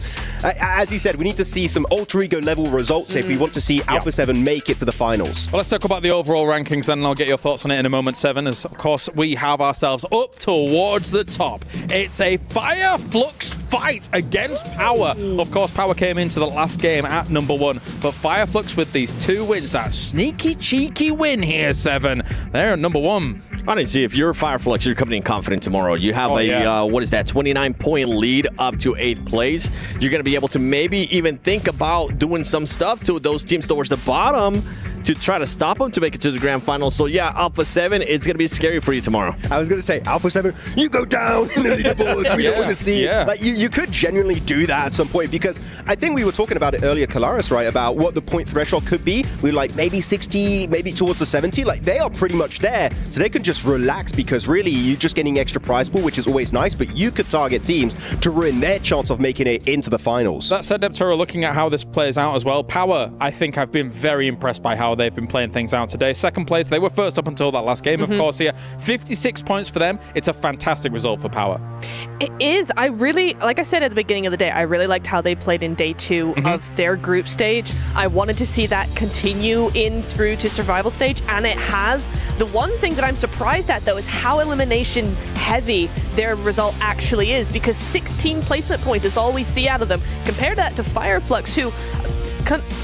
as you said, we need to see some alter ego level results if we want to see Alpha 7 make it to the finals. Well, let's talk about the overall rankings then, and I'll get your thoughts on it in a moment, Seven, as of course we have ourselves up towards the top. It's a fire flux fight against Power. Of course, Power came into the last game at number 1, but Fire Flux with these 2 wins, that sneaky, cheeky win here, Seven. They're at number 1. Honestly, if you're Fire Flux, you're coming in confident tomorrow. You have what is that, 29-point lead up to 8th place. You're going to be able to maybe even think about doing some stuff to those teams towards the bottom to try to stop them to make it to the grand final. So yeah, Alpha 7, it's going to be scary for you tomorrow. I was going to say, Alpha 7, you go down in the leaderboard. We don't want to see it. Like, you could genuinely do that at some point, because I think we were talking about it earlier, Kalaris, right, about what the point threshold could be. We were like, maybe 60, maybe towards the 70. Like, they are pretty much there. So they can just relax, because really, you're just getting extra prize pool, which is always nice, but you could target teams to ruin their chance of making it into the finals. That said, Neptura, looking at how this plays out as well, Power, I think I've been very impressed by how they've been playing things out today. 2nd place, they were first up until that last game, of course, here. 56 points for them. It's a fantastic result for Power. It is. I really, like I said at the beginning of the day, I really liked how they played in day 2 of their group stage. I wanted to see that continue in through to survival stage, and it has. The one thing that I'm surprised at, though, is how elimination heavy their result actually is, because 16 placement points is all we see out of them. Compare that to Fireflux, who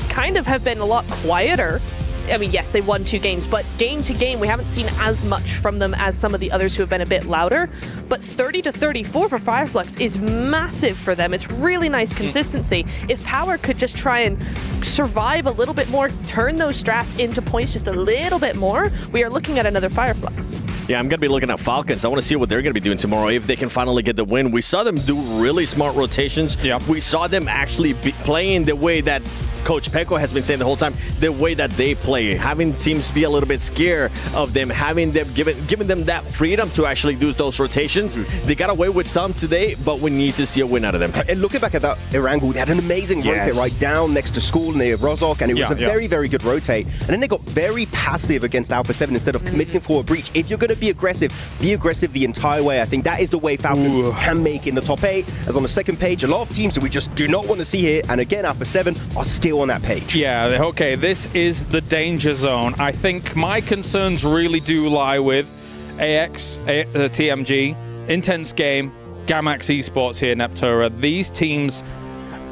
kind of have been a lot quieter. I mean, yes, they won 2 games, but game to game, we haven't seen as much from them as some of the others who have been a bit louder. But 30-34 for Fireflux is massive for them. It's really nice consistency. If Power could just try and survive a little bit more, turn those strats into points just a little bit more, we are looking at another Fireflux. Yeah, I'm going to be looking at Falcons. I want to see what they're going to be doing tomorrow, if they can finally get the win. We saw them do really smart rotations. We saw them actually playing the way that Coach Peko has been saying the whole time, the way that they play, having teams be a little bit scared of them, having them giving them that freedom to actually do those rotations. They got away with some today, but we need to see a win out of them. And looking back at that Erangel, they had an amazing rotate right down next to school near Rozok, and it was a very, very good rotate. And then they got very passive against Alpha 7 instead of committing for a breach. If you're going to be aggressive the entire way. I think that is the way Falcons can make in the top 8. As on the 2nd page, a lot of teams that we just do not want to see here, and again, Alpha 7 are still on that page. Yeah, okay, this is the danger zone. I think my concerns really do lie with AX, TMG, Intense Game, Gamax Esports here, Neptura. These teams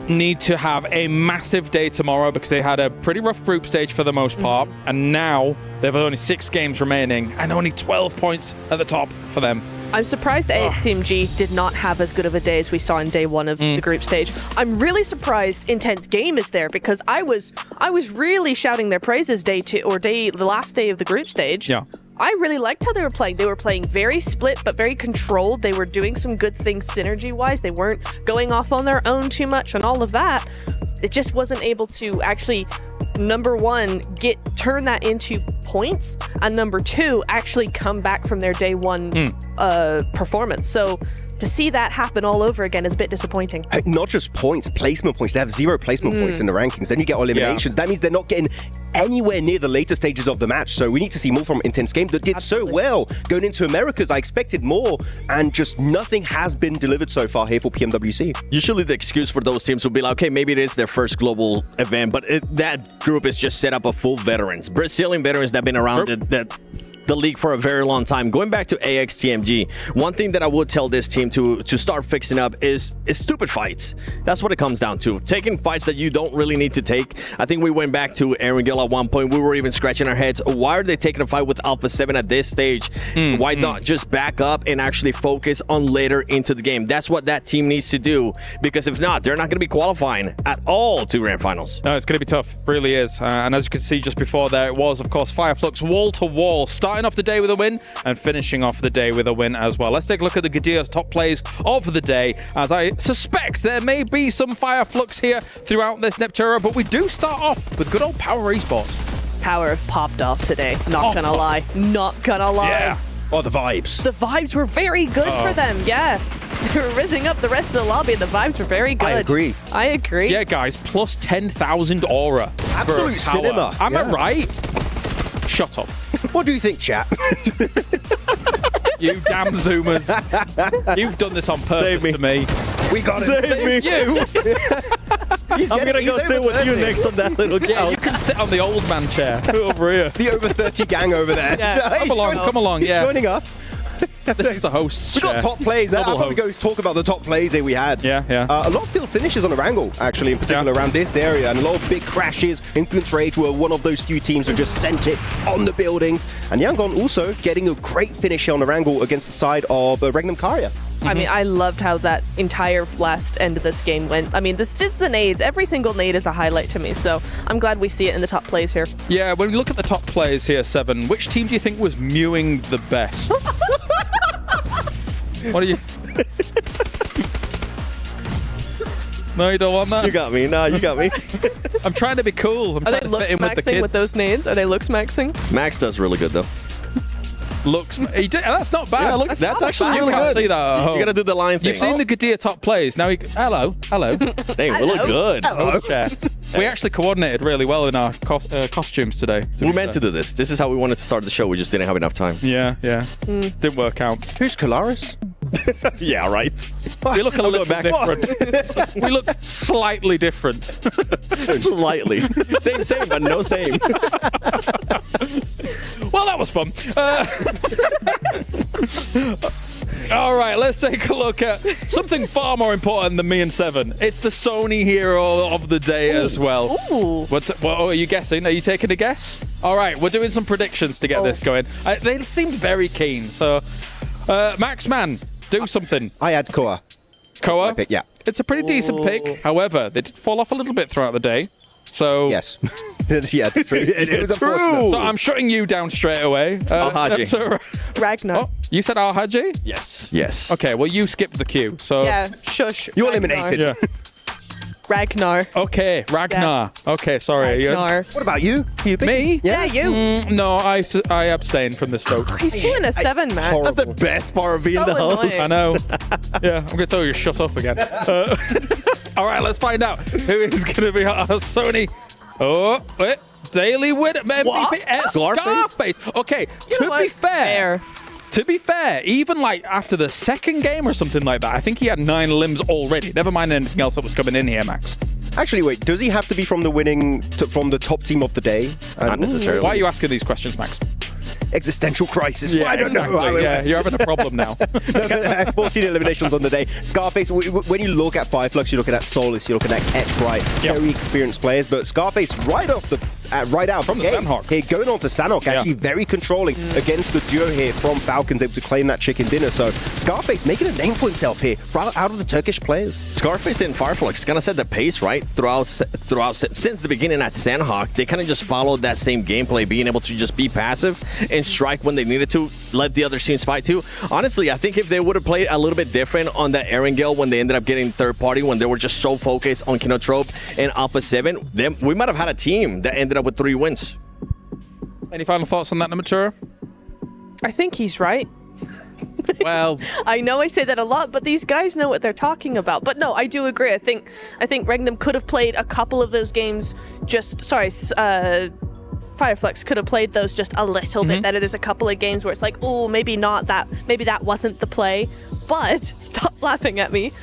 need to have a massive day tomorrow because they had a pretty rough group stage for the most part, and now they have only 6 games remaining and only 12 points at the top for them. I'm surprised AX Team G did not have as good of a day as we saw in day one of the group stage. I'm really surprised Intense Game is there because I was really shouting their praises the last day of the group stage. Yeah. I really liked how they were playing. They were playing very split, but very controlled. They were doing some good things synergy-wise. They weren't going off on their own too much and all of that. It just wasn't able to actually, number one, turn that into points, and number two, actually come back from their day one performance. So to see that happen all over again is a bit disappointing. Not just points, placement points. They have 0 placement points in the rankings. Then you get eliminations. That means they're not getting anywhere near the later stages of the match. So we need to see more from Intense Game that did so well going into Americas. I expected more, and just nothing has been delivered so far here for PMWC. Usually the excuse for those teams would be like, okay, maybe it is their first global event, but that group is just set up of full veterans. Brazilian veterans that have been around the league for a very long time. Going back to AXTMG, one thing that I would tell this team to start fixing up is stupid fights. That's what it comes down to. Taking fights that you don't really need to take. I think we went back to Aaron Gill at one point. We were even scratching our heads. Why are they taking a fight with Alpha 7 at this stage? Why not just back up and actually focus on later into the game? That's what that team needs to do, because if not, they're not going to be qualifying at all to Grand Finals. No, it's going to be tough. Really is. And as you can see just before there, it was, of course, Fireflux wall-to-wall. Starting off the day with a win and finishing off the day with a win as well. Let's take a look at the Gadir top plays of the day, as I suspect there may be some Fireflux here throughout this Neptura, but we do start off with good old Power Esports. Power have popped off today. Not gonna lie. Not gonna lie. Yeah. Oh, the vibes. The vibes were very good for them. Yeah. They were rizzing up the rest of the lobby, and the vibes were very good. I agree. Yeah, guys, plus 10,000 aura. Absolute cinema. Am I right? Shut up. What do you think, chat? You damn Zoomers. You've done this on purpose to me. We got it. Save me. You. I'm going to go sit with you next on that little couch. Yeah, you can sit on the old man chair over here. The over 30 gang over there. Yeah. Hey, Come along. He's Yeah. joining up. This is the host's We got chair. top plays. I'll Double probably host. go talk about the top plays here we had. Yeah. A lot of field finishes on the Wrangle, actually, in particular around this area, and a lot of big crashes. Influence Rage were one of those few teams who just sent it on the buildings. And Yangon also getting a great finish here on the Wrangle against the side of Regnum Karya. I mean, I loved how that entire last end of this game went. I mean, this just the nades. Every single nade is a highlight to me, so I'm glad we see it in the top plays here. Yeah, when we look at the top players here, Seven, which team do you think was mewing the best? What are you... No, you don't want that? You got me. No, you got me. I'm trying to be cool. I'm Are they trying to fit in with the looks maxing kids. with those nades? Are they looks maxing? Max does really good, though. He did, that's not bad. Yeah, look, that's actually You really can't good. see that at home. You got to do the line thing. You've seen the Gadir top plays. Now, hello. Dang, we look good. Host chair. We actually coordinated really well in our costumes today. We meant to do this. This is how we wanted to start the show. We just didn't have enough time. Yeah. Didn't work out. Who's Kalaris? Yeah, right. We look a little bit different. We look slightly different. Slightly. Same, but no same. Well, that was fun. All right, let's take a look at something far more important than me and Seven. It's the Sony hero of the day as well. Ooh. What are you guessing? Are you taking a guess? All right, we're doing some predictions to get this going. They seemed very keen. So, Max Man, do something. I had Koa. Koa? My pick, yeah. It's a pretty decent pick. However, they did fall off a little bit throughout the day. So yes, yeah, true. It was unfortunate. So I'm shutting you down straight away. Al-Haji. Ragnar. Oh, you said Al-Haji? Yes. Okay, well you skipped the queue. So Yeah, shush. You're Ragnar. eliminated. Yeah. Ragnar. Okay, Ragnar. Okay, sorry. Ragnar. What about you? Who you pick? Me? Yeah, you. No, I abstained from this vote. He's doing a 7, man. That's the best part of being So the host. annoying. I know. Yeah, I'm going to tell you to shut up again. All right, let's find out who is going to be our Sony. Oh, wait. Daily winner. MVP. Scarface. Okay, to be fair, even like after the second game or something like that, I think he had 9 limbs already. Never mind anything else that was coming in here, Max. Actually, wait, does he have to be from the top team of the day? Not necessarily. Why are you asking these questions, Max? Existential crisis. Yeah, I don't exactly. know. Yeah, you're having a problem now. 14 eliminations on the day. Scarface, when you look at Fireflux, you look at that Solus, you look at that Ketch, right? Yep. Very experienced players, but Scarface right off the right out from the Sandhawk. Here, going on to Sandhawk, actually very controlling against the duo here from Falcons, able to claim that chicken dinner. So Scarface making a name for himself here, out of the Turkish players. Scarface and Fireflux kind of set the pace, right? Throughout since the beginning at Sandhawk, they kind of just followed that same gameplay, being able to just be passive and strike when they needed to, let the other teams fight too. Honestly, I think if they would have played a little bit different on that Erangel when they ended up getting third party, when they were just so focused on Kinotrope and Alpha 7, then we might have had a team that ended up with 3 wins. Any final thoughts on that, Namatura? I think he's right. Well, I know I say that a lot, but these guys know what they're talking about. But no, I do agree. I think Regnum could have played a couple of those games Fireflux could have played those just a little bit better. There's a couple of games where it's like, oh, maybe that wasn't the play. But stop laughing at me.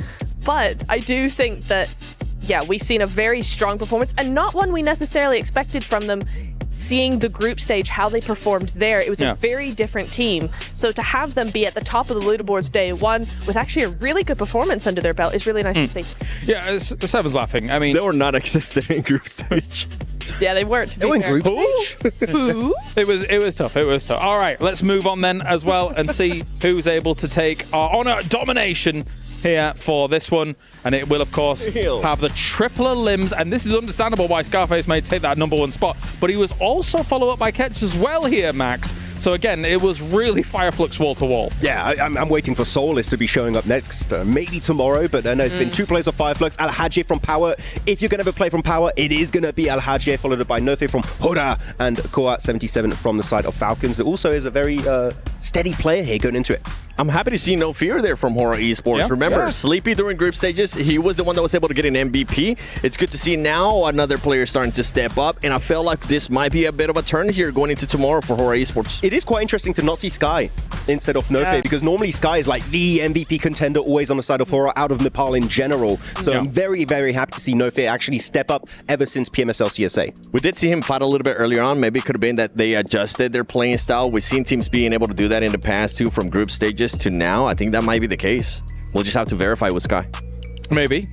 But I do think that, yeah, we've seen a very strong performance and not one we necessarily expected from them. Seeing the group stage, how they performed there, it was a very different team. So to have them be at the top of the leaderboards day one with actually a really good performance under their belt is really nice to see. Yeah, Seven's laughing. I mean, they were not existing in group stage. Yeah, they weren't. They were in group stage. It was tough. It was tough. All right, let's move on then as well and see who's able to take our honor domination here for this one. And it will, of course, have the tripler limbs. And this is understandable why Scarface may take that #1 spot. But he was also followed up by Ketch as well here, Max. So again, it was really Fireflux wall to wall. Yeah, I'm waiting for Soulless to be showing up next, maybe tomorrow. But then there's been 2 players of Fireflux. Al-Hajj from Power. If you're going to have a play from Power, it is going to be Al-Hajj, followed by Nofe from Hora and Koa77 from the side of Falcons. It also is a very steady player here going into it. I'm happy to see No Fear there from Hora Esports. Remember, Sleepy during group stages, he was the one that was able to get an MVP. It's good to see now another player starting to step up, and I feel like this might be a bit of a turn here going into tomorrow for Hora Esports. It is quite interesting to not see Sky instead of Nofe, because normally Sky is like the MVP contender always on the side of Hora out of Nepal in general. So I'm very, very happy to see Nofe actually step up ever since PMSL CSA. We did see him fight a little bit earlier on. Maybe it could have been that they adjusted their playing style. We've seen teams being able to do that in the past too, from group stages to now. I think that might be the case. We'll just have to verify with Sky. Maybe.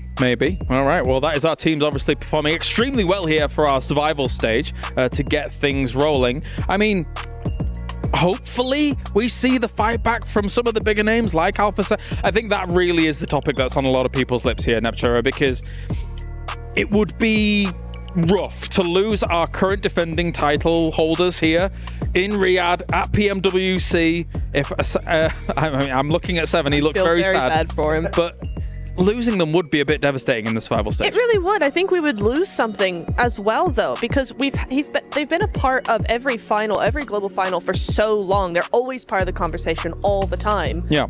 All right, well, that is our teams obviously performing extremely well here for our survival stage to get things rolling. I mean, hopefully we see the fight back from some of the bigger names like Alpha. I think that really is the topic that's on a lot of people's lips here, Neptura, because it would be rough to lose our current defending title holders here in Riyadh at PMWC. If I'm looking at Seven, he looks very sad. Bad for him. But losing them would be a bit devastating in the survival stage. It really would. I think we would lose something as well, though, because they've been a part of every final, every global final for so long. They're always part of the conversation all the time. Yeah.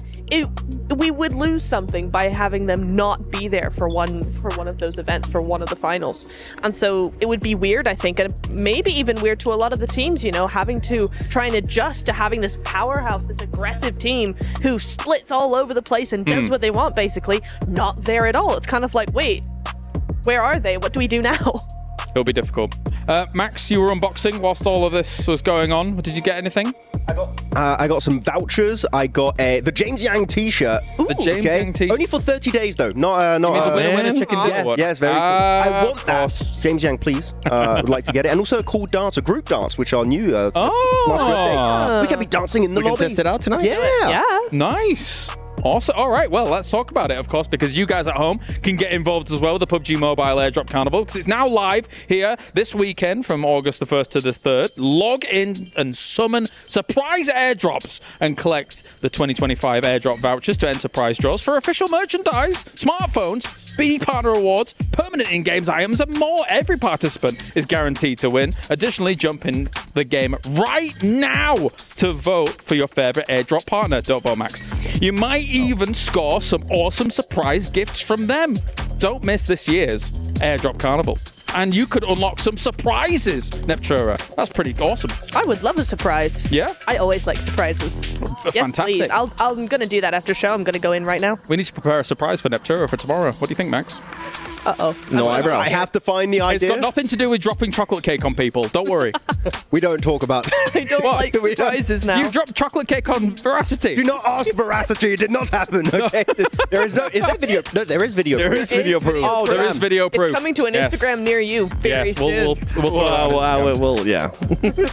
We would lose something by having them not be there for one of those events, for one of the finals. And so it would be weird, I think, and maybe even weird to a lot of the teams, you know, having to try and adjust to having this powerhouse, this aggressive team who splits all over the place and does what they want, basically, not there at all. It's kind of like, wait, where are they? What do we do now? It'll be difficult. Max, you were unboxing whilst all of this was going on. Did you get anything? I got some vouchers. I got the James Yang t-shirt. The James Yang t-shirt. Only for 30 days though. Not the winner chicken dinner one? Yeah, it's very cool. I want that. James Yang, please. Would like to get it. And also a cool dance, a group dance, which are new. Last updates. We can be dancing in the lobby. We can test it out tonight. Yeah. Nice. Awesome. All right, well, let's talk about it, of course, because you guys at home can get involved as well with the PUBG Mobile Airdrop Carnival, because it's now live here this weekend from August the 1st to the 3rd. Log in and summon surprise airdrops and collect the 2025 airdrop vouchers to enterprise draws for official merchandise, smartphones, BD partner awards, permanent in-games items, and more. Every participant is guaranteed to win. Additionally, jump in the game right now to vote for your favorite airdrop partner. Don't vote, Max. You might even score some awesome surprise gifts from them. Don't miss this year's Airdrop Carnival. And you could unlock some surprises, Neptura. That's pretty awesome. I would love a surprise. Yeah? I always like surprises. Yes, Fantastic. please. I'm going to do that after show. I'm going to go in right now. We need to prepare a surprise for Neptura for tomorrow. What do you think, Max? Uh-oh. No eyebrow. I have to find the It's idea. got nothing to do with dropping chocolate cake on people. Don't worry. We don't talk about. I don't like surprises now. You dropped chocolate cake on Veracity. Do not ask Veracity. It did not happen. Okay. There is no. Is there video? No, there is video. There proof. is video proof. Oh, there is video proof. It's coming to an Yes. Instagram near you very soon. Well, yeah.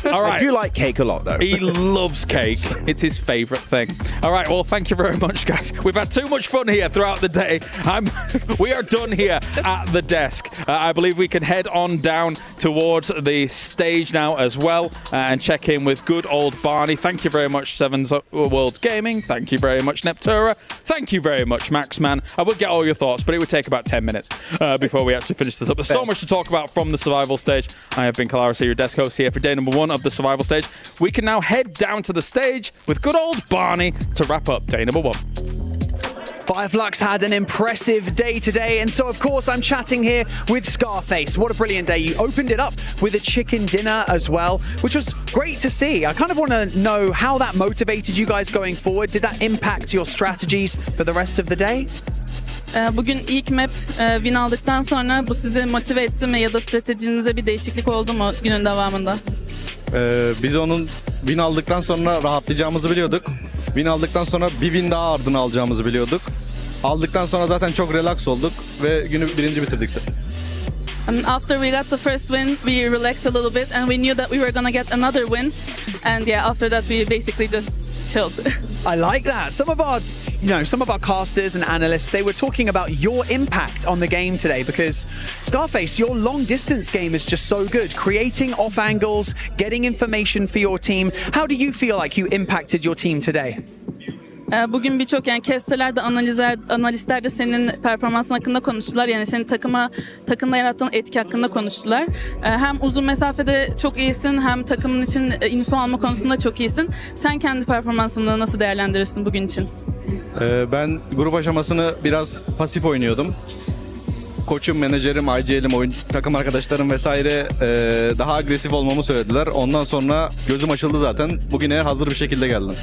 All right. I do like cake a lot, though. He loves cake. It's his favourite thing. All right. Well, thank you very much, guys. We've had too much fun here throughout the day. We are done here at the desk. I believe we can head on down towards the stage now as well and check in with good old Barney. Thank you very much, Sevens Worlds Gaming. Thank you very much, Neptura. Thank you very much, Maxman. I would get all your thoughts, but it would take about 10 minutes before we actually finish this up. There's so much to talk about from the survival stage. I have been Kalaris, your desk host here for day number 1 of the survival stage. We can now head down to the stage with good old Barney to wrap up day number 1. Fireflux had an impressive day today, and so of course I'm chatting here with Scarface. What a brilliant day. You opened it up with a chicken dinner as well, which was great to see. I kind of want to know how that motivated you guys going forward. Did that impact your strategies for the rest of the day? Bugün ilk map win aldıktan sonra bu sizi motive etti mi ya da stratejinize bir değişiklik oldu mu günün devamında? Biz onun win aldıktan sonra rahatlayacağımızı biliyorduk. Win aldıktan sonra bir win daha ardına alacağımızı biliyorduk. Aldıktan sonra zaten çok relax olduk ve günü birinci bitirdik. After we got the first win, we relaxed a little bit and we knew that we were gonna get another win. And yeah, after that we basically just chilled. I like that. Some of our casters and analysts, they were talking about your impact on the game today because Scarface, your long distance game is just so good. Creating off angles, getting information for your team. How do you feel like you impacted your team today? Bugün birçok casterler de analistler de senin performansın hakkında konuştular. Yani senin takımda yarattığın etki hakkında konuştular. Hem uzun mesafede çok iyisin hem takımın için info alma konusunda çok iyisin. Sen kendi performansını nasıl değerlendirirsin bugün için? Ben grup aşamasını biraz pasif oynuyordum. Koçum, menajerim, IGL'im, takım arkadaşlarım vesaire daha agresif olmamı söylediler. Ondan sonra gözüm açıldı zaten. Bugüne hazır bir şekilde geldim.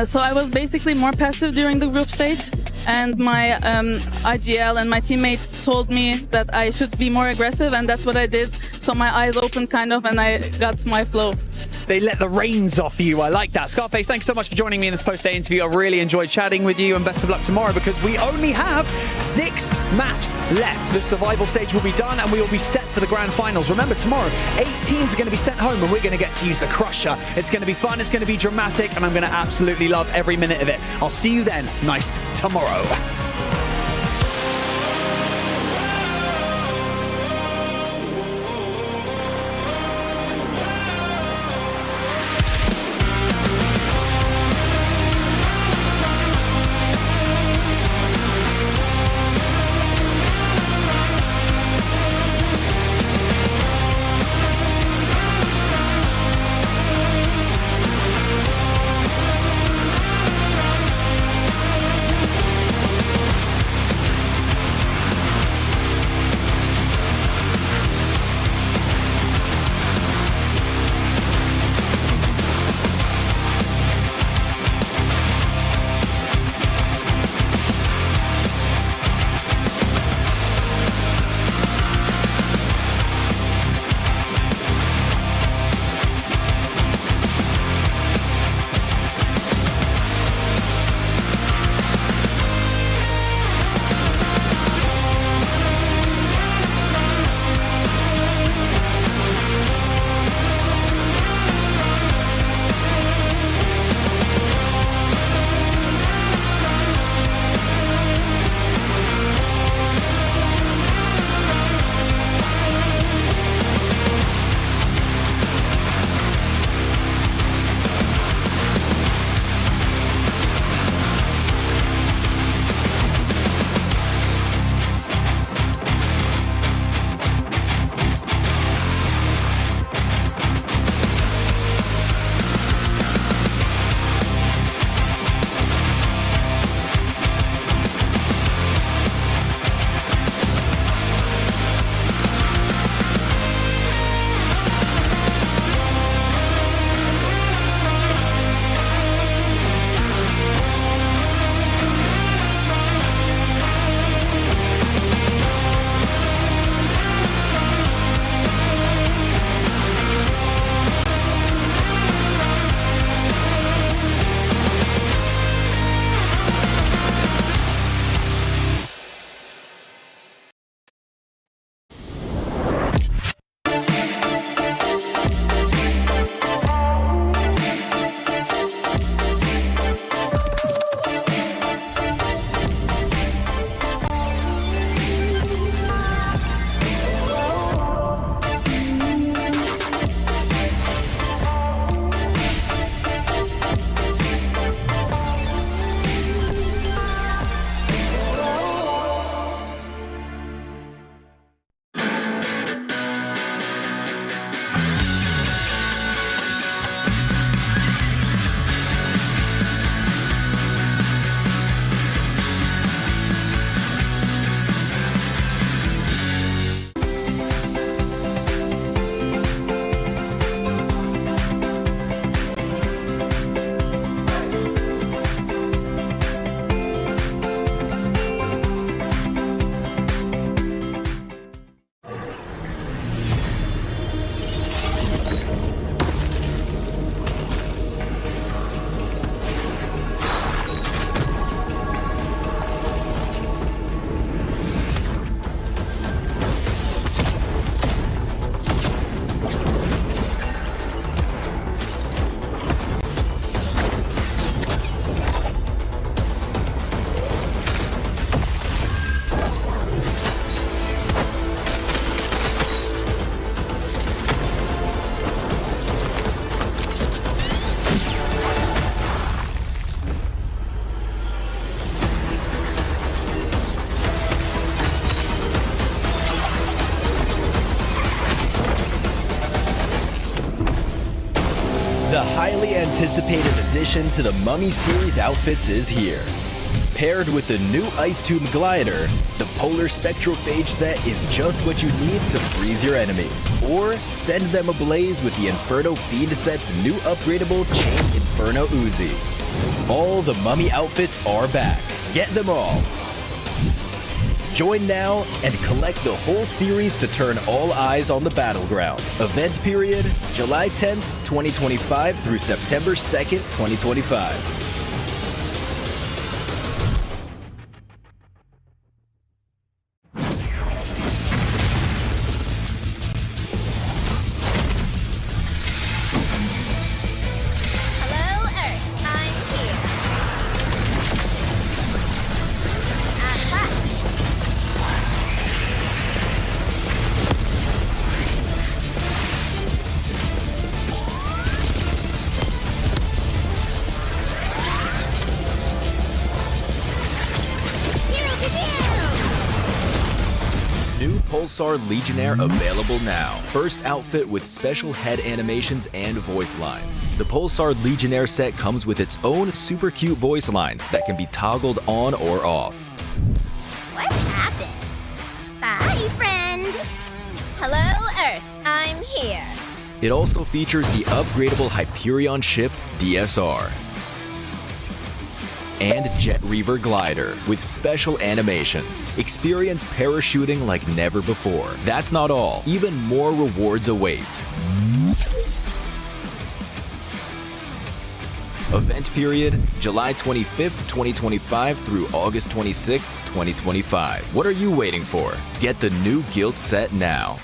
So I was basically more passive during the group stage, and my IGL and my teammates told me that I should be more aggressive, and that's what I did. So my eyes opened kind of, and I got my flow. They let the reins off you. I like that. Scarface, thanks so much for joining me in this post-day interview. I really enjoyed chatting with you, and best of luck tomorrow because we only have 6 maps left. The survival stage will be done and we will be set for the grand finals. Remember, tomorrow, 8 teams are going to be sent home and we're going to get to use the Crusher. It's going to be fun, it's going to be dramatic, and I'm going to absolutely love every minute of it. I'll see you then. Nice tomorrow. The highly anticipated addition to the Mummy Series outfits is here. Paired with the new Ice Tomb Glider, the Polar Spectrophage set is just what you need to freeze your enemies. Or send them ablaze with the Inferno Fiend set's new upgradable Chain Inferno Uzi. All the Mummy outfits are back. Get them all. Join now and collect the whole series to turn all eyes on the battleground. Event period, July 10th, 2025 through September 2nd, 2025. Pulsar Legionnaire available now. First outfit with special head animations and voice lines. The Pulsar Legionnaire set comes with its own super cute voice lines that can be toggled on or off. What happened? Bye, friend. Hello, Earth. I'm here. It also features the upgradable Hyperion ship DSR and Jet Reaver glider with special animations. Experience parachuting like never before. That's not all. Even more rewards await. Event period, July 25th, 2025 through August 26th, 2025. What are you waiting for? Get the new Guild set now.